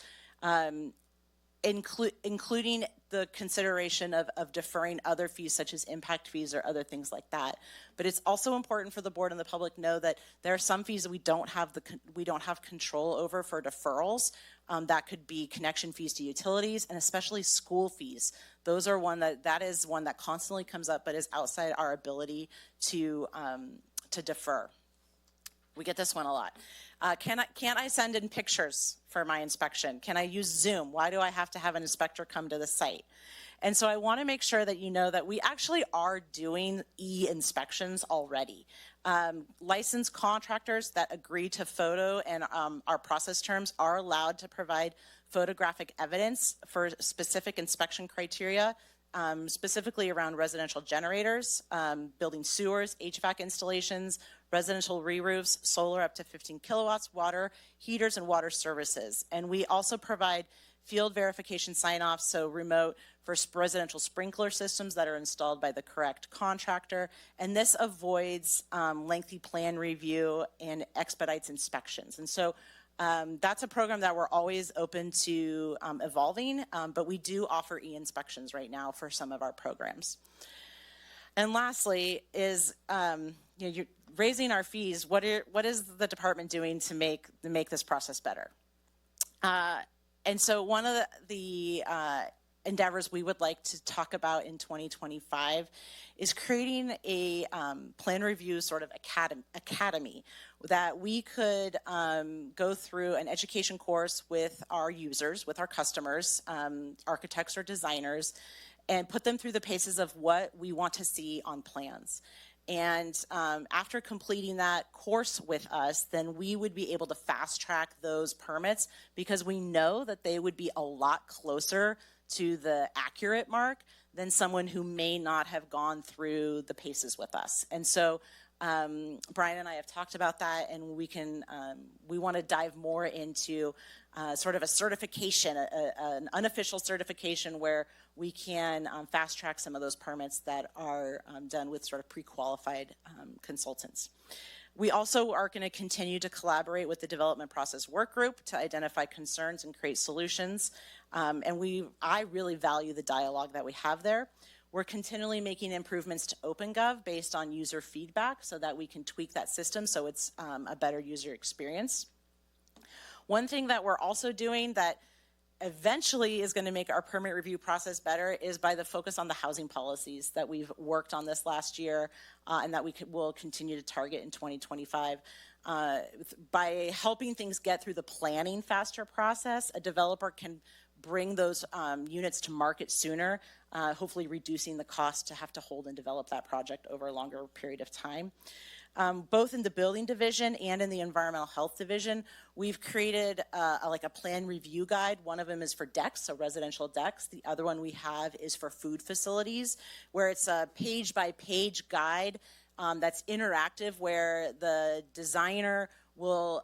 including the consideration of deferring other fees such as impact fees or other things like that. But it's also important for the board and the public to know that there are some fees that we don't have control over for deferrals. That could be connection fees to utilities and especially school fees. Those are that is one that constantly comes up, but is outside our ability to defer. We get this one a lot. Can't I send in pictures for my inspection? Can I use Zoom? Why do I have to have an inspector come to the site? And so I want to make sure that you know that we actually are doing e-inspections already. Licensed contractors that agree to photo and our process terms are allowed to provide photographic evidence for specific inspection criteria, specifically around residential generators, building sewers, HVAC installations, residential re-roofs, solar up to 15 kilowatts, water heaters, and water services. And we also provide field verification sign-offs, so remote, for residential sprinkler systems that are installed by the correct contractor. And this avoids lengthy plan review and expedites inspections. And so that's a program that we're always open to evolving, but we do offer e-inspections right now for some of our programs. And lastly is, you're raising our fees. What is the department doing to make this process better? And so one of the endeavors we would like to talk about in 2025 is creating a plan review sort of academy that we could go through an education course with our users, with our customers, architects or designers, and put them through the paces of what we want to see on plans. And after completing that course with us, then we would be able to fast track those permits because we know that they would be a lot closer to the accurate mark than someone who may not have gone through the paces with us. And so Brian and I have talked about that, and we want to dive more into sort of a certification, an unofficial certification where we can fast track some of those permits that are done with sort of pre-qualified consultants. We also are going to continue to collaborate with the development process work group to identify concerns and create solutions. And I really value the dialogue that we have there. We're continually making improvements to OpenGov based on user feedback so that we can tweak that system so it's a better user experience. One thing that we're also doing that eventually is going to make our permit review process better is by the focus on the housing policies that we've worked on this last year and that will continue to target in 2025. By helping things get through the planning faster process, a developer can bring those units to market sooner, hopefully reducing the cost to have to hold and develop that project over a longer period of time. Both in the building division and in the environmental health division, we've created like a plan review guide. One of them is for decks, so residential decks. The other one we have is for food facilities, where it's a page-by-page guide that's interactive, where the designer will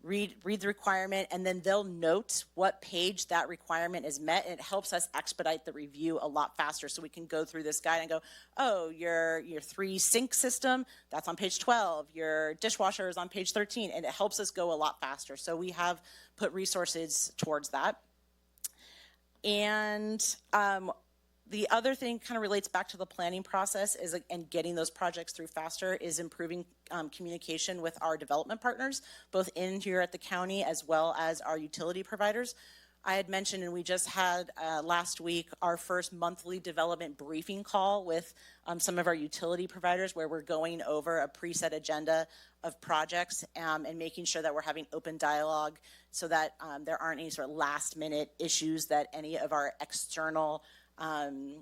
read the requirement, and then they'll note what page that requirement is met, and it helps us expedite the review a lot faster. So we can go through this guide and go, oh, your 3-sink system, that's on page 12. Your dishwasher is on page 13, and it helps us go a lot faster. So we have put resources towards that. And the other thing kind of relates back to the planning process and getting those projects through faster is improving communication with our development partners, both in here at the county as well as our utility providers. I had mentioned, and we just had last week, our first monthly development briefing call with some of our utility providers, where we're going over a preset agenda of projects and making sure that we're having open dialogue so that there aren't any sort of last minute issues that any of our external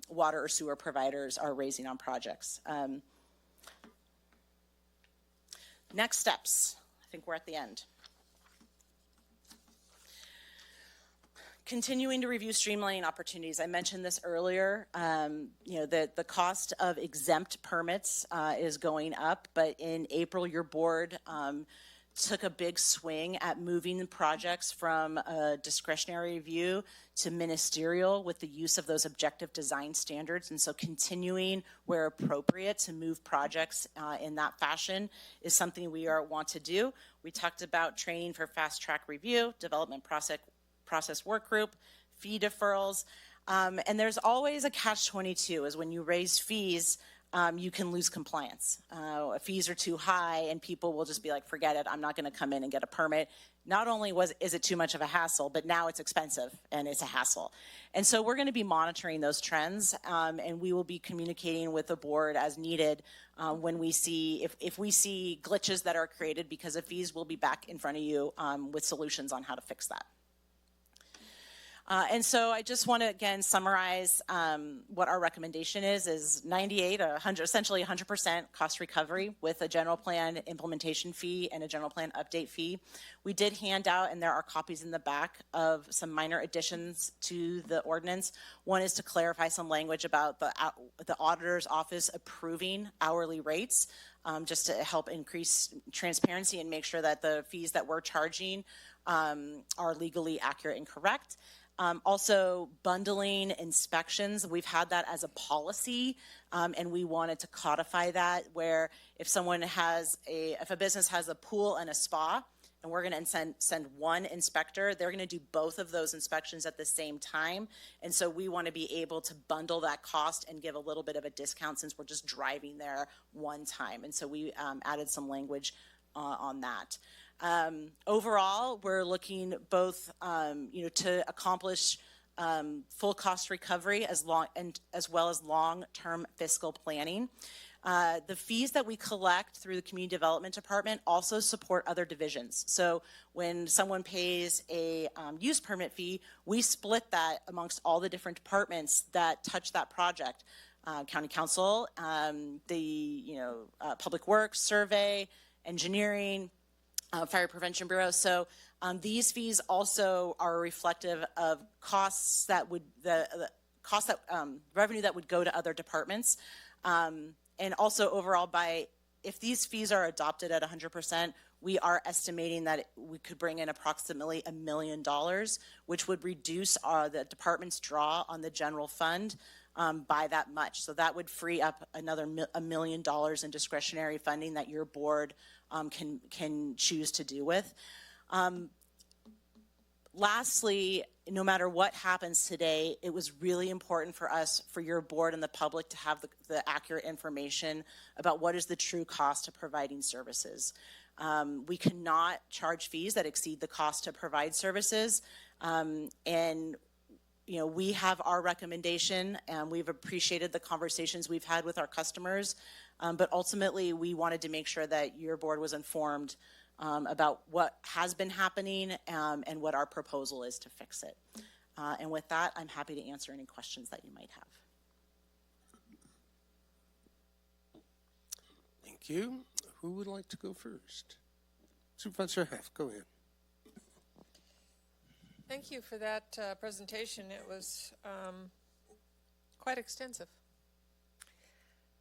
water or sewer providers are raising on projects. Next steps. I think we're at the end. Continuing to review streamlining opportunities. I mentioned this earlier. The cost of exempt permits is going up, but in April, your board took a big swing at moving the projects from a discretionary review to ministerial with the use of those objective design standards. And so continuing where appropriate to move projects in that fashion is something we want to do. We talked about training for fast track review, development process work group, fee deferrals. And there's always a catch-22 is when you raise fees, you can lose compliance. Fees are too high and people will just be like, forget it, I'm not going to come in and get a permit. Not only is it too much of a hassle, but now it's expensive and it's a hassle. And so we're going to be monitoring those trends and we will be communicating with the board as needed when we see, if we see glitches that are created because of fees, we'll be back in front of you with solutions on how to fix that. And so I just want to, again, summarize what our recommendation is 98, 100, essentially 100% cost recovery with a general plan implementation fee and a general plan update fee. We did hand out, and there are copies in the back of some minor additions to the ordinance. One is to clarify some language about the auditor's office approving hourly rates, just to help increase transparency and make sure that the fees that we're charging are legally accurate and correct. Also, bundling inspections, we've had that as a policy, and we wanted to codify that where if a business has a pool and a spa, and we're going to send one inspector, they're going to do both of those inspections at the same time. And so we want to be able to bundle that cost and give a little bit of a discount since we're just driving there one time. And so we added some language on that. Overall, we're looking both, to accomplish full cost recovery as well as long-term fiscal planning. The fees that we collect through the Community Development Department also support other divisions. So when someone pays a use permit fee, we split that amongst all the different departments that touch that project. County Council, Public Works, Survey, Engineering, Fire Prevention Bureau. So these fees also are reflective of costs that would revenue that would go to other departments, and also overall if these fees are adopted at 100%, we are estimating that we could bring in approximately $1 million, which would reduce the department's draw on the general fund by that much. So that would free up another $1 million in discretionary funding that your board can choose to do with. Lastly, no matter what happens today, it was really important for us, for your board and the public to have the accurate information about what is the true cost of providing services. We cannot charge fees that exceed the cost to provide services. And we have our recommendation, and we've appreciated the conversations we've had with our customers. But ultimately, we wanted to make sure that your board was informed about what has been happening and what our proposal is to fix it. And with that, I'm happy to answer any questions that you might have. Thank you. Who would like to go first? Supervisor Heff, go ahead. Thank you for that presentation. It was quite extensive,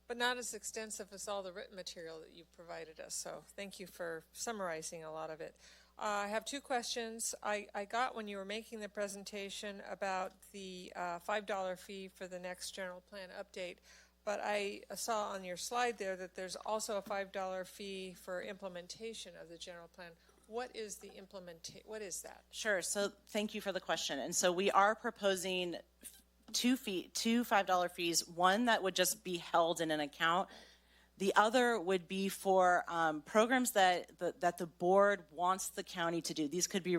but not as extensive as all the written material that you provided us. So thank you for summarizing a lot of it. I have two questions. I got when you were making the presentation about the $5 fee for the next general plan update, but I saw on your slide there that there's also a $5 fee for implementation of the general plan. What is what is that? Sure. So thank you for the question. And so we are proposing two $5 fees. One that would just be held in an account. The other would be for programs that the board wants the county to do. This could be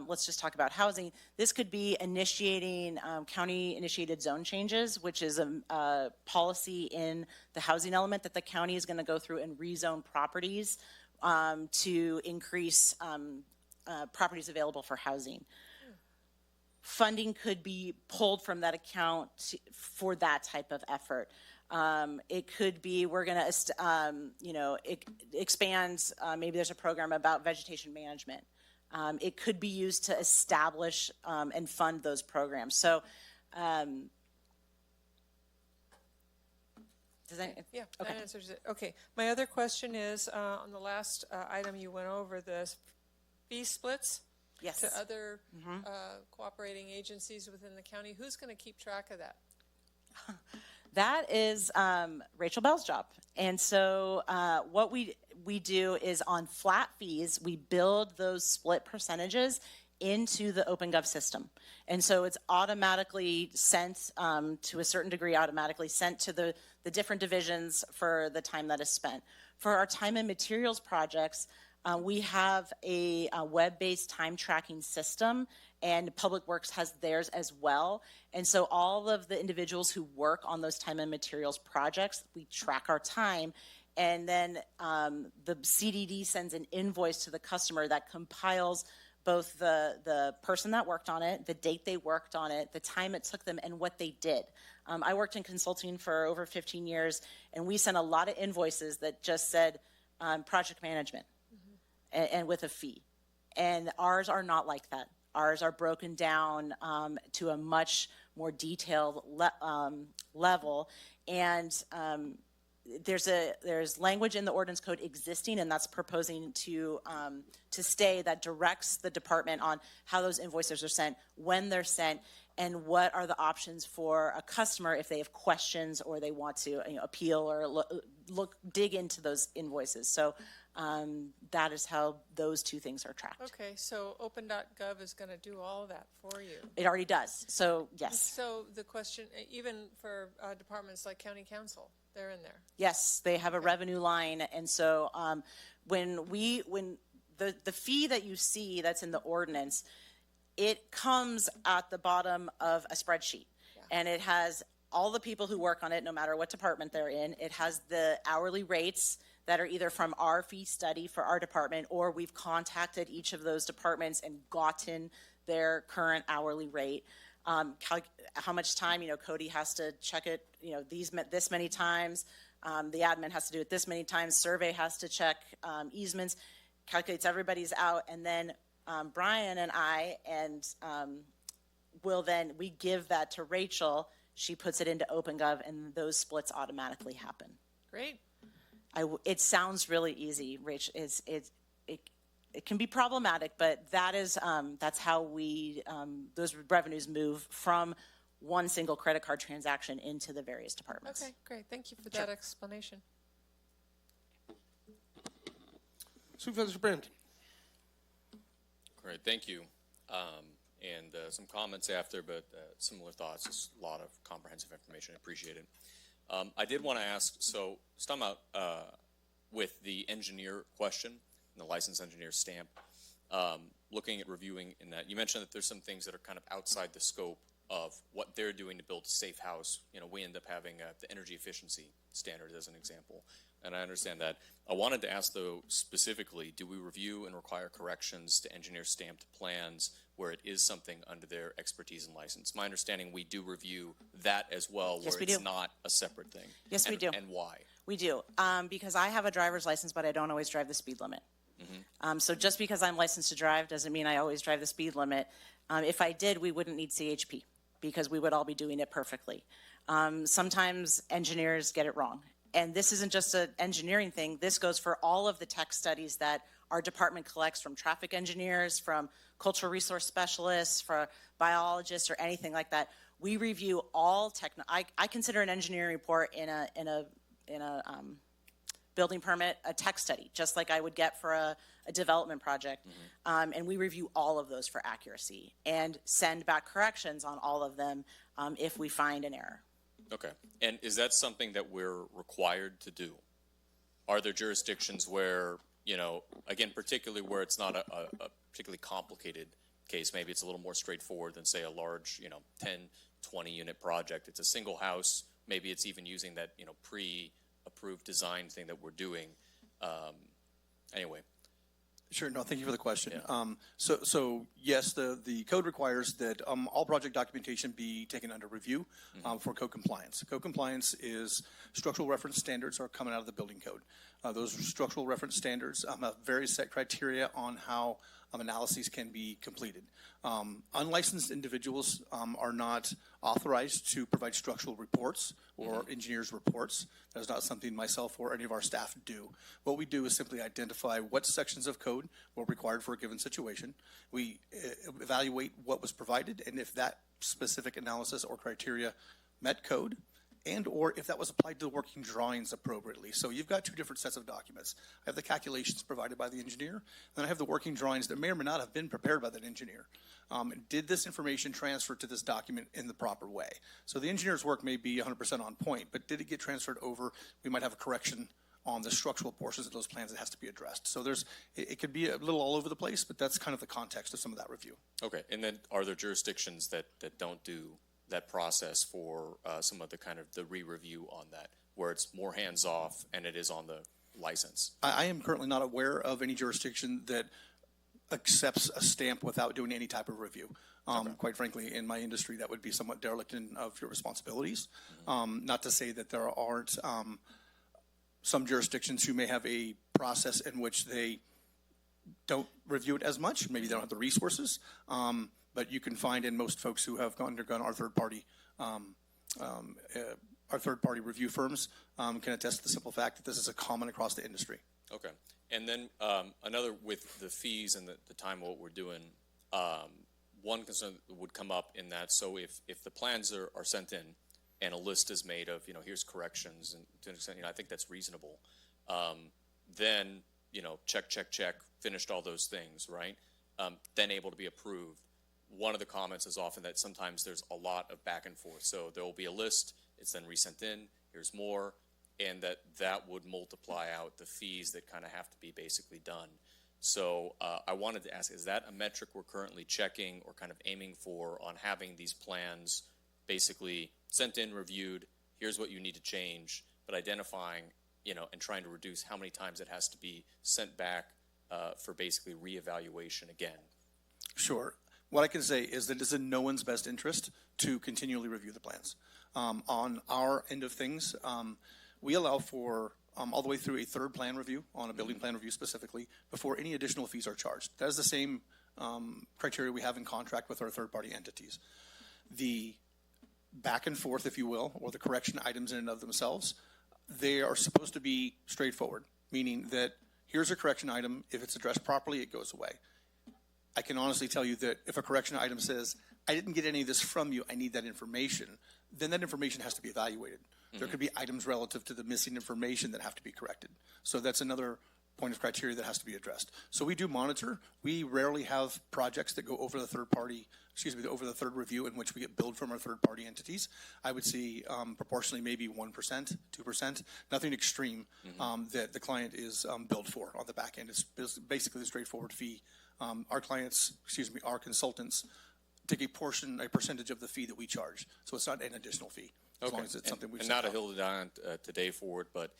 let's just talk about housing. This could be initiating county-initiated zone changes, which is a policy in the housing element that the county is going to go through and rezone properties to increase properties available for housing. Funding could be pulled from that account for that type of effort. It could be we're going to, expand. Maybe there's a program about vegetation management. It could be used to establish and fund those programs. So Does that, Yeah, okay. that answers it. Okay. My other question is, on the last item you went over, the fee splits Yes. to other cooperating agencies within the county. Who's going to keep track of that? That is Rachel Bell's job. And so what we do is on flat fees, we build those split percentages into the OpenGov system. And so it's automatically sent, to a certain degree, automatically sent to the different divisions for the time that is spent. For our time and materials projects, we have a web-based time tracking system, and Public Works has theirs as well. And so all of the individuals who work on those time and materials projects, we track our time, and then the CDD sends an invoice to the customer that compiles both the person that worked on it, the date they worked on it, the time it took them, and what they did. I worked in consulting for over 15 years, and we sent a lot of invoices that just said project management and with a fee. And ours are not like that. Ours are broken down to a much more detailed level, and there's language in the ordinance code existing, and that's proposing to stay, that directs the department on how those invoices are sent, when they're sent, and what are the options for a customer if they have questions or they want to appeal or dig into those invoices. So that is how those two things are tracked. Okay, so open.gov is going to do all of that for you. It already does. So yes. So the question, even for departments like county council, they're in there. Yes, they have a revenue line, and so when the fee that you see that's in the ordinance, it comes at the bottom of a spreadsheet, and it has all the people who work on it, no matter what department they're in. It has the hourly rates that are either from our fee study for our department, or we've contacted each of those departments and gotten their current hourly rate. How much time, Cody has to check it, this many times. The admin has to do it this many times. Survey has to check easements, calculates everybody's out, and then Brian and I we give that to Rachel. She puts it into OpenGov, and those splits automatically happen. Great. It sounds really easy, Rich. It can be problematic, but that's how those revenues move from one single credit card transaction into the various departments. Okay, great. Thank you for that explanation. Supervisor Brandon. Great, thank you. And some comments after, but similar thoughts. Just a lot of comprehensive information. I appreciate it. I did want to ask, so talking about with the engineer question, and the licensed engineer stamp, looking at reviewing in that, you mentioned that there's some things that are kind of outside the scope of what they're doing to build a safe house. We end up having the energy efficiency standard as an example, and I understand that. I wanted to ask, though, specifically, do we review and require corrections to engineer stamped plans where it is something under their expertise and license? My understanding, we do review that as well, Yes, where we it's do. not a separate thing. Yes, we do. And why? We do, because I have a driver's license, but I don't always drive the speed limit. So just because I'm licensed to drive doesn't mean I always drive the speed limit. If I did, we wouldn't need CHP because we would all be doing it perfectly. Sometimes engineers get it wrong. And this isn't just an engineering thing. This goes for all of the tech studies that our department collects from traffic engineers, from cultural resource specialists, for biologists, or anything like that. We review all I consider an engineering report in a building permit a tech study, just like I would get for a development project. And we review all of those for accuracy and send back corrections on all of them if we find an error. Okay. And is that something that we're required to do? Are there jurisdictions where, again, particularly where it's not a particularly complicated case, maybe it's a little more straightforward than, say, a large, 10, 20 unit project. It's a single house. Maybe it's even using that, pre-approved design thing that we're doing. Anyway. Sure. No, thank you for the question. Yeah. So yes, the code requires that all project documentation be taken under review for code compliance. Code compliance is structural reference standards are coming out of the building code. Those structural reference standards have very set criteria on how analyses can be completed. Unlicensed individuals are not authorized to provide structural reports or engineers' reports. That is not something myself or any of our staff do. What we do is simply identify what sections of code were required for a given situation. We evaluate what was provided, and if that specific analysis or criteria met code, and or if that was applied to the working drawings appropriately. So you've got two different sets of documents. I have the calculations provided by the engineer, then I have the working drawings that may or may not have been prepared by that engineer. Did this information transfer to this document in the proper way? So the engineer's work may be 100% on point, but did it get transferred over? We might have a correction on the structural portions of those plans that has to be addressed. So it could be a little all over the place, but that's kind of the context of some of that review. Okay, and then are there jurisdictions that don't do that process for some of the kind of the re-review on that, where it's more hands-off and it is on the license? I am currently not aware of any jurisdiction that accepts a stamp without doing any type of review. Quite frankly, in my industry, that would be somewhat derelict of your responsibilities. Not to say that there aren't some jurisdictions who may have a process in which they don't review it as much. Maybe they don't have the resources. But you can find in most folks who have undergone our third-party review firms can attest to the simple fact that this is a common across the industry. Okay. And then another with the fees and the time of what we're doing, one concern would come up in that, so if the plans are sent in and a list is made of, here's corrections, and to an extent, I think that's reasonable, then, check, finished all those things, right? Then able to be approved. One of the comments is often that sometimes there's a lot of back and forth. So there will be a list, it's then resent in, here's more, and that would multiply out the fees that kind of have to be basically done. So I wanted to ask, is that a metric we're currently checking or kind of aiming for on having these plans basically sent in, reviewed, here's what you need to change, but identifying, and trying to reduce how many times it has to be sent back for basically reevaluation again? Sure. What I can say is that it's in no one's best interest to continually review the plans. On our end of things, we allow for all the way through a third plan review, on a building plan review specifically, before any additional fees are charged. That is the same criteria we have in contract with our third-party entities. The back and forth, if you will, or the correction items in and of themselves, they are supposed to be straightforward, meaning that here's a correction item. If it's addressed properly, it goes away. I can honestly tell you that if a correction item says, I didn't get any of this from you, I need that information, then that information has to be evaluated. There could be items relative to the missing information that have to be corrected. So that's another point of criteria that has to be addressed. So we do monitor. We rarely have projects that go over the over the third review in which we get billed from our third-party entities. I would see proportionally maybe 1%, 2%, nothing extreme that the client is billed for on the back end. It's basically a straightforward fee. Our consultants take a percentage of the fee that we charge. So it's not an additional fee, as long as it's something we've and not a hill to die on today for it, but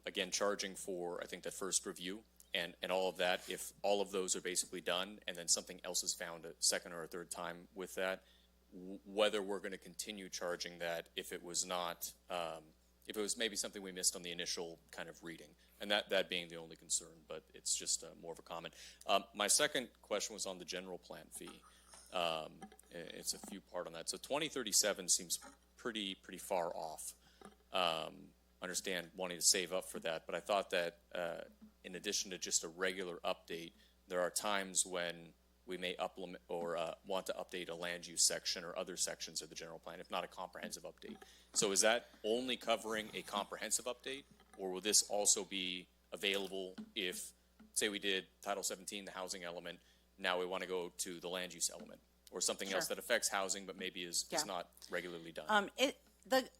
again, charging for, I think, that first review and all of that, if all of those are basically done and then something else is found a second or a third time with that, whether we're going to continue charging that if it was not, if it was maybe something we missed on the initial kind of reading. And that being the only concern, but it's just more of a comment. My second question was on the general plan fee. It's a few part on that. So 2037 seems pretty far off. Understand wanting to save up for that, but I thought that in addition to just a regular update, there are times when we may want to update a land use section or other sections of the general plan, if not a comprehensive update. So is that only covering a comprehensive update, or will this also be available if, say we did Title 17, the housing element, now we want to go to the land use element, or something else that affects housing but maybe is not regularly done?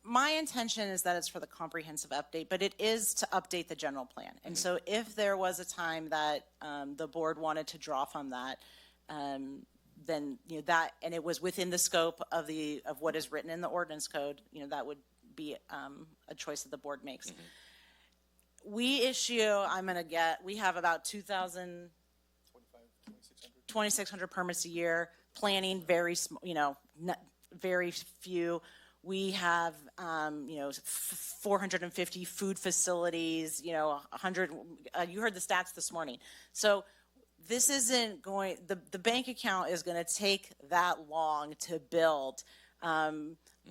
My intention is that it's for the comprehensive update, but it is to update the general plan. And so if there was a time that the board wanted to draw from that, then that, and it was within the scope of what is written in the ordinance code, that would be a choice that the board makes. We issue, we have about 2,600 permits a year. Planning, very few. We have, 450 food facilities, 100, you heard the stats this morning. So this isn't going, the bank account is going to take that long to build.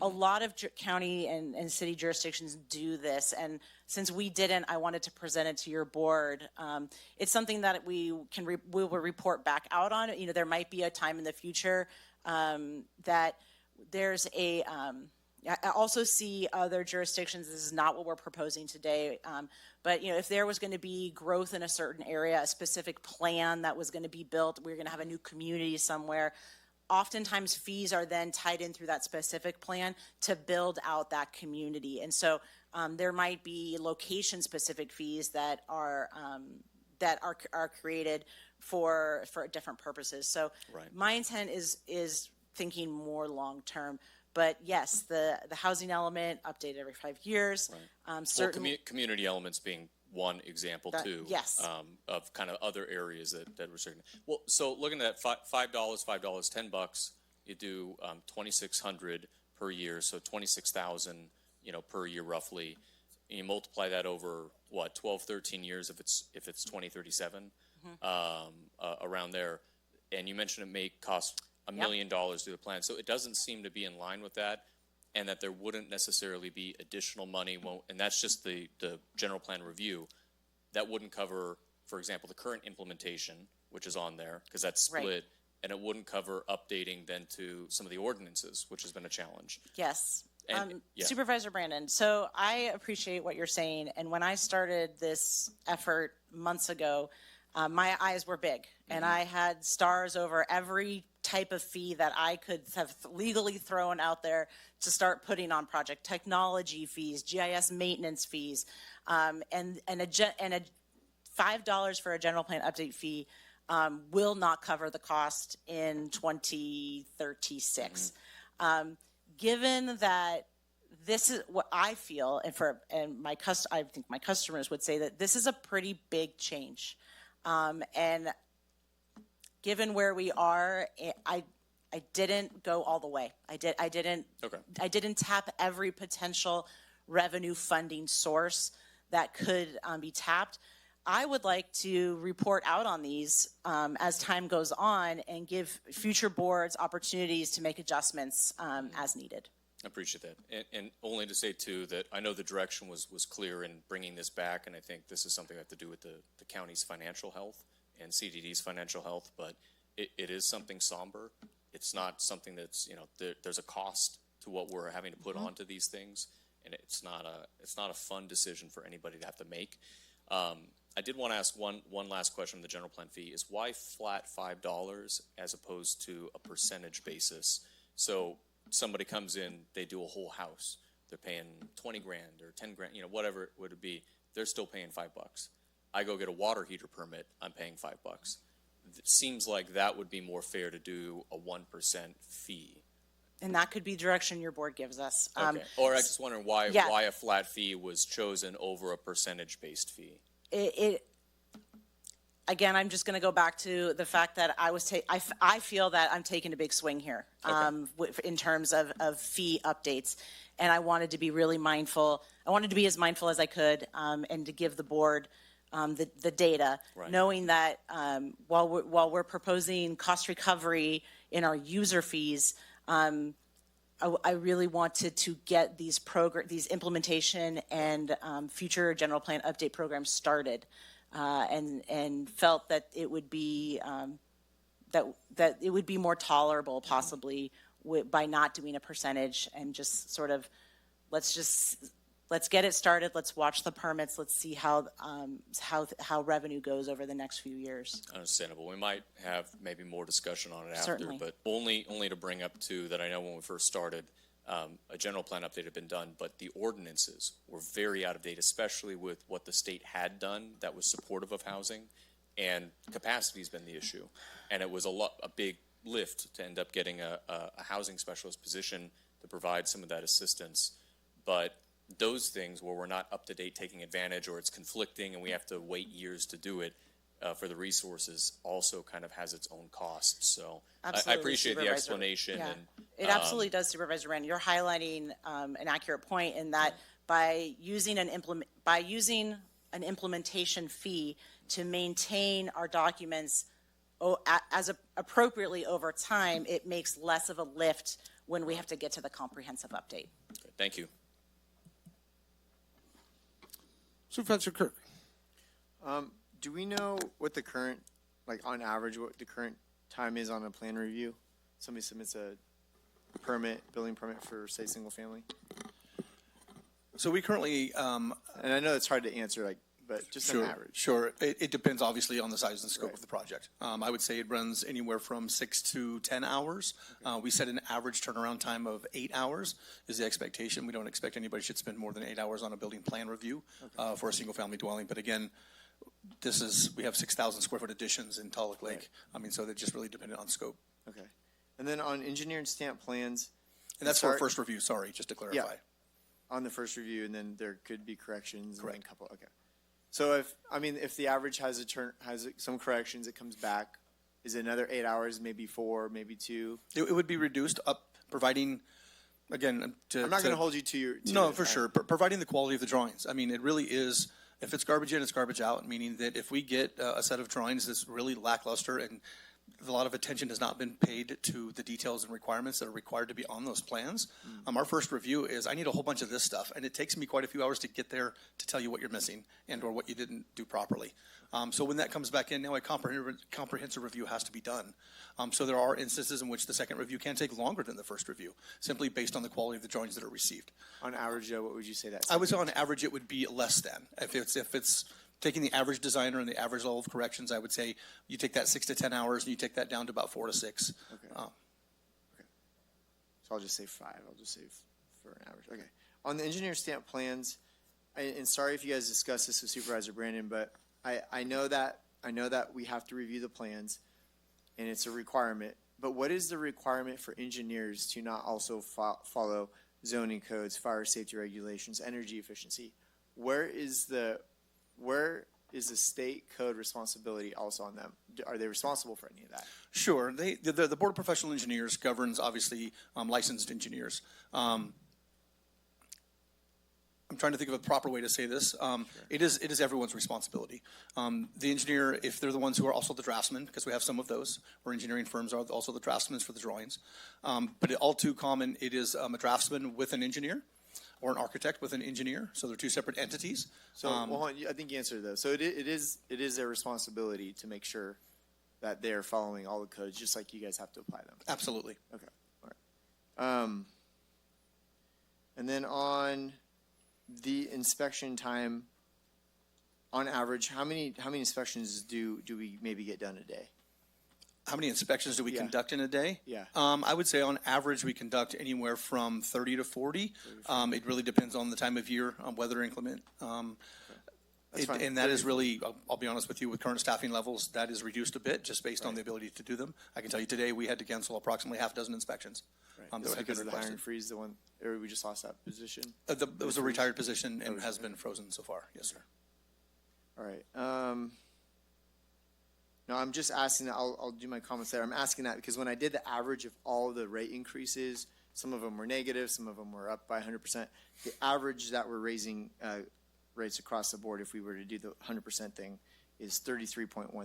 A lot of county and city jurisdictions do this, and since we didn't, I wanted to present it to your board. It's something that we will report back out on. You know, there might be a time in the future that there's a. I also see other jurisdictions. This is not what we're proposing today, but you know, if there was going to be growth in a certain area, a specific plan that was going to be built, we we're going to have a new community somewhere. Oftentimes fees are then tied in through that specific plan to build out that community. And so there might be location specific fees that are created for different purposes. So my intent is thinking more long term. But yes, the housing element updated every 5 years. Certainly, community elements being one example too. Yes. Of kind of other areas that we're certain. Well, so looking at $5, $10, you do 2,600 per year, so 26,000, per year roughly. And you multiply that over what 12, 13 years if it's 2037, around there. And you mentioned it may cost $1 million to do the plan, so it doesn't seem to be in line with that, and that there wouldn't necessarily be additional money. And that's just the general plan review. That wouldn't cover, for example, the current implementation, which is on there because that's split, and it wouldn't cover updating then to some of the ordinances, which has been a challenge. Yes. And, Supervisor Brandon, so I appreciate what you're saying, and when I started this effort months ago, my eyes were big, and I had stars over every type of fee that I could have legally thrown out there to start putting on project technology fees, GIS maintenance fees, and a $5 for a general plan update fee will not cover the cost in 2036. Given that this is what I feel, and I think my customers would say that this is a pretty big change. And given where we are, I didn't go all the way. I didn't tap every potential revenue funding source that could be tapped. I would like to report out on these as time goes on and give future boards opportunities to make adjustments as needed. I appreciate that. And only to say, too, that I know the direction was clear in bringing this back, and I think this is something that have to do with the county's financial health and CDD's financial health, but it is something somber. It's not something that's, there's a cost to what we're having to put onto these things, and it's not a fun decision for anybody to have to make. I did want to ask one last question on the general plan fee is why flat $5 as opposed to a percentage basis? So somebody comes in, they do a whole house, they're paying 20 grand or 10 grand, whatever it would be, they're still paying $5. I go get a water heater permit, I'm paying $5. It seems like that would be more fair to do a 1% fee. And that could be direction your board gives us. Okay. Or I just wondering why a flat fee was chosen over a percentage-based fee. Again, I'm just going to go back to the fact that I feel that I'm taking a big swing here in terms of fee updates, and I wanted to be really mindful. I wanted to be as mindful as I could, and to give the board the data, knowing that while we're proposing cost recovery in our user fees, I really wanted to get these implementation and future general plan update programs started, and felt that it would be that it would be more tolerable possibly by not doing a percentage and just sort of let's get it started. Let's watch the permits. Let's see how revenue goes over the next few years. Understandable. We might have maybe more discussion on it after, Certainly. But only to bring up too that I know when we first started, a general plan update had been done, but the ordinances were very out of date, especially with what the state had done that was supportive of housing, and capacity has been the issue, and it was a big lift to end up getting a housing specialist position to provide some of that assistance, but those things where we're not up to date taking advantage or it's conflicting and we have to wait years to do it for the resources also kind of has its own costs. So I appreciate the explanation. Yeah. And it absolutely does, Supervisor Rand. You're highlighting an accurate point in that by using an implementation fee to maintain our documents appropriately over time, it makes less of a lift when we have to get to the comprehensive update. Thank you. Supervisor Kirk. Do we know what the current, like on average, what the current time is on a plan review? Somebody submits a building permit for, say, single family? So we currently, and I know it's hard to answer, but just an average. Sure. It depends obviously on the size and scope of the project. I would say it runs anywhere from 6 to 10 hours. We set an average turnaround time of 8 hours is the expectation. We don't expect anybody should spend more than 8 hours on a building plan review for a single family dwelling. But again, we have 6,000 square foot additions in Tulloch Lake. I mean, so that just really depended on scope. Okay. And then on engineered stamp plans. And that's for first review, sorry, just to clarify. Yeah, on the first review, and then there could be corrections. Correct. And then a couple, okay. So if the average has some corrections, it comes back, is it another 8 hours, maybe 4, maybe 2? It would be reduced up, providing, again, I'm not going to hold you to your. No, for sure. Providing the quality of the drawings. I mean, it really is, if it's garbage in, it's garbage out, meaning that if we get a set of drawings that's really lackluster and a lot of attention has not been paid to the details and requirements that are required to be on those plans. Our first review is, I need a whole bunch of this stuff, and it takes me quite a few hours to get there to tell you what you're missing and or what you didn't do properly. So when that comes back in, now a comprehensive review has to be done. So there are instances in which the second review can take longer than the first review, simply based on the quality of the drawings that are received. On average, what would you say that? I would say on average it would be less than. If it's taking the average designer and the average level of corrections, I would say you take that 6 to 10 hours and you take that down to about 4 to 6. Okay. Okay. So I'll just say 5. I'll just say for an average. Okay. On the engineer stamp plans, and sorry if you guys discussed this with Supervisor Brandon, but I know that we have to review the plans, and it's a requirement. But what is the requirement for engineers to not also follow zoning codes, fire safety regulations, energy efficiency? Where is the state code responsibility also on them? Are they responsible for any of that? Sure. The Board of Professional Engineers governs, obviously, licensed engineers. I'm trying to think of a proper way to say this. Sure. It is everyone's responsibility. The engineer, if they're the ones who are also the draftsmen, because we have some of those, where engineering firms are also the draftsmen for the drawings. But all too common, it is a draftsman with an engineer, or an architect with an engineer, so they're two separate entities. So, I think you answered those. So it is their responsibility to make sure that they're following all the codes, just like you guys have to apply them. Absolutely. Okay. All right. And then on the inspection time, on average, how many inspections do we maybe get done a day? How many inspections do we conduct in a day? Yeah. I would say on average we conduct anywhere from 30 to 40. It really depends on the time of year, weather inclement. And that is really, I'll be honest with you, with current staffing levels, that is reduced a bit just based on the ability to do them. I can tell you today we had to cancel approximately half dozen inspections. Right. Is that because of the hiring freeze, the one, or we just lost that position? It was a retired position and has been frozen so far. Yes, sir. All right. No, I'm just asking that. I'll do my comments there. I'm asking that because when I did the average of all the rate increases, some of them were negative, some of them were up by 100%. The average that we're raising rates across the board, if we were to do the 100% thing, is 33.13.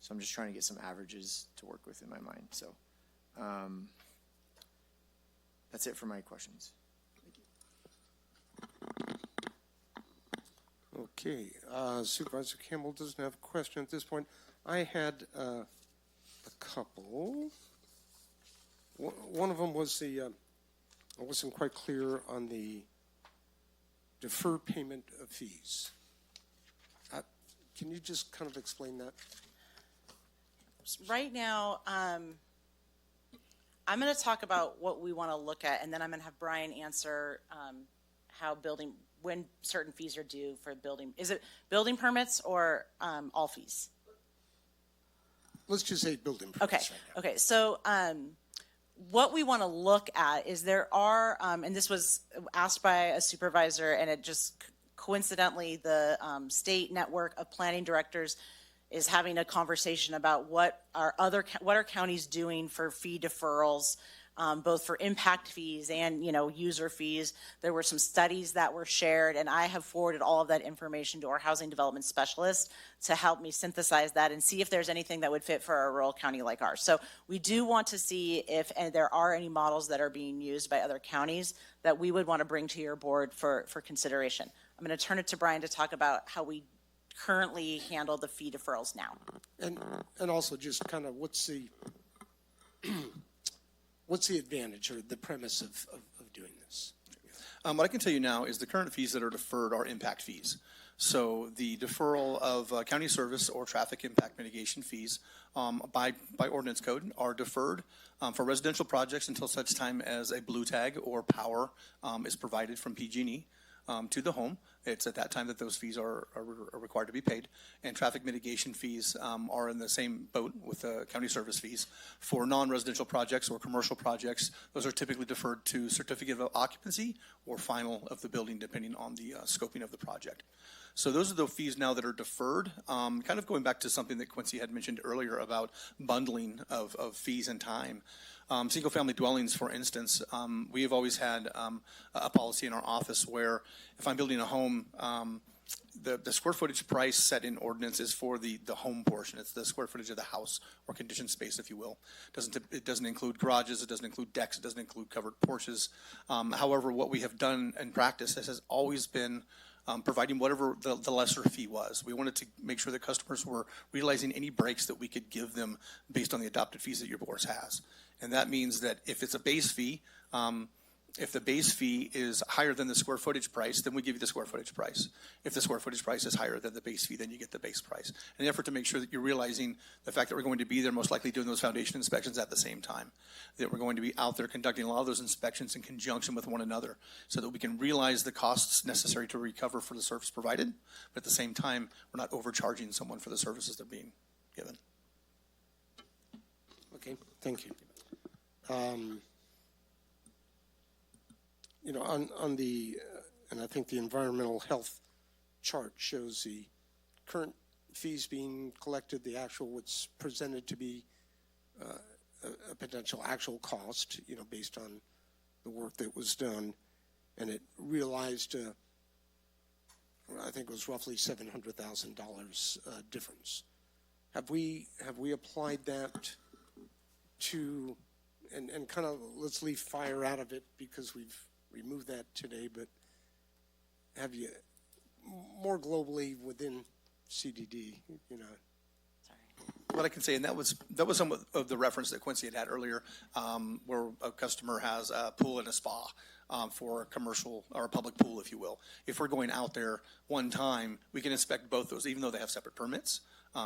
So I'm just trying to get some averages to work with in my mind. So that's it for my questions. Okay. Supervisor Campbell doesn't have a question at this point. I had a couple. One of them was I wasn't quite clear on the deferred payment of fees. Can you just kind of explain that? Right now, I'm going to talk about what we want to look at, and then I'm going to have Brian answer when certain fees are due for building. Is it building permits or all fees? Let's just say building permits. Okay. Right now. Okay. So what we want to look at is there are, and this was asked by a supervisor, and it just coincidentally the state network of planning directors is having a conversation about what are counties doing for fee deferrals both for impact fees and, user fees. There were some studies that were shared, and I have forwarded all of that information to our housing development specialist to help me synthesize that and see if there's anything that would fit for a rural county like ours. So we do want to see if there are any models that are being used by other counties that we would want to bring to your board for consideration. I'm going to turn it to Brian to talk about how we currently handle the fee deferrals now. And also just kind of what's the advantage or the premise of doing this? What I can tell you now is the current fees that are deferred are impact fees. So the deferral of county service or traffic impact mitigation fees by ordinance code are deferred for residential projects until such time as a blue tag or power is provided from PG&E to the home. It's at that time that those fees are required to be paid. And traffic mitigation fees are in the same boat with the county service fees. For non-residential projects or commercial projects, those are typically deferred to certificate of occupancy or final of the building, depending on the scoping of the project. So those are the fees now that are deferred. Kind of going back to something that Quincy had mentioned earlier about bundling of fees and time. Single-family dwellings, for instance, we have always had a policy in our office where if I'm building a home, the square footage price set in ordinance is for the home portion. It's the square footage of the house or conditioned space, if you will. It doesn't include garages. It doesn't include decks. It doesn't include covered porches. However, what we have done in practice has always been providing whatever the lesser fee was. We wanted to make sure that customers were realizing any breaks that we could give them based on the adopted fees that your board has. And that means that if it's a base fee, if the base fee is higher than the square footage price, then we give you the square footage price. If the square footage price is higher than the base fee, then you get the base price. In an effort to make sure that you're realizing the fact that we're going to be there most likely doing those foundation inspections at the same time, that we're going to be out there conducting a lot of those inspections in conjunction with one another so that we can realize the costs necessary to recover for the service provided, but at the same time, we're not overcharging someone for the services they're being given. Okay, thank you. On the, and I think the environmental health chart shows the current fees being collected, the actual what's presented to be a potential actual cost, based on the work that was done, and it realized, I think it was roughly $700,000 difference. Have we applied that to? And kind of let's leave fire out of it because we've removed that today, but have you more globally within CDD, What I can say, and that was some of the reference that Quincy had earlier, where a customer has a pool and a spa for a commercial or a public pool, if you will. If we're going out there one time, we can inspect both those, even though they have separate permits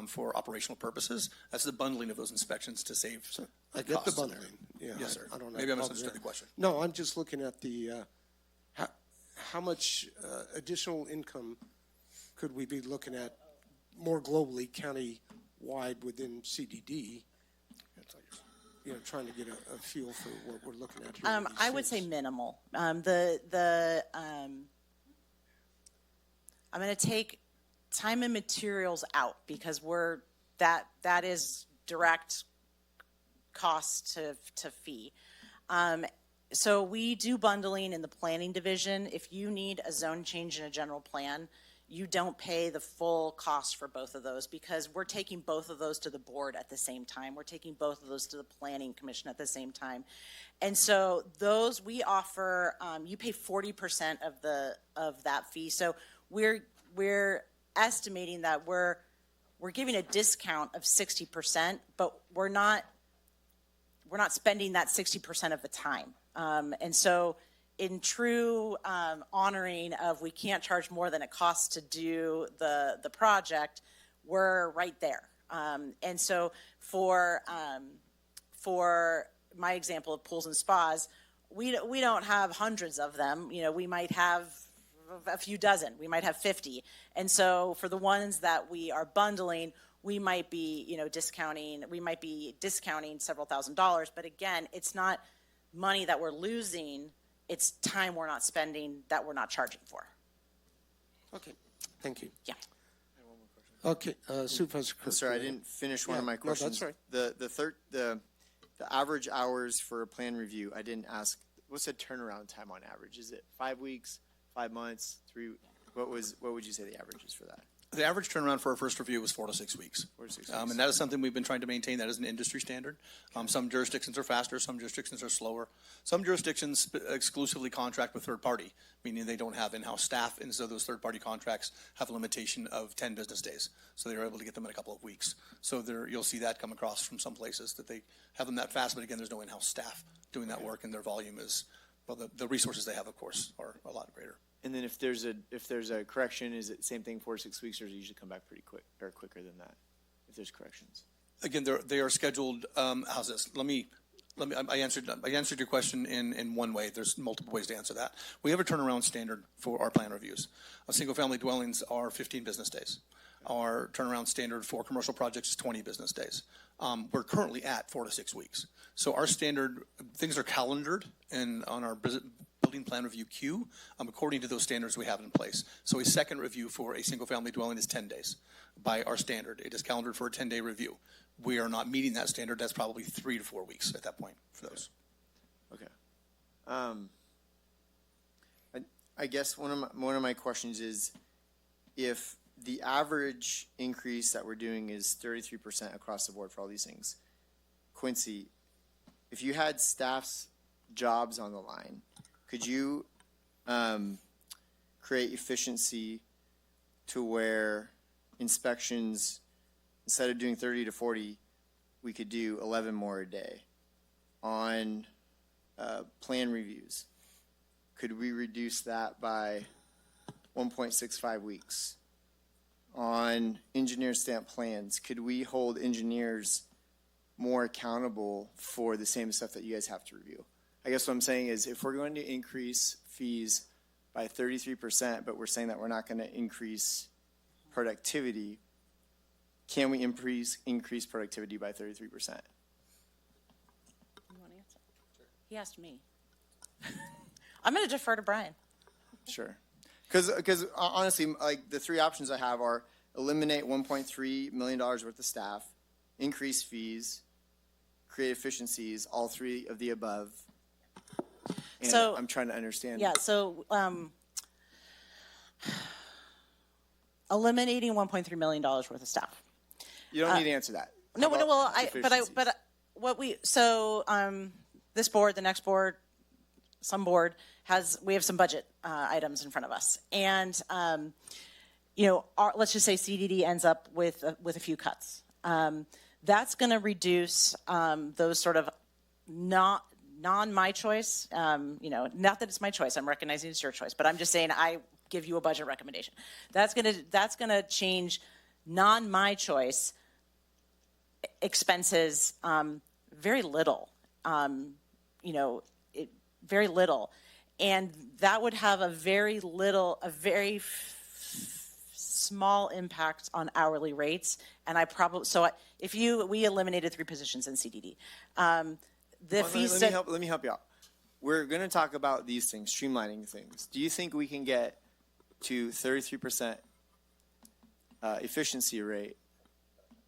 for operational purposes. That's the bundling of those inspections to save. I get the bundling. Yeah, yes, sir. I don't know. Maybe I misunderstood the question. No, I'm just looking at the how much additional income could we be looking at more globally, county-wide within CDD? Trying to get a feel for what we're looking at here. I would say minimal. I'm going to take time and materials out because that is direct cost to fee. So we do bundling in the planning division. If you need a zone change in a general plan, you don't pay the full cost for both of those because we're taking both of those to the board at the same time. We're taking both of those to the planning commission at the same time. And so those we offer, you pay 40% of that fee. So we're estimating that we're giving a discount of 60%, but we're not spending that 60% of the time. And so in true honoring of we can't charge more than it costs to do the project, we're right there. And so for my example of pools and spas, we don't have hundreds of them. We might have a few dozen. We might have 50. And so for the ones that we are bundling, we might be discounting several $1,000s. But again, it's not money that we're losing. It's time we're not spending that we're not charging for. Okay, thank you. Yeah. Okay, Supervisor Kirk. Sorry, I didn't finish one of my questions. No, that's right. The the average hours for a plan review, I didn't ask, what's the turnaround time on average? Is it 5 weeks, 5 months, 3? What would you say the average is for that? The average turnaround for our first review was 4 to 6 weeks. 4 to 6 weeks. And that is something we've been trying to maintain. That is an industry standard. Some jurisdictions are faster, some jurisdictions are slower. Some jurisdictions exclusively contract with third party, meaning they don't have in-house staff, and so those third party contracts have a limitation of 10 business days. So they're able to get them in a couple of weeks. So you'll see that come across from some places that they have them that fast, but again, there's no in-house staff doing that work, and their volume is, well, the resources they have, of course, are a lot greater. And then if there's a correction, is it same thing 4 to 6 weeks, or does it usually come back pretty quick or quicker than that if there's corrections? Again, they are scheduled. How's this? I answered your question in one way. There's multiple ways to answer that. We have a turnaround standard for our plan reviews. Single-family dwellings are 15 business days. Our turnaround standard for commercial projects is 20 business days. We're currently at 4 to 6 weeks. So our standard, things are calendared and on our building plan review queue according to those standards we have in place. So a second review for a single-family dwelling is 10 days by our standard. It is calendared for a 10-day review. We are not meeting that standard. That's probably 3 to 4 weeks at that point for those. Okay. I guess one of my questions is, if the average increase that we're doing is 33% across the board for all these things, Quincy, if you had staff's jobs on the line, could you create efficiency to where inspections, instead of doing 30 to 40, we could do 11 more a day? On plan reviews, could we reduce that by 1.65 weeks? On engineer stamp plans, could we hold engineers more accountable for the same stuff that you guys have to review? I guess what I'm saying is, if we're going to increase fees by 33%, but we're saying that we're not going to increase productivity, can we increase productivity by 33%? You want to answer? Sure. He asked me. I'm going to defer to Brian. Sure. Because honestly, like, the 3 options I have are eliminate $1.3 million worth of staff, increase fees, create efficiencies, all 3 of the above. And So I'm trying to understand. Yeah, so eliminating $1.3 million worth of staff. You don't need to answer that. No, How about well, efficiencies? this board, the next board, some board we have some budget items in front of us, and let's just say CDD ends up with a few cuts. That's going to reduce those sort of non my choice. Not that it's my choice. I'm recognizing it's your choice, but I'm just saying I give you a budget recommendation. That's gonna change non my choice expenses very little. Very little. And that would have a very small impact on hourly rates. And we eliminated 3 positions in CDD. Let me help you out. We're going to talk about these things, streamlining things. Do you think we can get to 33% efficiency rate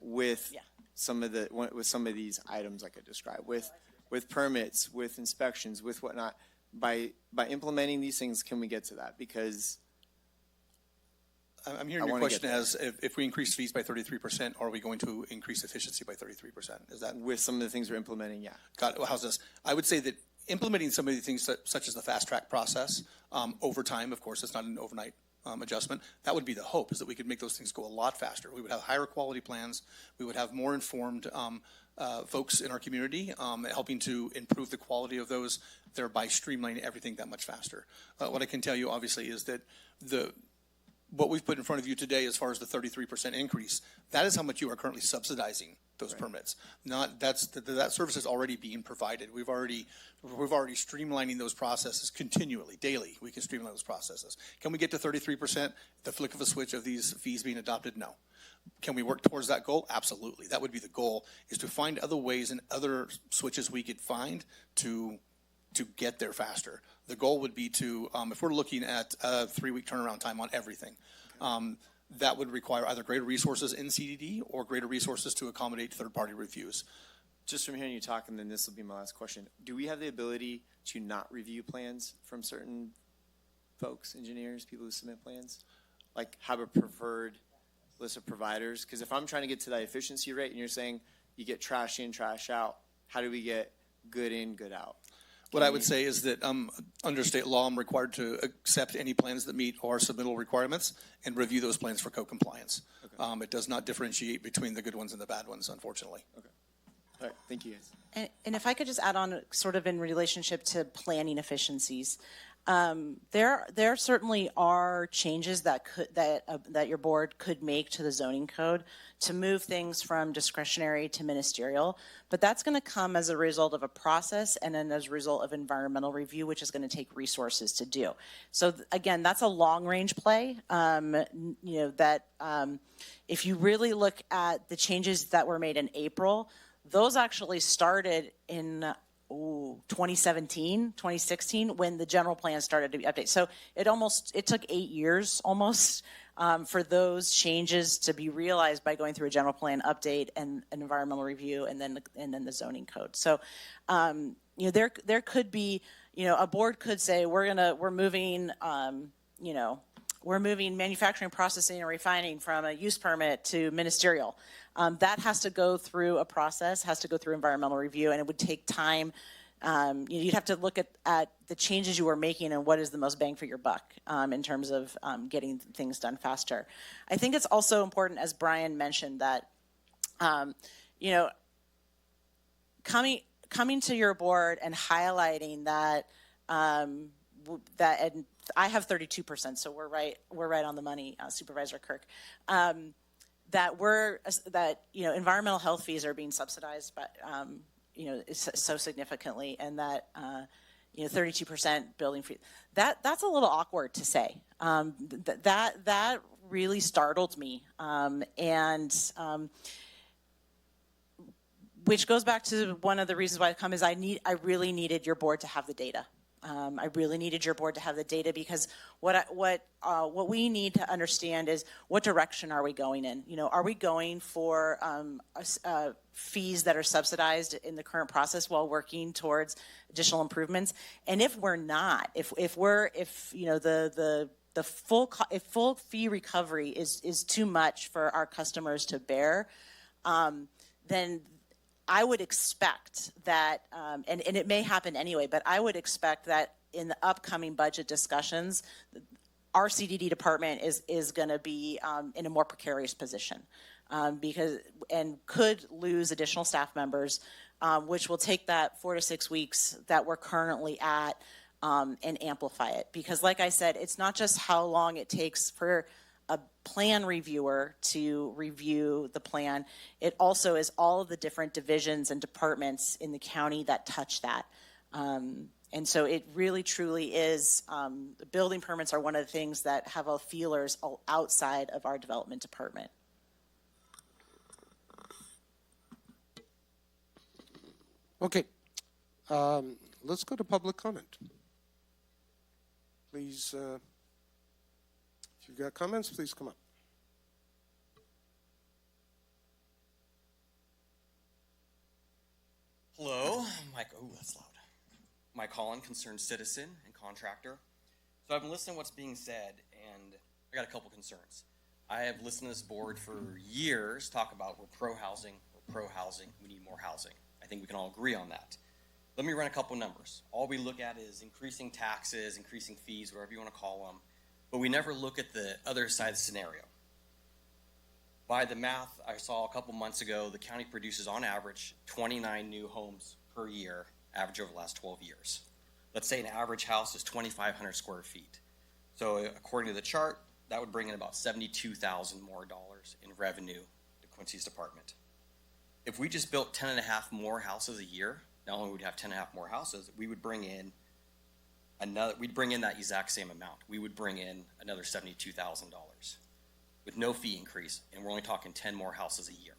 with some of these items like I described, with permits, with inspections, with whatnot? By implementing these things, can we get to that? Because I'm hearing your question as if we increase fees by 33%, are we going to increase efficiency by 33%? Is that with some of the things we're implementing? Yeah. Got it. Well, how's this? I would say that implementing some of the things such as the fast track process over time, of course, it's not an overnight adjustment. That would be the hope, is that we could make those things go a lot faster. We would have higher quality plans. We would have more informed folks in our community helping to improve the quality of those, thereby streamlining everything that much faster. What I can tell you, obviously, is that what we've put in front of you today, as far as the 33% increase, that is how much you are currently subsidizing those permits. That service is already being provided. We've already streamlining those processes continually, daily. We can streamline those processes. Can we get to 33%? The flick of a switch of these fees being adopted? No. Can we work towards that goal? Absolutely. That would be the goal, is to find other ways and other switches we could find to get there faster. The goal would be to, if we're looking at a 3-week turnaround time on everything, that would require either greater resources in CDD or greater resources to accommodate third-party reviews. just from hearing you talk, and then this will be my last question. Do we have the ability to not review plans from certain folks, engineers, people who submit plans? Like have a preferred list of providers? Because if I'm trying to get to that efficiency rate and you're saying you get trash in, trash out, how do we get good in, good out? What I would say is that under state law, I'm required to accept any plans that meet our submittal requirements and review those plans for code compliance. Okay. It does not differentiate between the good ones and the bad ones, unfortunately. Okay. All right. Thank you, guys. And if I could just add on sort of in relationship to planning efficiencies, there certainly are changes that your board could make to the zoning code to move things from discretionary to ministerial, but that's going to come as a result of a process and then as a result of environmental review, which is going to take resources to do. So again, that's a long range play. If you really look at the changes that were made in April, those actually started in 2017, 2016, when the general plan started to be updated. So it took 8 years almost for those changes to be realized by going through a general plan update and an environmental review and then the zoning code. So there could be, a board could say we're moving manufacturing, processing, and refining from a use permit to ministerial. That has to go through a process, has to go through environmental review, and it would take time. You'd have to look at the changes you are making and what is the most bang for your buck in terms of getting things done faster. I think it's also important, as Brian mentioned, that coming to your board and highlighting that and I have 32%, so we're right on the money, Supervisor Kirk. That environmental health fees are being subsidized, but so significantly, and that 32% building fee. That's a little awkward to say. That really startled me, which goes back to one of the reasons why I come is I really needed your board to have the data. I really needed your board to have the data because what we need to understand is what direction are we going in? Are we going for fees that are subsidized in the current process while working towards additional improvements? And if we're not, if the full fee recovery is too much for our customers to bear, then I would expect that, and it may happen anyway, but I would expect that in the upcoming budget discussions, our CDD department is going to be in a more precarious position and could lose additional staff members, which will take that 4 to 6 weeks that we're currently at and amplify it. Because like I said, it's not just how long it takes for a plan reviewer to review the plan. It also is all of the different divisions and departments in the county that touch that. And so it really truly is, building permits are one of the things that have a feelers outside of our development department. Okay, let's go to public comment. Please, if you've got comments, please come up. Hello, Mike. Oh, that's loud. Mike Holland, concerned citizen and contractor. So I've been listening to what's being said, and I got a couple concerns. I have listened to this board for years talk about we're pro-housing, we need more housing. I think we can all agree on that. Let me run a couple numbers. All we look at is increasing taxes, increasing fees, whatever you want to call them, but we never look at the other side of the scenario. By the math I saw a couple months ago, the county produces on average 29 new homes per year, average over the last 12 years. Let's say an average house is 2,500 square feet. So according to the chart, that would bring in about $72,000 more in revenue to Quincy's department. If we just built 10 and a half more houses a year, not only would we have 10 and a half more houses, we would bring in that exact same amount. We would bring in another $72,000 with no fee increase, and we're only talking 10 more houses a year,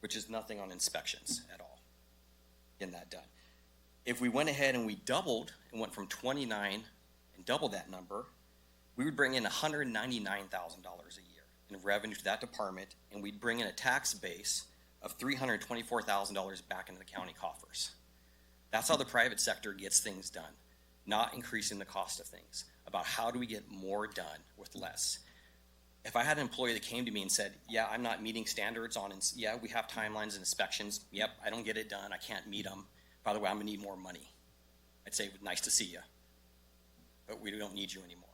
which is nothing on inspections at all. Getting that done. If we went ahead and we doubled and went from 29 and doubled that number, we would bring in $199,000 a year in revenue to that department, and we'd bring in a tax base of $324,000 back into the county coffers. That's how the private sector gets things done, not increasing the cost of things, about how do we get more done with less. If I had an employee that came to me and said, yeah, I'm not meeting standards on, yeah, we have timelines and inspections. Yep, I don't get it done. I can't meet them. By the way, I'm gonna need more money. I'd say, nice to see you, but we don't need you anymore.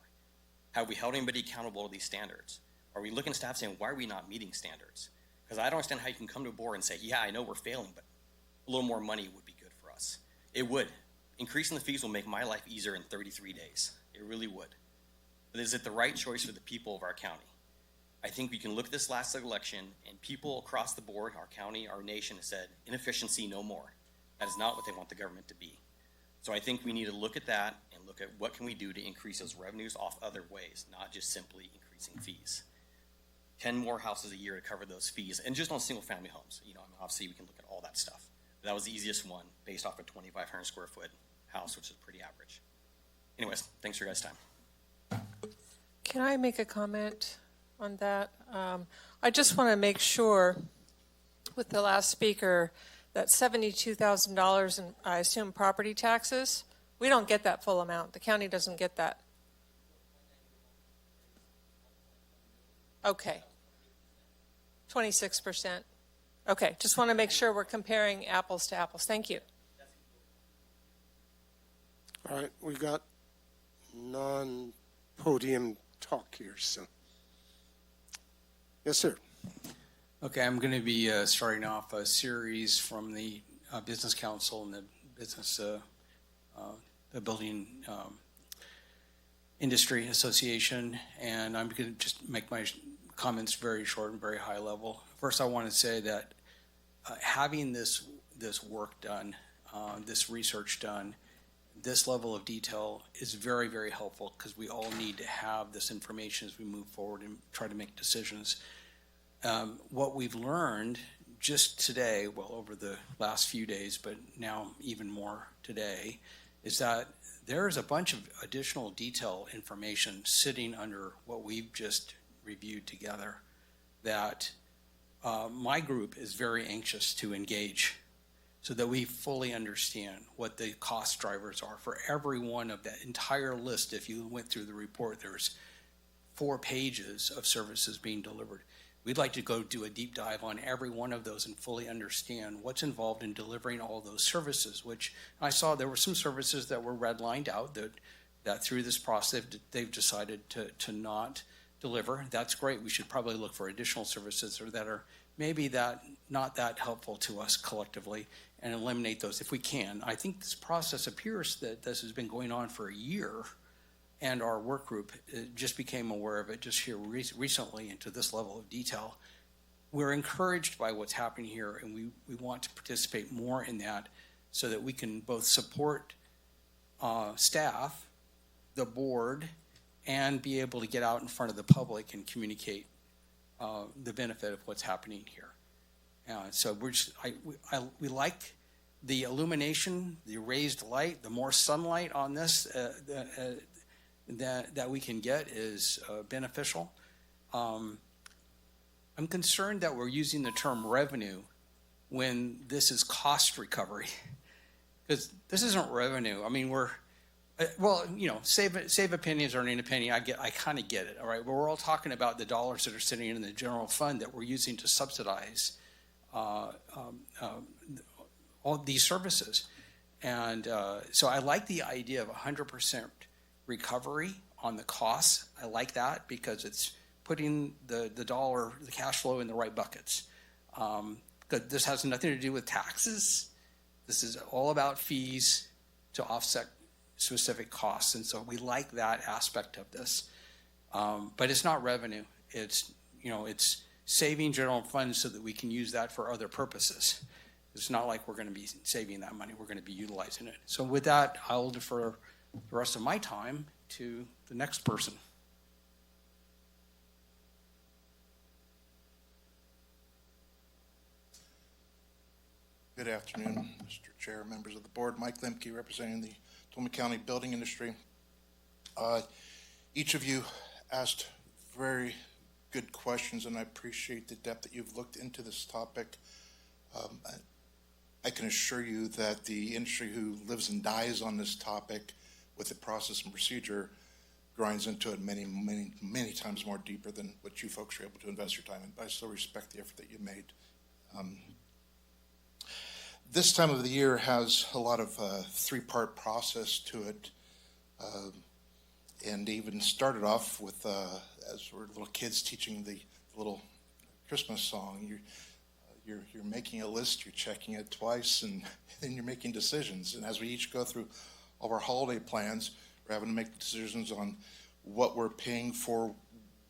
Have we held anybody accountable to these standards? Are we looking at staff saying, why are we not meeting standards? Because I don't understand how you can come to a board and say, yeah, I know we're failing, but a little more money would be good for us. It would. Increasing the fees will make my life easier in 33 days. It really would. But is it the right choice for the people of our county? I think we can look at this last election and people across the board, our county, our nation, have said, inefficiency, no more. That is not what they want the government to be. So I think we need to look at that and look at what can we do to increase those revenues off other ways, not just simply increasing fees. 10 more houses a year to cover those fees, and just on single family homes. You know, I mean, obviously we can look at all that stuff. But that was the easiest one based off a 2,500 square foot house, which is pretty average. Anyways, thanks for your guys' time. Can I make a comment on that? I just want to make sure with the last speaker that $72,000 in, I assume, property taxes, we don't get that full amount. The county doesn't get that. Okay. 26%. Okay, just want to make sure we're comparing apples to apples. Thank you. All right, we've got non-podium talk here, so. Yes, sir. Okay, I'm going to be starting off a series from the Business Council and the Business the Building Industry Association, and I'm going to just make my comments very short and very high level. First, I want to say that having this work done, this research done, this level of detail is very, very helpful because we all need to have this information as we move forward and try to make decisions. What we've learned just today, well, over the last few days, but now even more today, is that there is a bunch of additional detail information sitting under what we've just reviewed together that my group is very anxious to engage so that we fully understand what the cost drivers are for every one of that entire list. If you went through the report, there's 4 pages of services being delivered. We'd like to go do a deep dive on every one of those and fully understand what's involved in delivering all those services, which I saw there were some services that were redlined out that through this process they've decided to not deliver. That's great. We should probably look for additional services or that are maybe that not that helpful to us collectively and eliminate those if we can. I think this process appears that this has been going on for a year, and our work group just became aware of it just here recently into this level of detail. We're encouraged by what's happening here, and we want to participate more in that so that we can both support staff, the board, and be able to get out in front of the public and communicate the benefit of what's happening here. So we like the illumination, the raised light, the more sunlight on this that we can get is beneficial. I'm concerned that we're using the term revenue when this is cost recovery, because this isn't revenue. I mean, save a penny is earning a penny. I kind of get it. All right, but we're all talking about the dollars that are sitting in the general fund that we're using to subsidize all these services, and so I like the idea of 100% recovery on the costs. I like that because it's putting the cash flow in the right buckets. This has nothing to do with taxes. This is all about fees to offset specific costs, and so we like that aspect of this. But it's not revenue. It's saving general funds so that we can use that for other purposes. It's not like we're going to be saving that money. We're going to be utilizing it. So with that, I'll defer the rest of my time to the next person. Good afternoon, Mr. Chair, members of the board. Mike Lemke, representing the Tolman County building industry. Each of you asked very good questions, and I appreciate the depth that you've looked into this topic. I can assure you that the industry who lives and dies on this topic with the process and procedure grinds into it many, many, many times more deeper than what you folks are able to invest your time in. But I still respect the effort that you made. This time of the year has a lot of three-part process to it, and even started off with, as we're little kids teaching the little Christmas song, you're making a list, you're checking it twice, and then you're making decisions. And as we each go through all of our holiday plans, we're having to make decisions on what we're paying for,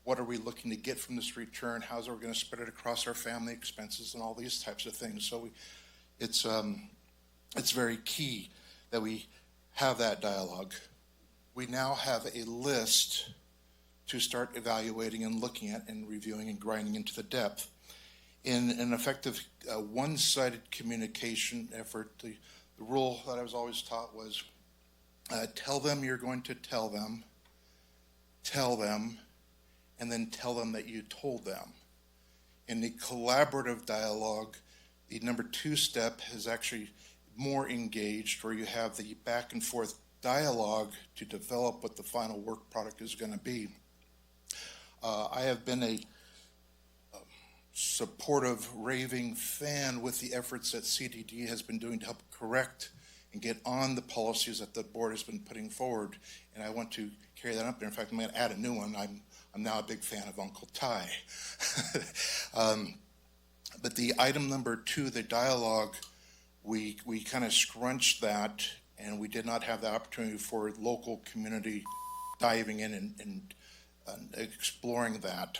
what are we looking to get from this return, how's it we're going to spread it across our family expenses, and all these types of things. So it's very key that we have that dialogue. We now have a list to start evaluating and looking at and reviewing and grinding into the depth. In an effective one-sided communication effort, the rule that I was always taught was tell them you're going to tell them, and then tell them that you told them. In the collaborative dialogue, the number 2 step is actually more engaged, where you have the back and forth dialogue to develop what the final work product is going to be. I have been a supportive, raving fan with the efforts that CDD has been doing to help correct and get on the policies that the board has been putting forward, and I want to carry that up there. In fact, I'm going to add a new one. I'm now a big fan of Uncle Ty. But the item number 2, the dialogue, we kind of scrunched that, and we did not have the opportunity for local community diving in and exploring that.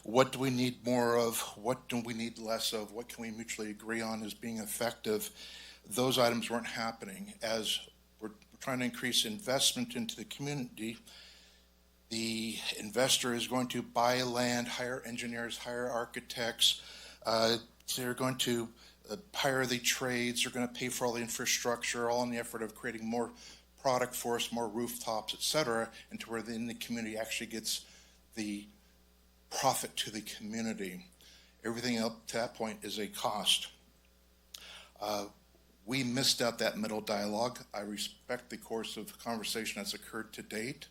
What do we need more of? What do we need less of? What can we mutually agree on as being effective? Those items weren't happening. As we're trying to increase investment into the community, the investor is going to buy land, hire engineers, hire architects. They're going to hire the trades. They're going to pay for all the infrastructure, all in the effort of creating more product for us, more rooftops, et cetera, and to where then the community actually gets the profit to the community. Everything up to that point is a cost. We missed out that middle dialogue. I respect the course of conversation that's occurred to date,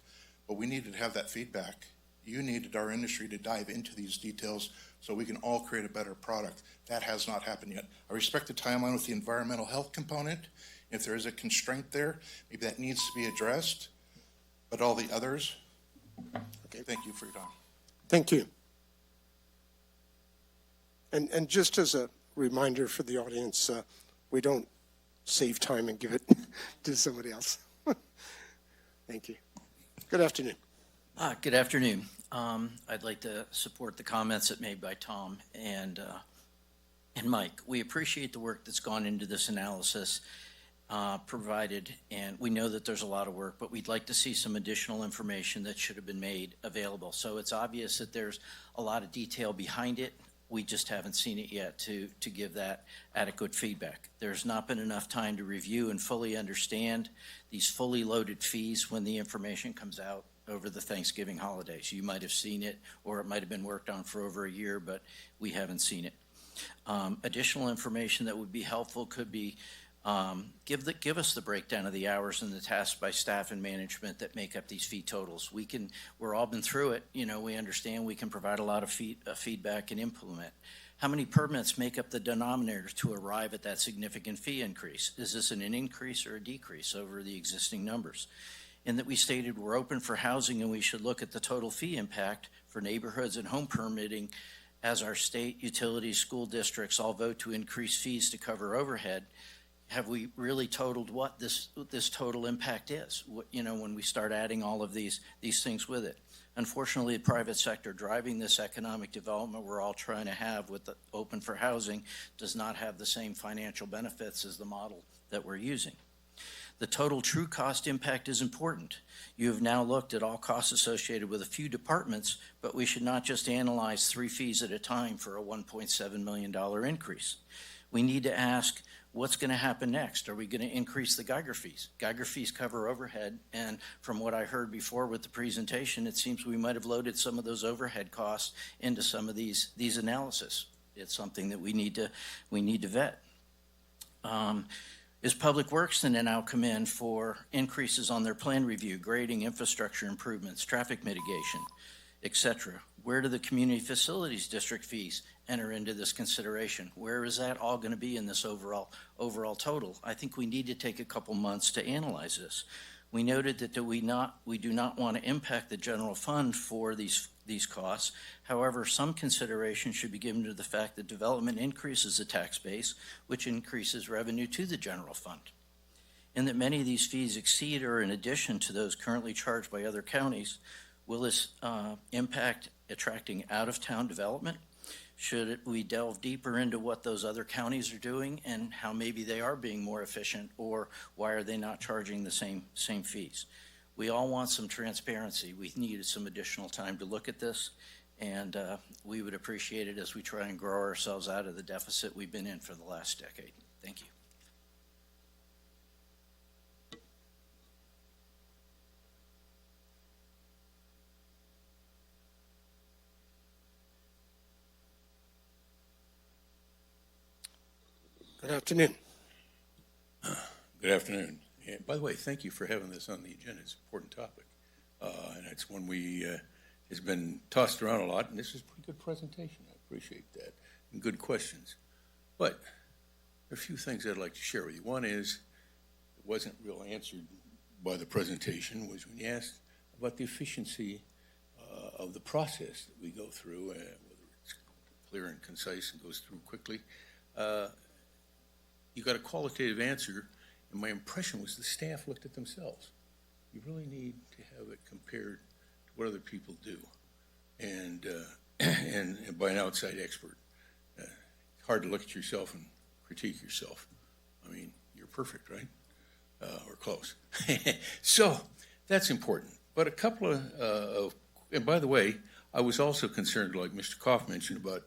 but we needed to have that feedback. You needed our industry to dive into these details so we can all create a better product. That has not happened yet. I respect the timeline with the environmental health component. If there is a constraint there, maybe that needs to be addressed, but all the others, okay, thank you for your time. Thank you. And just as a reminder for the audience, we don't save time and give it to somebody else. Thank you. Good afternoon. Good afternoon. I'd like to support the comments that made by Tom and Mike. We appreciate the work that's gone into this analysis provided, and we know that there's a lot of work, but we'd like to see some additional information that should have been made available. So it's obvious that there's a lot of detail behind it. We just haven't seen it yet to give that adequate feedback. There's not been enough time to review and fully understand these fully loaded fees when the information comes out over the Thanksgiving holidays. You might have seen it, or it might have been worked on for over a year, but we haven't seen it. Additional information that would be helpful could be give us the breakdown of the hours and the tasks by staff and management that make up these fee totals. We're all been through it. You know, we understand we can provide a lot of feedback and implement. How many permits make up the denominator to arrive at that significant fee increase? Is this an increase or a decrease over the existing numbers? And that we stated we're open for housing and we should look at the total fee impact for neighborhoods and home permitting as our state, utilities, school districts all vote to increase fees to cover overhead. Have we really totaled what this total impact is? You know, when we start adding all of these things with it. Unfortunately, the private sector driving this economic development we're all trying to have with the open for housing does not have the same financial benefits as the model that we're using. The total true cost impact is important. You have now looked at all costs associated with a few departments, but we should not just analyze 3 fees at a time for a $1.7 million increase. We need to ask, what's going to happen next? Are we going to increase the Geiger fees? Geiger fees cover overhead, and from what I heard before with the presentation, it seems we might have loaded some of those overhead costs into some of these analysis. It's something that we need to vet. Is Public Works going to now come in for increases on their plan review, grading, infrastructure improvements, traffic mitigation, et cetera? Where do the Community Facilities District fees enter into this consideration? Where is that all going to be in this overall total? I think we need to take a couple months to analyze this. We noted that we do not want to impact the general fund for these costs. However, some consideration should be given to the fact that development increases the tax base, which increases revenue to the general fund, and that many of these fees exceed or in addition to those currently charged by other counties. Will this impact attracting out-of-town development? Should we delve deeper into what those other counties are doing and how maybe they are being more efficient, or why are they not charging the same fees? We all want some transparency. We needed some additional time to look at this, and we would appreciate it as we try and grow ourselves out of the deficit we've been in for the last decade. Thank you. Good afternoon. Good afternoon. And by the way, thank you for having this on the agenda. It's an important topic. And it's one has been tossed around a lot, and this is a pretty good presentation. I appreciate that. And good questions. But there are a few things I'd like to share with you. One is, it wasn't real answered by the presentation, was when you asked about the efficiency of the process that we go through, whether it's clear and concise and goes through quickly. You got a qualitative answer, and my impression was the staff looked at themselves. You really need to have it compared to what other people do, and by an outside expert. It's hard to look at yourself and critique yourself. I mean, you're perfect, right? Or close. So that's important. But a couple of, and by the way, I was also concerned, like Mr. Koff mentioned, about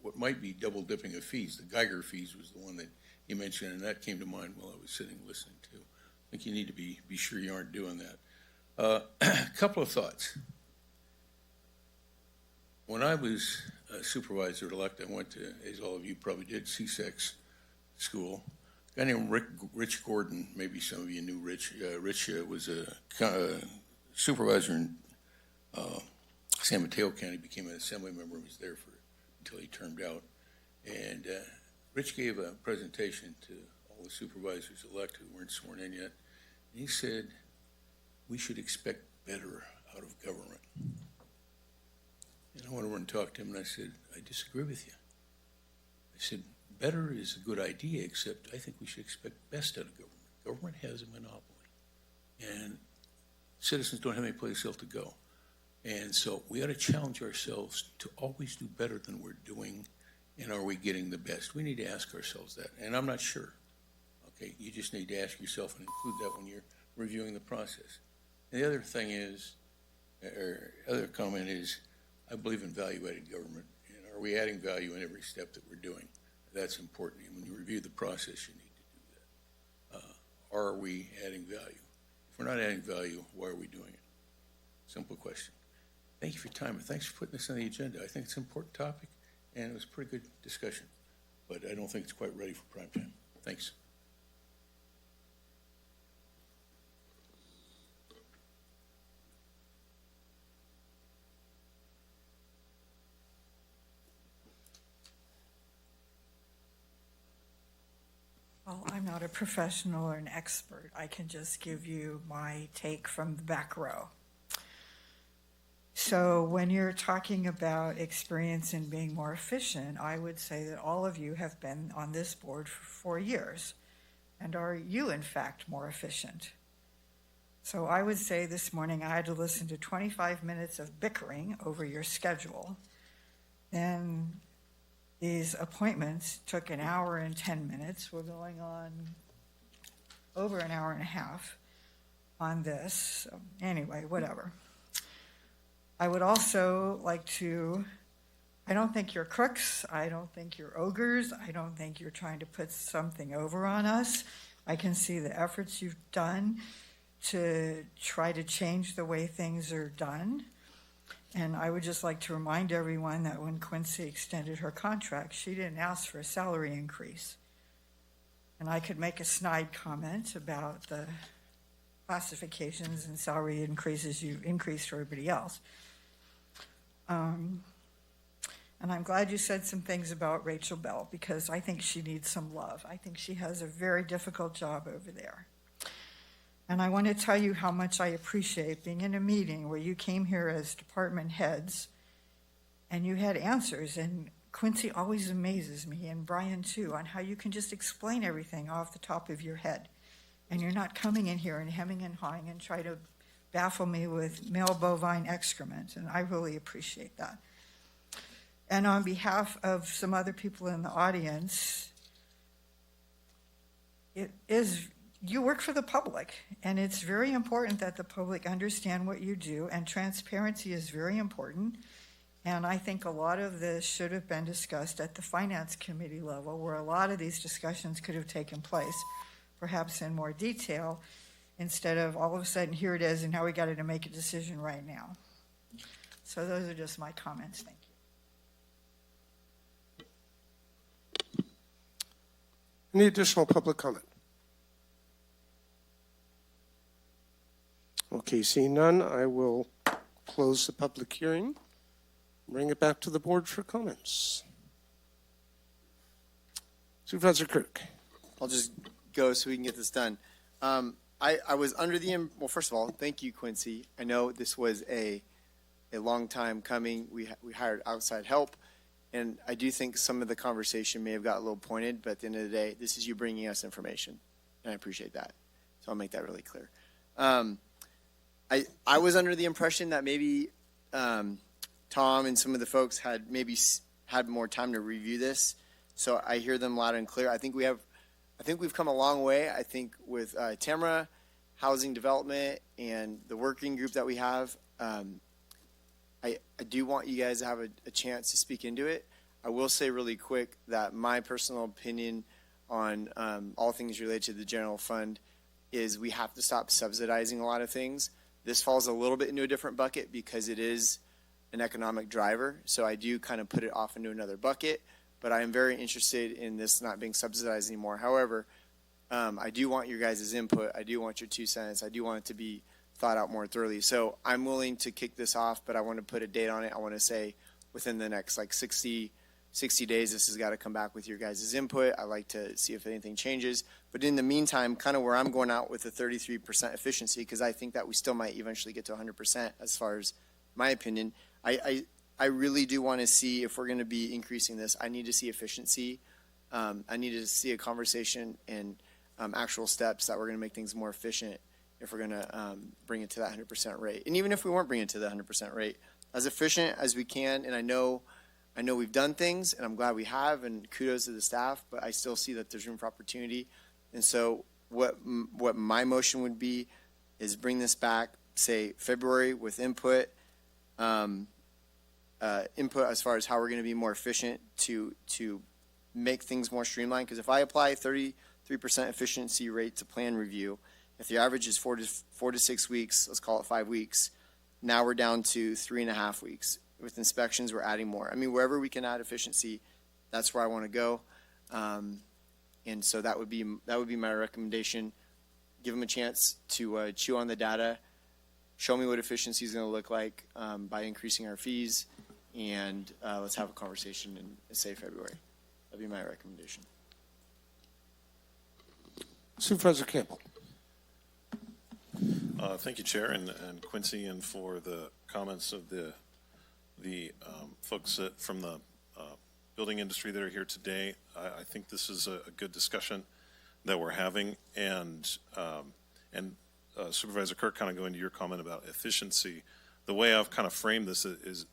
what might be double dipping of fees. The Geiger fees was the one that he mentioned, and that came to mind while I was sitting listening too. I think you need to be sure you aren't doing that. A couple of thoughts. When I was a supervisor-elect, I went to, as all of you probably did, CSEX school. A guy named Rich Gordon, maybe some of you knew Rich. Rich was a supervisor in San Mateo County, became an assembly member, and was there until he termed out. And Rich gave a presentation to all the supervisors-elect who weren't sworn in yet. And he said, we should expect better out of government. And I went over and talked to him, and I said, I disagree with you. I said, better is a good idea, except I think we should expect best out of government. Government has a monopoly, and citizens don't have any place else to go. And so we ought to challenge ourselves to always do better than we're doing, and are we getting the best? We need to ask ourselves that, and I'm not sure. Okay, you just need to ask yourself and include that when you're reviewing the process. And the other thing is, or other comment is, I believe in value-added government, and are we adding value in every step that we're doing? That's important, and when you review the process, you need to do that. Are we adding value? If we're not adding value, why are we doing it? Simple question. Thank you for your time, and thanks for putting this on the agenda. I think it's an important topic, and it was a pretty good discussion, but I don't think it's quite ready for prime time. Thanks. Well, I'm not a professional or an expert. I can just give you my take from the back row. So when you're talking about experience in being more efficient, I would say that all of you have been on this board for 4 years. And are you, in fact, more efficient? So I would say this morning I had to listen to 25 minutes of bickering over your schedule. Then these appointments took an hour and 10 minutes. We're going on over an hour and a half on this. So anyway, whatever. I would also like to, I don't think you're crooks. I don't think you're ogres. I don't think you're trying to put something over on us. I can see the efforts you've done to try to change the way things are done. And I would just like to remind everyone that when Quincy extended her contract, she didn't ask for a salary increase. And I could make a snide comment about the classifications and salary increases you increased for everybody else. And I'm glad you said some things about Rachel Bell, because I think she needs some love. I think she has a very difficult job over there. And I want to tell you how much I appreciate being in a meeting where you came here as department heads and you had answers. And Quincy always amazes me, and Brian too, on how you can just explain everything off the top of your head. And you're not coming in here and hemming and hawing and try to baffle me with male bovine excrement. And I really appreciate that. And on behalf of some other people in the audience, you work for the public, and it's very important that the public understand what you do, and transparency is very important. And I think a lot of this should have been discussed at the Finance Committee level, where a lot of these discussions could have taken place, perhaps in more detail, instead of all of a sudden, here it is, and now we got to make a decision right now. So those are just my comments. Thank you. Any additional public comment? Okay, seeing none, I will close the public hearing. Bring it back to the board for comments. Supervisor Kirk. I'll just go so we can get this done. I was under the, well, first of all, thank you, Quincy. I know this was a long time coming. We hired outside help, and I do think some of the conversation may have got a little pointed, but at the end of the day, this is you bringing us information, and I appreciate that. So I'll make that really clear. I was under the impression that maybe Tom and some of the folks had maybe had more time to review this. So I hear them loud and clear. I think we've come a long way. I think with Tamara, housing development, and the working group that we have, I do want you guys to have a chance to speak into it. I will say really quick that my personal opinion on all things related to the general fund is we have to stop subsidizing a lot of things. This falls a little bit into a different bucket because it is an economic driver. So I do kind of put it off into another bucket, but I am very interested in this not being subsidized anymore. However, I do want your guys' input. I do want your 2 cents. I do want it to be thought out more thoroughly. So I'm willing to kick this off, but I want to put a date on it. I want to say within the next 60 days, this has got to come back with your guys' input. I like to see if anything changes. But in the meantime, kind of where I'm going out with the 33% efficiency, because I think that we still might eventually get to 100% as far as my opinion. I really do want to see if we're going to be increasing this. I need to see efficiency. I need to see a conversation and actual steps that we're going to make things more efficient if we're going to bring it to that 100% rate. And even if we weren't bringing it to the 100% rate, as efficient as we can, and I know we've done things, and I'm glad we have, and kudos to the staff, but I still see that there's room for opportunity. And so what my motion would be is bring this back, say, February with input, as far as how we're going to be more efficient to make things more streamlined. Because if I apply 33% efficiency rate to plan review, if the average is 4 to 6 weeks, let's call it 5 weeks, now we're down to 3.5 weeks. With inspections, we're adding more. I mean, wherever we can add efficiency, that's where I want to go. And so that would be my recommendation. Give them a chance to chew on the data, show me what efficiency is going to look like by increasing our fees, and let's have a conversation in, say, February. That'd be my recommendation. Supervisor Campbell. Thank you, Chair, and Quincy, and for the comments of the folks from the building industry that are here today. I think this is a good discussion that we're having, and Supervisor Kirk, kind of going to your comment about efficiency, the way I've kind of framed this is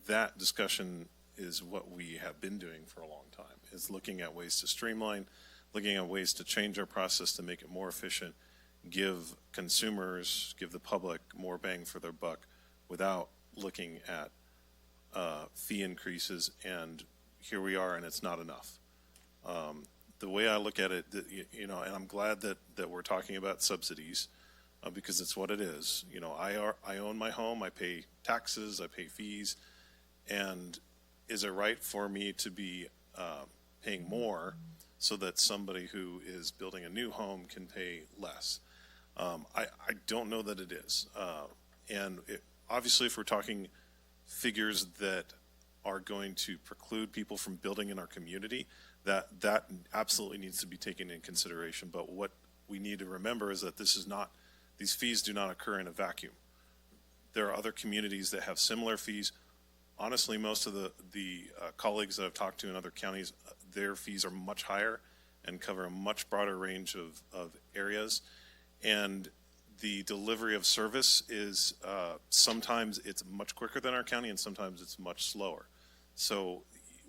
that discussion is what we have been doing for a long time, is looking at ways to streamline, looking at ways to change our process to make it more efficient, give consumers, give the public more bang for their buck without looking at fee increases, and here we are, and it's not enough. The way I look at it, and I'm glad that we're talking about subsidies. because it's what it is. You know, I own my home, I pay taxes, I pay fees, and is it right for me to be paying more so that somebody who is building a new home can pay less? I don't know that it is. Obviously, if we're talking figures that are going to preclude people from building in our community, that absolutely needs to be taken in consideration. But what we need to remember is that these fees do not occur in a vacuum. There are other communities that have similar fees. Honestly, most of the colleagues that I've talked to in other counties, their fees are much higher and cover a much broader range of areas. And the delivery of service is sometimes it's much quicker than our county, and sometimes it's much slower. So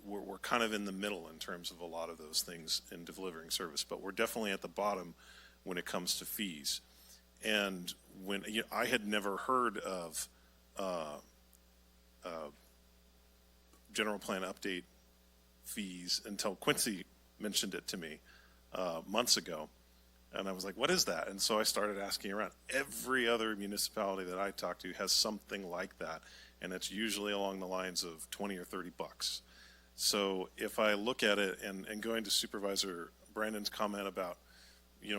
we're kind of in the middle in terms of a lot of those things in delivering service, but we're definitely at the bottom when it comes to fees. And when I had never heard of general plan update fees until Quincy mentioned it to me months ago. And I was like, what is that? And so I started asking around. Every other municipality that I talk to has something like that. And it's usually along the lines of 20 or 30 bucks. So if I look at it and going to Supervisor Brandon's comment about,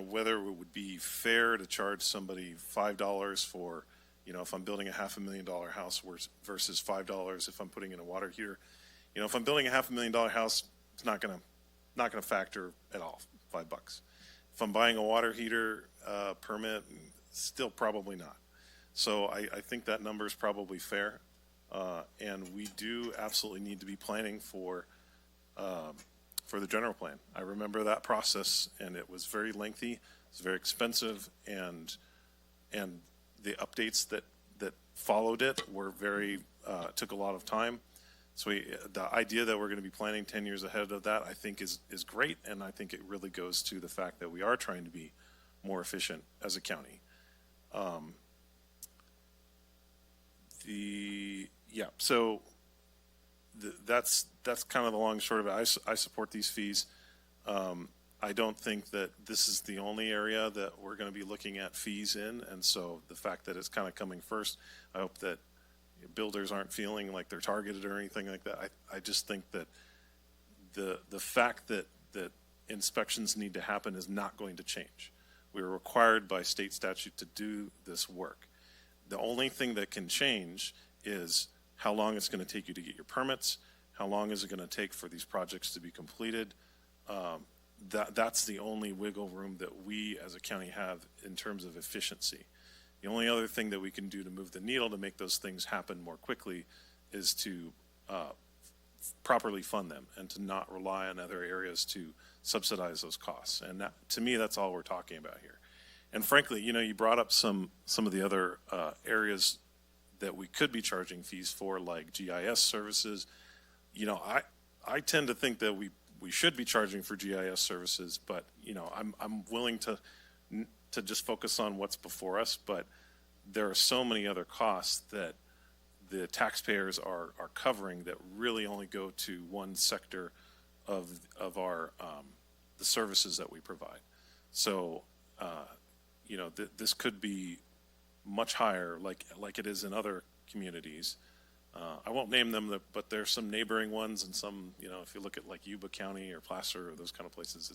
whether it would be fair to charge somebody $5 for, if I'm building a $500,000 house versus $5 if I'm putting in a water heater. If I'm building a $500,000 house, it's not going to factor at all, $5. If I'm buying a water heater permit, still probably not. So I think that number is probably fair. And we do absolutely need to be planning for the general plan. I remember that process, and it was very lengthy, it was very expensive, and the updates that followed it were took a lot of time. So the idea that we're going to be planning 10 years ahead of that, I think is great, and I think it really goes to the fact that we are trying to be more efficient as a county. So that's kind of the long and short of it. I support these fees. I don't think that this is the only area that we're going to be looking at fees in, and so the fact that it's kind of coming first, I hope that builders aren't feeling like they're targeted or anything like that. I just think that the fact that inspections need to happen is not going to change. We are required by state statute to do this work. The only thing that can change is how long it's going to take you to get your permits, how long is it going to take for these projects to be completed. That's the only wiggle room that we as a county have in terms of efficiency. The only other thing that we can do to move the needle to make those things happen more quickly is to properly fund them and to not rely on other areas to subsidize those costs. And that, to me, that's all we're talking about here. And frankly, you brought up some of the other areas that we could be charging fees for, like GIS services. I tend to think that we should be charging for GIS services, but I'm willing to just focus on what's before us. But there are so many other costs that the taxpayers are covering that really only go to one sector of our the services that we provide. So this could be much higher, like it is in other communities. I won't name them, but there's some neighboring ones, and some, if you look at like Yuba County or Placer or those kind of places,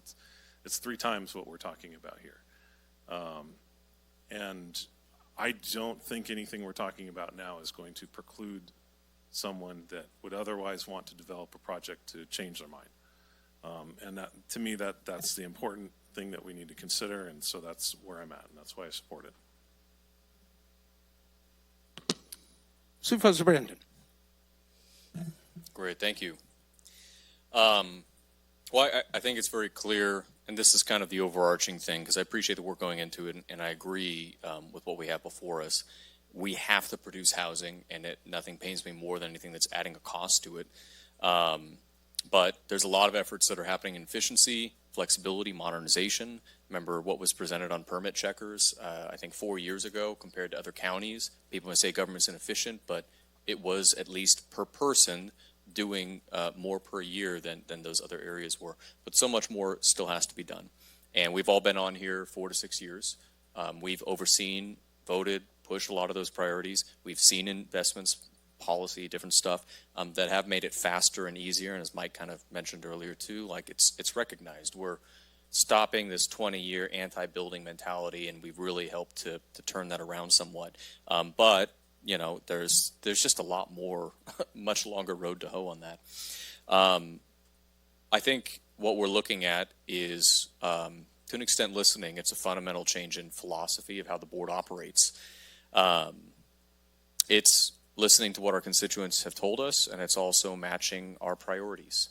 it's 3 times what we're talking about here. And I don't think anything we're talking about now is going to preclude someone that would otherwise want to develop a project to change their mind. And that, to me, that's the important thing that we need to consider, and so that's where I'm at, and that's why I support it. Supervisor Brandon. Great, thank you. Well, I think it's very clear, and this is kind of the overarching thing, because I appreciate the work going into it, and I agree with what we have before us. We have to produce housing, and nothing pains me more than anything that's adding a cost to it. But there's a lot of efforts that are happening in efficiency, flexibility, modernization. Remember what was presented on permit checkers, I think 4 years ago compared to other counties. People may say government's inefficient, but it was at least per person doing more per year than those other areas were. But so much more still has to be done. And we've all been on here 4 to 6 years. We've overseen, voted, pushed a lot of those priorities. We've seen investments, policy, different stuff that have made it faster and easier. And as Mike kind of mentioned earlier too, like it's recognized. We're stopping this 20-year anti-building mentality, and we've really helped to turn that around somewhat. But you know, there's just a lot more, much longer road to hoe on that. I think what we're looking at is, to an extent, listening. It's a fundamental change in philosophy of how the board operates. It's listening to what our constituents have told us, and it's also matching our priorities.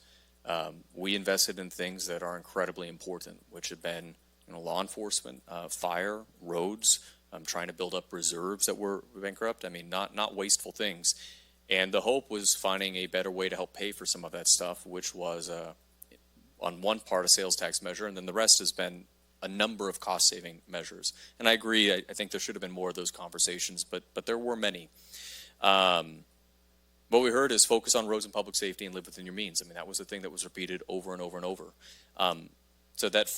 We invested in things that are incredibly important, which have been, you know, law enforcement, fire, roads, trying to build up reserves that were bankrupt. I mean, not wasteful things. And the hope was finding a better way to help pay for some of that stuff, which was on one part a sales tax measure, and then the rest has been a number of cost-saving measures. And I agree, I think there should have been more of those conversations, but there were many. What we heard is focus on roads and public safety and live within your means. I mean, that was the thing that was repeated over and over and over. So that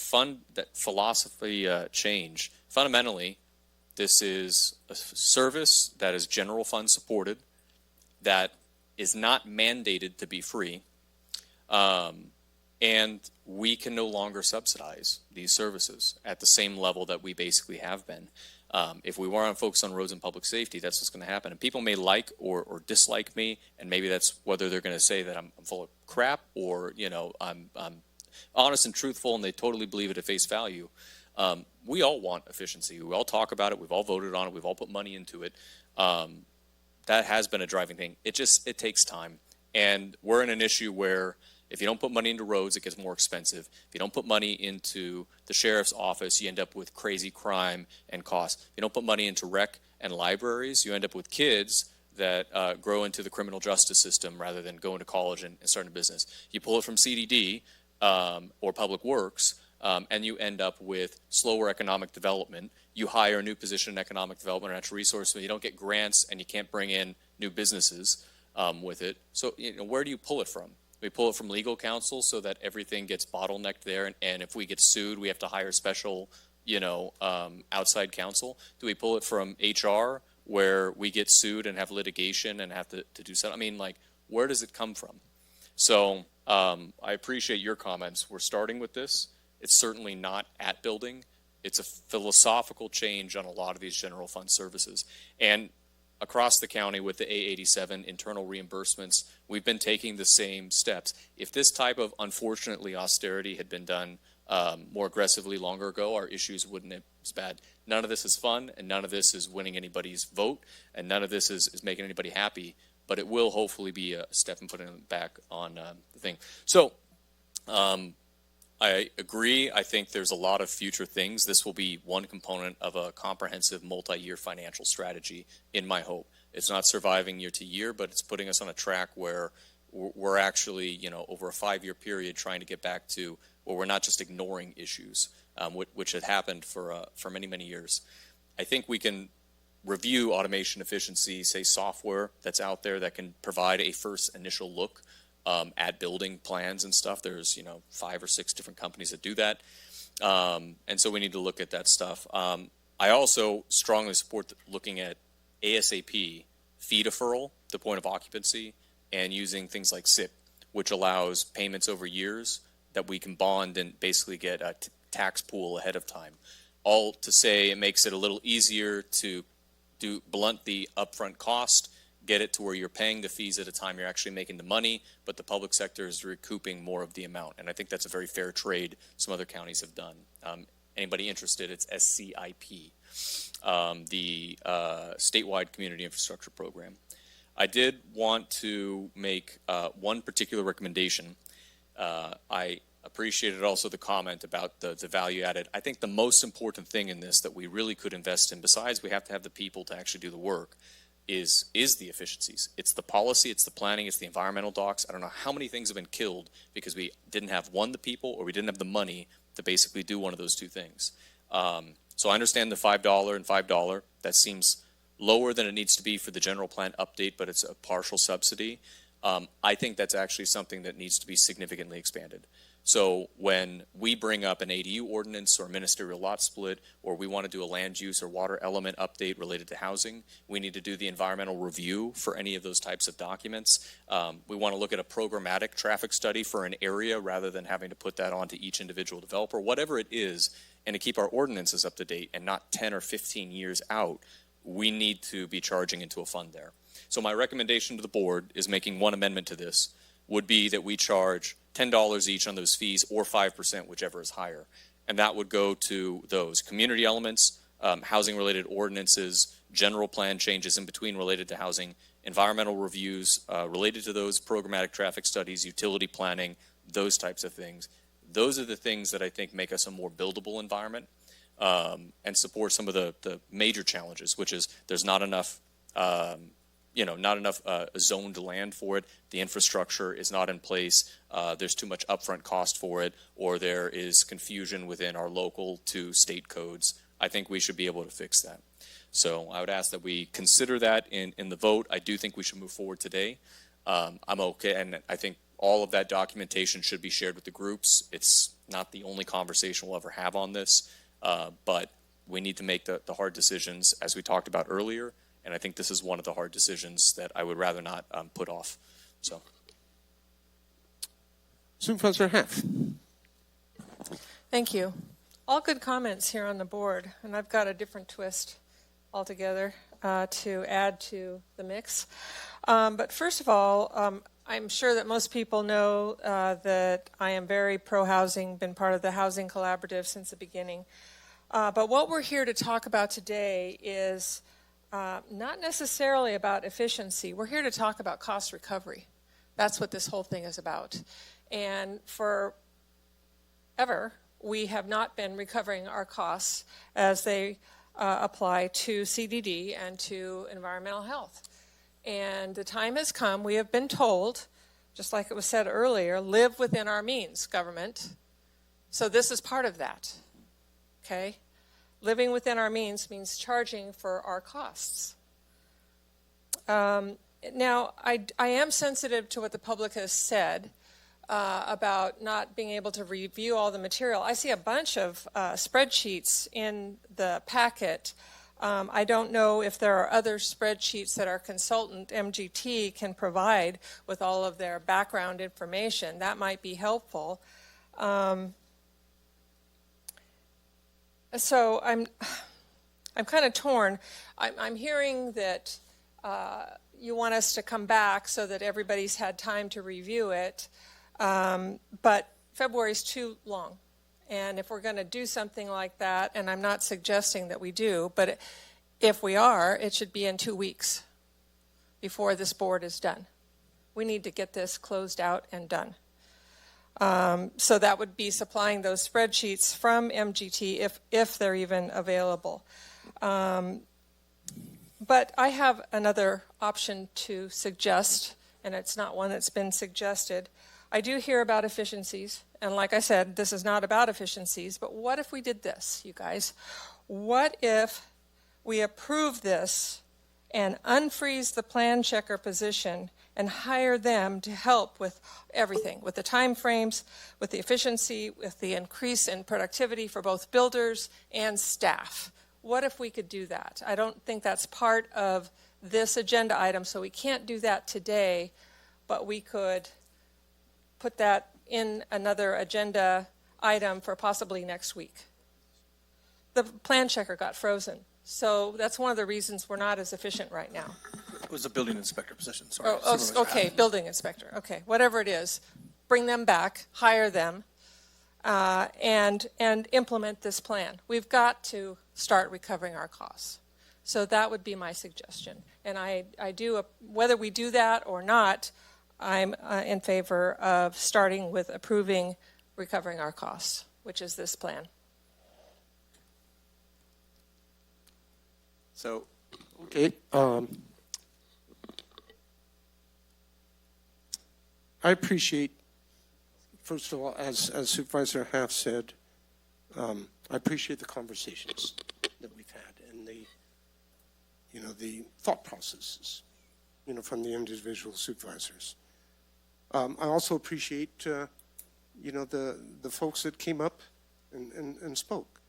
philosophy change, fundamentally, this is a service that is general fund supported, that is not mandated to be free, and we can no longer subsidize these services at the same level that we basically have been. If we weren't focused on roads and public safety, that's what's going to happen. And people may like or dislike me, and maybe that's whether they're going to say that I'm full of crap, or you know, I'm honest and truthful, and they totally believe it at face value. We all want efficiency. We all talk about it. We've all voted on it. We've all put money into it. That has been a driving thing. It takes time. And we're in an issue where if you don't put money into roads, it gets more expensive. If you don't put money into the sheriff's office, you end up with crazy crime and costs. If you don't put money into rec and libraries, you end up with kids that grow into the criminal justice system rather than going to college and starting a business. You pull it from CDD or Public Works, and you end up with slower economic development. You hire a new position in economic development or natural resources, but you don't get grants and you can't bring in new businesses with it. So, you know, where do you pull it from? We pull it from legal counsel so that everything gets bottlenecked there, and if we get sued, we have to hire special, you know, outside counsel. Do we pull it from HR, where we get sued and have litigation and have to do something? I mean, like, where does it come from? So I appreciate your comments. We're starting with this. It's certainly not at building. It's a philosophical change on a lot of these general fund services. And across the county with the A87 internal reimbursements, we've been taking the same steps. If this type of, unfortunately, austerity had been done more aggressively longer ago, our issues wouldn't have been as bad. None of this is fun, and none of this is winning anybody's vote, and none of this is making anybody happy, but it will hopefully be a step in putting it back on the thing. So I agree. I think there's a lot of future things. This will be one component of a comprehensive multi-year financial strategy, in my hope. It's not surviving year to year, but it's putting us on a track where we're actually, you know, over a 5-year period trying to get back to where we're not just ignoring issues, which had happened for many, many years. I think we can review automation efficiency, say software that's out there that can provide a first initial look at building plans and stuff. There's, you know, 5 or 6 different companies that do that. And so we need to look at that stuff. I also strongly support looking at ASAP fee deferral, the point of occupancy, and using things like SIP, which allows payments over years that we can bond and basically get a tax pool ahead of time. All to say it makes it a little easier to blunt the upfront cost, get it to where you're paying the fees at a time you're actually making the money, but the public sector is recouping more of the amount. And I think that's a very fair trade some other counties have done. Anybody interested, it's SCIP, the statewide community infrastructure program. I did want to make one particular recommendation. I appreciated also the comment about the value added. I think the most important thing in this that we really could invest in, besides we have to have the people to actually do the work, is the efficiencies. It's the policy, it's the planning, it's the environmental docs. I don't know how many things have been killed because we didn't have, one, the people, or we didn't have the money to basically do one of those two things. So I understand the $5 and $5. That seems lower than it needs to be for the general plan update, but it's a partial subsidy. I think that's actually something that needs to be significantly expanded. So when we bring up an ADU ordinance or a ministerial lot split, or we want to do a land use or water element update related to housing, we need to do the environmental review for any of those types of documents. We want to look at a programmatic traffic study for an area rather than having to put that onto each individual developer, whatever it is, and to keep our ordinances up to date and not 10 or 15 years out, we need to be charging into a fund there. So my recommendation to the board is making one amendment to this, would be that we charge $10 each on those fees or 5%, whichever is higher. And that would go to those community elements, housing-related ordinances, general plan changes in between related to housing, environmental reviews related to those, programmatic traffic studies, utility planning, those types of things. Those are the things that I think make us a more buildable environment and support some of the major challenges, which is there's not enough not enough zoned land for it. The infrastructure is not in place. There's too much upfront cost for it, or there is confusion within our local to state codes. I think we should be able to fix that. So I would ask that we consider that in the vote. I do think we should move forward today. I'm okay, and I think all of that documentation should be shared with the groups. It's not the only conversation we'll ever have on this, but we need to make the hard decisions, as we talked about earlier. And I think this is one of the hard decisions that I would rather not put off. So, Supervisor Heff. Thank you. All good comments here on the board, and I've got a different twist altogether to add to the mix. But first of all, I'm sure that most people know that I am very pro-housing, been part of the Housing Collaborative since the beginning. But what we're here to talk about today is not necessarily about efficiency. We're here to talk about cost recovery. That's what this whole thing is about. And forever, we have not been recovering our costs as they apply to CDD and to environmental health. And the time has come, we have been told, just like it was said earlier, live within our means, government. So this is part of that, okay? Living within our means charging for our costs. Now, I am sensitive to what the public has said about not being able to review all the material. I see a bunch of spreadsheets in the packet. I don't know if there are other spreadsheets that our consultant, MGT, can provide with all of their background information. That might be helpful. So I'm kind of torn. I'm hearing that you want us to come back so that everybody's had time to review it, but February's too long. And if we're going to do something like that, and I'm not suggesting that we do, but if we are, it should be in 2 weeks before this board is done. We need to get this closed out and done. So that would be supplying those spreadsheets from MGT if they're even available. But I have another option to suggest, and it's not one that's been suggested. I do hear about efficiencies, and like I said, this is not about efficiencies, but what if we did this, you guys? What if we approve this and unfreeze the plan checker position and hire them to help with everything, with the time frames, with the efficiency, with the increase in productivity for both builders and staff? What if we could do that? I don't think that's part of this agenda item, so we can't do that today, but we could put that in another agenda item for possibly next week. The plan checker got frozen, so that's one of the reasons we're not as efficient right now. It was a building inspector position, sorry. Okay, building inspector, okay, whatever it is, bring them back, hire them, and implement this plan. We've got to start recovering our costs. So that would be my suggestion. And I do, whether we do that or not, I'm in favor of starting with approving recovering our costs, which is this plan. So, okay. I appreciate, first of all, as Supervisor Half said, I appreciate the conversations that we've had and the thought processes, from the individual supervisors. I also appreciate the folks that came up and spoke.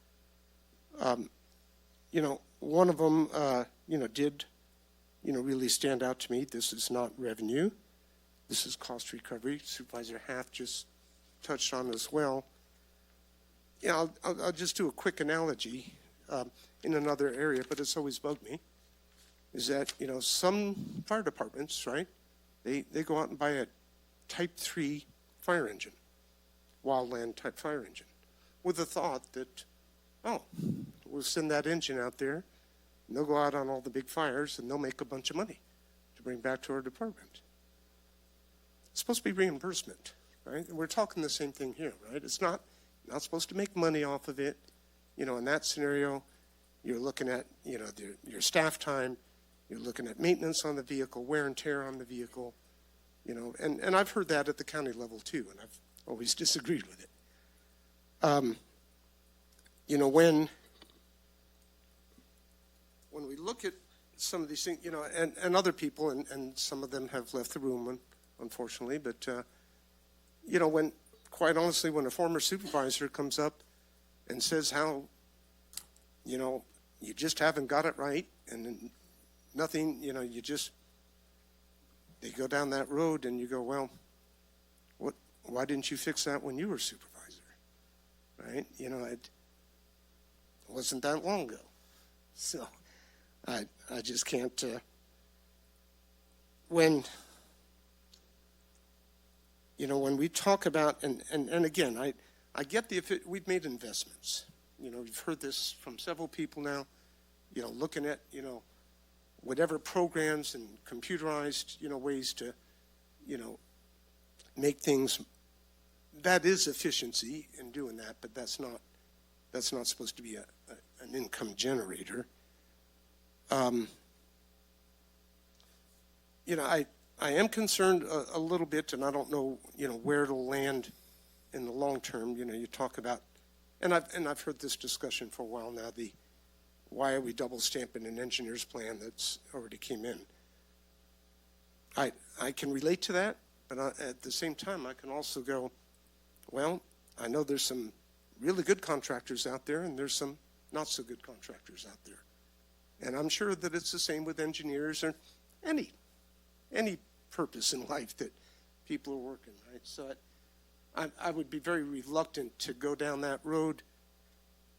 One of them, did, really stand out to me. This is not revenue. This is cost recovery. Supervisor Half just touched on as well. I'll just do a quick analogy in another area, but it's always bugged me, is that, some fire departments, right, they go out and buy a Type 3 fire engine, wildland type fire engine, with the thought that, we'll send that engine out there, and they'll go out on all the big fires, and they'll make a bunch of money to bring back to our department. It's supposed to be reimbursement, right? And we're talking the same thing here, right? It's not supposed to make money off of it. In that scenario, you're looking at, your staff time, you're looking at maintenance on the vehicle, wear and tear on the vehicle, and I've heard that at the county level too, and I've always disagreed with it. When we look at some of these things, and other people, and some of them have left the room, unfortunately, but, when, quite honestly, when a former supervisor comes up and says how, you just haven't got it right, and nothing, they go down that road, and you go, well, why didn't you fix that when you were supervisor, right? It wasn't that long ago. So I just can't, when we talk about, and again, I get we've made investments. You've heard this from several people now, looking at, whatever programs and computerized, ways to, make things, that is efficiency in doing that, but that's not supposed to be an income generator. I am concerned a little bit, and I don't know, where it'll land in the long term. You talk about, and I've heard this discussion for a while now, why are we double stamping an engineer's plan that's already came in? I can relate to that, but at the same time, I can also go, well, I know there's some really good contractors out there, and there's some not so good contractors out there. And I'm sure that it's the same with engineers or any purpose in life that people are working, right? So I would be very reluctant to go down that road.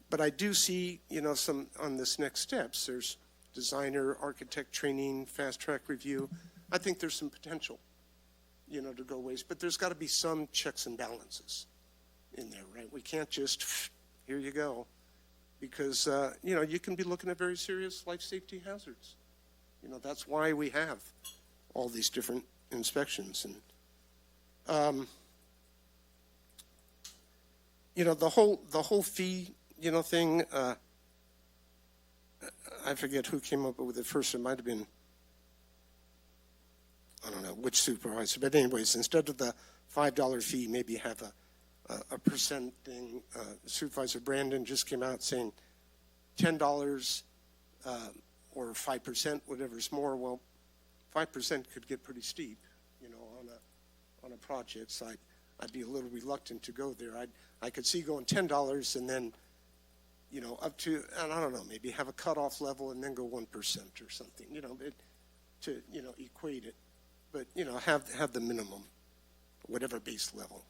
But I do see, some on this next steps. There's designer, architect training, fast track review. I think there's some potential, to go ways. But there's got to be some checks and balances in there, right? We can't just, here you go. Because, you can be looking at very serious life safety hazards. That's why we have all these different inspections. And, the whole fee, thing, I forget who came up with it first. It might have been, I don't know which supervisor, but anyways, instead of the $5 fee, maybe have a percent thing. Supervisor Brandon just came out saying $10 or 5%, whatever's more. Well, 5% could get pretty steep, on a project. So I'd be a little reluctant to go there. I could see going $10 and then, up to, and I don't know, maybe have a cutoff level and then go 1% or something, to equate it. But, have the minimum, whatever base level.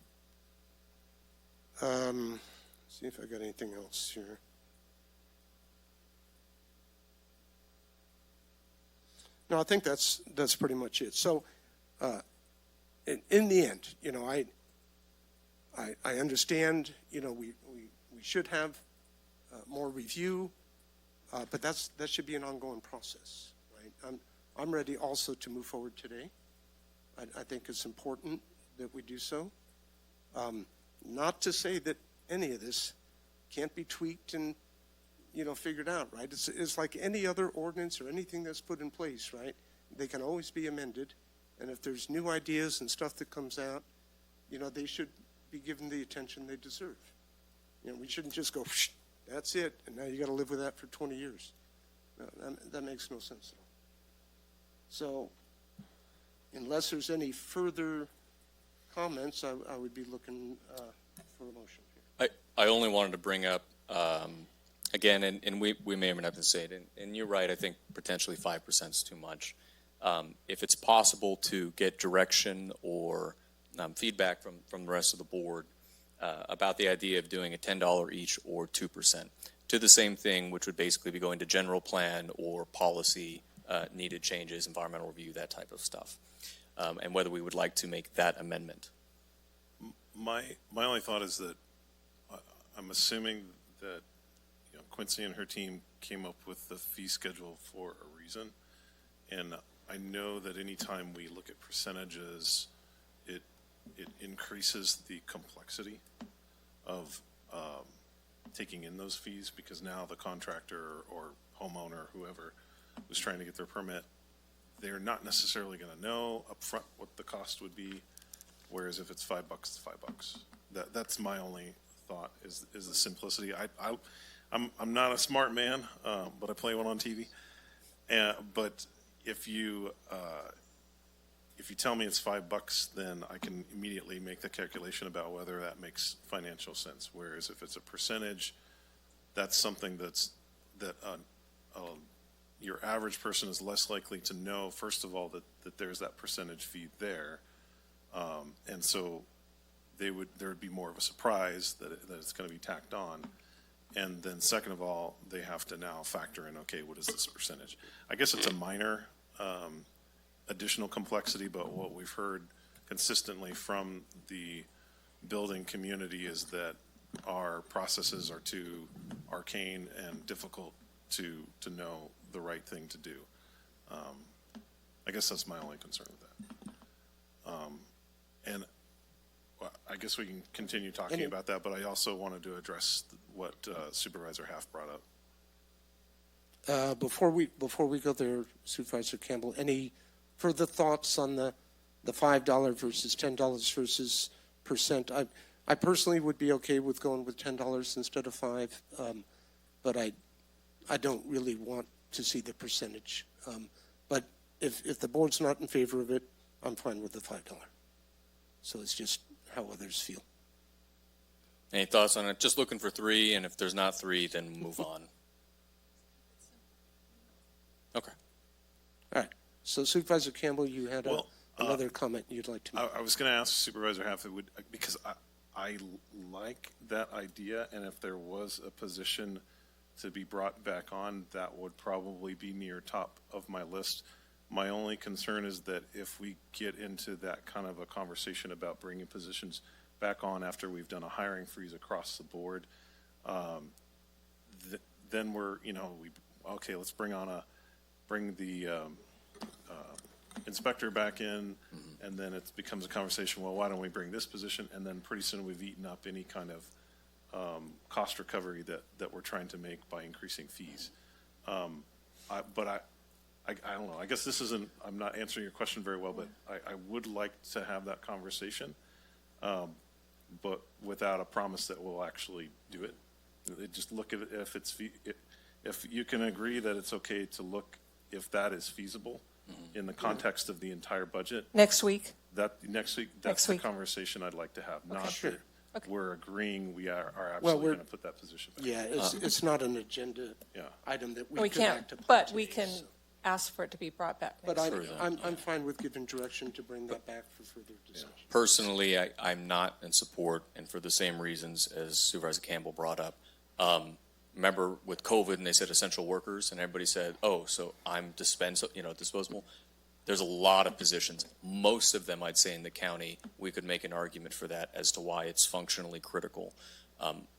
See if I got anything else here. No, I think that's pretty much it. So, in the end, I understand, we should have more review, but that should be an ongoing process, right? I'm ready also to move forward today. I think it's important that we do so. Not to say that any of this can't be tweaked and, figured out, right? It's like any other ordinance or anything that's put in place, right? They can always be amended. And if there's new ideas and stuff that comes out, they should be given the attention they deserve. We shouldn't just go, that's it, and now you got to live with that for 20 years. No, that makes no sense at all. So, unless there's any further comments, I would be looking for a motion here. I only wanted to bring up, again, and we may or may not have to say it, and you're right, I think potentially 5% is too much. If it's possible to get direction or feedback from the rest of the board about the idea of doing a $10 each or 2% to the same thing, which would basically be going to general plan or policy needed changes, environmental review, that type of stuff, and whether we would like to make that amendment. My only thought is that I'm assuming that Quincy and her team came up with the fee schedule for a reason, and I know that anytime we look at percentages, it increases the complexity of taking in those fees, because now the contractor or homeowner, whoever was trying to get their permit, they're not necessarily going to know upfront what the cost would be. Whereas if it's $5, it's $5. That's my only thought is the simplicity. I'm not a smart man, but I play one on TV. But if you tell me it's $5, then I can immediately make the calculation about whether that makes financial sense. Whereas if it's a percentage, that's something that your average person is less likely to know, first of all, that there's that percentage fee there. And so there would be more of a surprise that it's going to be tacked on. And then second of all, they have to now factor in, okay, what is this percentage? I guess it's a minor additional complexity, but what we've heard consistently from the building community is that our processes are too arcane and difficult to know the right thing to do. I guess that's my only concern with that. And I guess we can continue talking about that, but I also wanted to address what Supervisor Half brought up. Before we go there, Supervisor Campbell, any further thoughts on the $5 versus $10 versus percent? I personally would be okay with going with $10 instead of $5, but I don't really want to see the percentage. But if the board's not in favor of it, I'm fine with the $5. So it's just how others feel. Any thoughts on it? Just looking for 3, and if there's not 3, then move on. Okay. All right. So Supervisor Campbell, you had another comment you'd like to make. I was going to ask Supervisor Half, because I like that idea, and if there was a position to be brought back on, that would probably be near top of my list. My only concern is that if we get into that kind of a conversation about bringing positions back on after we've done a hiring freeze across the board, then we're, okay, let's bring the inspector back in, and then it becomes a conversation, well, why don't we bring this position? And then pretty soon we've eaten up any kind of cost recovery that we're trying to make by increasing fees. I don't know. I guess I'm not answering your question very well, but I would like to have that conversation, but without a promise that we'll actually do it. Just look at it if you can agree that it's okay to look if that is feasible in the context of the entire budget. Next week? Next week, that's the conversation I'd like to have. Okay. Not Sure. that we're agreeing we are absolutely going to put that position back. Yeah, it's not an agenda item that we could act upon. But we can ask for it to be brought back. But I'm fine with giving direction to bring that back for further discussion. Personally, I'm not in support, and for the same reasons as Supervisor Campbell brought up. Remember with COVID, and they said essential workers, and everybody said, "Oh, so I'm disposable." There's a lot of positions. Most of them, I'd say, in the county, we could make an argument for that as to why it's functionally critical.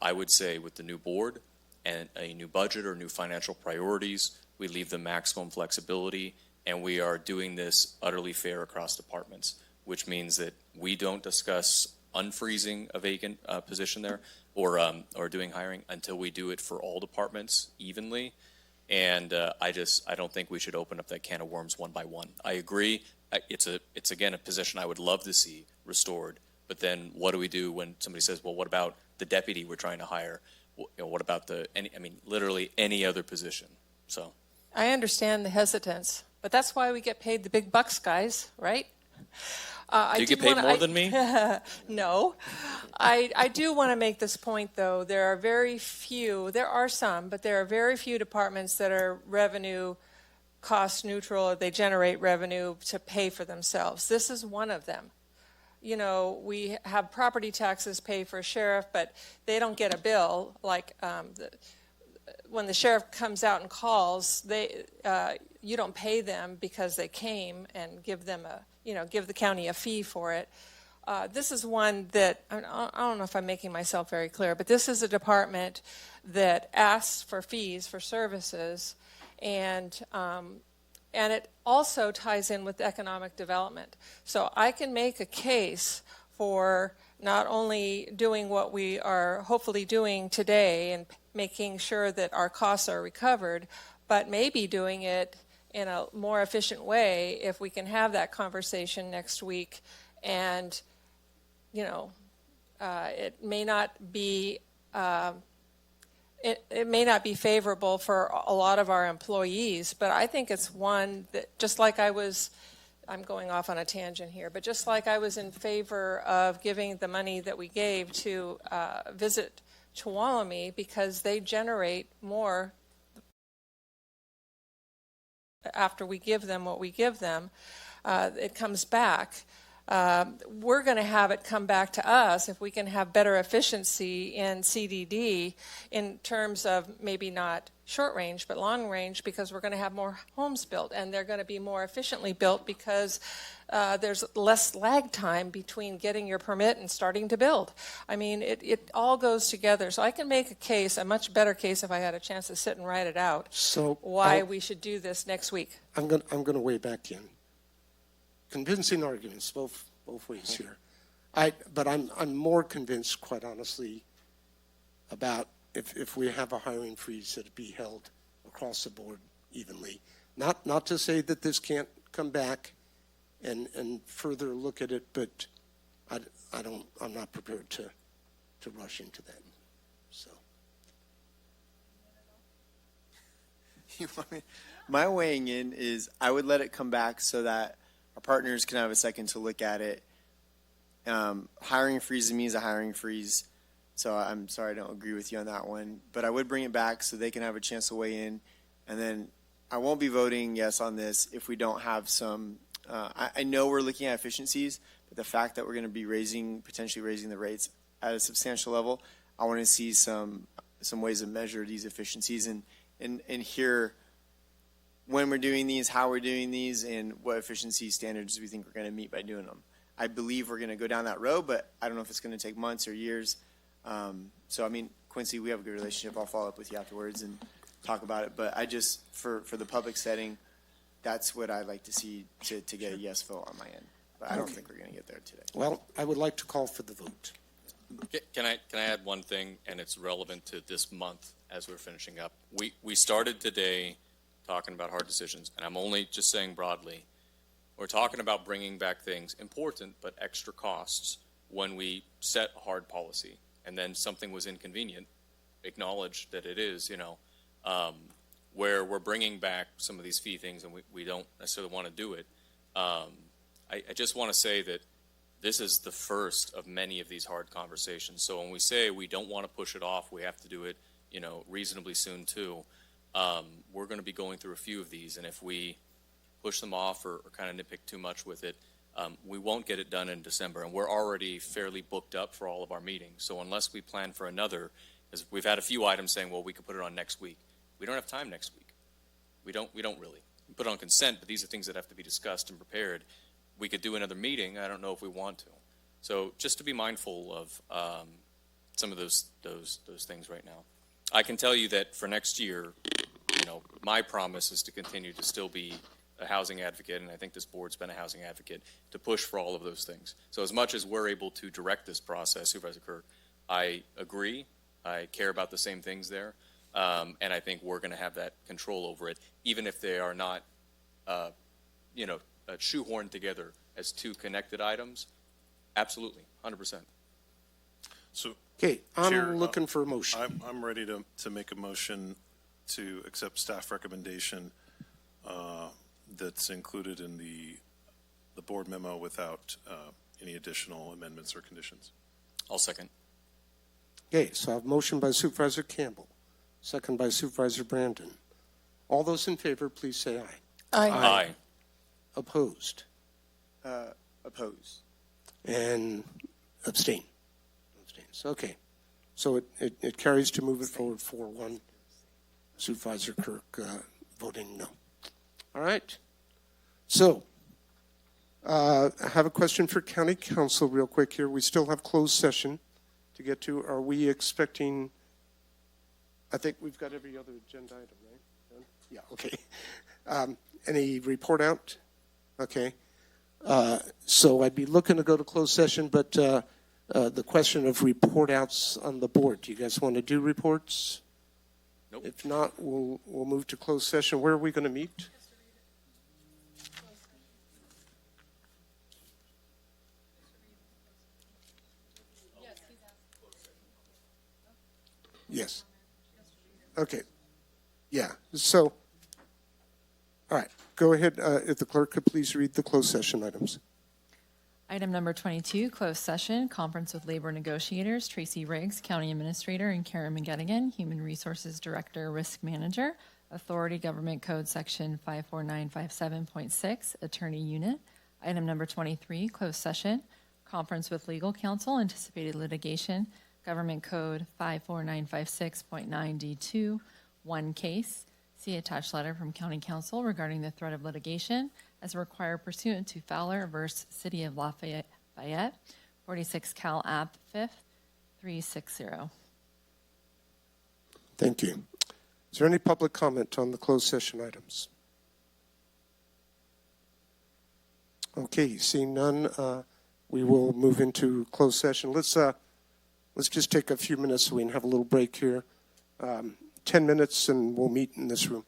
I would say with the new board and a new budget or new financial priorities, we leave the maximum flexibility, and we are doing this utterly fair across departments, which means that we don't discuss unfreezing a vacant position there or doing hiring until we do it for all departments evenly. And I don't think we should open up that can of worms one by one. I agree. It's again a position I would love to see restored. But then what do we do when somebody says, well, what about the deputy we're trying to hire? What about literally any other position? So I understand the hesitance, but that's why we get paid the big bucks, guys, right? Do you get paid more than me? No. I do want to make this point, though. There are some, but there are very few departments that are revenue cost neutral, or they generate revenue to pay for themselves. This is one of them. You know, we have property taxes pay for a sheriff, but they don't get a bill. Like when the sheriff comes out and calls, you don't pay them because they came and give the county a fee for it. This is one that, I don't know if I'm making myself very clear, but this is a department that asks for fees for services, and it also ties in with economic development. So I can make a case for not only doing what we are hopefully doing today and making sure that our costs are recovered, but maybe doing it in a more efficient way if we can have that conversation next week. And, it may not be it may not be favorable for a lot of our employees, but I think it's one that, just like I'm going off on a tangent here, but just like I was in favor of giving the money that we gave to Visit Tuolumne, because they generate more after we give them what we give them, it comes back. We're going to have it come back to us if we can have better efficiency in CDD in terms of maybe not short range, but long range, because we're going to have more homes built, and they're going to be more efficiently built because there's less lag time between getting your permit and starting to build. I mean, it all goes together. So I can make a case, a much better case if I had a chance to sit and write it out, So why we should do this next week. I'm going to weigh back in. Convincing arguments both ways here. But I'm more convinced, quite honestly, about if we have a hiring freeze, that it be held across the board evenly. Not to say that this can't come back and further look at it, but I'm not prepared to rush into that. So. My weighing in is I would let it come back so that our partners can have a second to look at it. Hiring freeze to me is a hiring freeze, so I'm sorry I don't agree with you on that one. But I would bring it back so they can have a chance to weigh in, and then I won't be voting yes on this if we don't have some. I know we're looking at efficiencies, but the fact that we're going to be potentially raising the rates at a substantial level, I want to see some ways to measure these efficiencies and hear when we're doing these, how we're doing these, and what efficiency standards we think we're going to meet by doing them. I believe we're going to go down that road, but I don't know if it's going to take months or years. So, I mean, Quincy, we have a good relationship. I'll follow up with you afterwards and talk about it. But I just, for the public setting, that's what I'd like to see to get a yes vote on my end. But I don't think we're going to get there today. Well, I would like to call for the vote. Can I add one thing, and it's relevant to this month as we're finishing up? We started today talking about hard decisions, and I'm only just saying broadly, we're talking about bringing back things important but extra costs when we set a hard policy, and then something was inconvenient, acknowledge that it is, where we're bringing back some of these fee things and we don't necessarily want to do it. I just want to say that this is the first of many of these hard conversations. So when we say we don't want to push it off, we have to do it, reasonably soon too. We're going to be going through a few of these, and if we push them off or kind of nitpick too much with it, we won't get it done in December, and we're already fairly booked up for all of our meetings. So unless we plan for another, because we've had a few items saying, well, we could put it on next week. We don't have time next week. We don't really. We put it on consent, but these are things that have to be discussed and prepared. We could do another meeting. I don't know if we want to. So just to be mindful of some of those things right now. I can tell you that for next year, my promise is to continue to still be a housing advocate, and I think this board's been a housing advocate, to push for all of those things. So as much as we're able to direct this process, Supervisor Kirk, I agree. I care about the same things there, and I think we're going to have that control over it, even if they are not, shoehorned together as two connected items. Absolutely, 100%. So, okay, I'm Chair, looking for a motion. I'm ready to make a motion to accept staff recommendation that's included in the the board memo without any additional amendments or conditions. I'll second. Okay, so I have a motion by Supervisor Campbell, second by Supervisor Brandon. All those in favor, please say aye. Aye. Opposed? Oppose. And abstain. Abstains. Okay. So it carries to move it forward 4-1. Supervisor Kirk voting no. All right. So I have a question for County Council real quick here. We still have closed session to get to. Are we expecting, I think we've got every other agenda item, right? Yeah, okay. Any report out? Okay. So I'd be looking to go to closed session, but the question of report outs on the board. Do you guys want to do reports? Nope. If not, we'll move to closed session. Where are we going to meet? Yes. Okay. Yeah. So, all right. Go ahead. If the clerk could please read the closed session items. Item number 22, closed session, conference with labor negotiators, Tracy Riggs, County Administrator, and Karen McGettigan, Human Resources Director, Risk Manager, Authority Government Code Section 54957.6, Attorney Unit. Item number 23, closed session, conference with legal counsel, anticipated litigation, Government Code 54956.9D2, one case. See attached letter from County Council regarding the threat of litigation as required pursuant to Fowler v. City of Lafayette, 46 Cal App 5th, 360. Thank you. Is there any public comment on the closed session items? Okay, seeing none, we will move into closed session. Let's just take a few minutes so we can have a little break here. 10 minutes and we'll meet in this room.